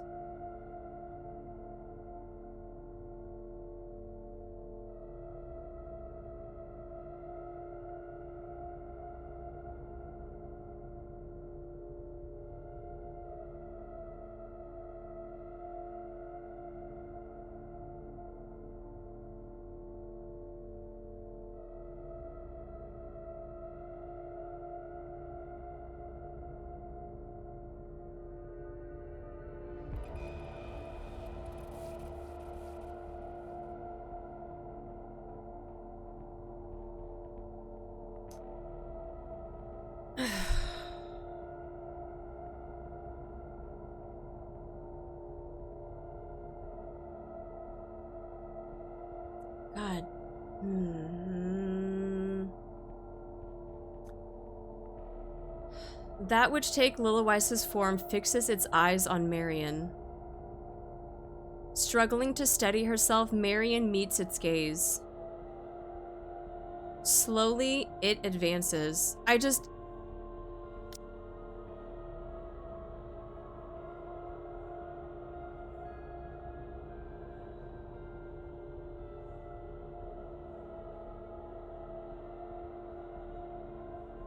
God. That which take Lilyweise's form fixes its eyes on Marian. Struggling to steady herself, Marian meets its gaze. Slowly, it advances.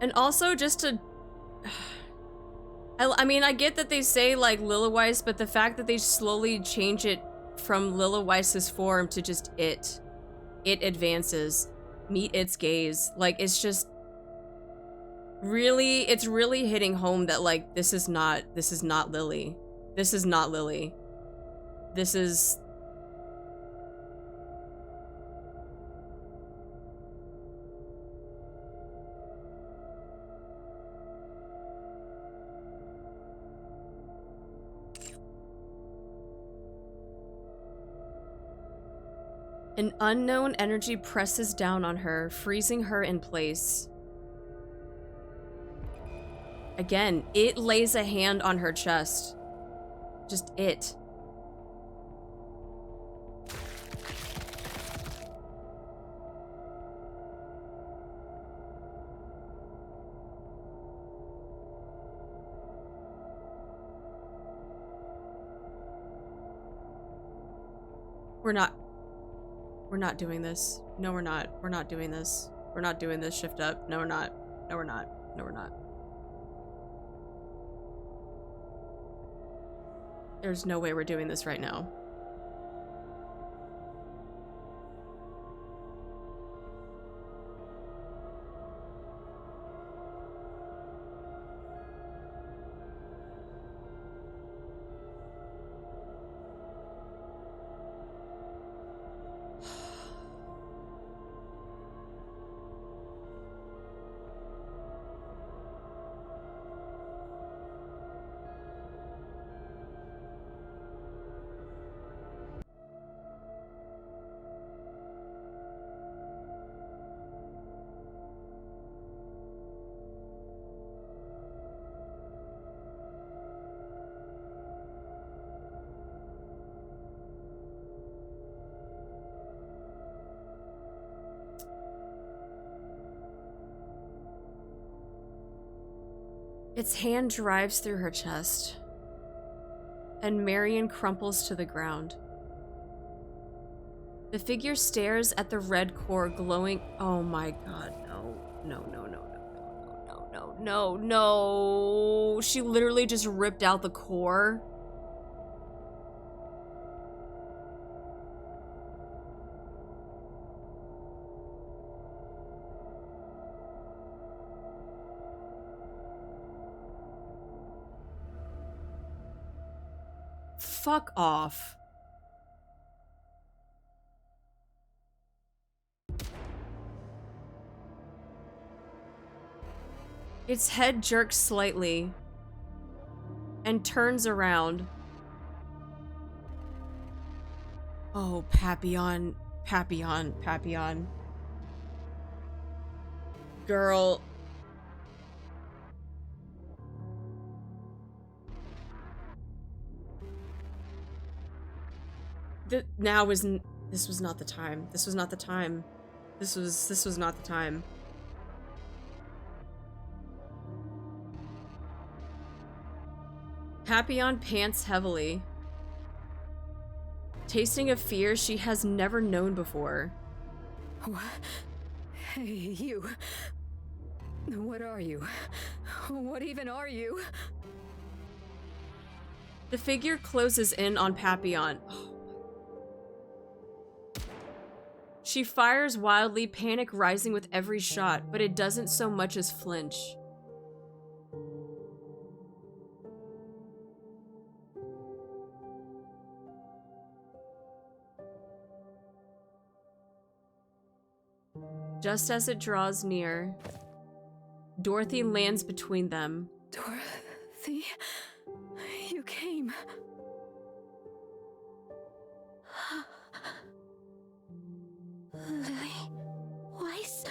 And also, just to... I mean, I get that they say, like, Lilyweiss, but the fact that they slowly change it from Lilyweise's form to just it. It advances. Meet its gaze. Like, it's just... really, it's really hitting home that, like, this is not Lily. This is not Lily. This is... An unknown energy presses down on her, freezing her in place. Again, it lays a hand on her chest. Just it. We're not doing this. No, we're not. We're not doing this. We're not doing this shift up. No, we're not. No, we're not. No, we're not. There's no way we're doing this right now. Its hand drives through her chest, and Marian crumples to the ground. The figure stares at the red core glowing. Oh my god, no. No, no, no, no, no, no, no, no, no. She literally just ripped out the core. Fuck off. Its head jerks slightly and turns around. Oh, Papillon, Papillon, Papillon. Girl. This was not the time. This was not the time. This was not the time. Papillon pants heavily, tasting a fear she has never known before. What? Hey, you. What are you? What even are you? The figure closes in on Papillon. She fires wildly, panic rising with every shot, but it doesn't so much as flinch. Just as it draws near, Dorothy lands between them. Dorothy, you came. Lily Weiss?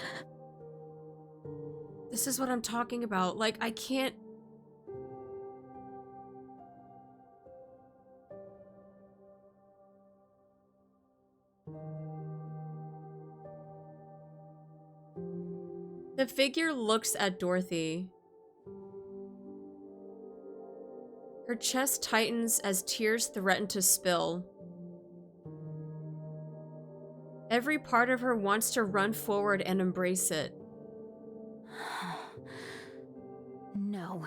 This is what I'm talking about. Like, I can't... The figure looks at Dorothy. Her chest tightens as tears threaten to spill. Every part of her wants to run forward and embrace it. No.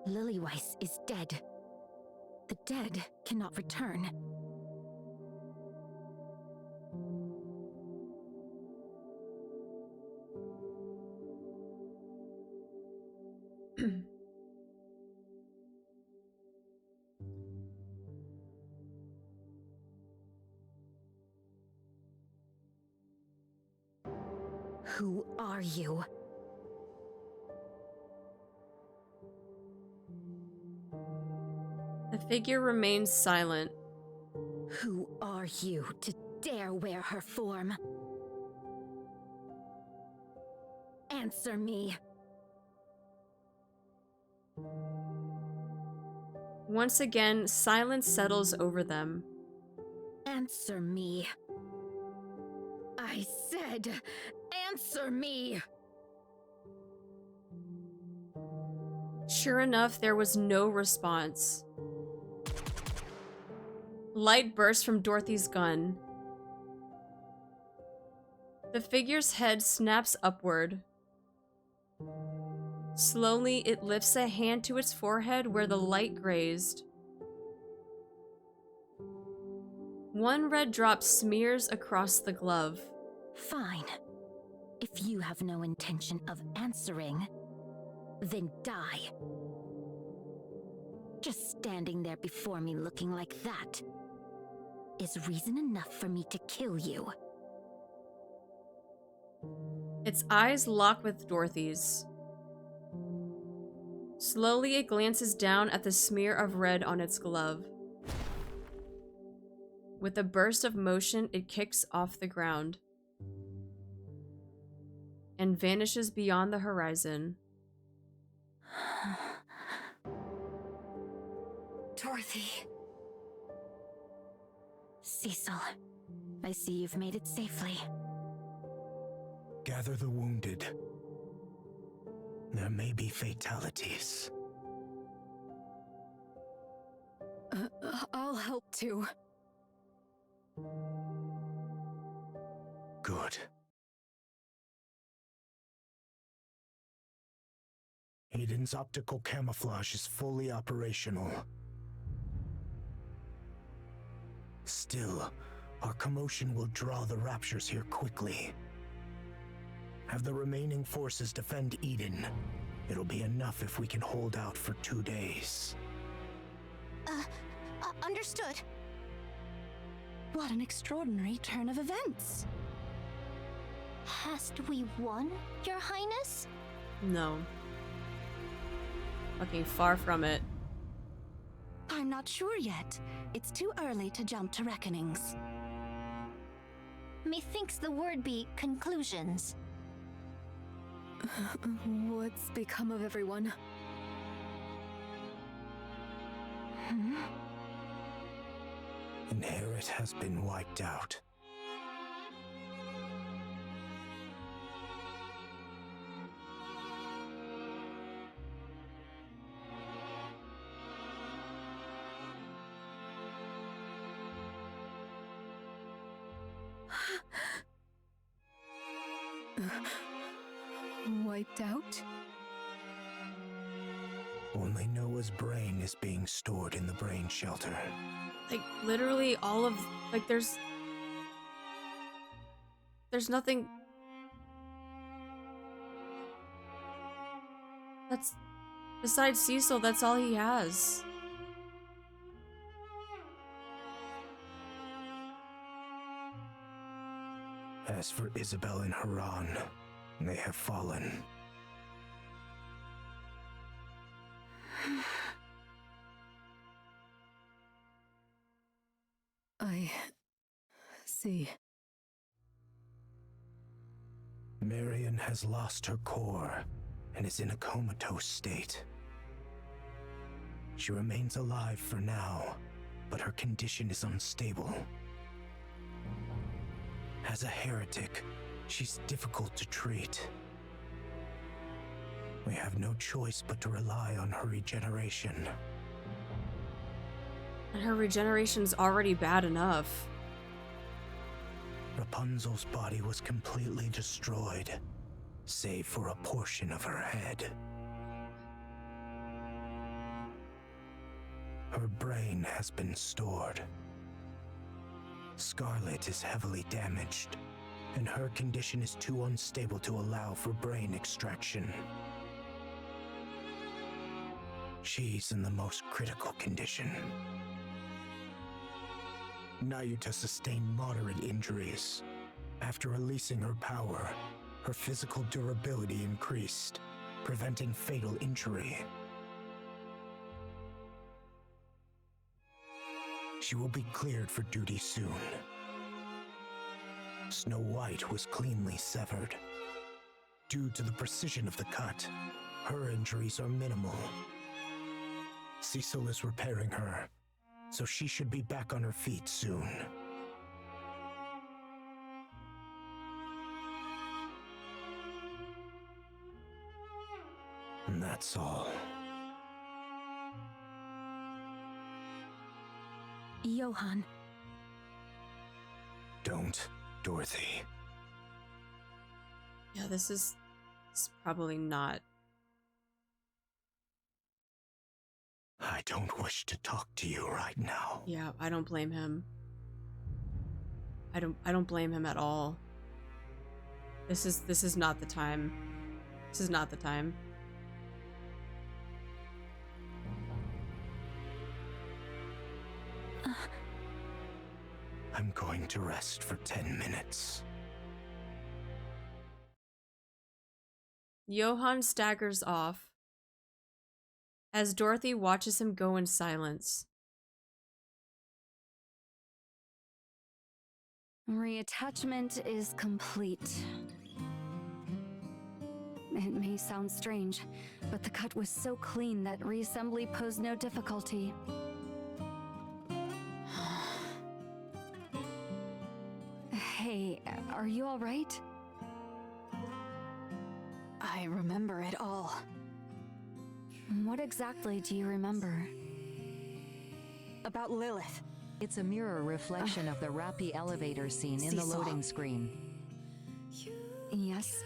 Lily Weiss is dead. The dead cannot return. Who are you? The figure remains silent. Who are you to dare wear her form? Answer me. Once again, silence settles over them. Answer me. I said, answer me! Sure enough, there was no response. Light bursts from Dorothy's gun. The figure's head snaps upward. Slowly, it lifts a hand to its forehead where the light grazed. One red drop smears across the glove. Fine. If you have no intention of answering, then die. Just standing there before me looking like that is reason enough for me to kill you. Its eyes lock with Dorothy's. Slowly, it glances down at the smear of red on its glove. With a burst of motion, it kicks off the ground and vanishes beyond the horizon. Dorothy. Cecil, I see you've made it safely. Gather the wounded. There may be fatalities. I'll help too. Good. Aiden's optical camouflage is fully operational. Still, our commotion will draw the raptures here quickly. Have the remaining forces defend Eden. It'll be enough if we can hold out for 2 days. Understood. What an extraordinary turn of events. Hast we won, Your Highness? No. Fucking far from it. I'm not sure yet. It's too early to jump to reckonings. Methinks the word be conclusions. What's become of everyone? Inherit has been wiped out. Wiped out? Only Noah's brain is being stored in the brain shelter. Like, literally all of... Like, there's nothing... That's... Besides Cecil, that's all he has. As for Isabel and Haran, they have fallen. I see. Marian has lost her core and is in a comatose state. She remains alive for now, but her condition is unstable. As a heretic, she's difficult to treat. We have no choice but to rely on her regeneration. And her regeneration's already bad enough. Rapunzel's body was completely destroyed, save for a portion of her head. Her brain has been stored. Scarlet is heavily damaged, and her condition is too unstable to allow for brain extraction. She's in the most critical condition. Nayuta sustained moderate injuries. After releasing her power, her physical durability increased, preventing fatal injury. She will be cleared for duty soon. Snow White was cleanly severed. Due to the precision of the cut, her injuries are minimal. Cecil is repairing her, so she should be back on her feet soon. And that's all. Johan. Don't, Dorothy. Yeah, this is probably not. I don't wish to talk to you right now. Yeah, I don't blame him. I don't blame him at all. This is not the time. This is not the time. I'm going to rest for 10 minutes. Johan staggers off as Dorothy watches him go in silence. Reattachment is complete. It may sound strange, but the cut was so clean that reassembly posed no difficulty. Hey, are you all right? I remember it all. What exactly do you remember? About Lilith. It's a mirror reflection of the Rappy elevator scene in the Seesaw. loading screen. Yes?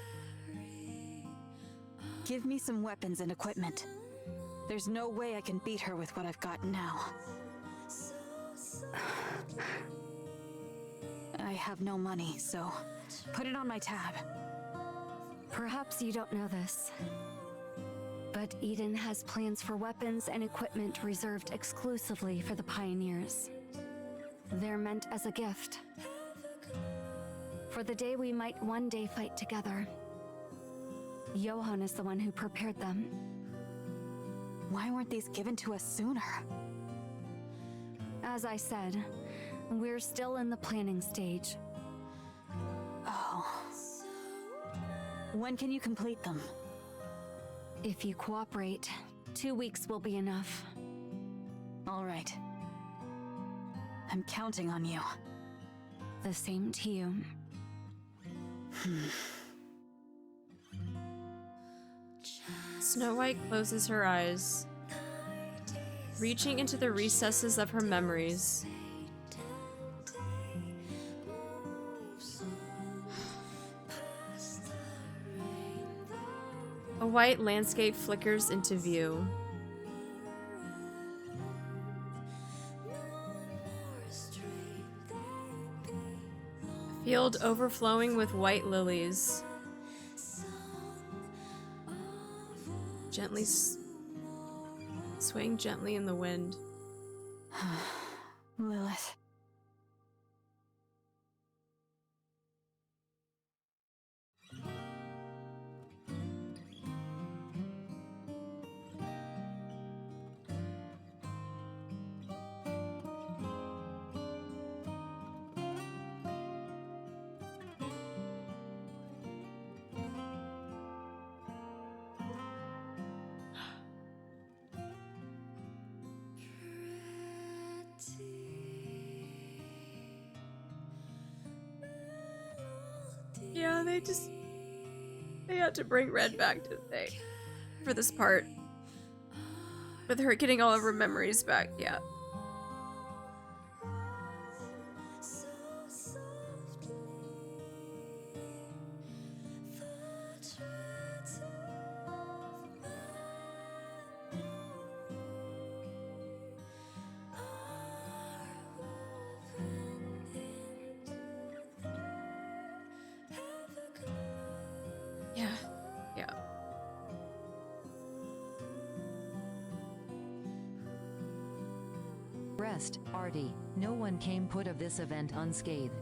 Give me some weapons and equipment. There's no way I can beat her with what I've got now. I have no money, so put it on my tab. Perhaps you don't know this, but Eden has plans for weapons and equipment reserved exclusively for the pioneers. They're meant as a gift. For the day we might one day fight together. Johann is the one who prepared them. Why weren't these given to us sooner? As I said, we're still in the planning stage. Oh. When can you complete them? If you cooperate, 2 weeks will be enough. All right. I'm counting on you. The same to you. Snow White closes her eyes, reaching into the recesses of her memories. A white landscape flickers into view. A field overflowing with white lilies. Gently swaying gently in the wind. Lilith. Yeah, they had to bring Red back, didn't they? For this part. With her getting all of her memories back, yeah. Rest, Artie. No one came put of this event unscathed.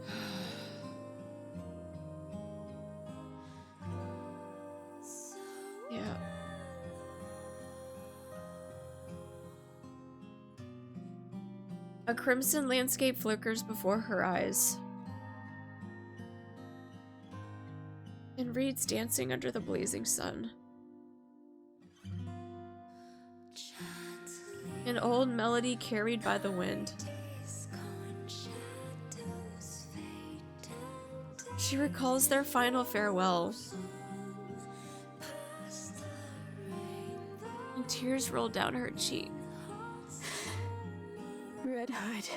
Yeah. A crimson landscape flickers before her eyes. And reeds dancing under the blazing sun. An old melody carried by the wind. She recalls their final farewell. And tears roll down her cheek. Red Hood.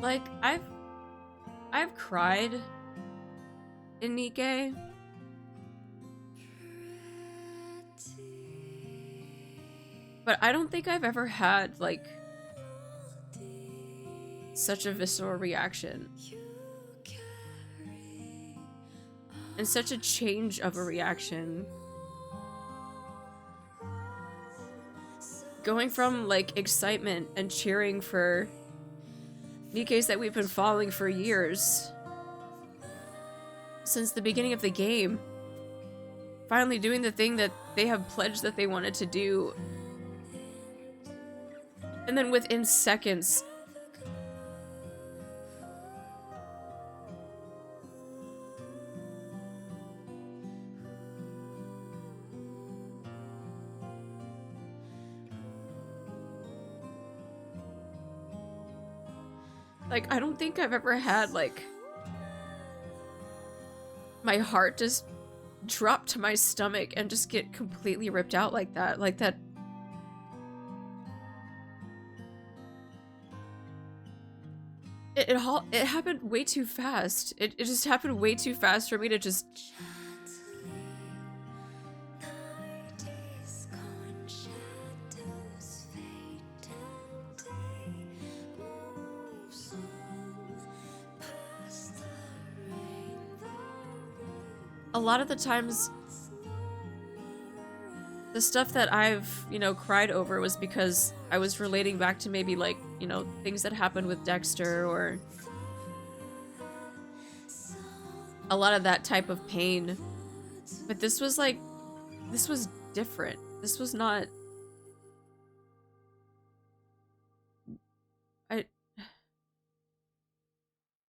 Like, I've cried in NIKKE. But I don't think I've ever had, like, such a visceral reaction. And such a change of a reaction. Going from, like, excitement and cheering for NIKKEs that we've been following for years. Since the beginning of the game. Finally doing the thing that they have pledged that they wanted to do. And then within seconds, like, I don't think I've ever had, like, my heart just drop to my stomach and just get completely ripped out like that. Like that. It happened way too fast. It just happened way too fast for me to just... A lot of the times, the stuff that I've, you know, cried over was because I was relating back to maybe, like, you know, things that happened with Dexter, or a lot of that type of pain. But this was, like, this was different. This was not...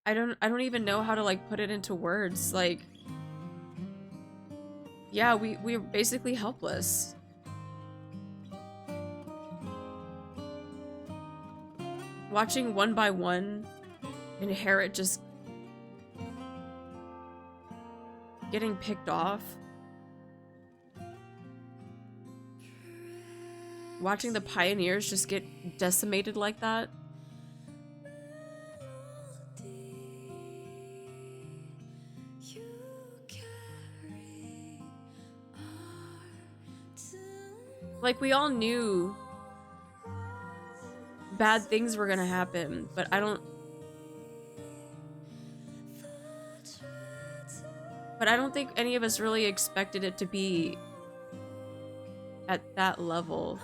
I don't even know how to, like, put it into words. Like, yeah, we're basically helpless. Watching one by one inherit just getting picked off. Watching the pioneers just get decimated like that. Like, we all knew bad things were gonna happen, but I don't think any of us really expected it to be at that level.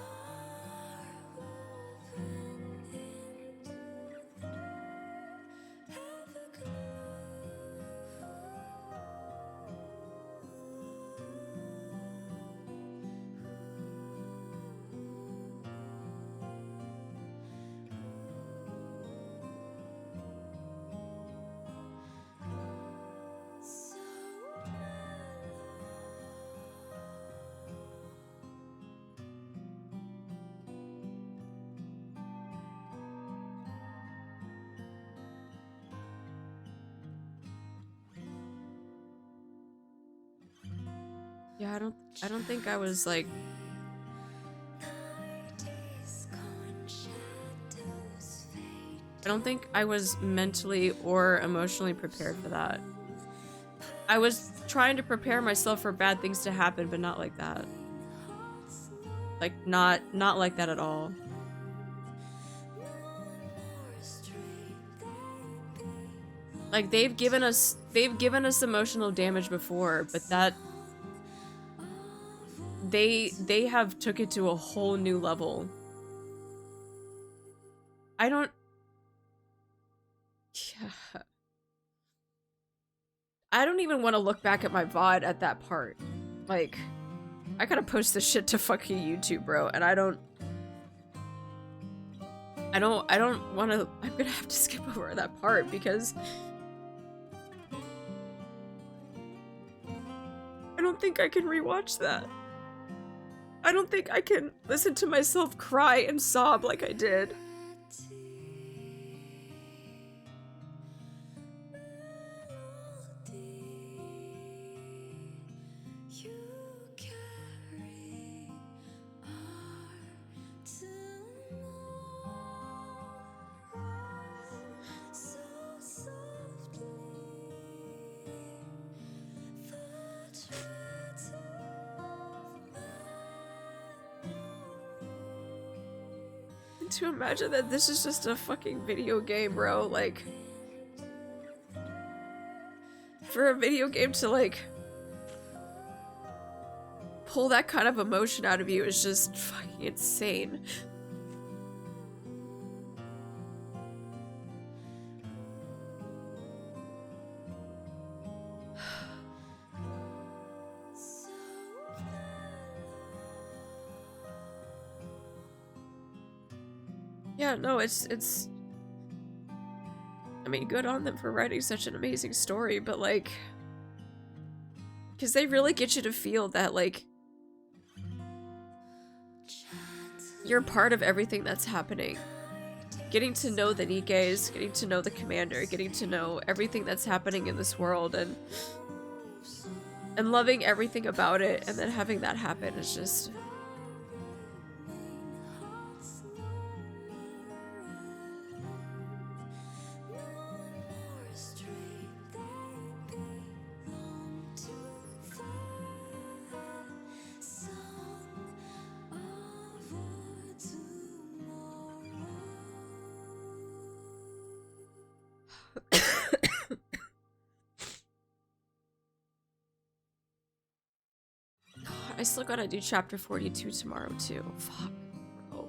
Yeah, I don't think I was, like... I don't think I was mentally or emotionally prepared for that. I was trying to prepare myself for bad things to happen, but not like that. Like, not like that at all. Like, they've given us emotional damage before, but that... They have took it to a whole new level. I don't... Yeah. I don't even want to look back at my VOD at that part. Like, I gotta post this shit to fucking YouTube, bro, and I don't want to... I'm gonna have to skip over that part because... I don't think I can rewatch that. I don't think I can listen to myself cry and sob like I did. To imagine that this is just a fucking video game, bro. Like, for a video game to, like, pull that kind of emotion out of you is just fucking insane. Yeah, no, it's I mean, good on them for writing such an amazing story, but like, because they really get you to feel that, like, you're part of everything that's happening. Getting to know the Nikkes, getting to know the commander, getting to know everything that's happening in this world, and loving everything about it, and then having that happen is just... I still gotta do chapter 42 tomorrow too. Fuck. Oh.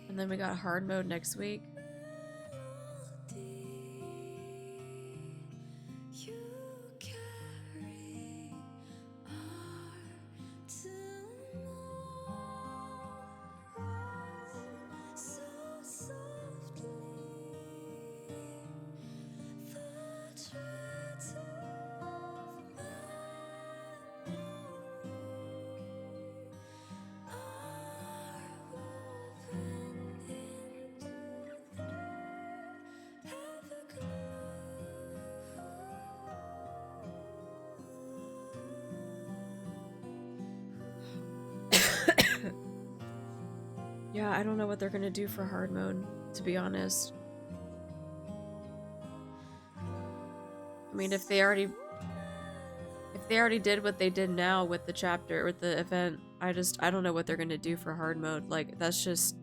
And then we got hard mode next week. Yeah, I don't know what they're gonna do for hard mode, to be honest. I mean, if they already did what they did now with the chapter, with the event, I don't know what they're gonna do for hard mode. Like, that's just...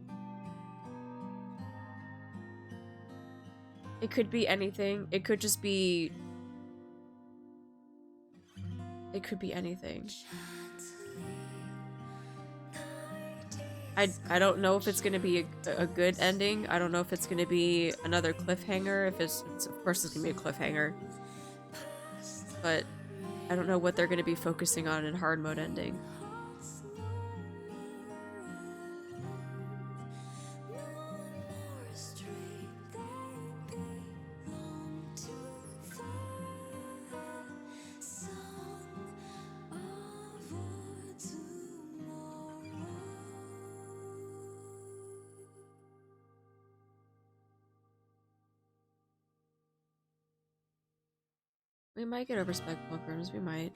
It could be anything. It could just be... It could be anything. I don't know if it's gonna be a good ending. I don't know if it's gonna be another cliffhanger. If it's of course it's gonna be a cliffhanger. But I don't know what they're gonna be focusing on in hard mode ending. We might get over Spectacle Chronos, we might.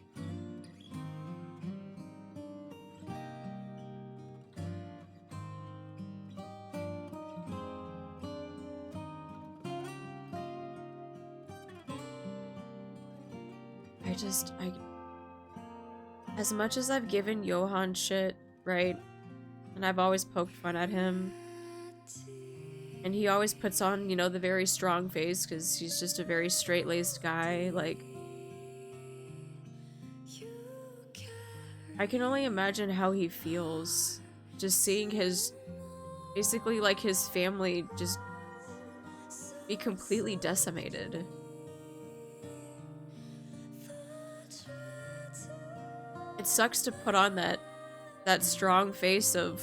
As much as I've given Johan shit, right? And I've always poked fun at him. And he always puts on, you know, the very strong face because he's just a very straight-laced guy, like... I can only imagine how he feels just seeing his, basically like his family just be completely decimated. It sucks to put on that strong face of,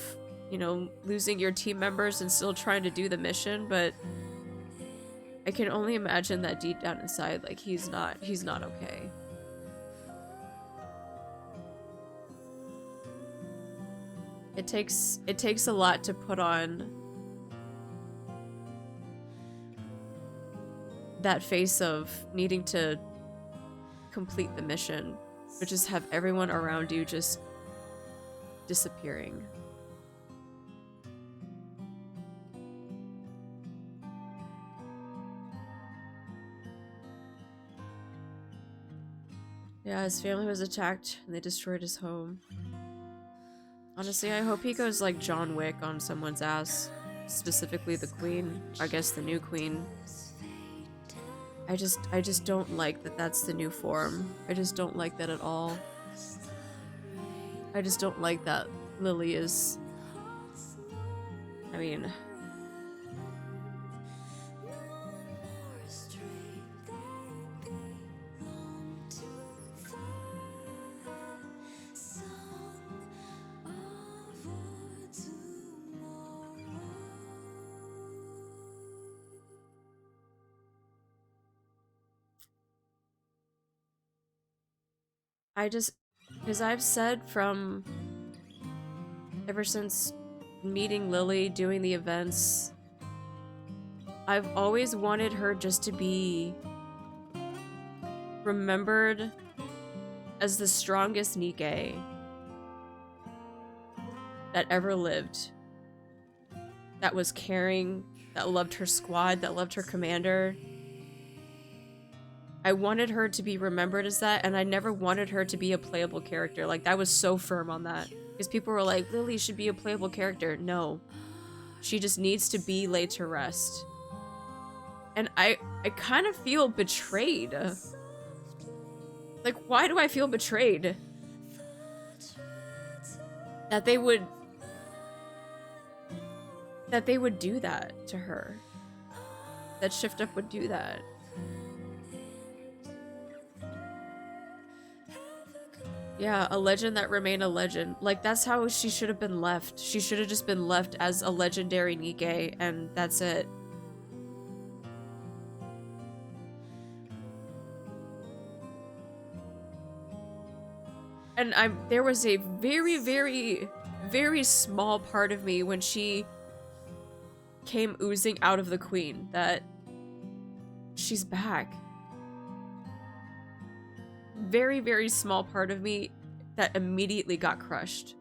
you know, losing your team members and still trying to do the mission, but I can only imagine that deep down inside, like, he's not okay. It takes a lot to put on that face of needing to complete the mission But just have everyone around you just disappearing. Yeah, his family was attacked and they destroyed his home. Honestly, I hope he goes like John Wick on someone's ass. Specifically the queen. I guess the new queen. I just don't like that that's the new form. I just don't like that at all. I just don't like that Lily is... I mean... because I've said from ever since meeting Lily, doing the events, I've always wanted her just to be remembered as the strongest NIKKE that ever lived. That was caring, that loved her squad, that loved her commander. I wanted her to be remembered as that, and I never wanted her to be a playable character. Like, I was so firm on that. Because people were like, Lily should be a playable character. No. She just needs to be laid to rest. And I kind of feel betrayed. Like, why do I feel betrayed? That they would do that to her. That Shift Up would do that. Yeah, a legend that remained a legend. Like, that's how she should have been left. She should have just been left as a legendary NIKKE, and that's it. And there was a very, very, very small part of me when she came oozing out of the queen that she's back. Very, very small part of me that immediately got crushed.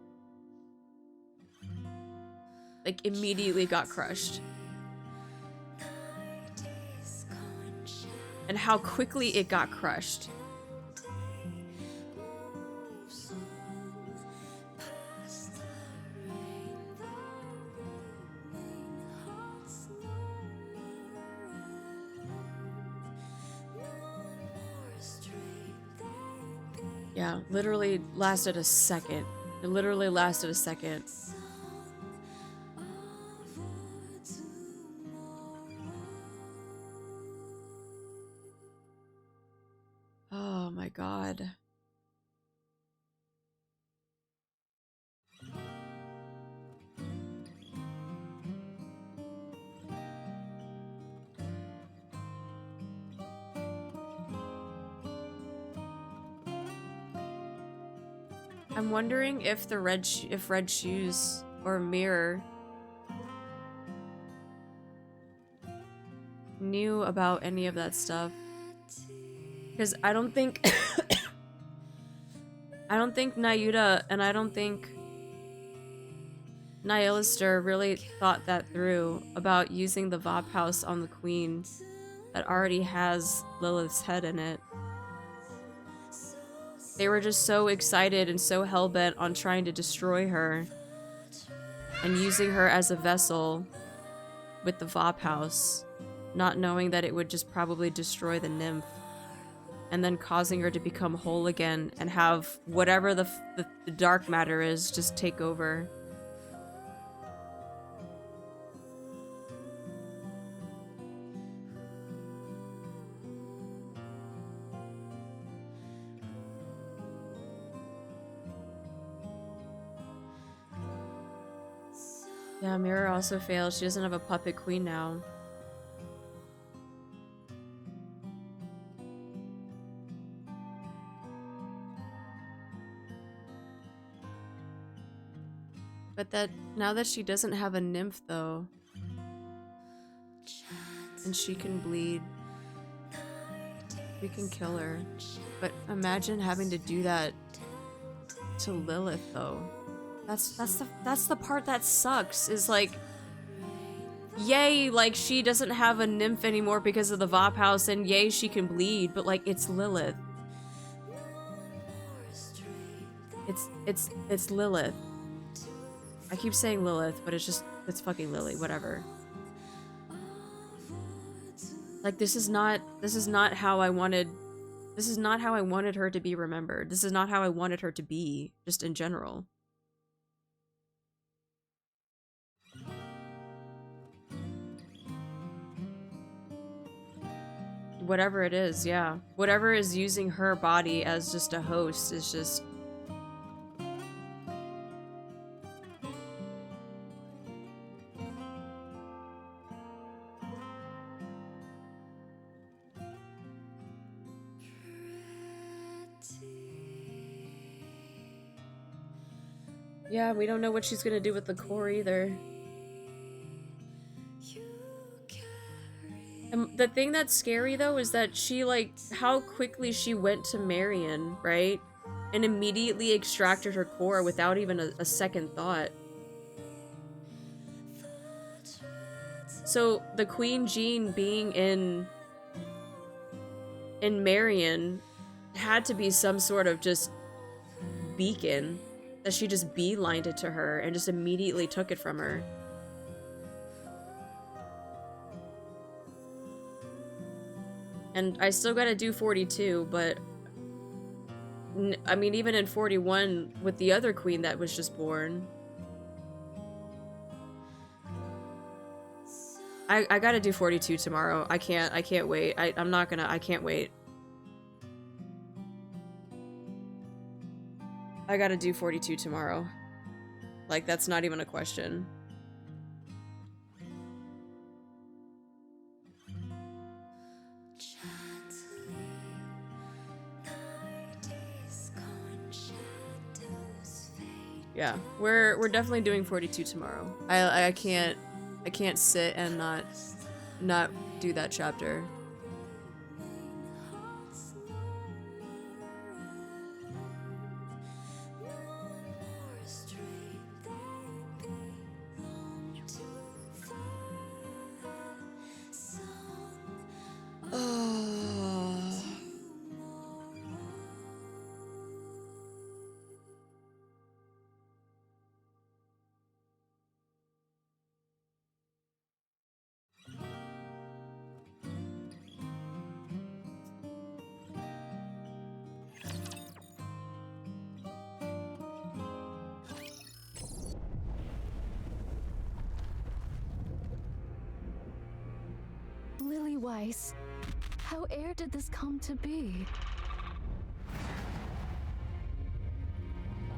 Like, immediately got crushed. And how quickly it got crushed. Yeah, literally lasted a second. It literally lasted a second. Oh my god. I'm wondering if the Red Shoes or Mirror knew about any of that stuff. Because I don't think I don't think Nayuta and I don't think Nihilister really thought that through about using the VOD house on the queen that already has Lilith's head in it. They were just so excited and so hellbent on trying to destroy her and using her as a vessel with the VOD house, not knowing that it would just probably destroy the nymph and then causing her to become whole again and have whatever the dark matter is just take over. Yeah, Mirror also failed. She doesn't have a puppet queen now. But now that she doesn't have a nymph though, and she can bleed, We can kill her. But imagine having to do that to Lilith, though. That's the part that sucks, is like, yay, like, she doesn't have a nymph anymore because of the Vop house, and yay, she can bleed, but like, it's Lilith. It's Lilith. I keep saying Lilith, but it's fucking Lily, whatever. Like, this is not how I wanted her to be remembered. This is not how I wanted her to be, just in general. Whatever it is, yeah. Whatever is using her body as just a host is just... Yeah, we don't know what she's gonna do with the core either. And the thing that's scary, though, is that she, like, how quickly she went to Marian, right? And immediately extracted her core without even a second thought. So, the Queen Jean being in Marian had to be some sort of just beacon that she just beelined it to her and just immediately took it from her. And I still gotta do 42, but I mean, even in 41 with the other queen that was just born, I gotta do 42 tomorrow. I can't wait. I can't wait. I gotta do 42 tomorrow. Like, that's not even a question. Yeah, we're definitely doing 42 tomorrow. I can't sit and not do that chapter. Lily Weiss, how ere did this come to be?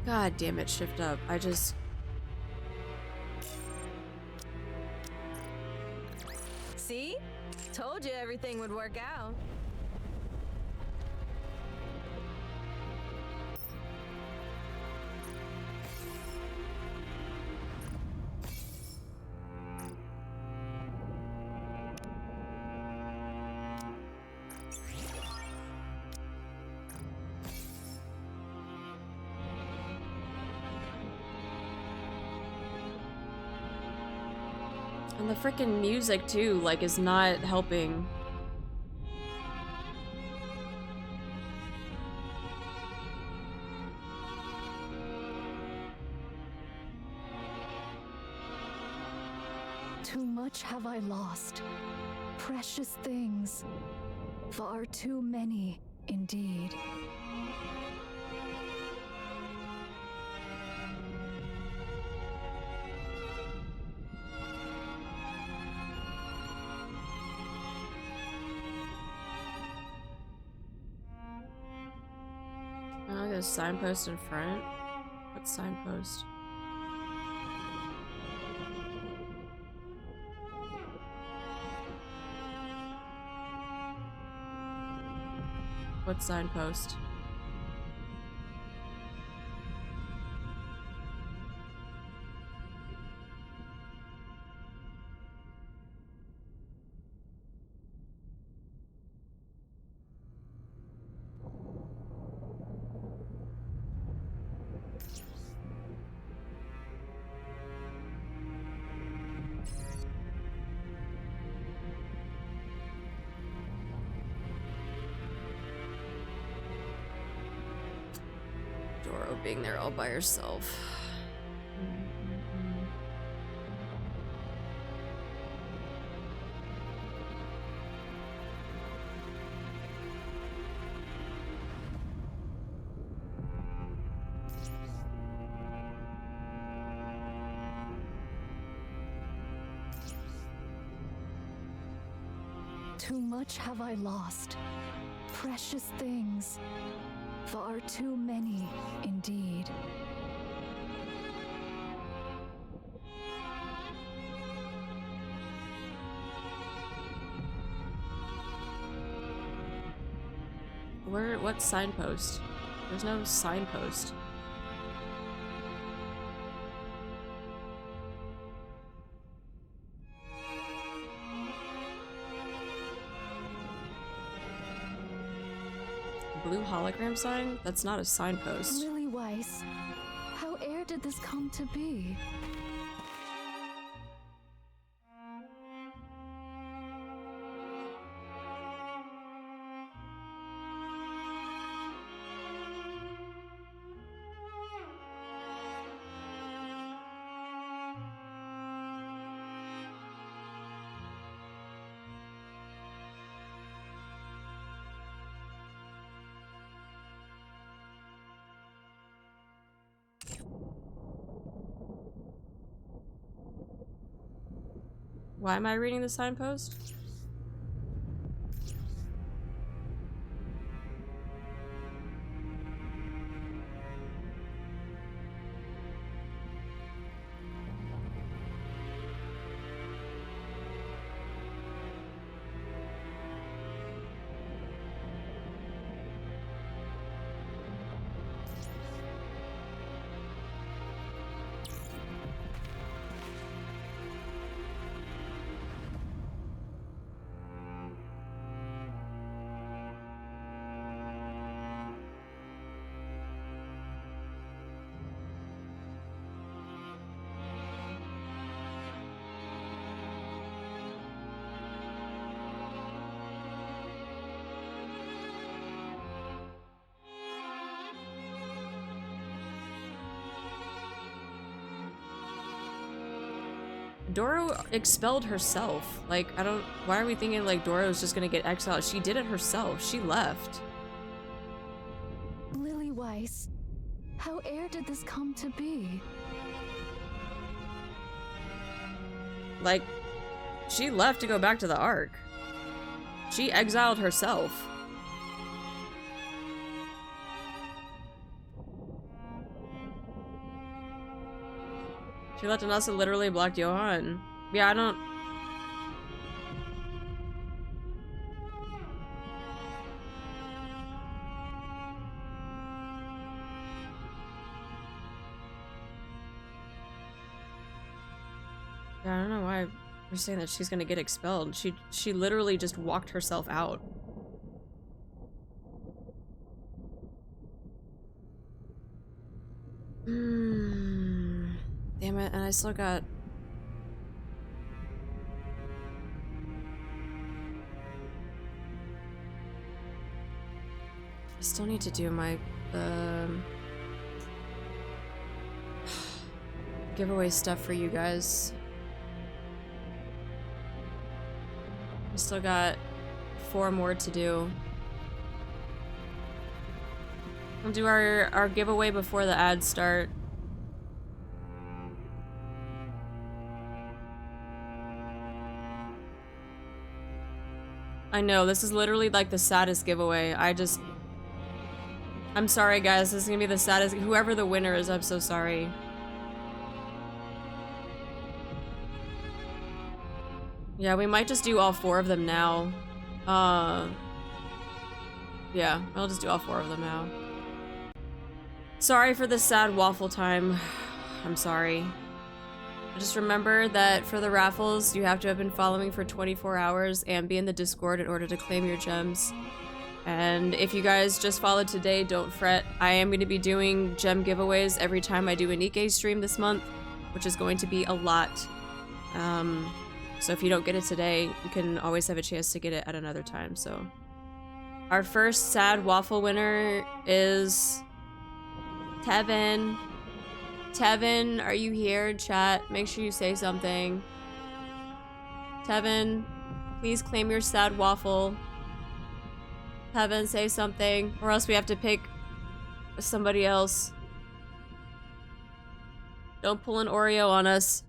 God damn it, shift up. I just... See? Told you everything would work out. And the freaking music, too, like, is not helping. Too much have I lost. Precious things. Far too many, indeed. Oh, there's a signpost in front. What signpost? What signpost? Doro being there all by herself. Too much have I lost. Precious things. Far too many, indeed. What signpost? There's no signpost. Blue hologram sign? That's not a signpost. Lily Weiss, how ere did this come to be? Why am I reading the signpost? Doro expelled herself. Like, I don't... Why are we thinking, like, Doro's just gonna get exiled? She did it herself. She left. Lily Weiss, how ere did this come to be? Like, she left to go back to the Ark. She exiled herself. She left and also literally blocked Johan. Yeah, I don't... Yeah, I don't know why we're saying that she's gonna get expelled. She literally just walked herself out. Damn it, and I still got... I still need to do my, giveaway stuff for you guys. I still got 4 more to do. We'll do our giveaway before the ads start. I know, this is literally like the saddest giveaway. I'm sorry guys, this is gonna be the saddest. Whoever the winner is, I'm so sorry. Yeah, we might just do all 4 of them now. Yeah, I'll just do all 4 of them now. Sorry for the sad waffle time. I'm sorry. Just remember that for the raffles, you have to have been following for 24 hours and be in the Discord in order to claim your gems. And if you guys just followed today, don't fret. I am going to be doing gem giveaways every time I do a NIKKE stream this month, which is going to be a lot. So if you don't get it today, you can always have a chance to get it at another time. So our first sad waffle winner is Tevin. Tevin, are you here, chat? Make sure you say something. Tevin, please claim your sad waffle. Tevin, say something, or else we have to pick somebody else. Don't pull an Oreo on us.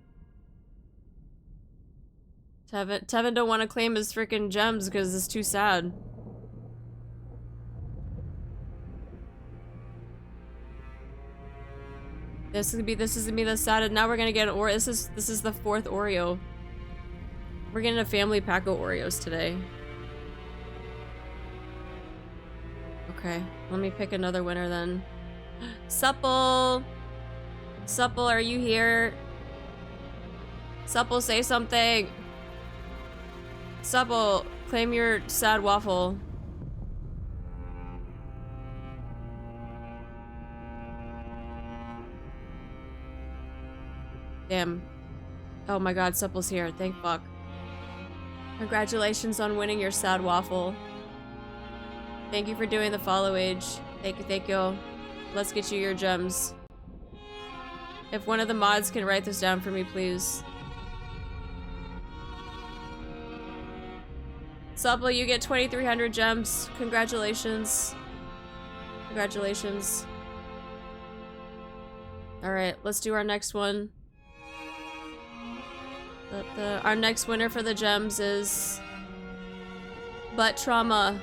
Tevin don't want to claim his freaking gems because it's too sad. This is gonna be the sad. Now we're gonna get an Oreo. This is the 4th Oreo. We're getting a family pack of Oreos today. Okay, let me pick another winner then. Supple! Supple, are you here? Supple, say something! Supple, claim your sad waffle. Damn. Oh my god, Supple's here. Thank fuck. Congratulations on winning your sad waffle. Thank you for doing the follow age. Thank you. Let's get you your gems. If one of the mods can write this down for me, please. Supple, you get 2,300 gems. Congratulations. Congratulations. Alright, let's do our next one. Our next winner for the gems is Butt Trauma.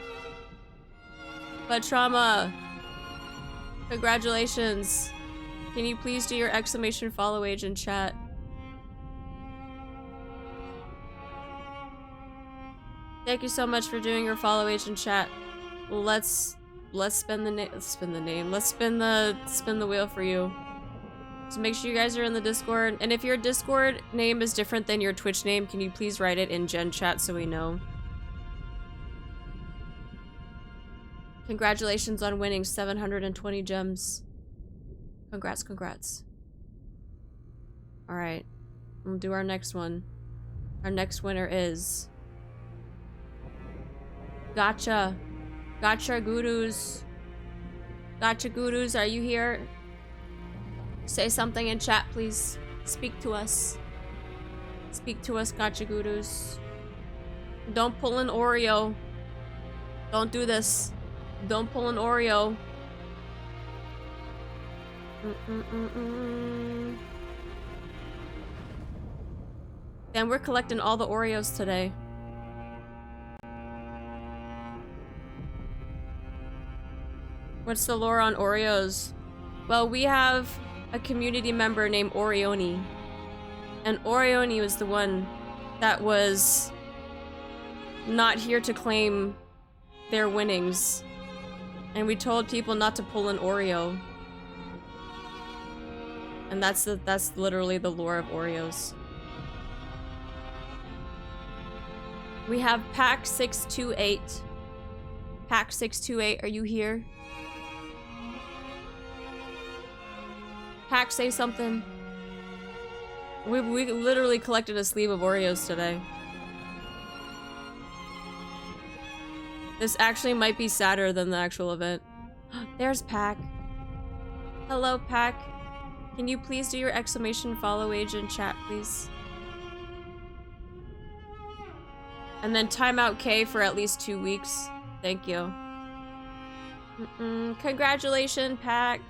Butt Trauma. Congratulations. Can you please do your exclamation follow age in chat? Thank you so much for doing your follow age in chat. Let's spin the name. Let's spin the wheel for you. So make sure you guys are in the Discord. And if your Discord name is different than your Twitch name, can you please write it in Gen chat so we know? Congratulations on winning 720 gems. Congrats, congrats. Alright. We'll do our next one. Our next winner is... Gotcha. Gotcha Gurus. Gotcha Gurus, are you here? Say something in chat, please. Speak to us. Speak to us, Gotcha Gurus. Don't pull an Oreo. Don't do this. Don't pull an Oreo. Then we're collecting all the Oreos today. What's the lore on Oreos? Well, we have a community member named Orioni. And Orioni was the one that was not here to claim their winnings. And we told people not to pull an Oreo. And that's literally the lore of Oreos. We have Pack 628. Pack 628, are you here? Pack, say something. We literally collected a sleeve of Oreos today. This actually might be sadder than the actual event. There's Pack. Hello, Pack. Can you please do your exclamation follow age in chat, please? And then timeout K for at least 2 weeks. Thank you. Congratulations, Pack.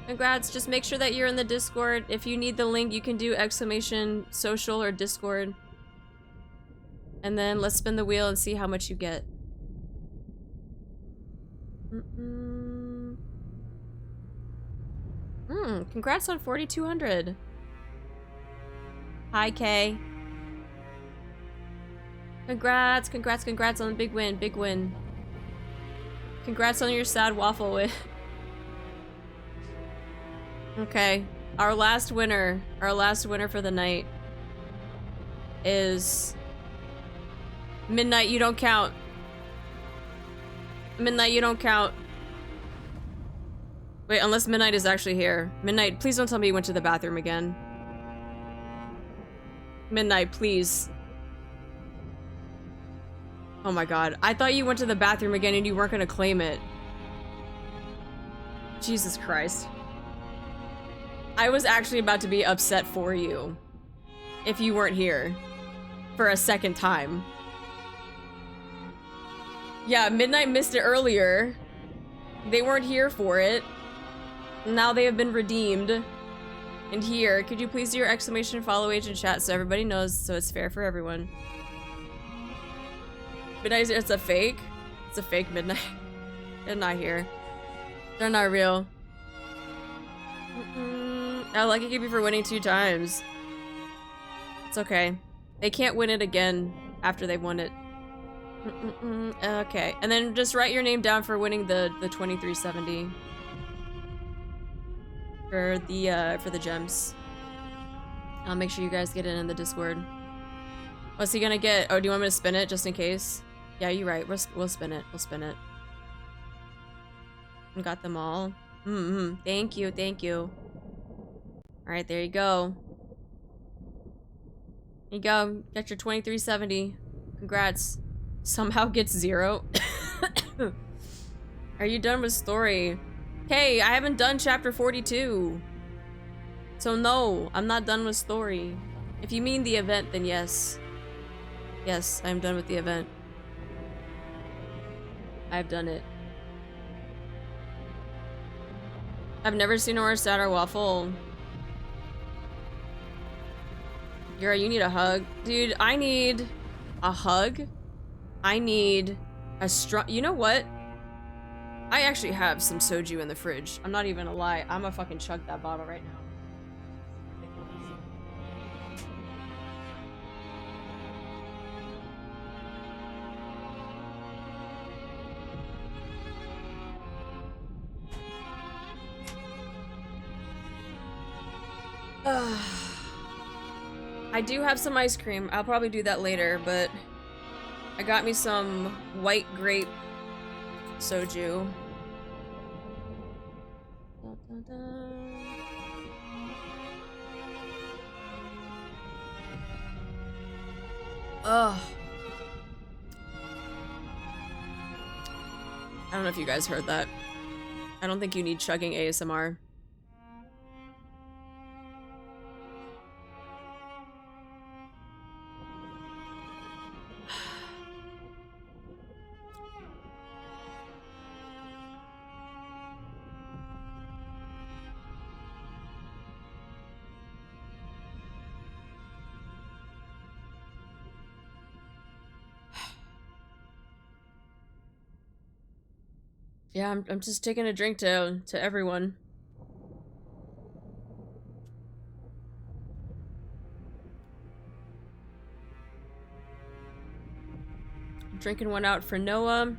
Congrats. Just make sure that you're in the Discord. If you need the link, you can do exclamation social or Discord. And then let's spin the wheel and see how much you get. Congrats on 4,200. Hi, Kay. Congrats, congrats, congrats on the big win, big win. Congrats on your sad waffle win. Okay, our last winner for the night is Midnight. You don't count. Midnight, you don't count. Wait, unless Midnight is actually here. Midnight, please don't tell me you went to the bathroom again. Midnight, please. Oh my god, I thought you went to the bathroom again and you weren't gonna claim it. Jesus Christ. I was actually about to be upset for you if you weren't here for a second time. Yeah, Midnight missed it earlier. They weren't here for it. Now they have been redeemed. And here, could you please do your exclamation follow age in chat so everybody knows, so it's fair for everyone. Midnight, it's a fake. It's a fake Midnight. They're not here. They're not real. Oh, lucky Gibby for winning 2 times. It's okay. They can't win it again after they've won it. Okay, and then just write your name down for winning the 2370 for the gems. I'll make sure you guys get in the Discord. What's he gonna get? Oh, do you want me to spin it just in case? Yeah, you're right. We'll spin it. We'll spin it. We got them all. Thank you. Thank you. All right, there you go. There you go. Got your 2370. Congrats. Somehow gets 0. Are you done with story? Hey, I haven't done chapter 42. So no, I'm not done with story. If you mean the event, then yes. Yes, I'm done with the event. I've done it. I've never seen or sat or waffle. Yura, you need a hug. Dude, I need a hug. I need a strong... You know what? I actually have some soju in the fridge. I'm not even gonna lie. I'm gonna fucking chug that bottle right now. I do have some ice cream. I'll probably do that later, but I got me some white grape soju. Ugh. I don't know if you guys heard that. I don't think you need chugging ASMR. Yeah, I'm just taking a drink to everyone. Drinking one out for Noah.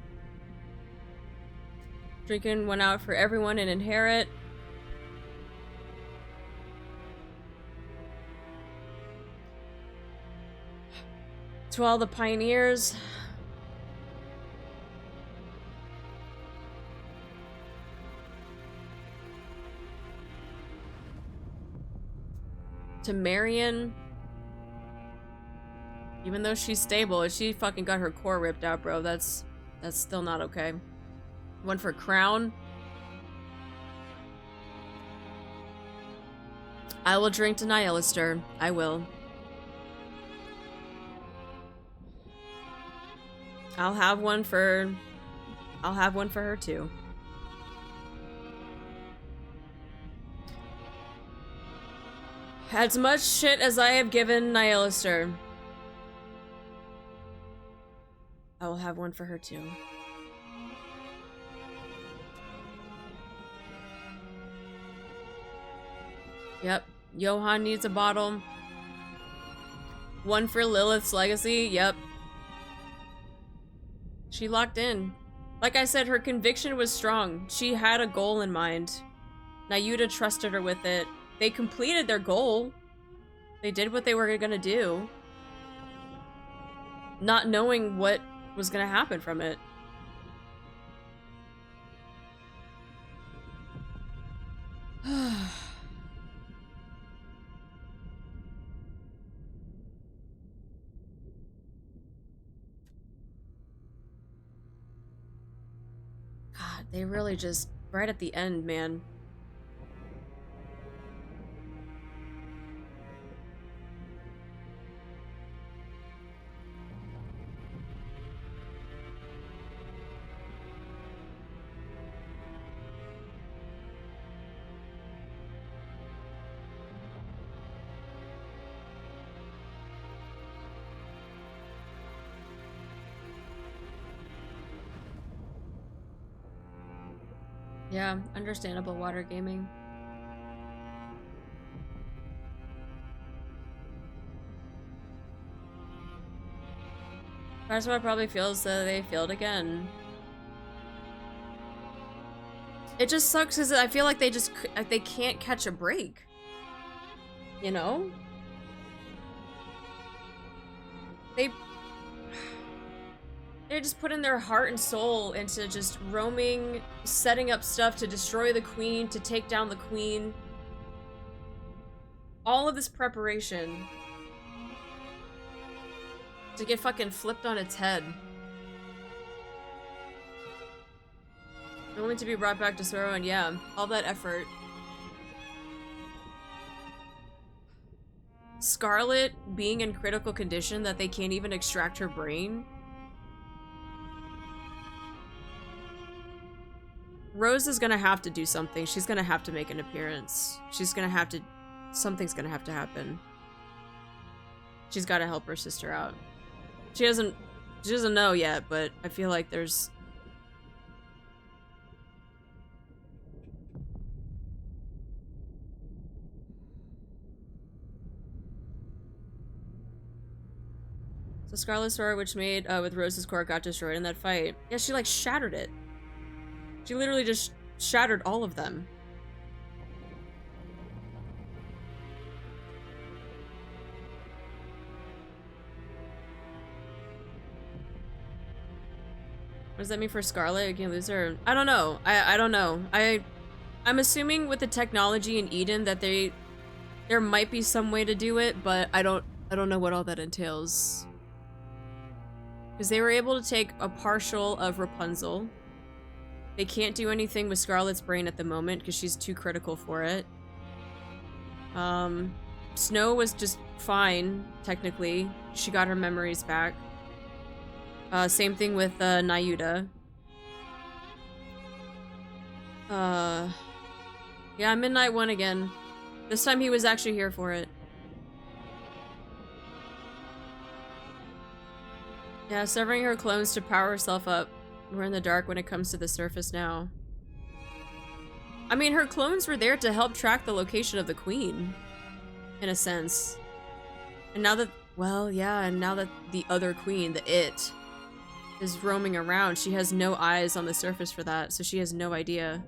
Drinking one out for everyone in Inherit. To all the pioneers. To Marian. Even though she's stable, she fucking got her core ripped out, bro. That's still not okay. One for Crown. I will drink to Nihilister. I will. I'll have one for her too. As much shit as I have given Nihilister, I will have one for her too. Yep. Johan needs a bottle. One for Lilith's legacy. Yep. She locked in. Like I said, her conviction was strong. She had a goal in mind. Nayuta trusted her with it. They completed their goal. They did what they were gonna do. Not knowing what was gonna happen from it. God, they really just, right at the end, man. Yeah, understandable water gaming. That's what it probably feels that they failed again. It just sucks because I feel like they can't catch a break. You know? They're just putting their heart and soul into just roaming, setting up stuff to destroy the queen, to take down the queen. All of this preparation to get fucking flipped on its head. Only to be brought back to sorrow, and yeah, all that effort. Scarlet being in critical condition that they can't even extract her brain. Rose is gonna have to do something. She's gonna have to make an appearance. She's gonna have to... Something's gonna have to happen. She's gotta help her sister out. She doesn't know yet, but I feel like there's... So Scarlet's sword, which made with Rose's core, got destroyed in that fight. Yeah, she like shattered it. She literally just shattered all of them. What does that mean for Scarlet? You can lose her? I don't know. I don't know. I'm assuming with the technology in Eden that there might be some way to do it, but I don't know what all that entails. Because they were able to take a partial of Rapunzel. They can't do anything with Scarlet's brain at the moment because she's too critical for it. Snow was just fine, technically. She got her memories back. Same thing with Nayuta. Yeah, Midnight won again. This time he was actually here for it. Yeah, severing her clones to power herself up. We're in the dark when it comes to the surface now. I mean, her clones were there to help track the location of the queen. In a sense. And now that... Well, yeah, and now that the other queen, the It, is roaming around, she has no eyes on the surface for that, so she has no idea.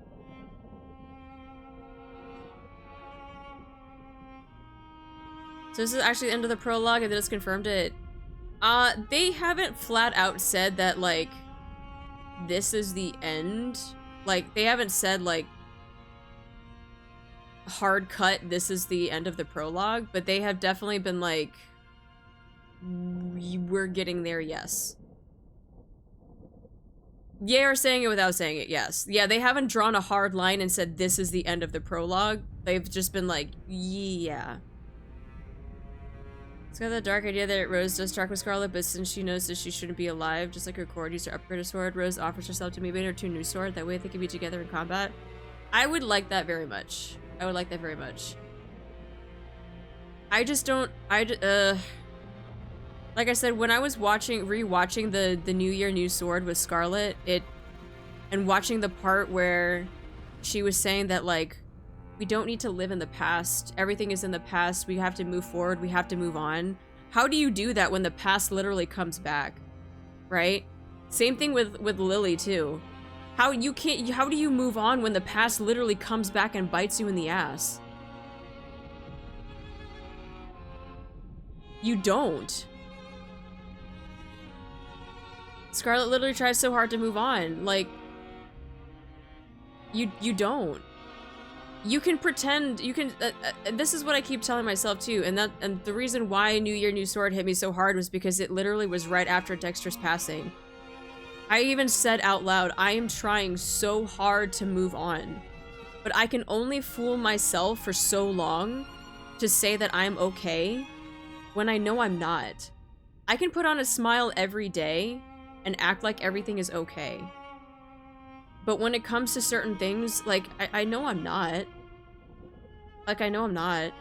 So this is actually the end of the prologue, and they just confirmed it. They haven't flat out said that, like, this is the end. Like, they haven't said, like, hard cut, this is the end of the prologue, but they have definitely been like, we're getting there, yes. Yeah, or saying it without saying it, yes. Yeah, they haven't drawn a hard line and said this is the end of the prologue. They've just been like, yeah. It's got the dark idea that Rose does talk with Scarlet, but since she knows that she shouldn't be alive, just like her cord used to upgrade her sword, Rose offers herself to maybe her two new sword. That way they can be together in combat. I would like that very much. I would like that very much. I just don't... Like I said, when I was rewatching the New Year New Sword with Scarlet, and watching the part where she was saying that, like, we don't need to live in the past. Everything is in the past. We have to move forward. We have to move on. How do you do that when the past literally comes back? Right? Same thing with Lily, too. How do you move on when the past literally comes back and bites you in the ass? You don't. Scarlet literally tries so hard to move on. Like, you don't. You can pretend, you can, this is what I keep telling myself too, and the reason why New Year, New Sword hit me so hard was because it literally was right after Dexter's passing. I even said out loud, I am trying so hard to move on, but I can only fool myself for so long to say that I'm okay when I know I'm not. I can put on a smile every day and act like everything is okay. But when it comes to certain things, like, I know I'm not. Like, I know I'm not.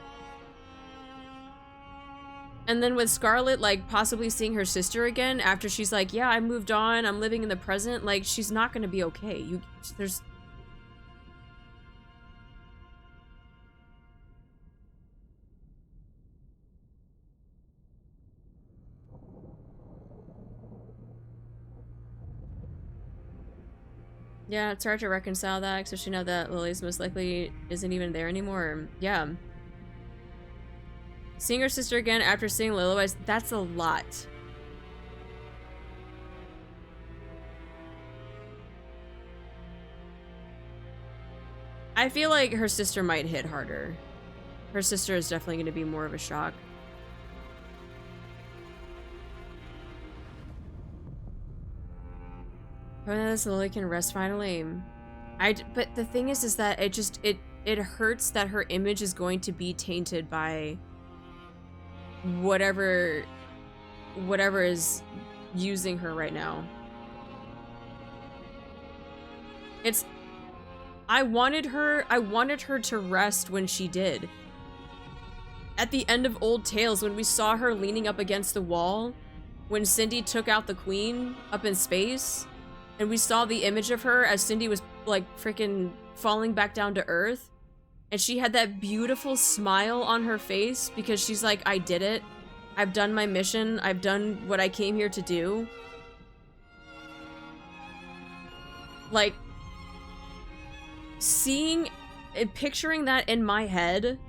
And then with Scarlet, like, possibly seeing her sister again after she's like, yeah, I moved on, I'm living in the present, like, she's not gonna be okay. Yeah, it's hard to reconcile that, especially now that Lily's most likely isn't even there anymore. Yeah. Seeing her sister again after seeing Lilywise, that's a lot. I feel like her sister might hit harder. Her sister is definitely going to be more of a shock. So Lily can rest finally. But the thing is that it hurts that her image is going to be tainted by whatever is using her right now. I wanted her to rest when she did. At the end of Old Tales, when we saw her leaning up against the wall, when Cindy took out the queen up in space, and we saw the image of her as Cindy was like freaking falling back down to earth, and she had that beautiful smile on her face because she's like, I did it. I've done my mission. I've done what I came here to do. Like, picturing that in my head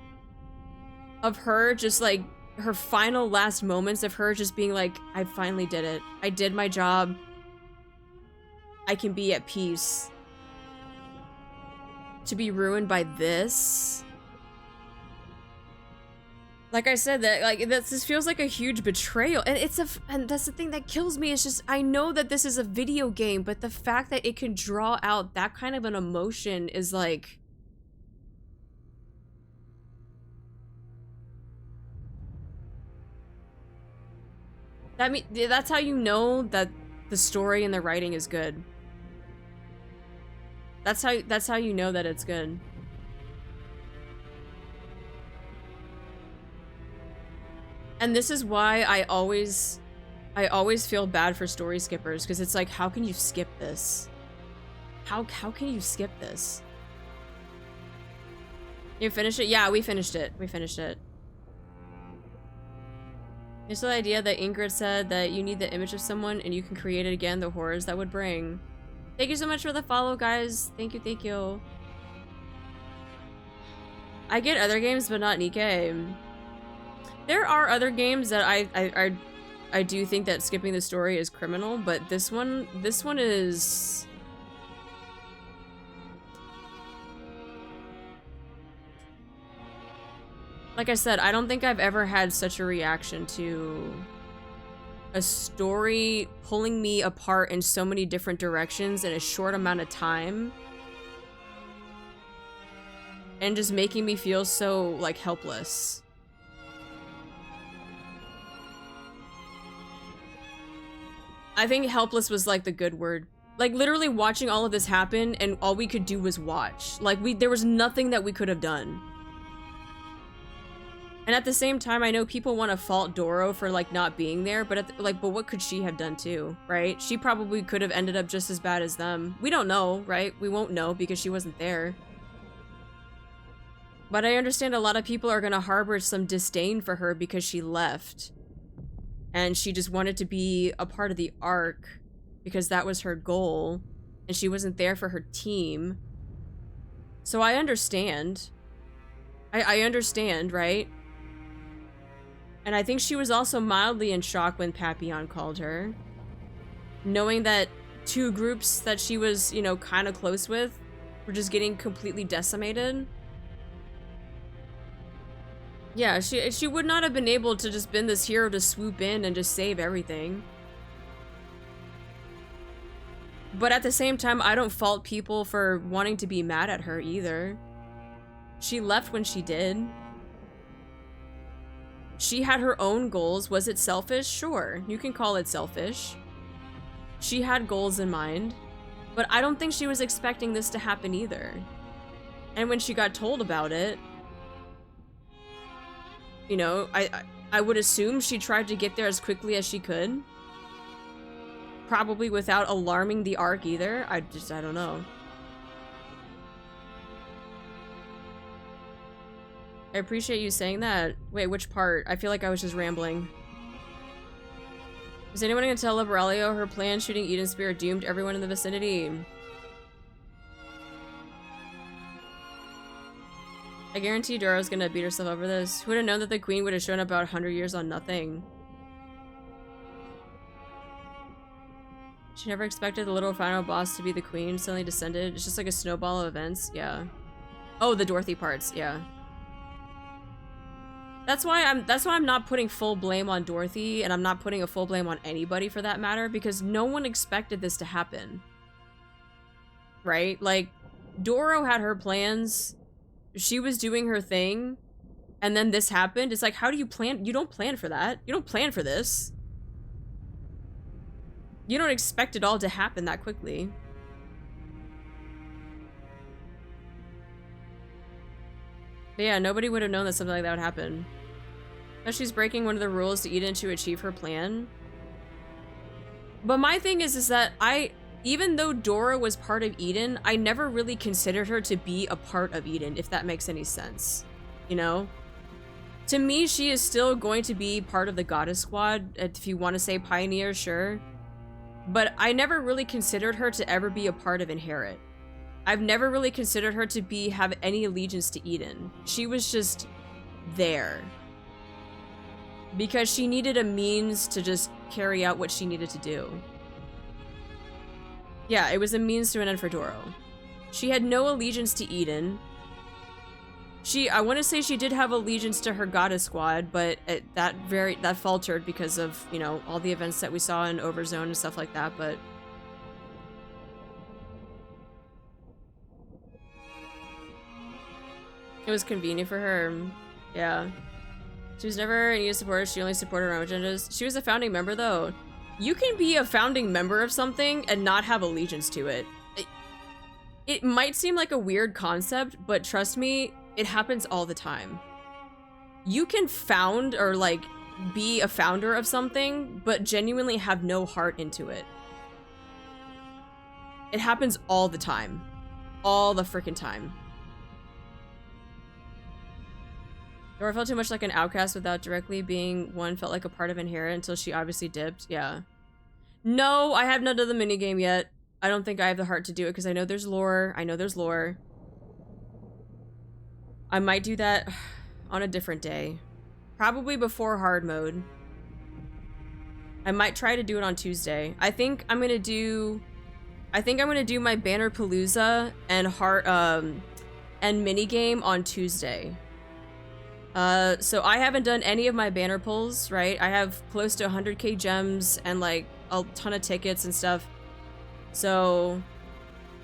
of her just like her final last moments of her just being like, I finally did it. I did my job. I can be at peace. To be ruined by this. Like I said, that like this feels like a huge betrayal, and and that's the thing that kills me. It's just I know that this is a video game, but the fact that it can draw out that kind of an emotion is like. That's how you know that the story and the writing is good. That's how you know that it's good. And this is why I always feel bad for story skippers, because it's like, how can you skip this? How can you skip this? You finished it? Yeah, we finished it. We finished it. It's the idea that Ingrid said that you need the image of someone and you can create it again, the horrors that would bring. Thank you so much for the follow, guys. Thank you, thank you. I get other games, but not NIKKE. There are other games that I do think that skipping the story is criminal, but this one is... Like I said, I don't think I've ever had such a reaction to a story pulling me apart in so many different directions in a short amount of time. And just making me feel so, like, helpless. I think helpless was, like, the good word. Like, literally watching all of this happen and all we could do was watch. Like, there was nothing that we could have done. And at the same time, I know people want to fault Doro for, like, not being there, but but what could she have done too, right? She probably could have ended up just as bad as them. We don't know, right? We won't know because she wasn't there. But I understand a lot of people are going to harbor some disdain for her because she left. And she just wanted to be a part of the arc because that was her goal. And she wasn't there for her team. So I understand. I understand, right? And I think she was also mildly in shock when Papillon called her. Knowing that two groups that she was, you know, kind of close with were just getting completely decimated. Yeah, she would not have been able to just been this hero to swoop in and just save everything. But at the same time, I don't fault people for wanting to be mad at her either. She left when she did. She had her own goals. Was it selfish? Sure, you can call it selfish. She had goals in mind, but I don't think she was expecting this to happen either. And when she got told about it, you know, I would assume she tried to get there as quickly as she could. Probably without alarming the arc either. I don't know. I appreciate you saying that. Wait, which part? I feel like I was just rambling. Is anyone gonna tell Liberalio her plan shooting Eden Spirit doomed everyone in the vicinity? I guarantee Doro's gonna beat herself over this. Who would have known that the queen would have shown up about 100 years on nothing? She never expected the little final boss to be the queen, suddenly descended. It's just like a snowball of events, yeah. Oh, the Dorothy parts, yeah. That's why I'm not putting full blame on Dorothy, and I'm not putting a full blame on anybody for that matter, because no one expected this to happen. Right? Like, Doro had her plans, she was doing her thing, and then this happened. It's like, how do you plan? You don't plan for that. You don't plan for this. You don't expect it all to happen that quickly. But yeah, nobody would have known that something like that would happen. But she's breaking one of the rules to Eden to achieve her plan. But my thing is that even though Dora was part of Eden, I never really considered her to be a part of Eden, if that makes any sense. You know? To me, she is still going to be part of the Goddess Squad, if you want to say Pioneer, sure. But I never really considered her to ever be a part of Inherit. I've never really considered her to have any allegiance to Eden. She was just there. Because she needed a means to just carry out what she needed to do. Yeah, it was a means to an end for Doro. She had no allegiance to Eden. I want to say she did have allegiance to her Goddess Squad, but that faltered because of, you know, all the events that we saw in Overzone and stuff like that, but... It was convenient for her, yeah. She was never a needed supporter, she only supported her own agendas. She was a founding member, though. You can be a founding member of something and not have allegiance to it. It might seem like a weird concept, but trust me, it happens all the time. You can found or like be a founder of something, but genuinely have no heart into it. It happens all the time. All the freaking time. Dora felt too much like an outcast without directly being one, felt like a part of Inherit until she obviously dipped. Yeah. No, I have not done the minigame yet. I don't think I have the heart to do it because I know there's lore. I might do that on a different day. Probably before hard mode. I might try to do it on Tuesday. I think I'm gonna do my Banner Palooza and and minigame on Tuesday. So I haven't done any of my banner pulls, right? I have close to 100k gems and like a ton of tickets and stuff. So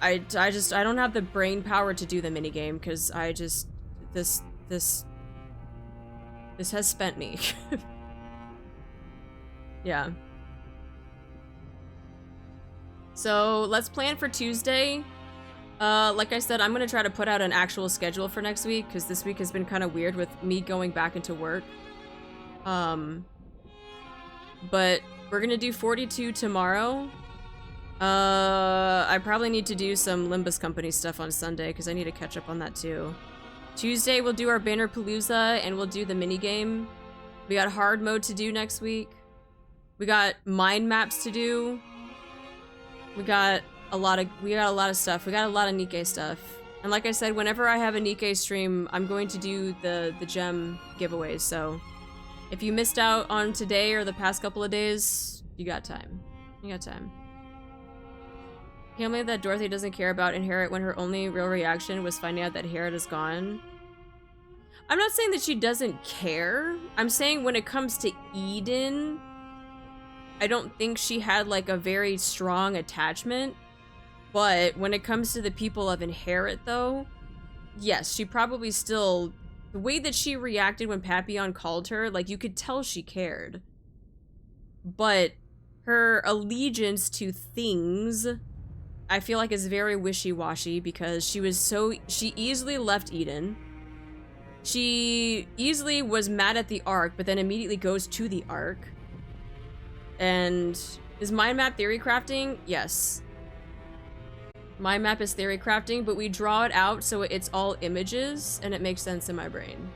I don't have the brain power to do the minigame because this has spent me. Yeah. So let's plan for Tuesday. Like I said, I'm gonna try to put out an actual schedule for next week because this week has been kind of weird with me going back into work. But we're gonna do 42 tomorrow. I probably need to do some Limbus Company stuff on Sunday because I need to catch up on that too. Tuesday we'll do our Banner Palooza and we'll do the minigame. We got hard mode to do next week. We got mind maps to do. We got a lot of stuff. We got a lot of NIKKE stuff. And like I said, whenever I have a NIKKE stream, I'm going to do the gem giveaways. So if you missed out on today or the past couple of days, you got time. You got time. Can't believe that Dorothy doesn't care about Inherit when her only real reaction was finding out that Inherit is gone. I'm not saying that she doesn't care. I'm saying when it comes to Eden, I don't think she had like a very strong attachment. But when it comes to the people of Inherit though, yes, she probably still, the way that she reacted when Papillon called her, like you could tell she cared. But her allegiance to things, I feel like is very wishy-washy because she easily left Eden. She easily was mad at the Ark, but then immediately goes to the Ark. And is mind map theory crafting? Yes. Mind map is theory crafting, but we draw it out so it's all images and it makes sense in my brain.